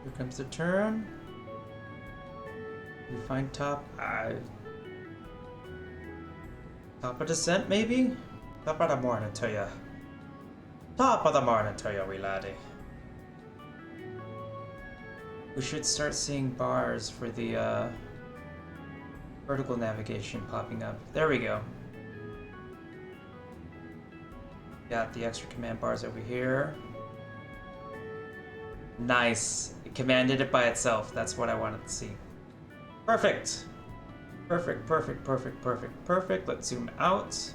Here comes the turn. We find top of descent, maybe? Top of the morning to ya. Top of the morning to ya, wee laddie. We should start seeing bars for the vertical navigation popping up. There we go. Got the extra command bars over here. Nice. It commanded it by itself. That's what I wanted to see. Perfect. Perfect, perfect, perfect, perfect, perfect. Let's zoom out.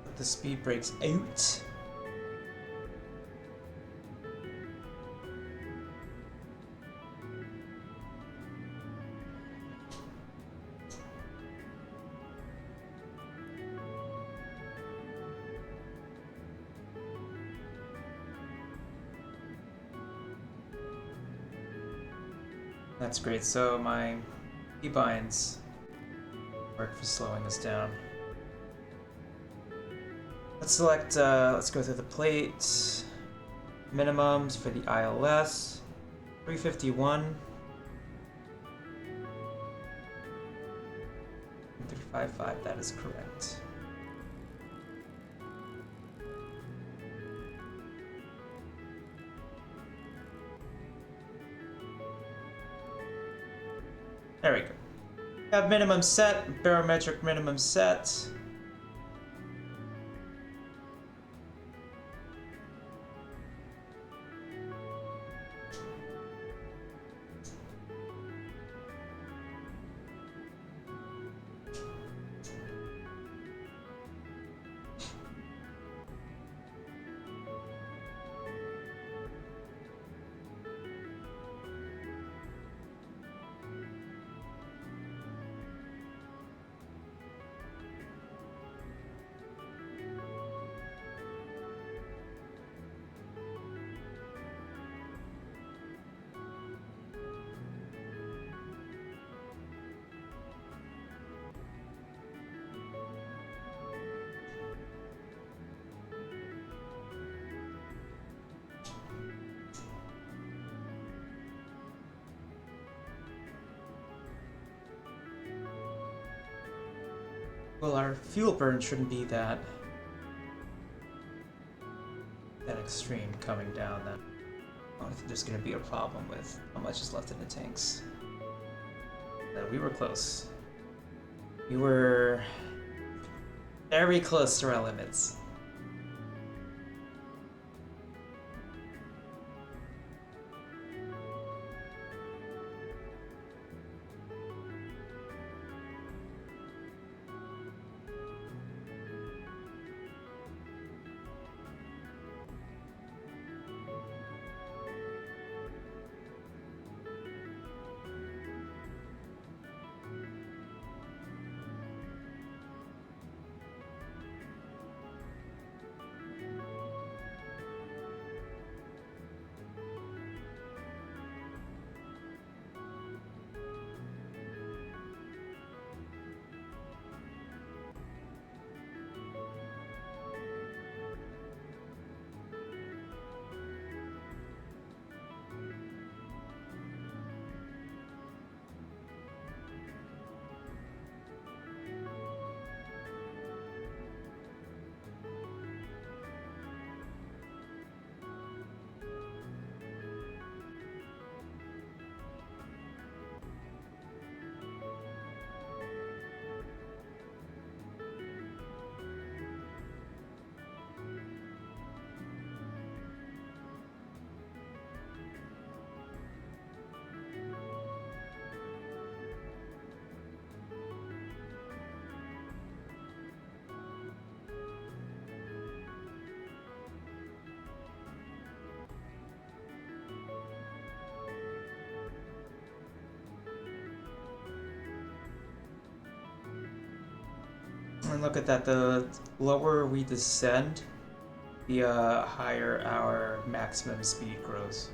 Let the speed brakes out. That's great. So my keybinds work for slowing us down. Let's select, let's go through the plates. Minimums for the ILS. 351. 355, that is correct. There we go. Have minimum set, barometric minimum set. Well, our fuel burn shouldn't be that extreme coming down then. I don't think there's going to be a problem with how much is left in the tanks. But we were close. We were very close to our limits. And look at that, the lower we descend, the higher our maximum speed grows.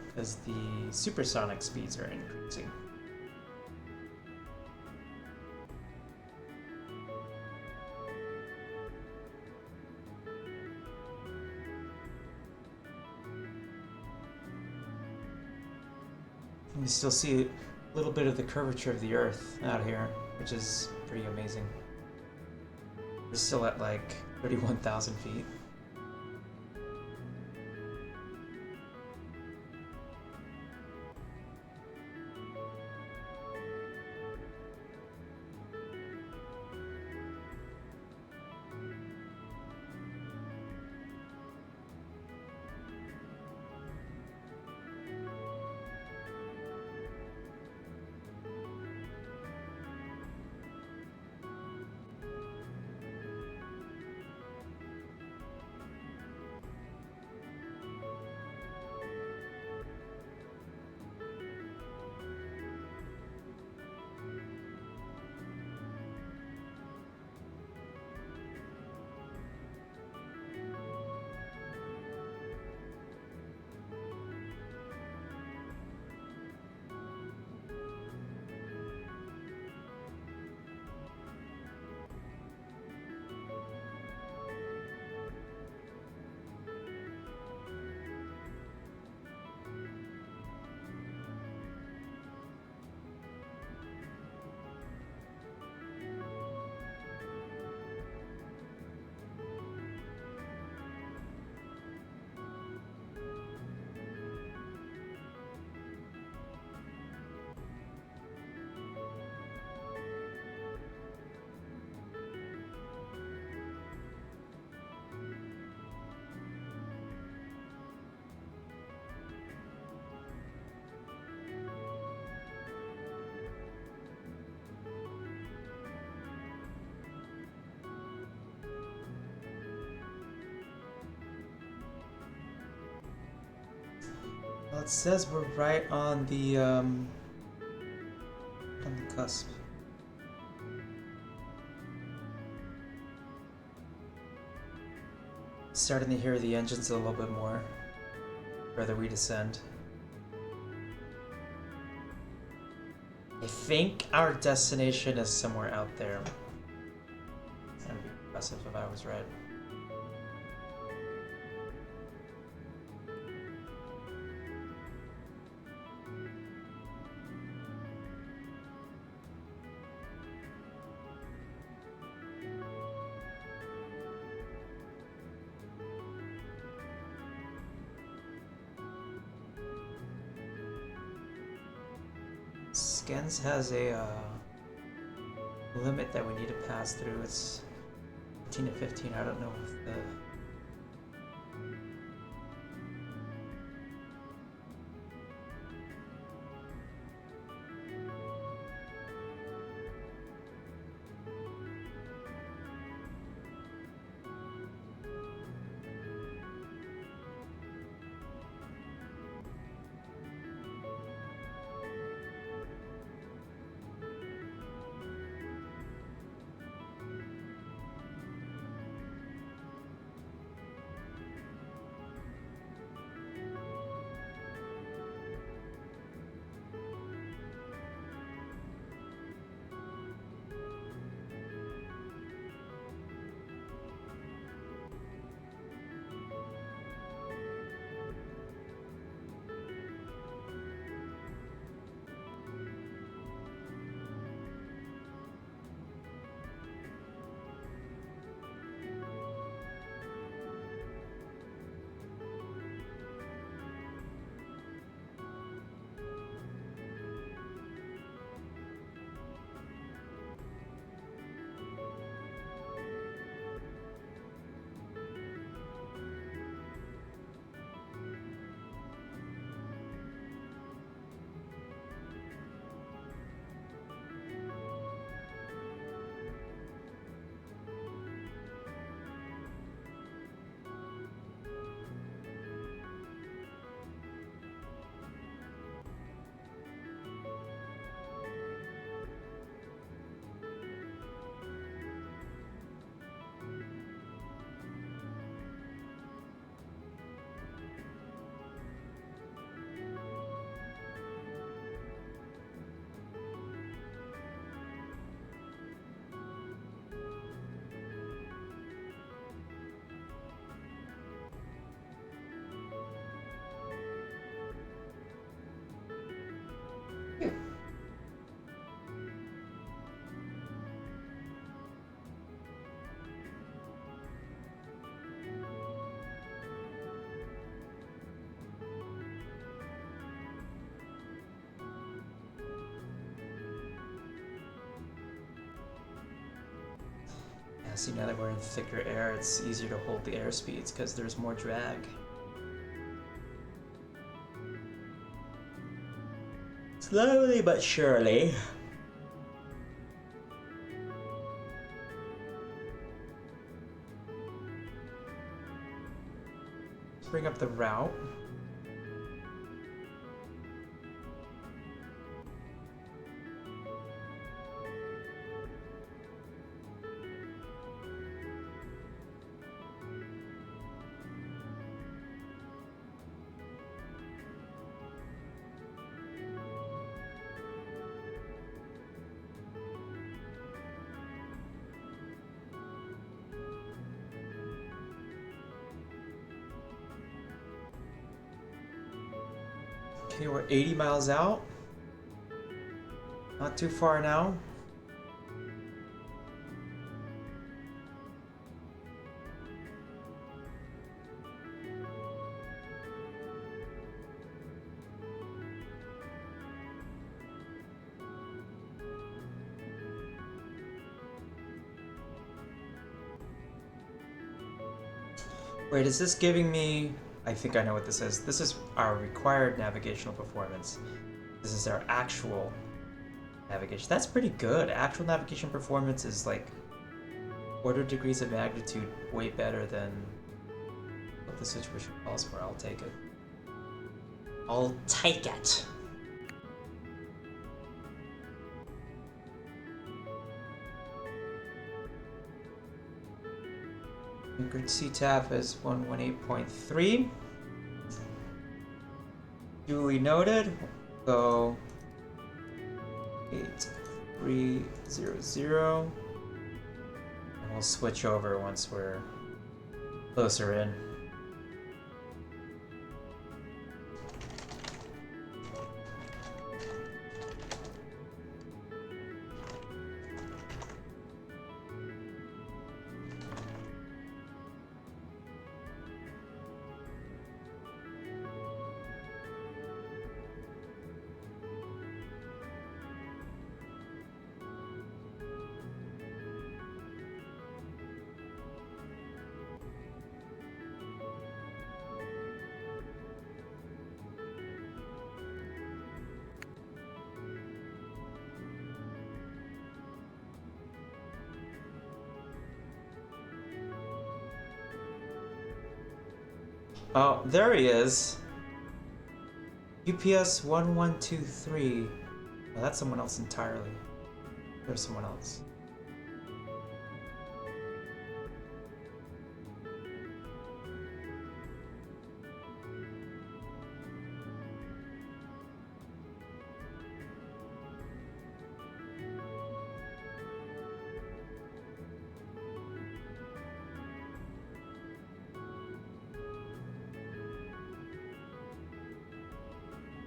Because the supersonic speeds are increasing. You still see a little bit of the curvature of the Earth out here, which is pretty amazing. We're still at like 31,000 feet. Well, it says we're right on the cusp. Starting to hear the engines a little bit more. Further we descend. I think our destination is somewhere out there. It's gonna be impressive if I was right. Skens has a limit that we need to pass through. It's 15 to 15. I don't know if the see, now that we're in thicker air, it's easier to hold the airspeeds because there's more drag. Slowly but surely. Bring up the route. Okay, we're 80 miles out. Not too far now. Wait, is this giving me... I think I know what this is. This is our required navigational performance. This is our actual navigation. That's pretty good. Actual navigation performance is like order degrees of magnitude way better than what the situation calls for. I'll take it. I'll take it. Good CTAF is 118.3. Duly noted. Go 8300. And we'll switch over once we're closer in. Oh, there he is. UPS 1123. Oh, that's someone else entirely. There's someone else.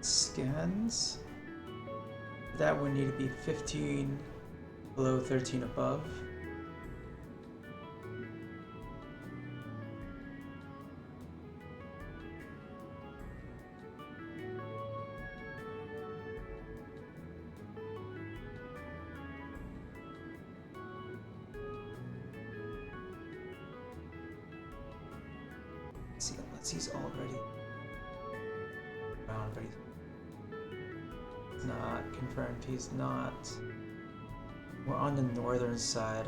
Scans. That would need to be 15 below, 13 above. Let's see, unless he's already around, but he's not confirmed. He's not. We're on the northern side.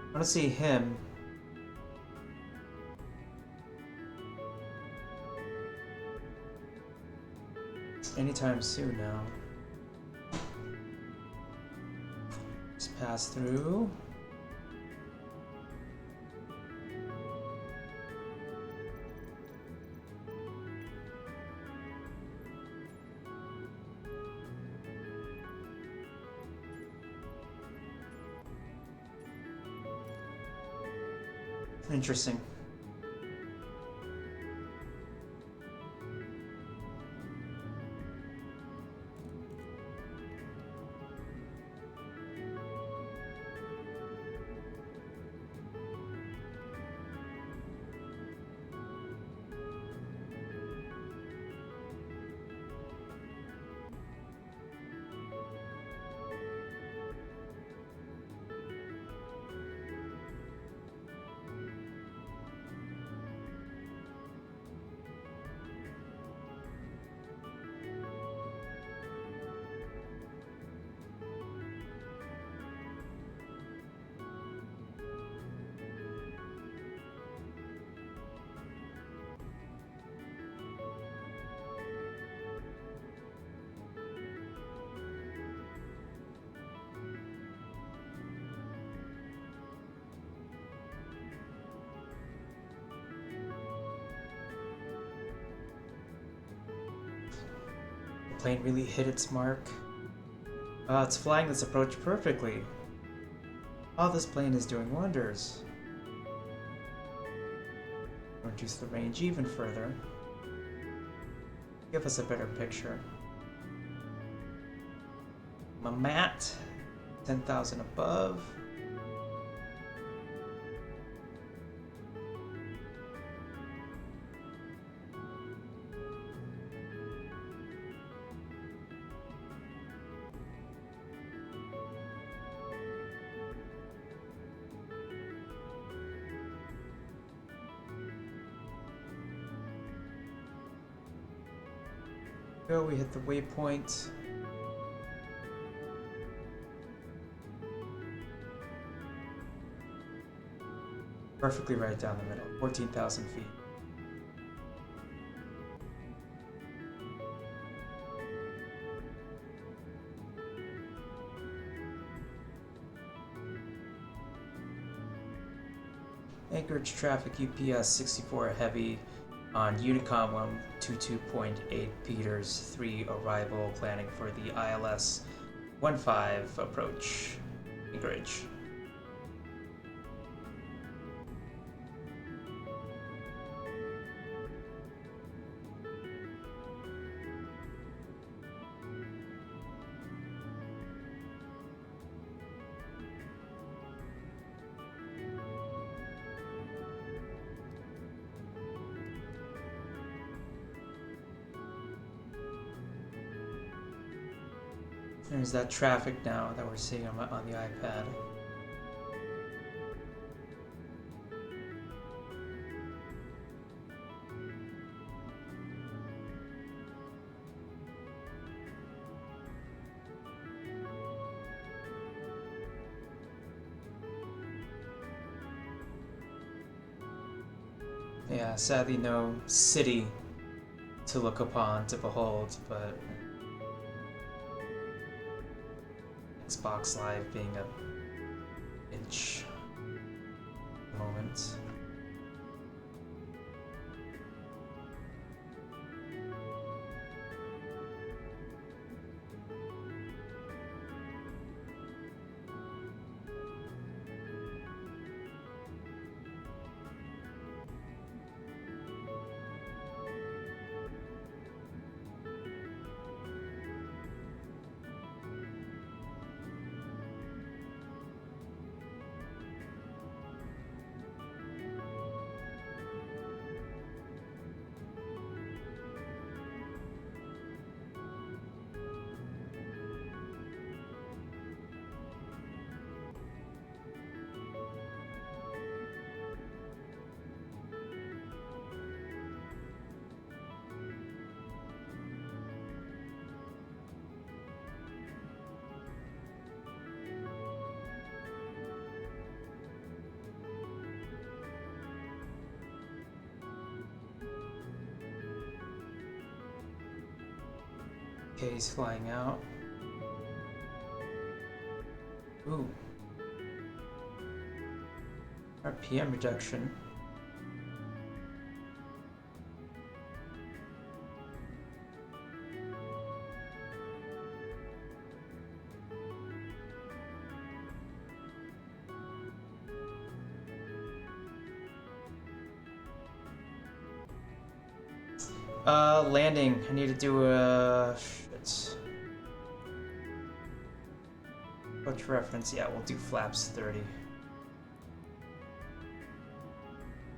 I want to see him. Anytime soon now. Just pass through. Interesting. The plane really hit its mark. It's flying this approach perfectly. Oh, this plane is doing wonders. Reduce the range even further. Give us a better picture. Mamat, 10,000 above. We hit the waypoint. Perfectly right down the middle, 14,000 feet. Anchorage traffic UPS 64 heavy on Unicom 122.8 Peters 3 arrival, planning for the ILS 15 approach. Anchorage. There's that traffic now that we're seeing on the iPad. Yeah, sadly no city to look upon, to behold, but Xbox Live being a inch moment. Okay, he's flying out. Ooh. RPM reduction. Landing. I need to do a... shit. Approach reference. Yeah, we'll do flaps 30.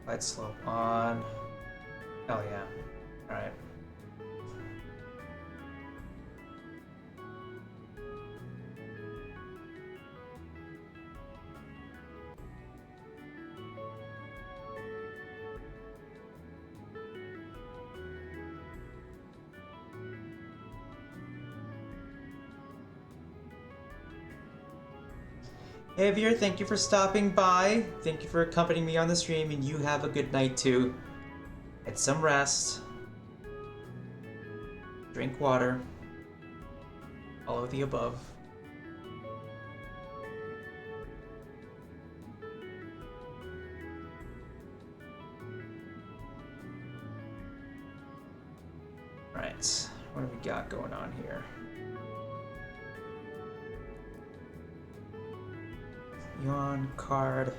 Glide slope on. Hell yeah. Alright. Hey Veer, thank you for stopping by. Thank you for accompanying me on the stream, and you have a good night too. Get some rest. Drink water. All of the above. Right, what do we got going on here? Yuan card.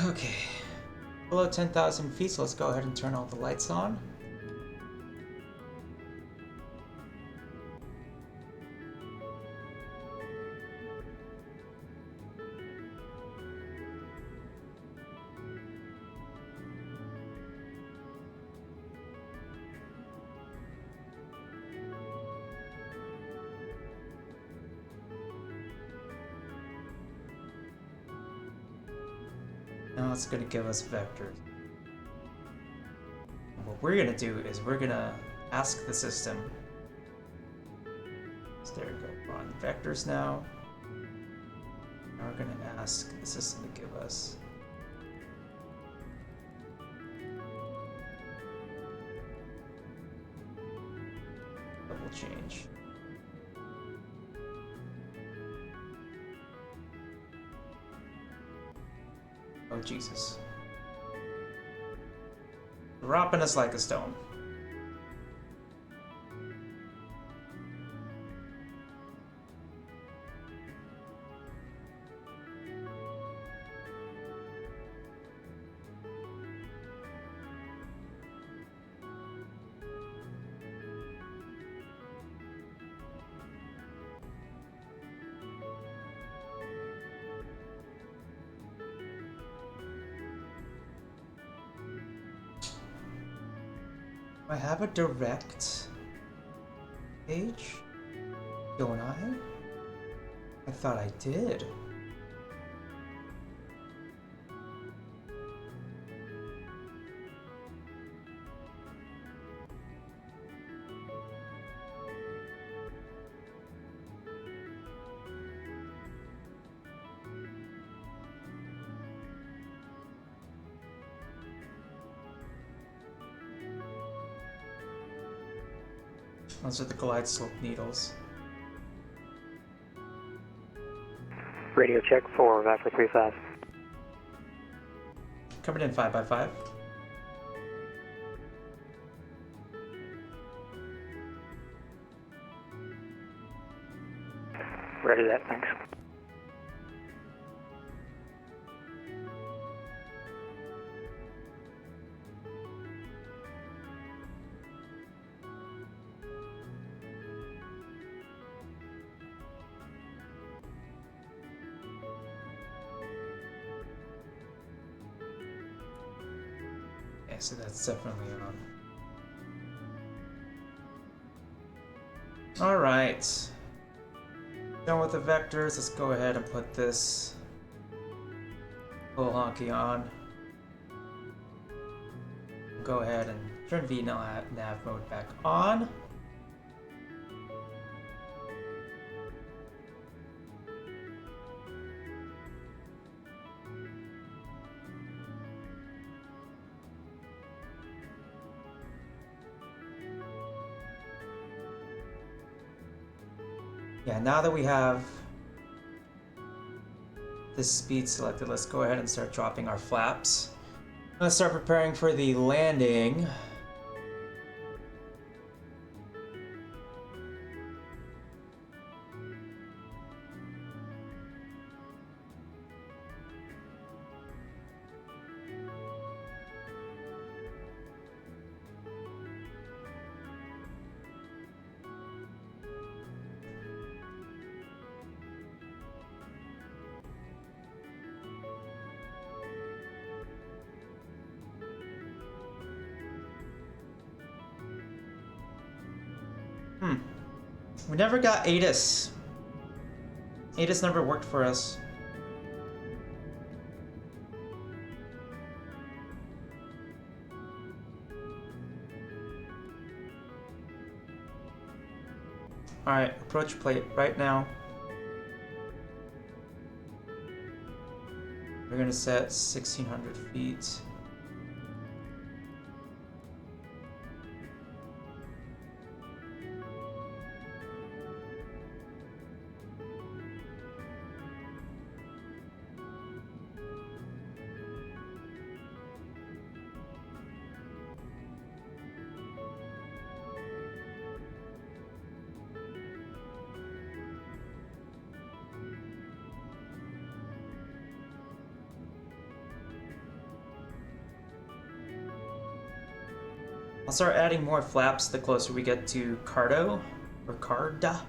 Okay. Below 10,000 feet, so let's go ahead and turn all the lights on. Now it's going to give us vectors. What we're going to do is we're going to ask the system. So there we go. We're on vectors now. Now we're going to ask the system to give us double change. Oh, Jesus. Dropping us like a stone. Do I have a direct page? Don't I? I thought I did. Those are the glide slope needles. Radio check for Vapor 35. Coming in 5x5. Ready that, thanks. So that's definitely on. Alright. Done with the vectors. Let's go ahead and put this full honky on. Go ahead and turn VNav mode back on. Yeah, now that we have this speed selected, let's go ahead and start dropping our flaps. Let's start preparing for the landing. We never got ATIS. ATIS never worked for us. Alright, approach plate right now. We're gonna set 1600 feet. I'll start adding more flaps the closer we get to Cardo, or Carda.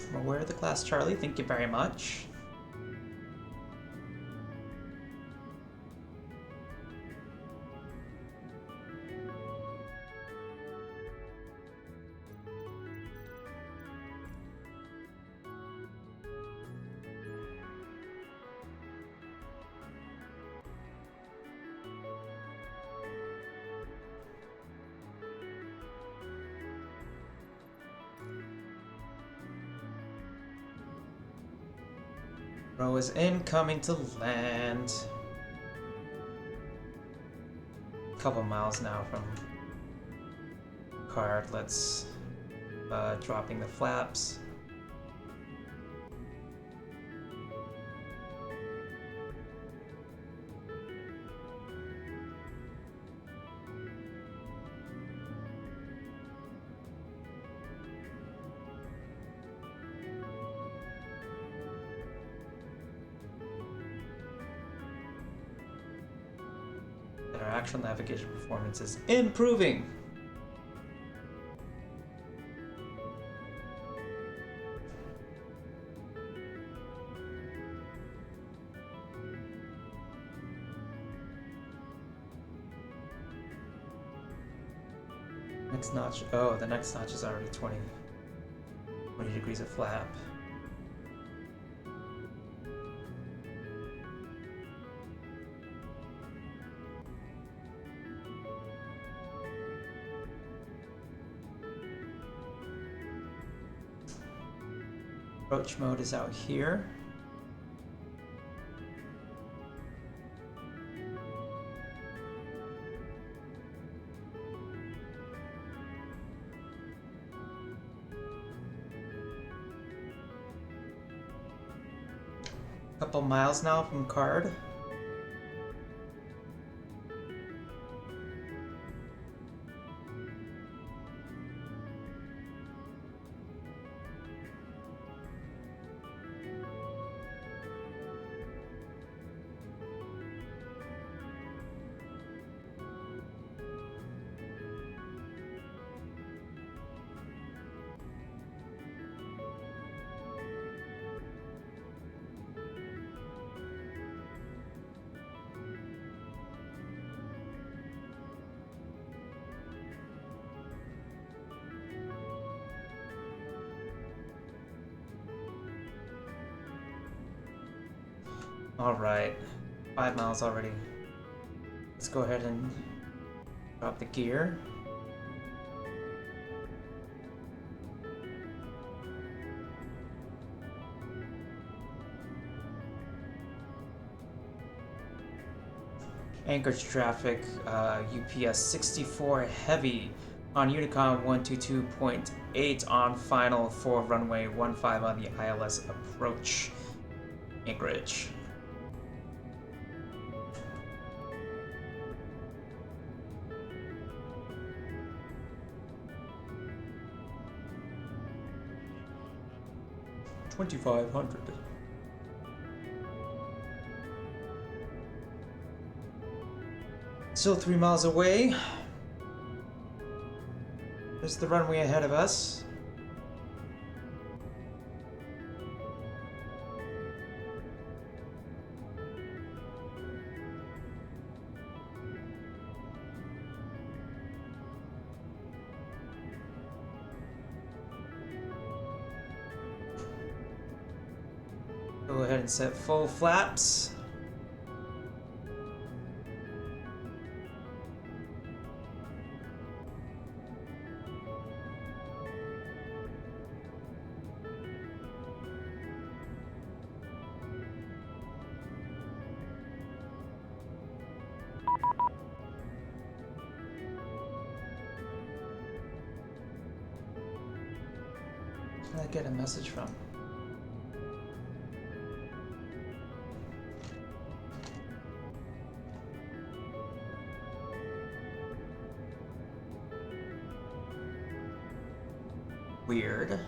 I'm aware of the class, Charlie. Thank you very much. Bro is incoming to land. A couple miles now from Card. Let's dropping the flaps. Our actual navigation performance is improving. Next notch. Oh, the next notch is already 20 degrees of flap. Approach mode is out here. Couple miles now from Card. Alright, 5 miles already. Let's go ahead and drop the gear. Anchorage traffic, UPS 64 heavy on Unicom 122.8 on final for runway 15 on the ILS approach. Anchorage. $2,500. Still 3 miles away. There's the runway ahead of us. Go ahead and set full flaps. did I get a message from? Weird.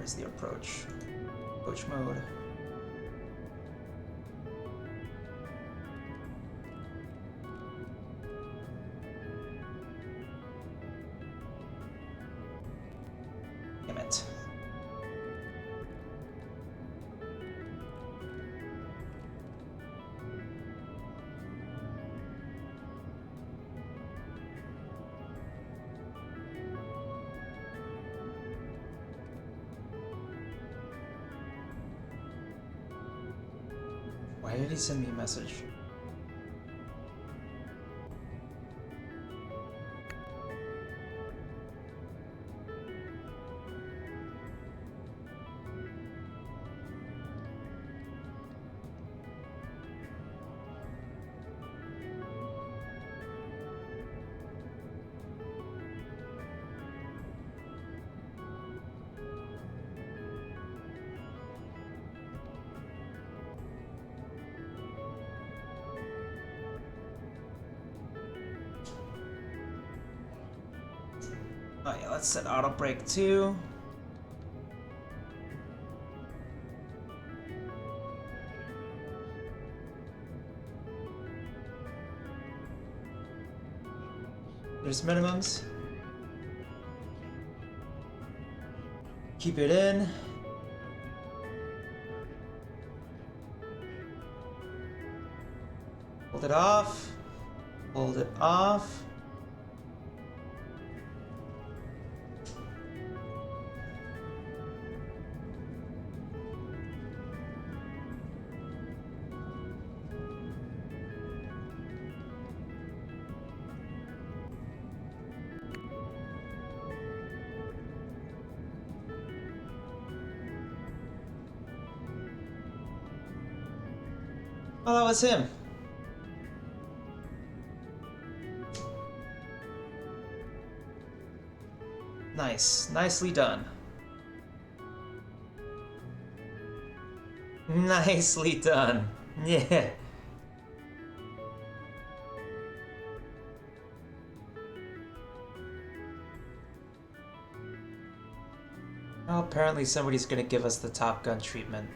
Here's the approach. Approach mode. Damn it. Why did he send me a message? Oh yeah, let's set auto brake too. There's minimums. Keep it in. Hold it off. Hold it off. Oh, that was him. Nice. Nicely done. Nicely done. Yeah. Well, apparently somebody's gonna give us the Top Gun treatment.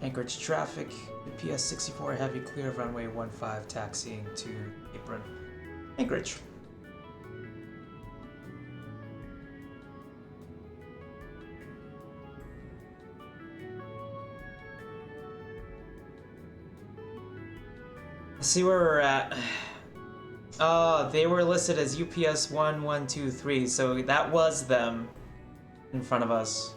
Anchorage traffic, UPS 64 heavy clear of runway 15 taxiing to apron. Anchorage. Let's see where we're at. Oh, they were listed as UPS 1123, so that was them in front of us.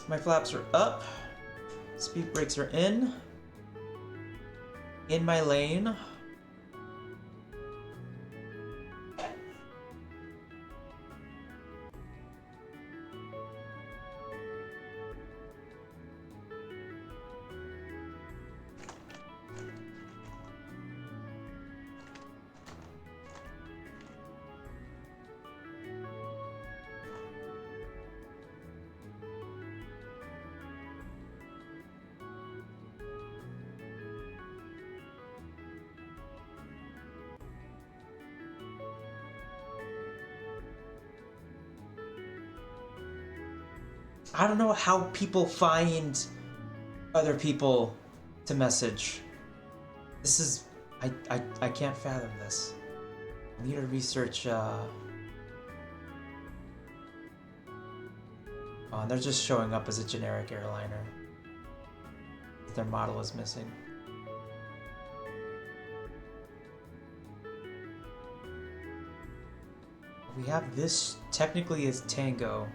My flaps are up. Speed brakes are in. In my lane. I don't know how people find other people to message. This is... I can't fathom this. I need to research, Oh, and they're just showing up as a generic airliner. Their model is missing. We have this technically as Tango.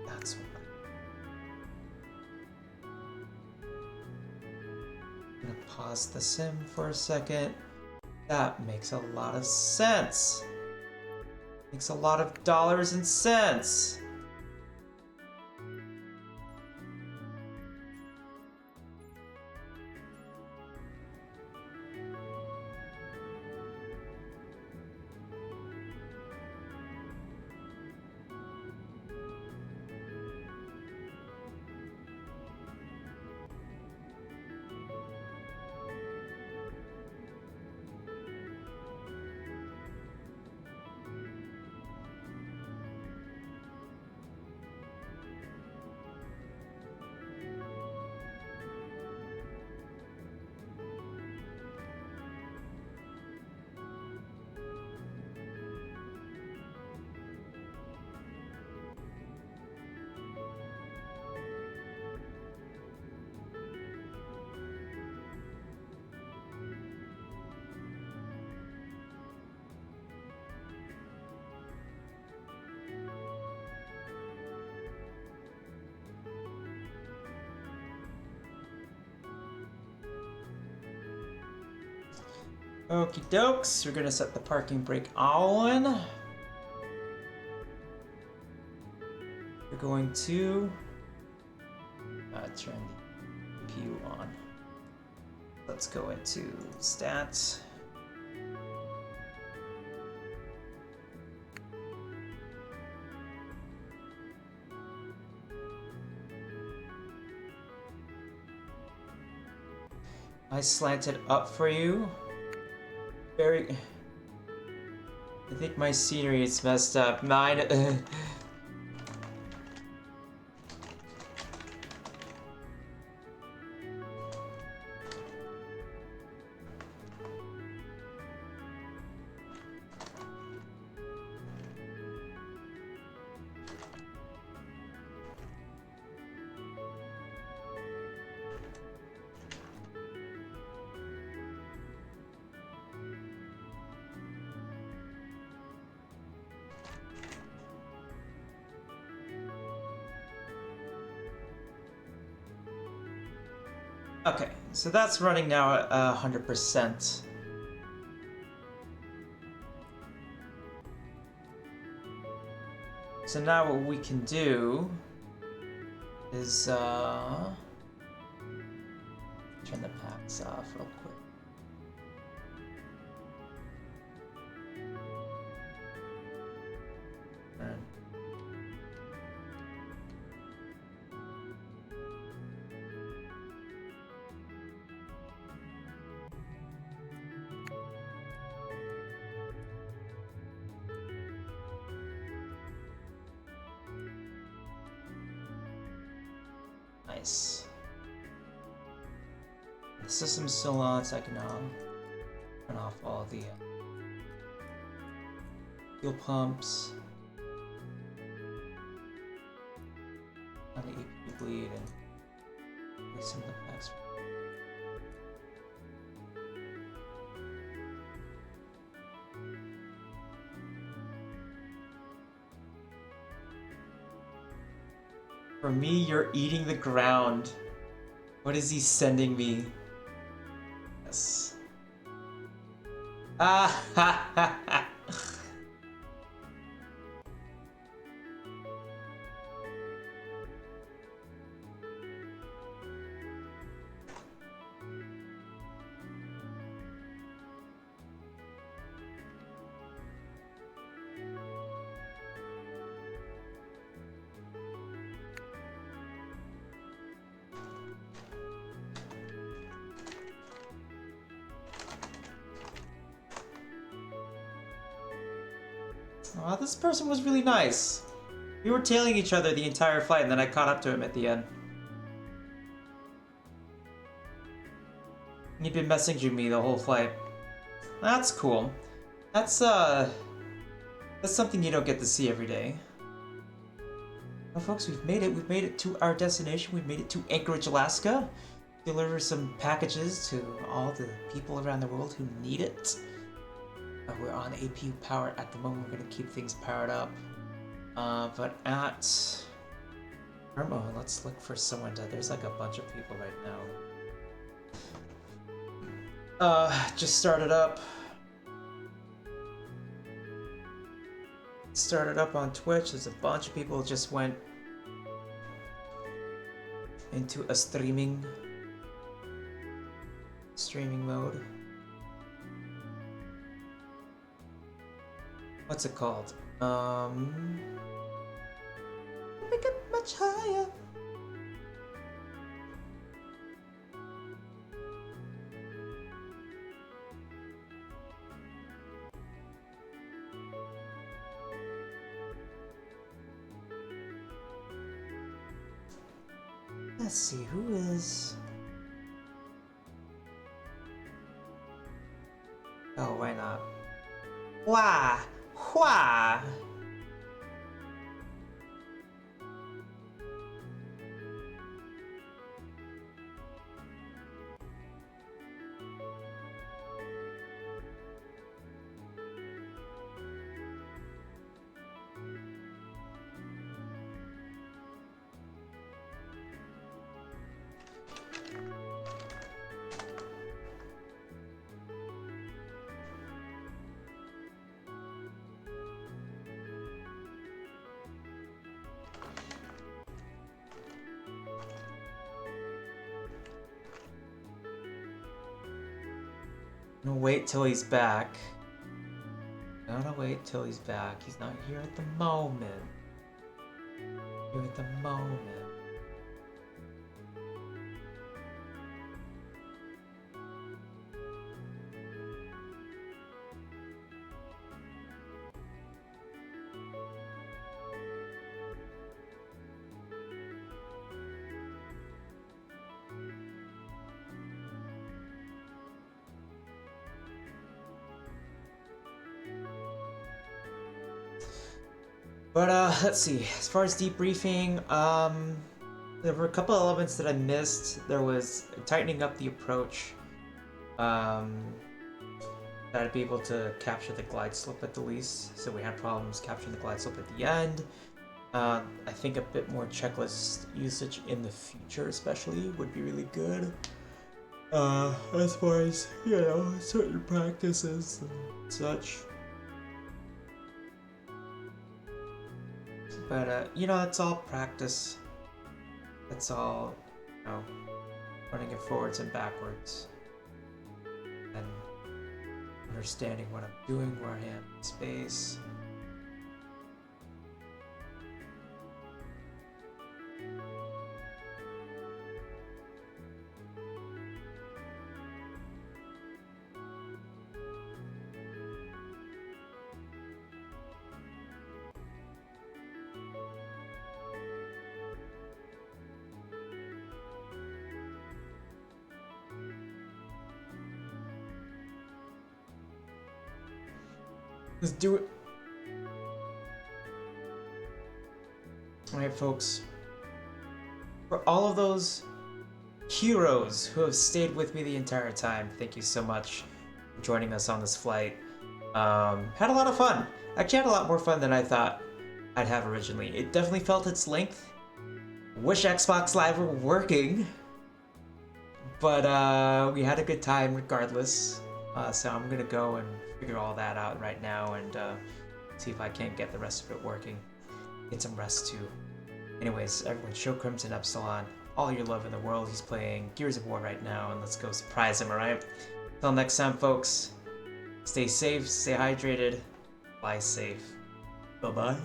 That's what I'm gonna pause the sim for a second. That makes a lot of sense. Makes a lot of dollars and cents. Okie dokes, we're gonna set the parking brake on. We're going to turn the CPU on. Let's go into stats. I slanted up for you. Very... I think my scenery is messed up. Mine... Okay, so that's running now at 100%. So now what we can do is turn the packs off real quick. Nice. The system's still on, so I can turn off all the fuel pumps on the APU bleed and release some of the packs. For me, you're eating the ground. What is he sending me? Yes. Ah ha ha ha. Aw, this person was really nice. We were tailing each other the entire flight, and then I caught up to him at the end. He'd been messaging me the whole flight. That's cool. That's something you don't get to see every day. Well, folks, we've made it. We've made it to our destination. We've made it to Anchorage, Alaska. Deliver some packages to all the people around the world who need it. We're on APU power at the moment. We're going to keep things powered up. But at Irmo, let's look for someone to... There's like a bunch of people right now. Just started up. Started up on Twitch. There's a bunch of people just went into a streaming mode. What's it called? Make it much higher. Let's see, who is... Oh, why not? Why? Why? I'm gonna wait till he's back. Gotta wait till he's back. He's not here at the moment. Here at the moment. But let's see, as far as debriefing, there were a couple elements that I missed. There was tightening up the approach, that I'd be able to capture the glide slope at the least, so we had problems capturing the glide slope at the end. I think a bit more checklist usage in the future especially would be really good. As far as, you know, certain practices and such. But, you know, it's all practice. It's all, you know, running it forwards and backwards. And understanding what I'm doing, where I am in space. Let's do it. Alright, folks. For all of those heroes who have stayed with me the entire time, thank you so much for joining us on this flight. Had a lot of fun. Actually had a lot more fun than I thought I'd have originally. It definitely felt its length. Wish Xbox Live were working. But we had a good time regardless. So I'm gonna go and figure all that out right now and see if I can't get the rest of it working. Get some rest too. Anyways, everyone, show Crimson Epsilon all your love in the world. He's playing Gears of War right now, and let's go surprise him, alright? Till next time, folks, stay safe, stay hydrated, fly safe. Bye-bye.